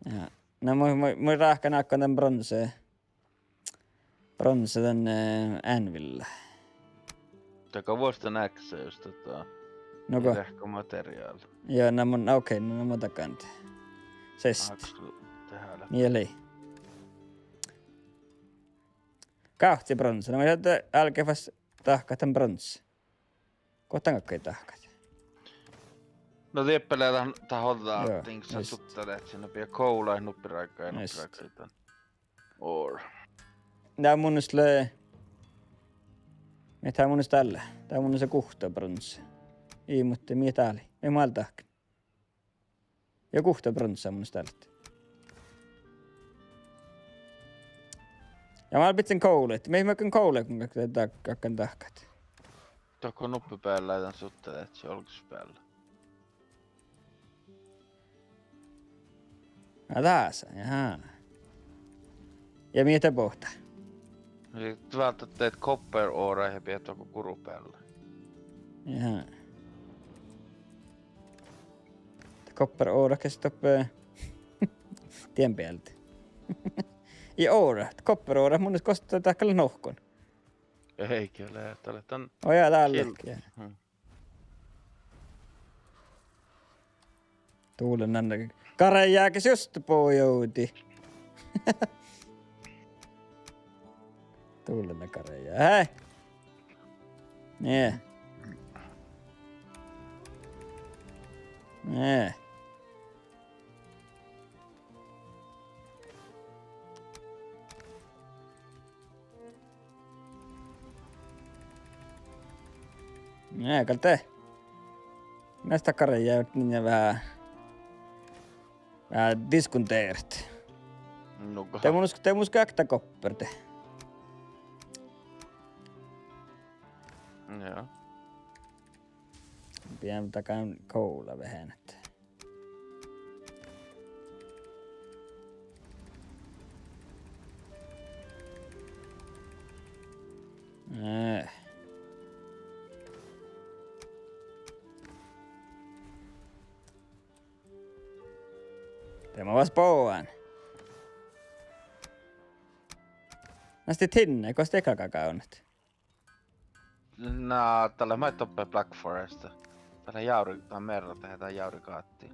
Jaha. No mä raakkaan akkaan tän bronse tän Anvilla. Taka vuostan X, jos Noko? ehkä materiaali. Joo, no okei, no mä takaan te. Sest. Täällä. Mieli. Kahti bronsa. No mä sieltä älkefas tahkatan bronsa. Kohtaan kaikkein tahkat. No tieppelee tähän Joo, hotaa tinksa just. sutteleet sinne pia koulua ja nuppiraikkaa ja nuppiraikkaa. Or. Tää on mun löö. Tää on mun tällä. Tää on mun se kuhta bronsa. Ei, mutta mie täällä. Ei maal tahkan. Ja kuhta bronsa mun tällä. Ja mä pitsin koulut. Me ei mäkään koulut, kun kakkan tahkat. Tuohon nuppi päällä laitan suttele, että se olkis päällä. Taas, jaha. Ja mitä pohtaa? Eli välttämättä teet copper ore ja pidät tuohon kuru päällä. Jaha. Kopper ora kan stoppa tien päältä. I ora, kopper ora mun kostaa takalla nohkon. Ei kyllä, että olet tän... Oja täällä. Tuulen anna. Karen jääkäs just pojouti. Tuulen karen jää. Hei! Nee. Nee. Nee, kalte. Näistä karen jää niin vähän diskonteert. Nuka. Te mun äkta kopperte. Joo. Pidän takan koula vähän. Tämä var spåan. Nästi tinne, koska te kakakaunat. No, tällä mä toppe Black Forest. Tällä jauri, tää merra tehdään jaurikaattiin.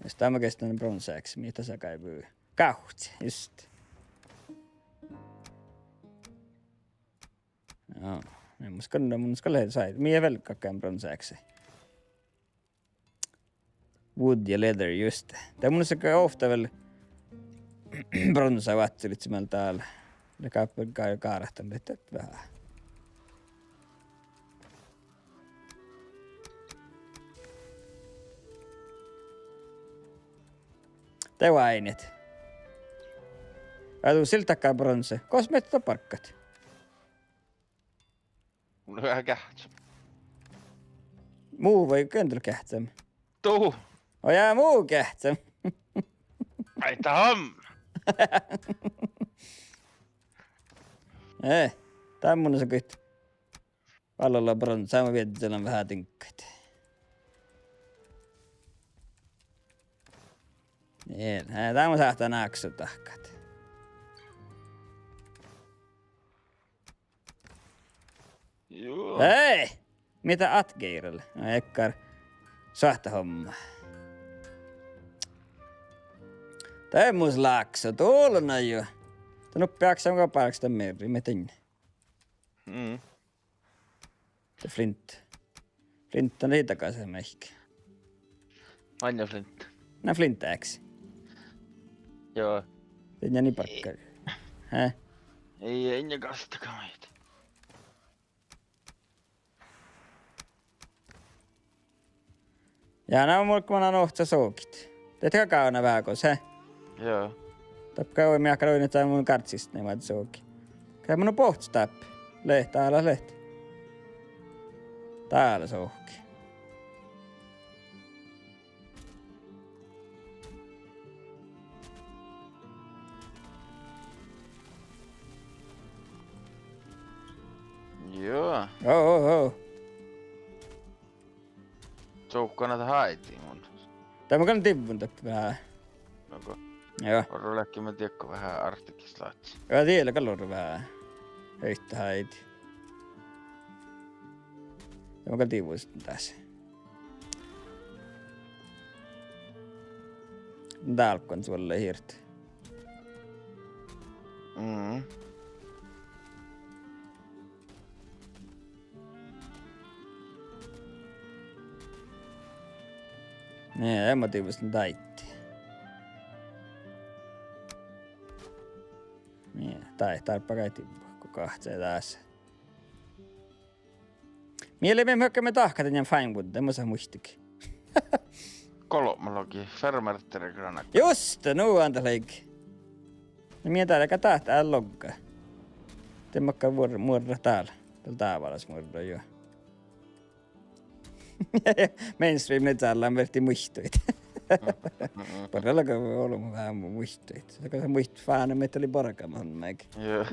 Jos tämä kestää bronseeksi, mitä sä kai pyy? Kautsi, just. Joo, niin mun ska lehdä sai. Mie väl kakkaan bronseeksi. Wood ja leather, just. Tämä mun se ofta väl bronsa vatsulit semmällä täällä. Ne kai kaarahtan nyt vähän. Te ainet. Adu siltä takaa bronse. Kosmeetta parkkat. Mulla on vähän kähtsä. Muu voi köntöl kähtsäm. Tuu! O jää muu kähtsäm. Ai tam! Tää on mun se kyt. Vallolla bronsaa mä vietin siellä vähän tinkkait. Niin, tää mun sähtää naksu tahkat. Joo. Hei! Mitä atgeirille? No ekkar. Sahta homma. Tää on mun lakso. Tuoluna jo. Tän uppiaksam kapaaks tän merri. Mä tinne. Te Flint. Flint on niitä kanssa mehkä. Anja Flint. Nää Flintääks. Joo. Tinne niin parkkari. Häh? Ei Anja kastakaan meitä. Ja nää on mulle kun mä ohtsa sookit. Teetkö kauna vähän kos, hä? Joo. Tapkaa oi miakka roin, että mun kartsista ne vaat sooki. Käy mun on pohts tappi. Täällä lehti. Täällä sookki. Joo. Oo. Soukkana haitiin mun. Tää mä kann tivun tappi vähän. Onko? Joo. Orrollekin mä tiedätkö vähän artikis laatsi. Joo, tiedä kalor vähän. Höistä haiti. Tää mä kann tivun sitten tässä. Täällä on suolle hirti. Niin, en mä tiedä, että taitti. Niin, tarppa kai tippu, kun kahtsee taas. Mieleen me hökkämme tahkat ja Finewood, en mä saa muistikin. Kolmologi, fermerteri granat. Just, nu on leik. No minä täällä tähtää loggaa. Temmakka muodra täällä. Tällä tavallas muodra joo. Mainstream ne täällä verti muistuit. Todellakaan voi olla vähän muistuit. Se muist faana meitä oli parkaamaan mäkin. Joo.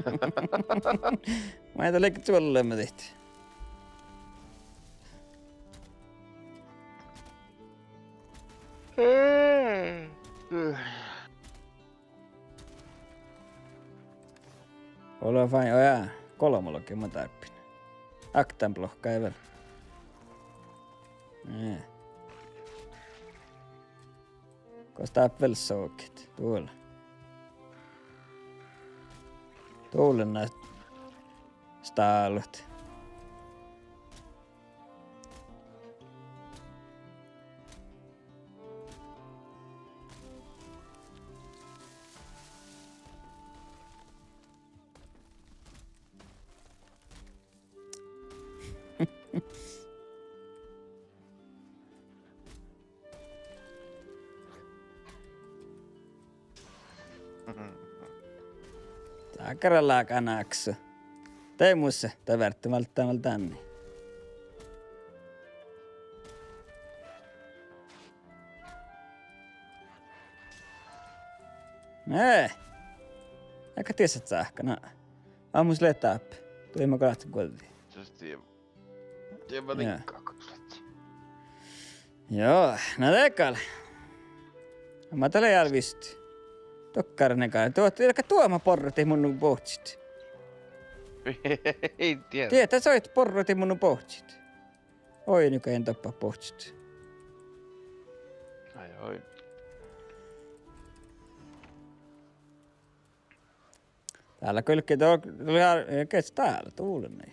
Mä en ole tuolla mä tehty. Olla vain ojaa. Kolmollakin mä tarppin. Aktan blokkaa ei vielä. Kostaa väl såket. Tuolla. Tuolla näistä staalut. Takaralla kanaksu. Tei musse, tää välttämättä tänne. Nee. Eikä tiedä sähkönä. Aamus letää. Tuli mä kahti kotiin. Tiedä Joo, no tekal. Mä tällä jälvisty. Tokkarinen kai. Tuoma porroti mun pohtsit. Ei tiedä. Tietä soit porroti mun pohtsit. Oi nyt en tappaa pohtsit. Ai oi. Täällä kylkki kes täällä tuulena.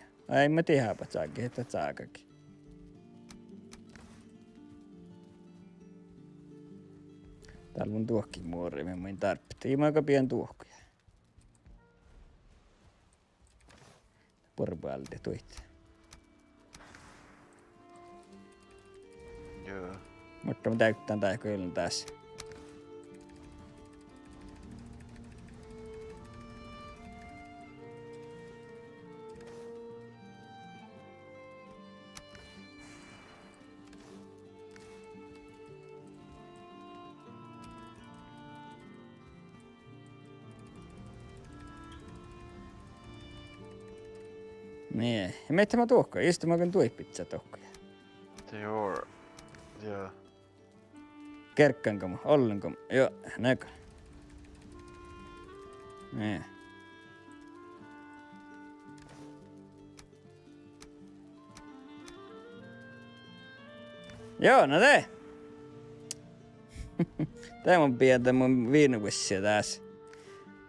Ei mä tiedä, että saakin, että saakakin. Täällä on tuohkin muori, mä en tarvitse. Mä aika pian tuohkuja. Porvaalti tuit. Joo. Mutta mä täyttän tää kyllä tässä. Niin, ja meitä mä tuohkoja. Just mä kun tuipitsä tuohkoja. Joo. Joo. Kerkkanko mä, ollenko mä. Joo, näkö. Niin. Joo, no tee. Tää mun pientä mun viinukussia taas.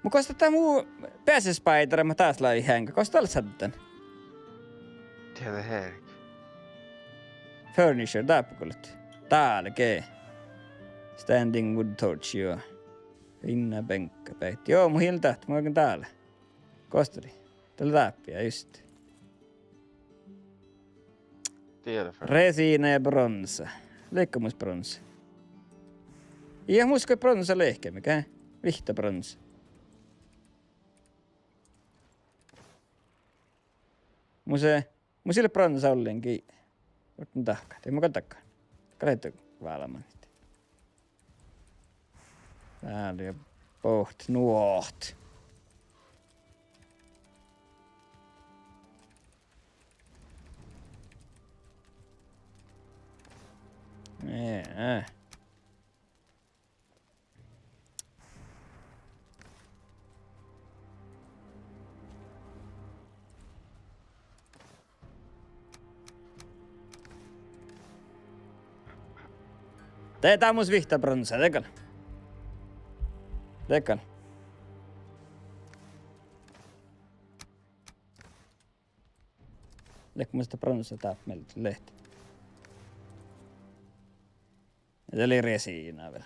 Mun kosta tää muu pääsespaitara mä taas lai hänkä. Kosta olet sattan? Tiedä herk. Furniture, tääpäkulut. Täällä, kee. Standing wood torch, joo. Pinna, penkka, päitti. Joo, mun hiltähti, mä oikein täällä. Kostari. Täällä tääppiä, just. Tiedä herk. Resina ja bronsa. Leikkamusbronsa. Ihan musko bronsa lehkä, mikä? Vihta bronsa. Musille bronsa ollenkin. Otan tahkaa. Ei mukaan takkaan. Kalettu vaalamaan niitä. Täällä ja poht, nuoht. Nee. Tää mus vihta bronsa, tekal. Tekal. Lek musta bronsa tää meiltä lehti. Ja tää oli resiina vielä.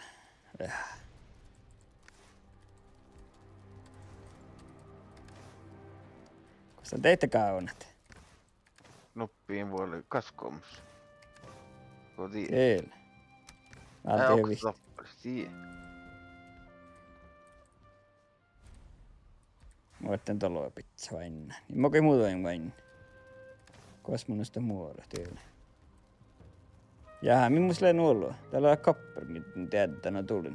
Koska teitte kaunat. Nuppiin voi olla kaskomus. Koti. Kyllä. Mä oon vihta. Siihen. Voitten taloa pizza vain. Niin mä oikein muutoin vain. Koas mun sitä muodoa tyyli. Jaha, millais leen ollut? Täällä on kapperkin, tiedät, että on tullut.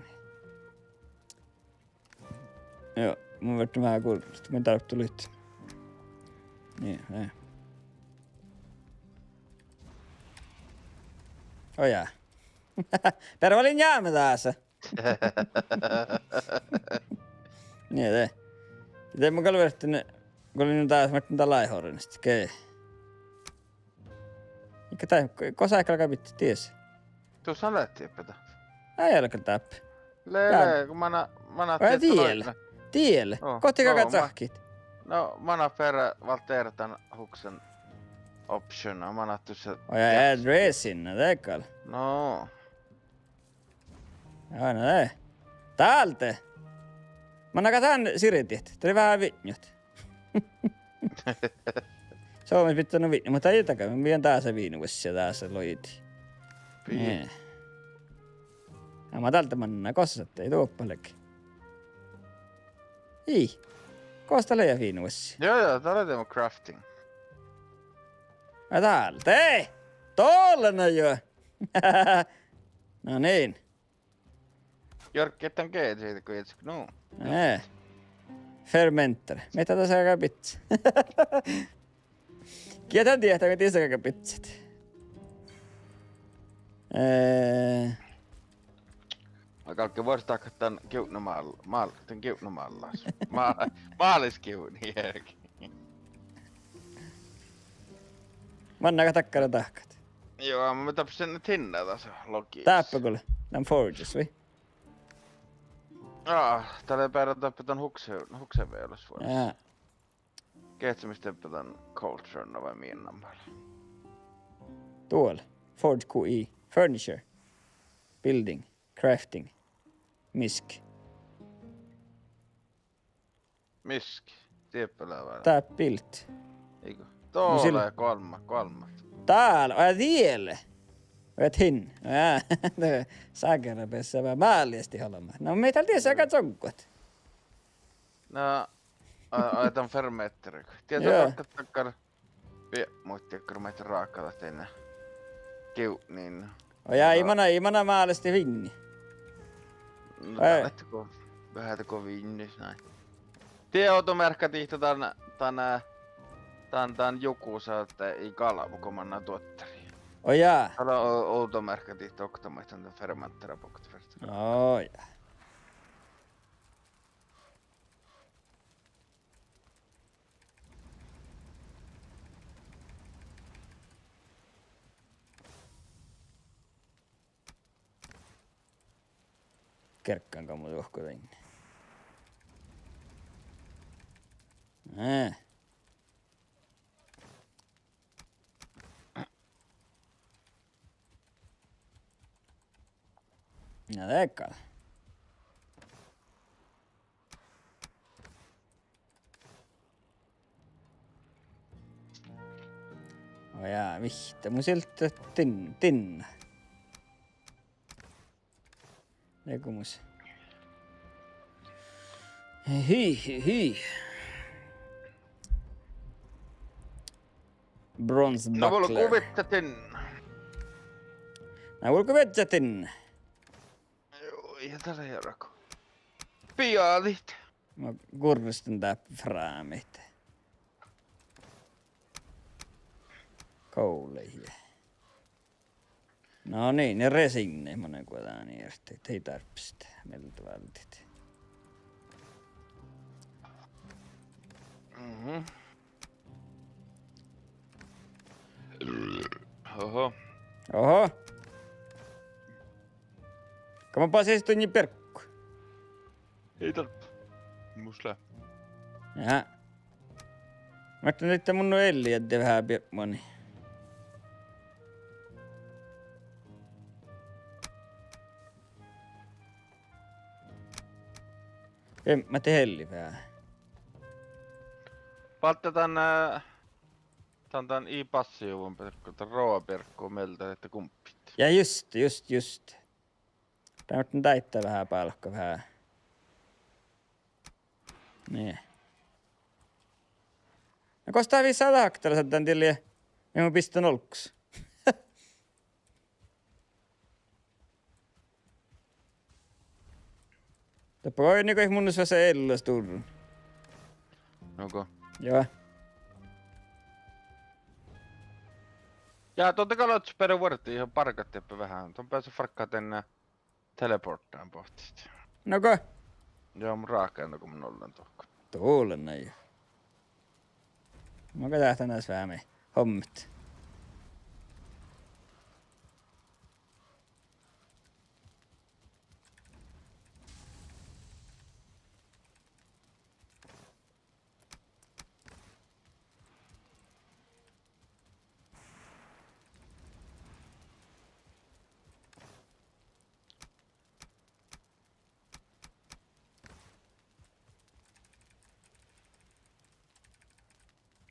Joo, mun verran vähän kuulostaa. Mä tarvittu lyhyt. Niin, näin. Ojaa. Pervalin jäämme taas. Niin, tee. Tee mun kalvertin, kun olin taas mä tätä laihorista. Okei. Mikä tää, kosa ehkä alkaa pitää, ties. Tuossa on lähtiepätä. Ei alkaa täppä. Lee, kun mä Vai tielle? Tielle? Kohti kakat sahkit. No, mana perä valteertan huksen optiona. Mä nähty se... Oja, addressinna, teekal. No. Joo, no tee. Täältä. Mä nakataan siritiet. Tuli vähän viinjot. Suomessa pitää viinjot, mutta ei takaa. Mä vien taas se viinuus ja taas se loiti. Niin. Ja mä täältä mennään kossat, ei tuoppalekin. Ii. Kosta leijä viinuus. Joo, täällä teemme crafting. Ja täältä, ei! Tollena jo! No niin. Jorkki, että on keet siitä, kun itse... No. Fermenter. Mitä tässä on pizza? Kietän tietää, mitä tässä on pizzat. Mä kalkki voisi takaa tän kiunumallas. Maaliskiun jälkeen. Mannaka takkara tahkat. Joo, mä tapasin nyt hinnaa tässä logiissa. Tääppä kuule. Tän forges, vi? Täällä ei päädä tappetan huksen veilus vuodessa. Jaa. Kehtsimistä tappetan culturena vai miinnammalla. Tuolla. Forge QI. Furniture. Building. Crafting. Misk. Miski. Tieppälää vai? Tää built. Eikö? Tuolla ja kolmat. Täällä. Oja tielle. Olet hin. Sakera pessä vähän maalliesti halma. No me täällä tiessä aika zonkot. No, ajetaan fermetteri. Tietää takkar. Muitti, kun mä raakalla tein kiu, niin... Oja, imana maalliesti vinni. No, lähtikö vähätäkö vinnis näin. Automerkka tihto tän joku saatte ei kalavu, kun mä annan tuottari. Oja. Täällä on automerkka tihto oktamaitan tän fermenttera poktversta. Oja. Kerkkaan kammu tuhko tänne. Ja teekkaan. Oja, vihta mun siltä tinna. Leikumus. Hyi. Bronze buckler. Mä voin kuvitsatin. Joo, ja täällä ei rako. Piaalit. Mä kurvistan tää fraamit. Kouleihin. No niin, ne resinne monen kuitenkaan niin järjestetään, että ei tarvitse meiltä vältit. Oho. Kan man bara se stunni perkku? Ei tarvitse. Musla. Jaha. Mä ajattelin, että mun on Elli, että vähän moni. En mä tee Elli vähän. Paltta tän i-passijuvun perkku, tän roa-perkkuun meiltä, että kumppit. Ja just. Tää nyt täittää vähän palkka vähän. Niin. No kostaa 500 haktella saadaan tiliä. Ja mä pistän olkus. Tappa voi niinku ei mun se ellas turun. Onko? Joo. Ja tuolta kalotusperä vuodetti ihan parkattiappa vähän. Tuon pääsee farkkaat enää teleporttaan pohti. Noko? Joo, mun raakkaan kun mun ollaan tuokko. Tuulen näin jo. Mä katsotaan näis vähän me hommit.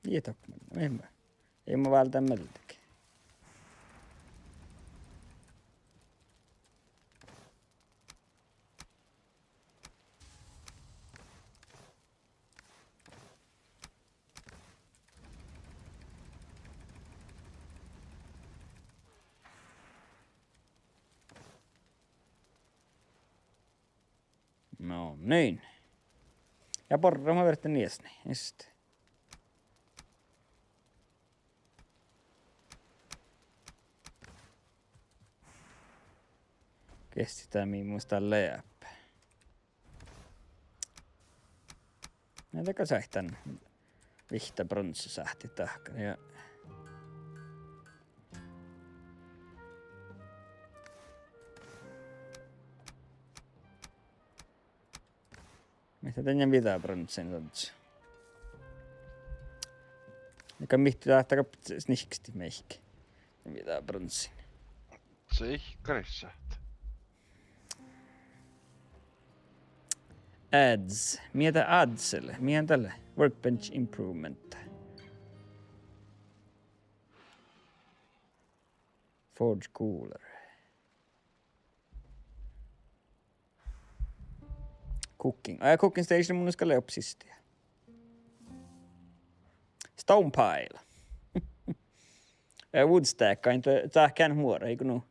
Kiitos. Ei mä välttämättä. No niin. Ja porra mä verran niesni. Just. Kestitään millaista läppä. Näitäkö sähtän vihta bronssisähti tahkan ja mitä tänne vita bronssin tantsu. Mikä mihti tahtaa snihksti meihkä. Vita bronssin. Se ihkarissa. Ads. Mietä adselle. Mien tälle. Workbench improvement. Forge cooler. Cooking. Cooking station mun ska leopsistia. Stone pile. Woodstack kan inte tahkään huora, eikö nu?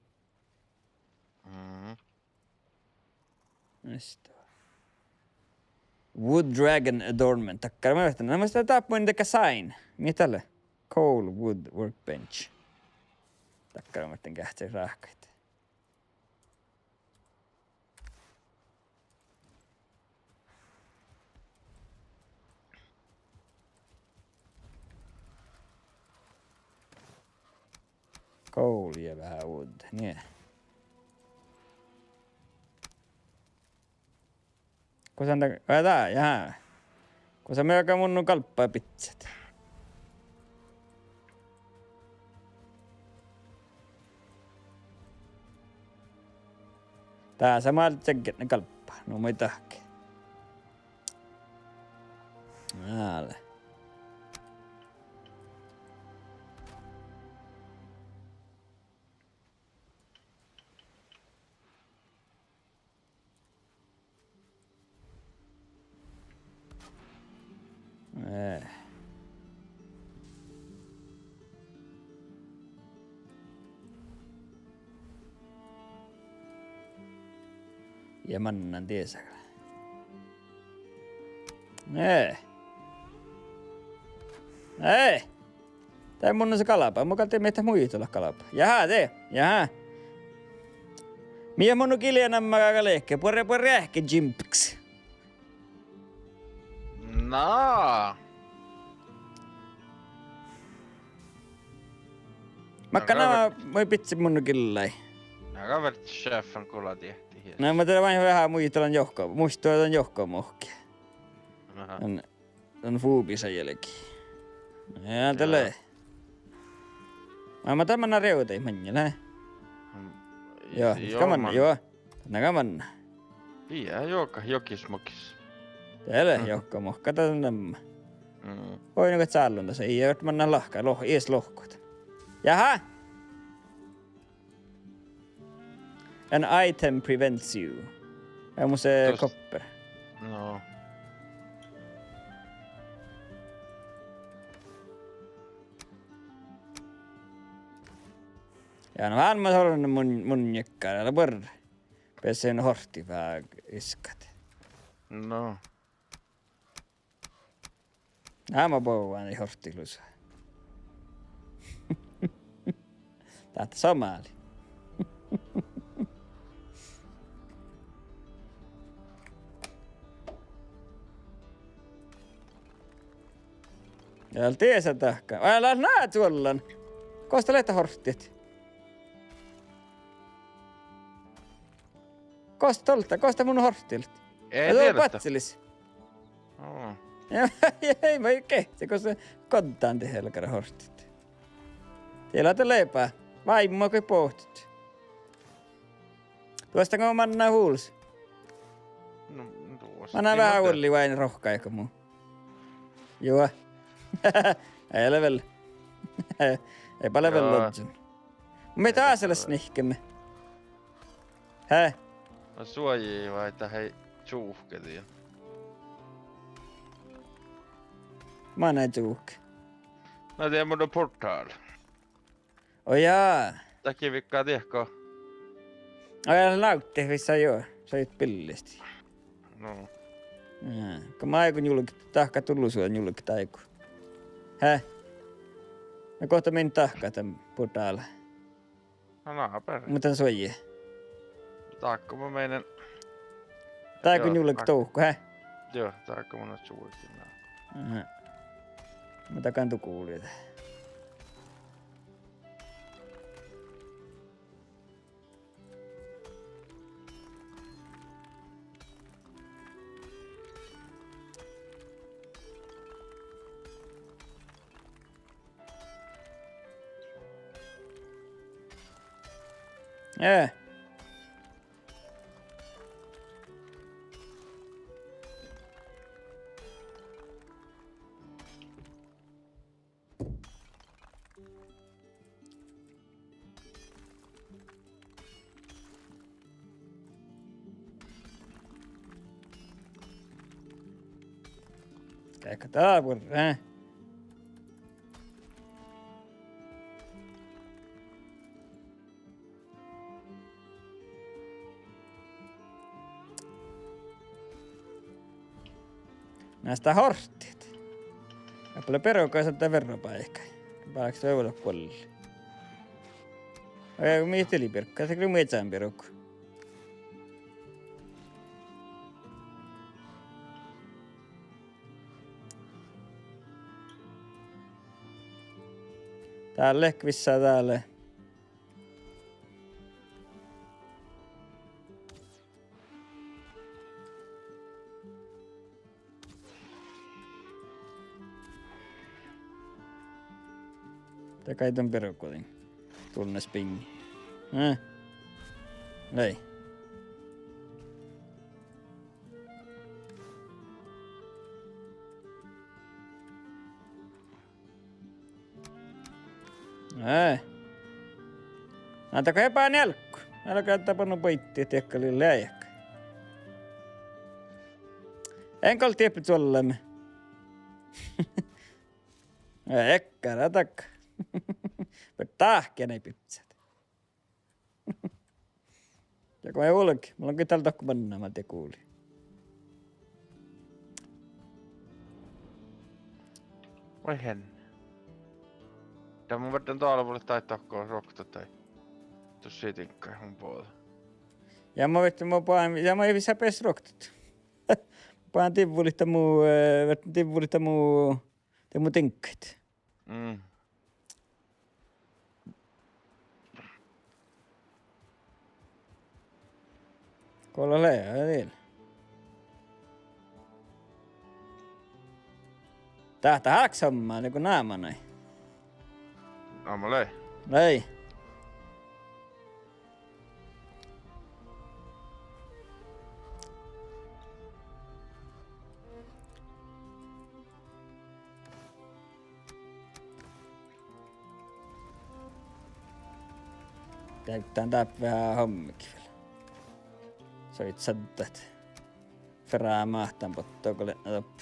Just. Wood Dragon Adornment. Takkar mä yhtään. Nämä sitä tappoin teka sign. Mitä tälle? Coal Wood Workbench. Takkar mä yhtään kähtee rahkaita. Coal ja vähän wood. Niin. Kosa tää, jaha. Kosa me aika mun kalppaa pizzat. Tää sama tsekket ne kalppaa. No moi tahke. Äällä. Ja mannan tiesäkälä. Ei. Tää mun on se kalapa. Mä katsoin meitä muita olla kalapa. Jaha, tee. Jaha. Mie mun on kiljanamma kaka lehke. Puore ähke jimpks. No. Makka nämä moi pitsi mun killai. Aika verran chefan kulla tehtiin. No mä tein vain vähän muistelan johkoa. Muistuutan johkoa mohkia. On fuubisa jälki. Ja tälle. Mä tämän reutei manjala. Joo, kamanna, joo. Tänä kamanna. Iya, joka jokismokis. Tälle johkoa mohka tänne. Oi nyt saallun tässä. Ei ole manna lahkaa. Ees lohkot. Jaha! An item prevents you. Ja mun se kopper. No. Ja no hän mä sorun mun jekkailla porra. Peseen horti vähän iskat. No. Mä pouvan ei horti lusa. Täältä Somali. Ja tiesä tahkaa. Älä näet suollan. Kosta leitä horttit. Kosta mun horttilt. Ei tuo tiedä. patselis. Oh. Ei mä kehti, kun se kontaan tehdä horttit. Teillä on leipää. Vaimo kun pohtit. Tuosta kun manna huuls. No, tuossa. Manna vähän ulli vain rohkaiko muu. Joo. Ei level. Ei paljon level lodgen. Me taas alles nihkemme. Hä? No suojii vai hei tjuuhkelia. Mä näin tuukke. No tiedän mun portaal. Oh jaa. Täki vikkaa tiehko. Älä nautti, missä joo. Soit pillisti. No. Kun mä aikun julkit, tahka tullu sua julkit aiku. Hä? Mä kohta menin tahkaa tän portaalla. No naaperi. Mutta suojii. Taakko mä meinen. Tai kun Joo, julkit touhku, hä? Joo, taakko mun on suuikin. Mä takantu kuulijoita. Ehkä tää voi, Näistä horttit. Ja paljon perukaa tämän verropaikka. Pääks toivolla puolelle. Oi kun mihteli perukka, se kyllä metsään perukku. Täällä lehkvissä täällä. Tää kai tän perukotin. Tunnes pingi. Ei. Ei. Antako epänelkku. Älkää tapannut poittia tiekkalille äijäkkä. Enkä ole tieppi tuollemme. Ekkä ratakka. Tahkia ne pitsät. Ja kun ei ulki, mulla on kyllä täällä tokku mannaa, te kuuli. Voi hen. Tää mun verran tuolla mulle tai tokkoa rokta tai tussi tinkkaa mun puolella. Ja mä vittu, mä ei visää pes roktat. Paan tivulita muu tinkkait. Kolla leja, ei. Tähtä haksammaa, niin kuin naamanai. Aamalei. Ei. Täyttään tää vähän hommikin vielä. Soit saddat. Ferää mahtaan pottoa, kun lennät op.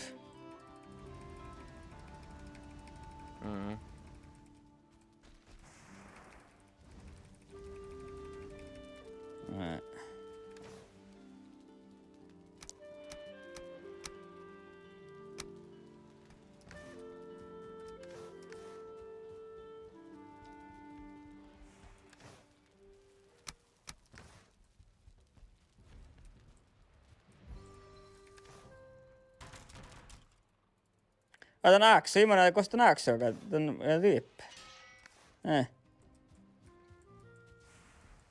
Otan aakse, imana kostan aakse, aga tän riip.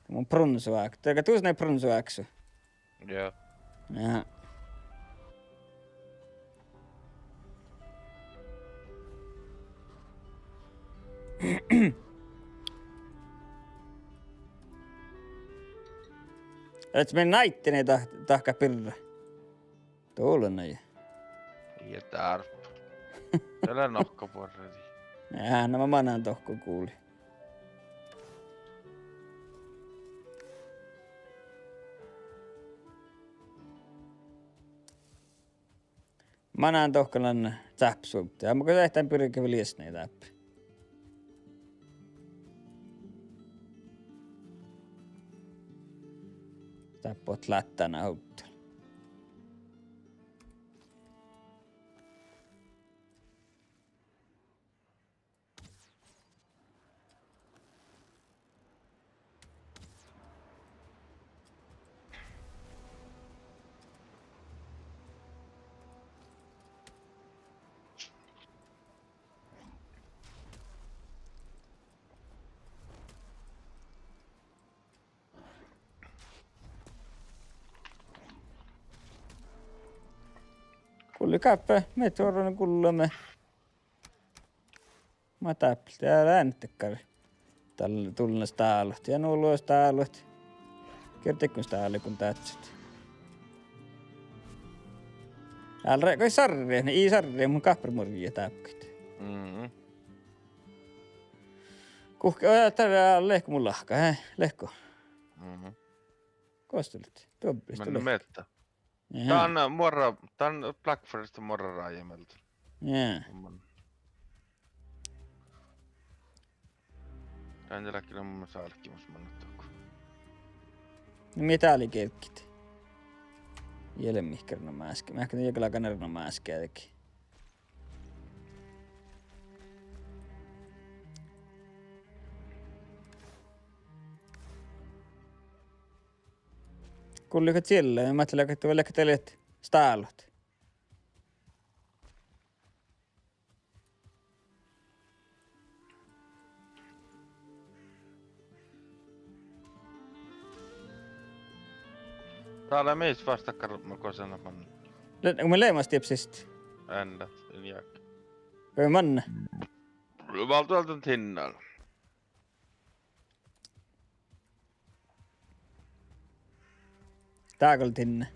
Mun brunsuaak. Tega tuus näin brunsuaaksu. Joo. Jaha. Et men naitti ne tahka pirra. Tuulla näin. Ja tarp. Älä nokkaporreli. Ja nämä manan tohko kuuli. Manan tohkalan täpsuutta. Ja mä kun tehtään pyrkkä viljäs näitä täppi. Täppot lättänä houttelu. Kulli kappe, me tuoron kullemme. Mä täppiltä ja äänettekkari. Tällä tulnas taalot ja nuuluos taalot. Kertikun staali kun tätset. Älä kai sarre, ne ei sarre mun kahprimurgia täppkit. Kuhke ojaa tällä lehko mun lahka, lehko. Kostelit, toppista Mennä lehko. meltä. Tää on Black Forest morra raajamelta. Jaa. Tää on kyllä mun mielestä alkkimus mannuttuuko. No mitä oli kelkkit? Jele mihkärnä mä äsken. Mä ehkä jäkälä kanerna mä äsken teki. Kulliko siellä? Mä ajattelin, että vielä telet staalot. Täällä meis vastakkarmakosena man. Kun me leimas tipsistä. Ändät, en jääkä. Voi manna. Valtuolta hinnalla. Taakal tinne.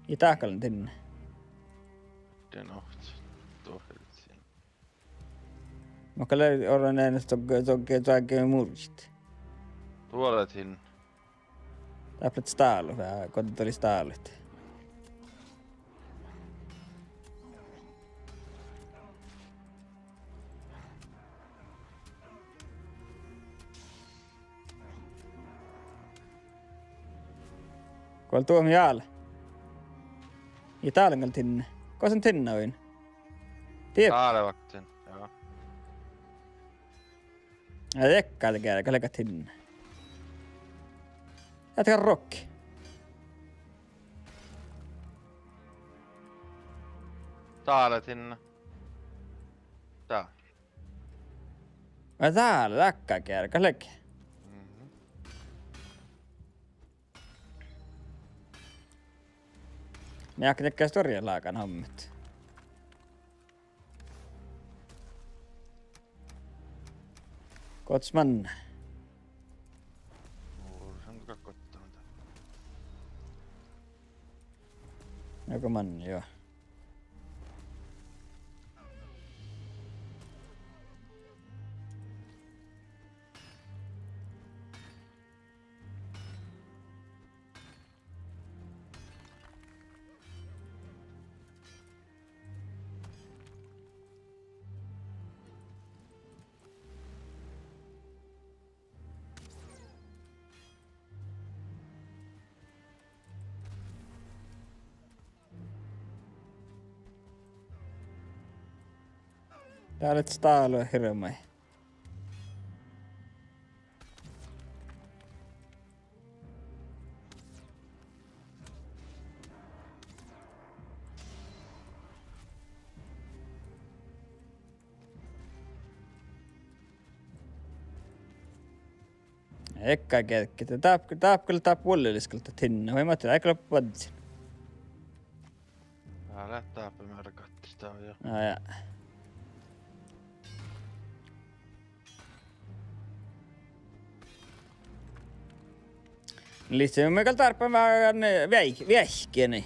Ja taakal tinne. Den oht. Toheltsi. Mä kalli orran näin, tokke murjit. Tuolet hin. Täplet staalu, vähän kotit oli staalut. Kuol tuomi jäällä. Ja täällä on tinne. Kosan tinne oin? Tiep. Taalevakten, joo. Ja tekkaa tekee, kallega tinne. Jätkä rokki. Taalet hinna. Tää. Ja täällä läkkää käydä, kallega. Me jääkö tekee storien laakan hommit. Kotsman. Sen kakottaa. Joko man, joo. Tää olet staalua hirmai. Ekka kelkki. Taap kyllä taap puolelliskelta tinna. Vai mä tiedän, eikä loppu vadsin. Älä tääpä märkatti sitä on jo. No ja. Lihtsalt me kyllä tarpeen vähän väihkiä niin.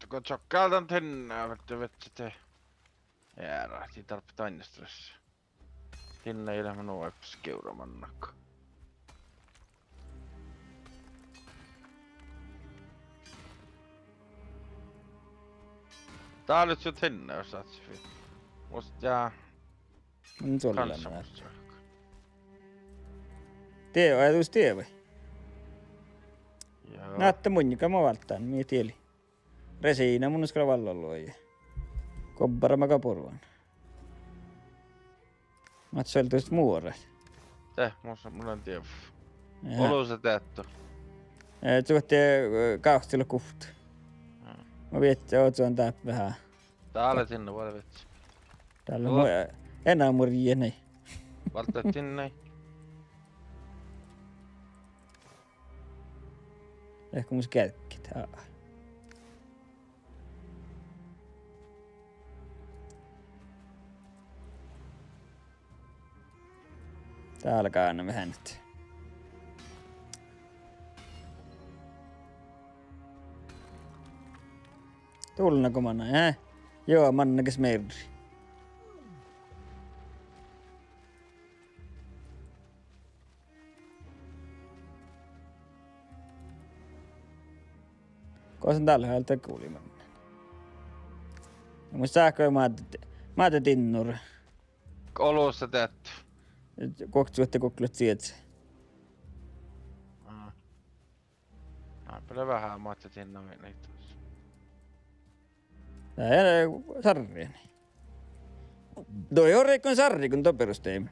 Kun tjokkailta nyt hinnaa, vettä te. Jäärahti tarppi tainnestressa. Hinna ilman nuoipas keuramannakko. Tää olit sut hinna, jos saat se fi. Must jää On sulla kanssa näin. musta. Ajatus tie vai? Joo. Näette munnika mä valtaan, mie tieli. Resiina mun uskalla vallalluoja. Kobbara mä kapurvan. Mä oot tuosta muoret. Mulla on tiedä. Olu se teettu. Tuotti kauhtilla kuhtu. Mä vietti, oot suon tää vähän. Tää olet sinne voi vitsi. Täällä on enää murjia näin. Valtaat sinne. Ehkä mun kälkkit. Tää alkaa aina vähän nyt. Tullnako manna, Joo, mannakes merri. Koisan tällä heiltä kuulimaan. Mun sähköä mä ajattelin tinnur. Olu se teettu. Koksuutte koklut sieltä. Näinpä vähän mä ajattelin sinne niitä. Tää ei ole sarri. Toi on reikon sarri, kun toi perusteemme.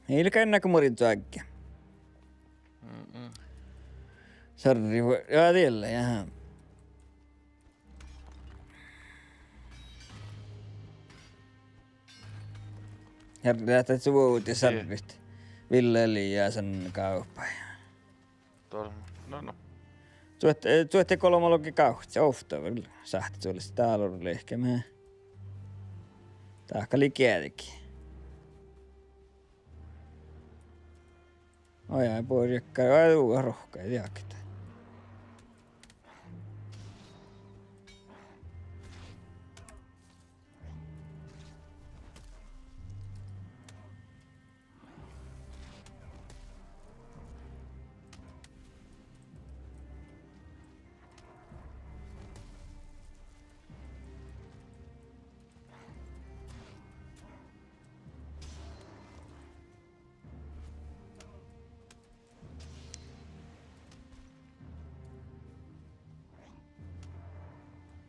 Ei ilkä ennäkö morittu äkkiä. Sarri voi... Jaa, tiellä, jaha. Herra, lähtee suvuuti sarvista. Ville Eliä sen kauppaan. No. Tuotte kolmologi kauhtsi. Ofta vielä. Sähti tuollista täällä on lehkemään. Tahka likiälikin. Ojai poiriakkaa. Oi uua rohkaa. Jakita.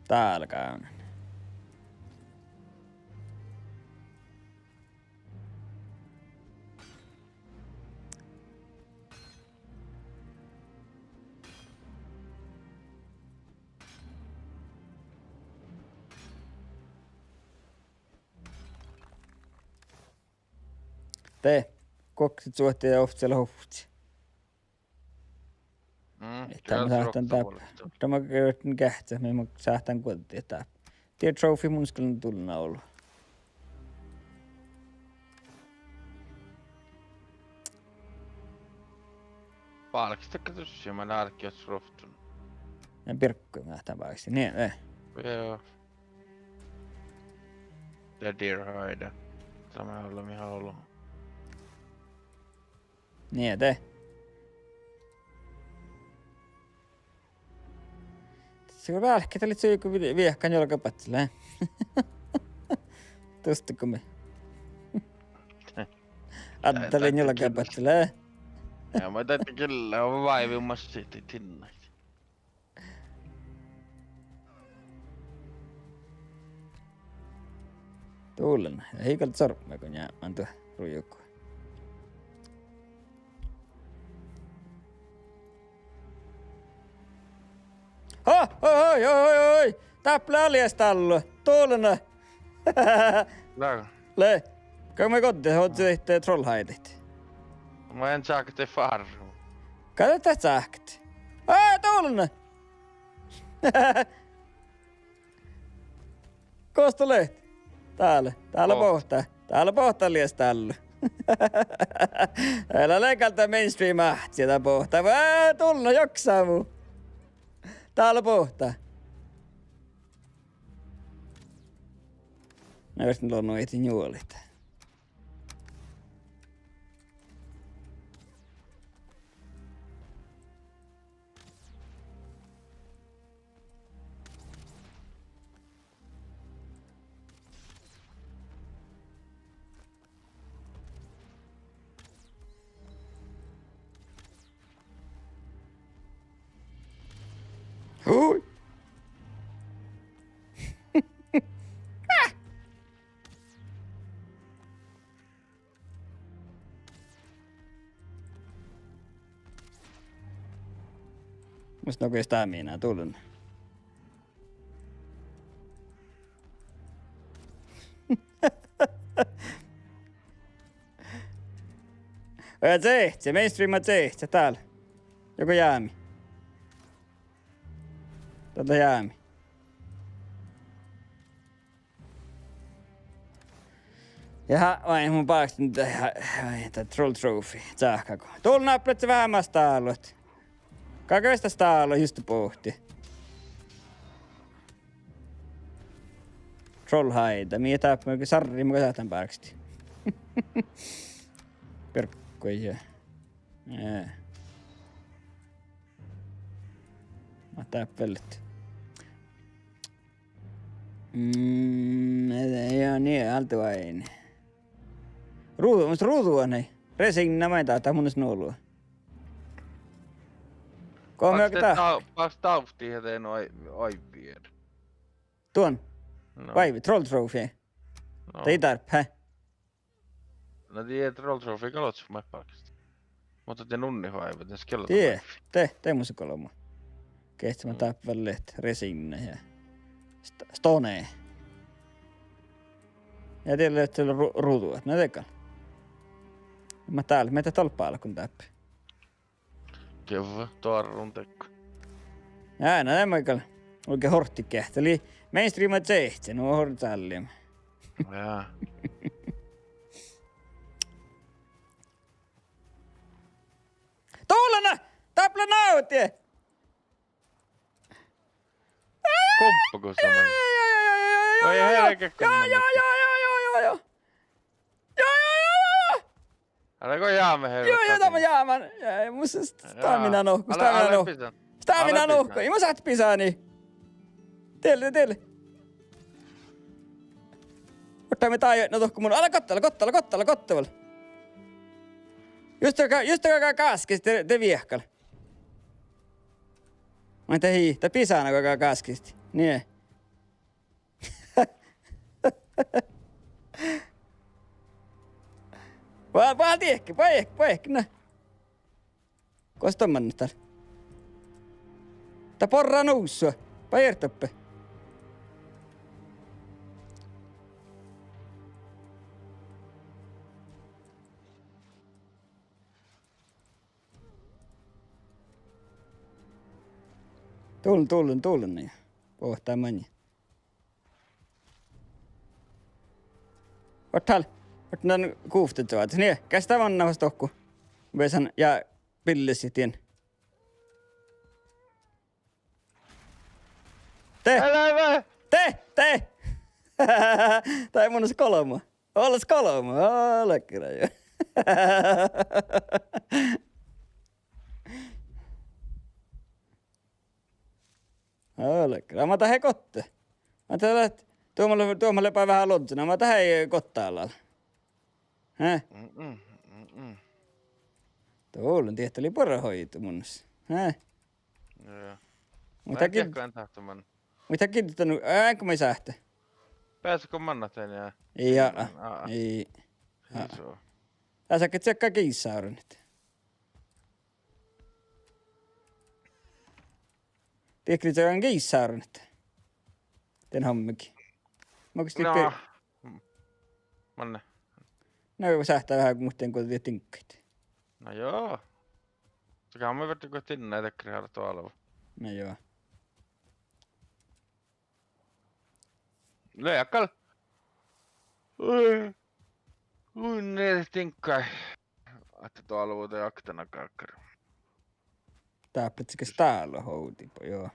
Täällä käyn. Te koksit suhteen ja ohtsella huhtsi. Tämä sähtän täpä. Tämä on kähtsä, me sähtän kuitenkin täpä. Tiedä trophy mun skallin tullina ollut. Palkistakka tossa, mä nälki oot roftun. Ja pirkkuja mä tämän vaikka. Niin, Joo. The Deer Hide. Tämä on ollut ihan ollut. Niin, te. Se on välkkä, tällä se joku viehkan Addelin jollakin pattelee. Ja mä täytti kyllä on vaivimassa siitä tinnaita. Tuulen. Ja hiikalta sormea, kun jää antua rujukua. Oi. Täppälä aljastallu. Tuulena. Läkö? Le. Kan me kotiin, oot sitten trollhaitit. Mä en saa te farru. Kato tästä sähköt. Tuulena. Kosta lehti. Täällä pohtaa. Täällä pohtaa liestallu. Älä leikalta mainstream sieltä pohtaa. Tulla joksaa muu. Täällä pohtaa. Näistä nyt on noita juolit. Hui! Musta oikein staminaa tullut. Se mainstream se täällä. Joku jäämi. Jäämi. Jaha, vain mun paaksta nyt tää troll trophy. Tsahkako. Tuolla napplet se vähän staalot. Kakeista staalo just pohti. Troll haita. Mie tappaa joku sarri muka sahtan paaksti. Perkko ei jää. Mä täppellet. Joo niin, altu aine. Ruudu on ei. Resigna mä en tää mun nuolua. Koome oikein tää. Pas tauhti eteen aipier. Tuon. Vaivi, troll trophy. Tai tarp, hä? No tiedä troll trophy kalotsu mä paakista. Mutta te nunni vaivat, ne skellot. Tee mun se kolmo. Kehtsi mä tappellet resigna ja stone. Ja tiedä löytyy ruudua, ne tekään. Mä täällä, meitä tolppaalla kun täppi. Kevva, tuorun tekko. No tämä oikein hortti kehteli. Mainstreamat sehtsi, nuo hortsallim. Jaa. Tuulena! Tappla nautie! Komppaku sama. Oi helkä kumman. Joo. Äläkö jäämme helvetti? Joo, tämä jäämän. Musta stamina nohku. Stamina nohku. Ei mä saat pisani. Teille. Ottaa me taajoit no tohku mun. Ala kottavalla. Just joka kaskis te viehkal. Mä te hiihtä pisana joka kaskisti. Niin. Vaan tiekki, paikki, nä. Koos tomman nyt täällä? Tää porraa noussua. Pajertoppe. Tuulun niin. Pohtaa mani. Ottal nän kuuftet så att niin, kästä vanna vasta tokku. Vesan ja pillisitien. Te! Tai mun se kolmo. Olles kolmo. Ole kyllä jo. Ole kyllä. Mä tähän kotte. Mä tähän tuomalle vähän lodzina. Mä tähän kottaalla. Häh? Tuolla on tehty oli parahoitu munnas. Häh? Joo. Mitä Kiekkoen tahtoman. Mitä kiinnittänyt? Kun mä sähtä? Pääsikö manna teille jää? Ei. Iso. Tässä ket tsekkaa kiissaurinit. Tiedätkö, että se on kiissaurinit? Tän hommikin. Mä oikeesti No. Manne. No kun sähtää vähän muuten kuin tiedät tinkkeitä. No joo. Sekä on me vetty kun tinne tekri haada tuolla. No joo. Löjäkkäl. Ui ne tinkkai. Että tuolla vuoteen aktana kakkari. Taapletsikö täällä houtipo, joo.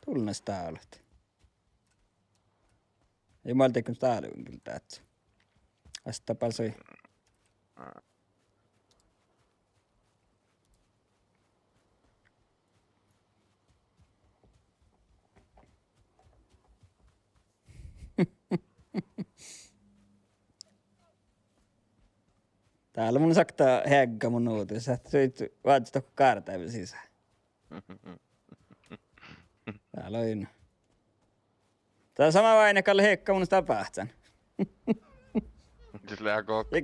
Tulnas täällöt. Ei mä oltiin kun täällä on kyllä tähtsä. Asta pasoi. Täällä mun saktaa hägga mun uutis. Sä söit vaatsit tokko kaartaimen sisään. Täällä on. Tää on sama vaine kalle hekka mun tapahtsan. Siis lähä kokka.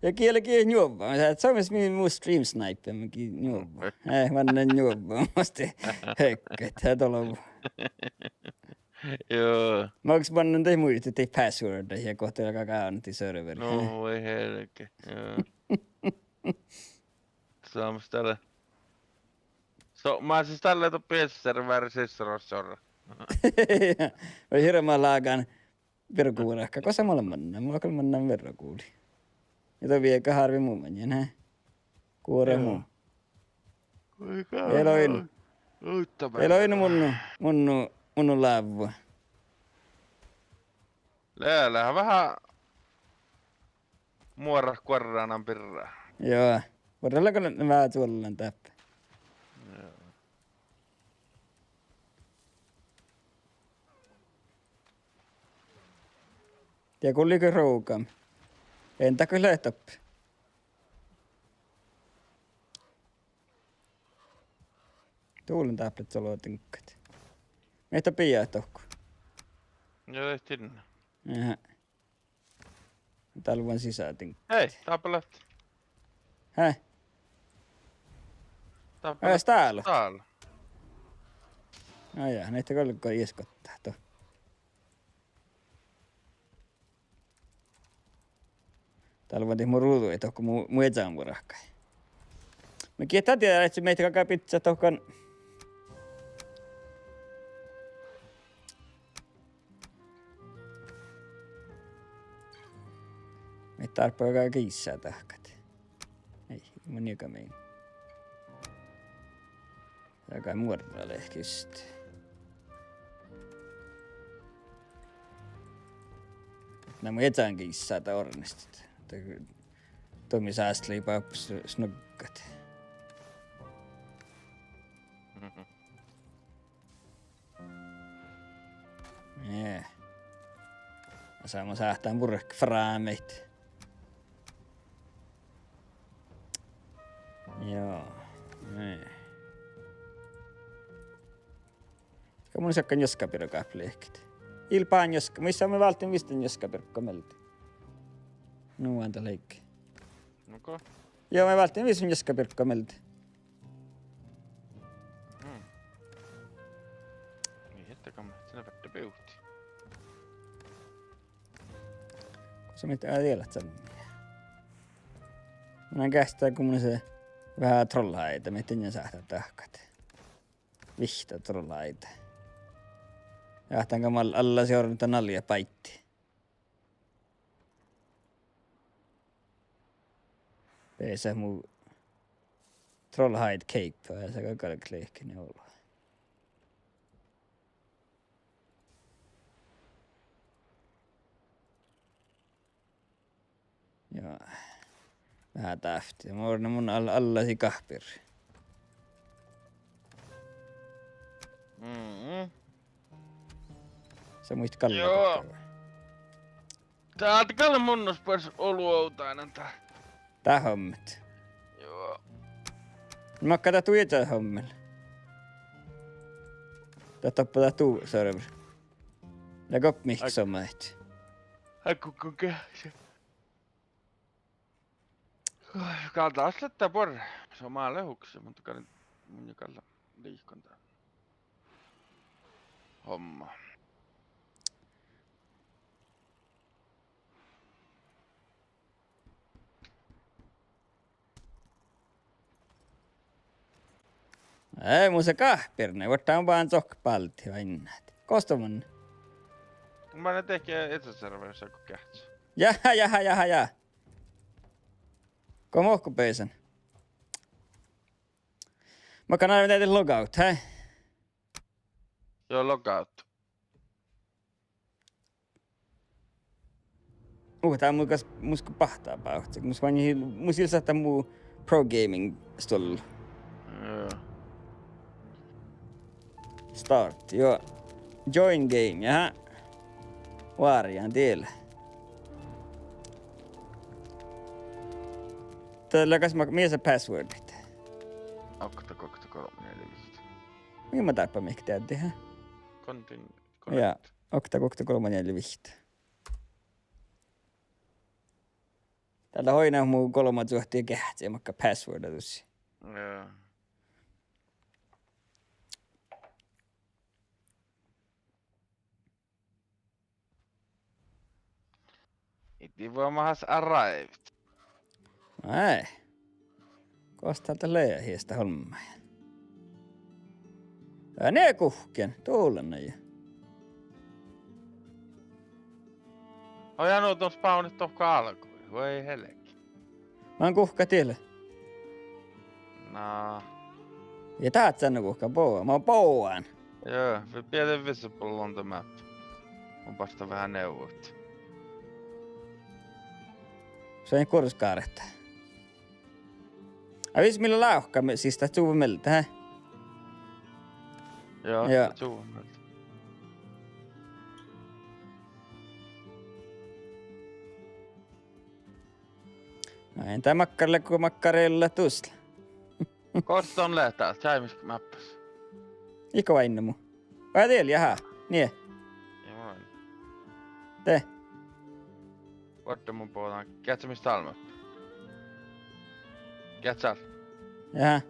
Ja kielekin juoppa. Mä sanoin, että se on myös muu stream snipe, mäkin juoppa. Mä annan juoppa. Mä ostin hekka, että tuolla. Joo. Mä onks pannut tei muista tei passwordia ja kohta alkaa kaunti serveri. No voi helke. Joo. Saamas tälle. Mä siis tälleen tuon PS-serveri sisserossora. Vai hirveän laagaan verkuurakka. Ko samalla mannaan? Mulla kyllä mannaan verkuuli. Ja toi viekö harvi muu meni, näin. Kuore muu. Eloin mun laavua. Lähdään vähän muora kuorraanan pirraa. Joo. Voidaanko ne vähän tuolla täppä? Ja kulliko roukam. Entäkö lähtoppi? Tuulen täppät solo tinkkat. Meitä piää tohku. Joo, tehtiin. Jaha. Täällä vaan sisään tinkkat. Hei, taapa lähti. Häh? Taapa Äs täällä? Täällä. Ai jaa, näitä kolko ieskottaa tuo. Täällä vaan mun ruudu ei tohko muu etsään murahkai. Mä kietää tiedä, että meitä kakaa pizza tohkon. Meitä tarpaa kakaa kiissää tahkat. Ei, mä niinkä mein. Jakaa muodella lehkistä. Nämä etsään kiissää tää ornistit. Tomi säästeli pappus snuggat. Jee. Ja saamme sähtään purrek fraameit. Joo. Jee. Ka mun sakkan joskapiro kaplehkit. Ilpaan joska. Missä me valtiin mistä joskapirkko melti? Nuanta leikki. Okay. Joo, me valtiin viisun joskapirkko melti. Niin, ettekä mä sinä vettä peuhti. Kun sä mitä tiedät sen. Mä näin kästää, kun mun se vähän trollaita. Miten ne sähtää tahkat. Vihta trollaita. Jahtaanko mä alla seuranta nalja paitti. Peesä muu trollhide cape ja se kaikille kleihkinen olla. Joo. Vähän tähti. Mä oon mun allasi kahpir. Sä muist Kalle. Joo. Tää on Kalle munnos pois oluoutainen tää. Tää hommet. Joo. Mä katsotaan tuu itse hommella. Tää tappaa tuu server. Lägg upp mixommet. Kukko käsi. Kalta asetta porra. Se on maa lehuksi, mutta kan mun jakalla liikonta. Homma. Ei mun se kahpirne, võttaa vaan sokkpalti aina. Kostaman. Mä ne tekee etäserverissä kun kähtsä. Jaha. Kom ohku pöisen. Mä kan aivan tehdä logout, hei? Joo, logout. Tää on muska pahtaa pauhti. Mus ilsahtaa muu pro gaming stollu. Joo. Start, joo. Join game, jaha. Varjan teillä. Tällä kas mies passwordit. Okta 3 4 5. Mihin mä tappa mihkä tehdä, hä? Continue. Ja, okta 3 4 5. Tällä hoina muu kolmat suhtia kähtiä, makka passwordatus. Joo. It has arrived. Ei. Kostalta leihistä hommaa. Ja ne kuhkien, tuulenna jo. On jäänyt tuon spawnit tohko alkuun. Voi helekki. Mä oon kuhka tielle. No. Ja taat sä kuhka poa. Mä oon poaan. Joo, we pienen visible on the map. On vasta vähän neuvot. Se on kurskaaretta. Vis millä lauhka siis tää suuva meltä, hä? Joo, Joo. Suomelta. No entä makkarille kuin makkarilla tusla. Kohta on lähtää, Times Maps. Iko inne mu. Vai teillä, jaha. Nie. Joo. Te. Vuotta mun puolella. Kätsä mistä almat? Kätsä. Jaha.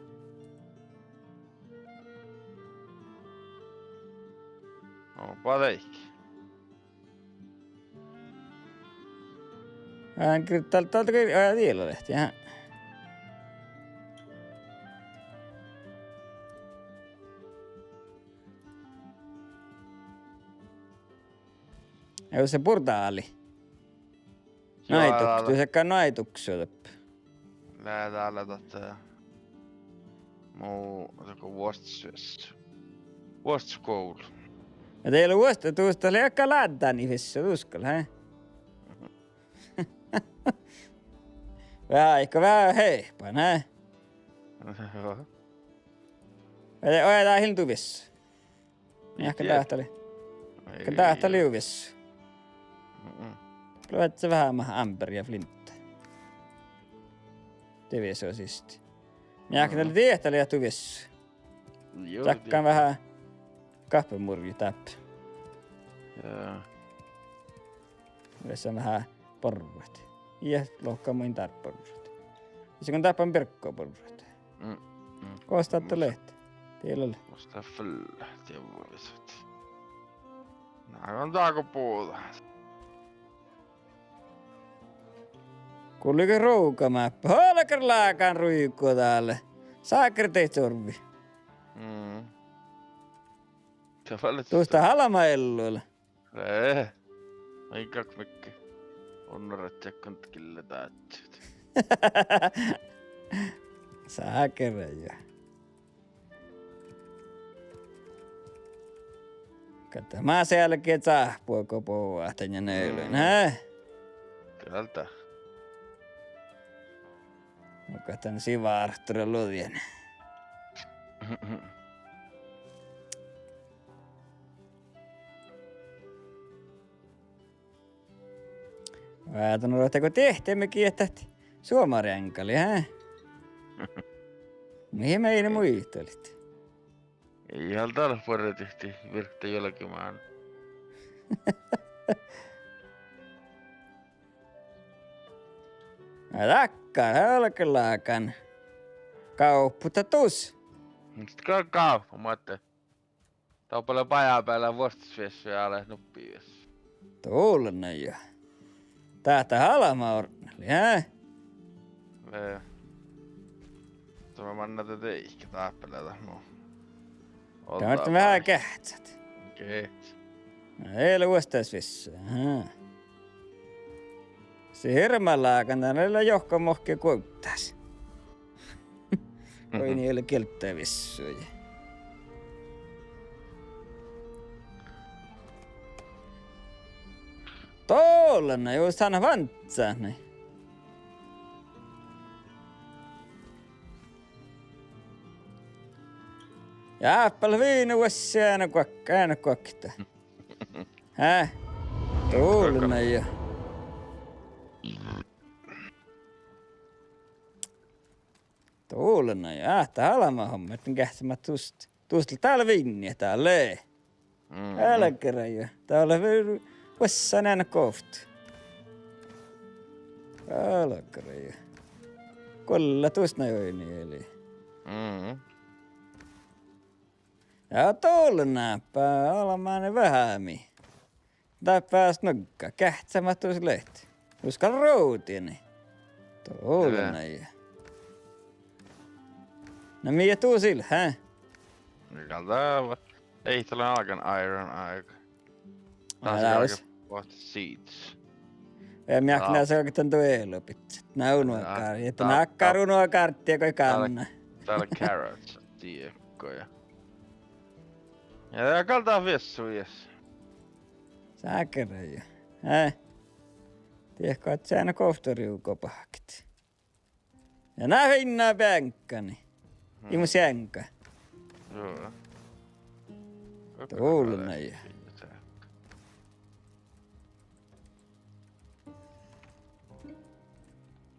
No, pateikki. Täältä tiellä lehti, jaha. Ei se portaali. Naituksu, sekä naituksu. Lähdetään aletaan muu West School. Ja teillä vuosta tuosta oli aika laittaa niin vissi uskalla, hä? Vähän heipan, hä? Joo. Ojetaan hiltu vissi. Ehkä tähtali. Ehkä tähtali vissi. Luet se vähän ämpäriä flinttä. Tevi se on siisti. Ehkä tällä tehtali ja tuvissi. Takkaan vähän kahpemurju täppä. Joo. Yleensä vähän porruet. Ja lohkaa muin tarporruet. Ja se kun täppän perkkoa porruet. Koostaatte lehti. Teillä oli. Musta fylla, tiivuolisut. Nää on taako puuta. Kuuliko roukamäppä? Hoolakar laakaan ruikkoa täällä. Saakari teit sorvi. Tuosta halamaelluilla. Ei. Aikak mikki. Onnorat tsekkunt kille taatsit. Saakari jo. Kato, mä sen jälkeen saapua kopoa tänne neulyn, hä? Kylältä. Mä katson Siva Artturin ludjen. Ajatellut, että kun tehtämmekin, että Suomarjankali, hä? Mihin meidän muistelit? Ei ihan tarpeen tehti virktä jälkimään. Takkar hölkölaakan. Kaupputetus. Sitten käy kauppa, mä ajattelin. Tää on paljon pajaa päällä vuostusviessuja ja alle nuppiviessuja. Tuulna jo. Tähtä halama orneli, hä? Tämä manna tätä eikä tappeleta. No. Tämä on vähän kähtsät. Okei. Ei ole vuostusviessuja, hä? Se hirmalaakan tänne johka mohke kuuttas. Oi niille kelttää vissuja. Tuollana just hän vantsani. Jääppäl viinu vuossi aina kuokta. Häh? Tuollana jo. Tuollana jo. Tää alama homma, että kähtsämät tuustilla täällä vinniä täällä. Älä kerran jo. Täällä vuossi aina kohta. Älä kerran jo. Kolla tuosta joini eli. Ja tuollana alamainen vähämi. Tää pääs nokka. Kähtsämät tuus lehti. Uskal routiini. Tuollana jo. No miä tuu sillä, hä? Mikä tää on? Ei tällä alkan Iron aika. Älä ois. What seeds? Ja minä se oikein tuo elopitset. Nää unuakaari. Että nakkaar unuakaartia koi kanna. Täällä carrots, tiekkoja. Ja tää kaltaa vessujas. Sä kerran jo. Hä? Tiedätkö, että sä aina kohtoriuko pahkit. Ja nää hinnaa pänkkäni. Imus jänkä. Joo. Tuulna jo.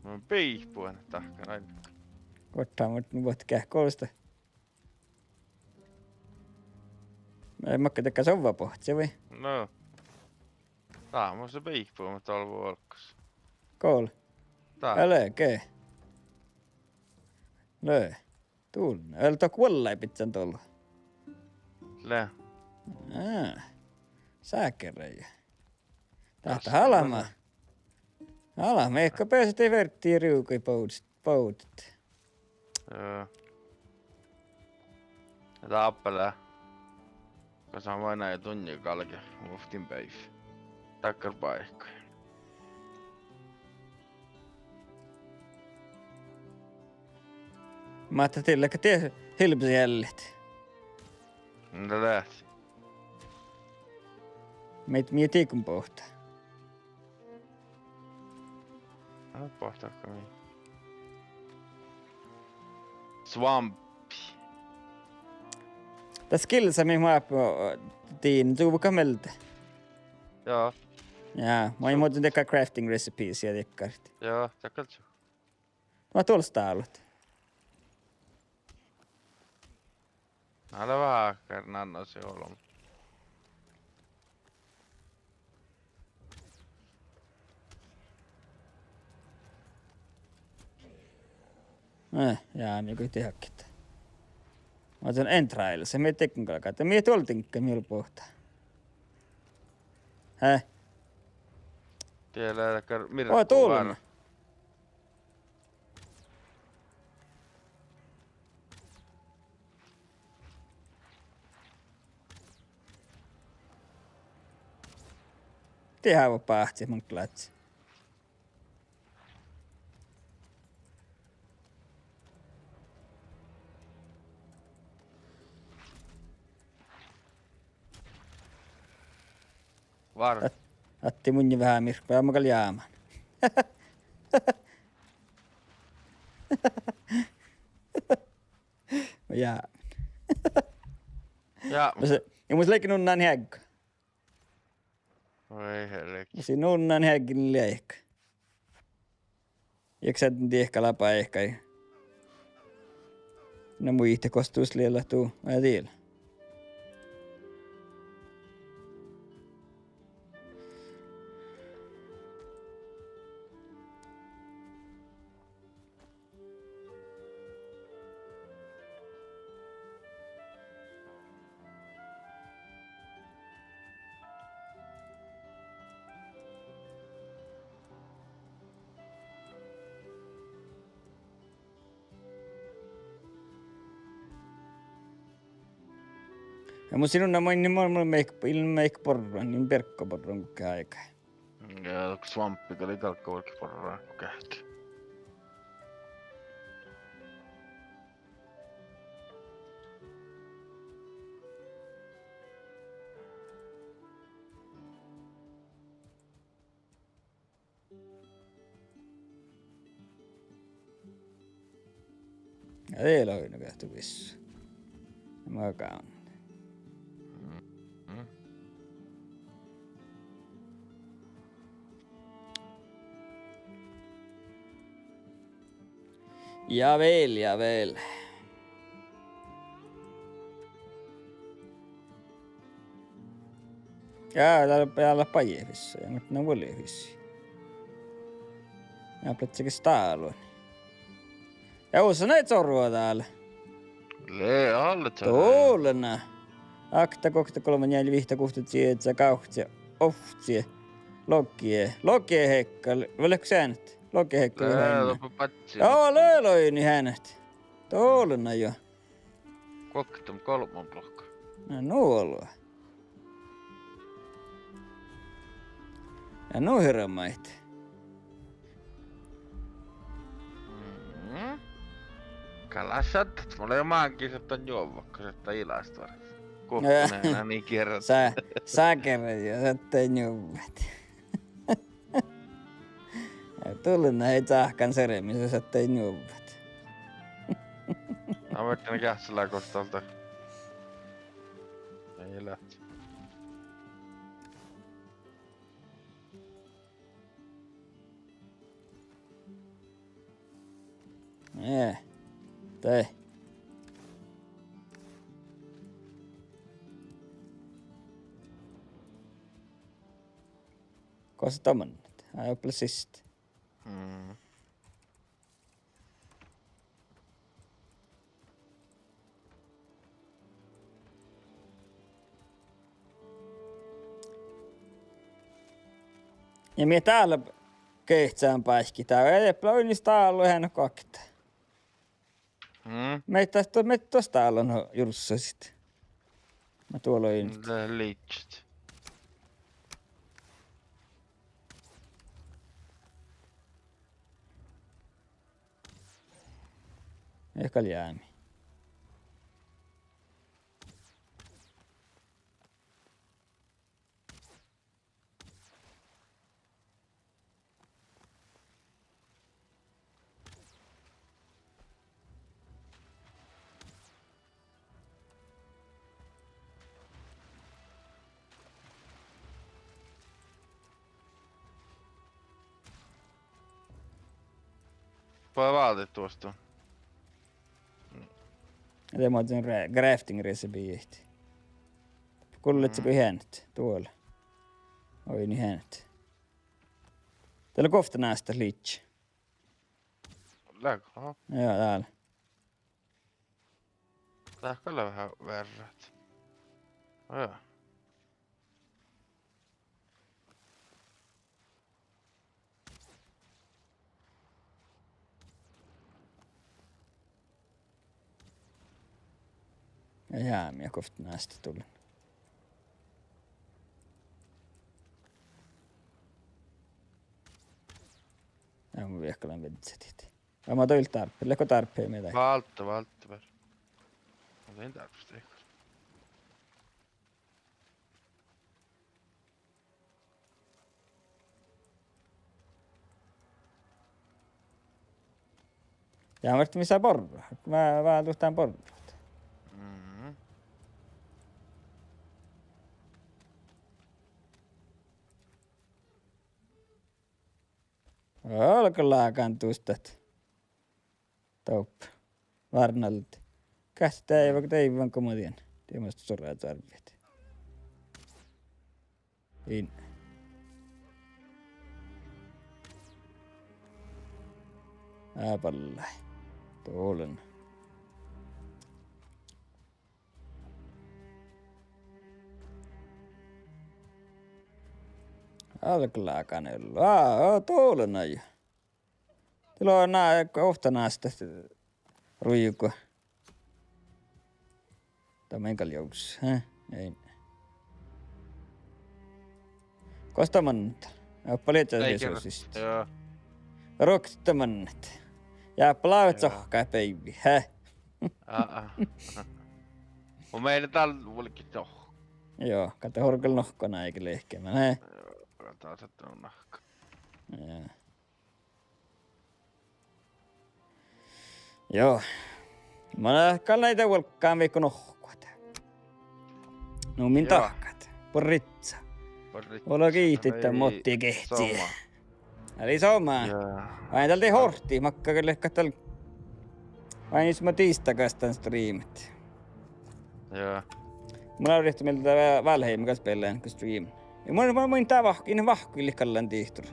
Mä oon piihpuun tahkan. Ottaa mut voit kähkoosta. Mä en makka tekää sova pohtsi vai? No. Tää on se piihpuu, mutta olvu olkkas. Kool. Tää. Älä kee. Löö. Tuulna. Älä tuo kuollai pizzan tuolla. Lää. Sä kerran jo. Tähtä halama. Halama. Ehkä pääset ei verttiin riukui poutit. Joo. Ja tää appelää. Koska on vain näin tunnin kalke. Muftin päivä. Takkar paikkoja. Mä ajattelin, että tie hilpisi jäljet. Mitä lähti? Meitä mietii kun pohtaa. Anna pohtaakka mihin. Swampi. Tässä kilsa mihin mä tiin tuuvuka meltä. Joo. Jaa, mä ei muuten tekää crafting recipes ja tekkarit. Joo, takaltsu. Mä tuolla taalut. Älä vähän kerran se olla. Jaa, mikä ei tehdäkään. Mä oon entrailla, se mie tekniikalla, että mie tuolla tinkkä miel pohtaa. Häh? Tiedä, että mirkku Oo, tuulna. Tehdään vaan pahti, mun klatsi. Var. Atti munni vähän mirkkua, mä kal jaamaan. Mä jaamaan. Ja. Ja mun leikin nunnan häkkö. Oi helekki. Mä siinä nunnan häkkin leikka. Eikö sä ehkä läpää ehkä? No muiste kostuus liellä tuu. Mä tiedän. Ja mun sinun namoin niin mulla meik porran, niin perkkoporran kuin käikä. Ja svamppi tuli kalkkavalkki porraa kun kähti. Ja teillä on no kähty vissu. Mä käyn. Javel, javel. Ja täällä pajevissa ja mutta ne volevissa. Ja plötsligt staalun. Ja ussa näit sorua täällä. Lee alle Tuulena. Akta kokta 3 4 5 6 7 8 9 Lokie hekka. Oliko säännöt? Lokie hekka. Loppu patsi. Joo, löylöini hänet. Tuulena jo. Koktum 3 blokka. No nuolua. Ja nuhiramait. Kalasat, mulla ei oo maankisat on juovokkaset tai ilastuvat. Kohtuneena niin kerrot. Sä kerran jo, sä ettei juuvat. Tullina ei tsahkan seremissä, sä ettei juuvat. Mä voitin kähtsälää kohtalta. Ei lähti. Tai. Koska tommonen? Ai on precis. Ja minä täällä kehtsään päiski. Tää ei ploinista ollut ihan kakta. Meitä tuossa täällä on jurussa sit. Mä tuolla ei nyt. Liitsit. Ehkä jäämi. Voi vaatit tuosta. Ja mä otin crafting recipe. Kuulitsiko hänet tuolla? Oi niin hänet. Täällä on kohta näistä liitsi. Läkö? Oho. Joo, täällä. Tää kyllä vähän verrat. Joo. Ja jäämiä kohta näistä tuli. Ja mun viekkalan veditsetit. Ja mä toilta tarpeen. Leko tarpeen meitä. Valta. Mä tein tarpeesta ehkä. Ja mä vartin missä porra. Mä vaan tuhtaan porra. Olkalaakaan tuustat. Taupp. Varnalta. Kästää ei vaikka teivän komodien. Tiemasta soraa tarvitset. In. Ääpallai. Tuolen. Alkalaakaan ei ollut. Tuolen ajo. Tilo on kohta naasta ruijuko. Tämä enkä jouks. Ei. Kosta mannut. Paljon se Joo. Roksta mannut. Ja plaavat sohkaa päivi. Mun meidän täällä vuolikin toh. Joo, kato horkel nohkona eikä lehkemään. Taas että on nahka. Joo. Mä nähkään näitä volkkaan viikko nohkuat. No min tahkat. Porritsa. Olo kiittää motti kehtiä. Eli somaa. Vain tältä horti. Makka kyllä katsotaan. Vain jos mä tiistakastan streamit. Joo. Mulla on rehti meiltä välheim, mikä pelään kun stream. Ja mä voin tää vahkiin vahkuille kallan tihturi.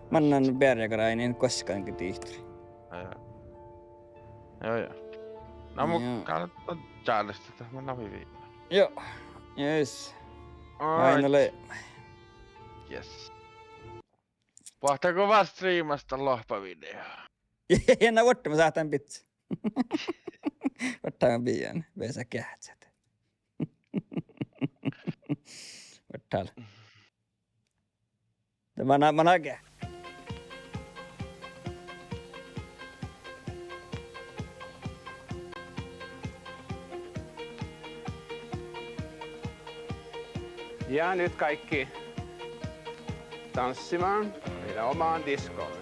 Mä annan bärjäkäräinen koskaankin tihturi. Joo. No mun kannattaa challengesta tähän naviviin. Joo. Yes. Aina ole. Yes. Vahtaako vaan striimasta lohpavideo? Jännä vuotta mä saatan pitää. Ottaa pian. Vesä kähtsät. Ottaa. Tämä mä näkee. Ja nyt kaikki tanssimaan meidän omaan diskoon.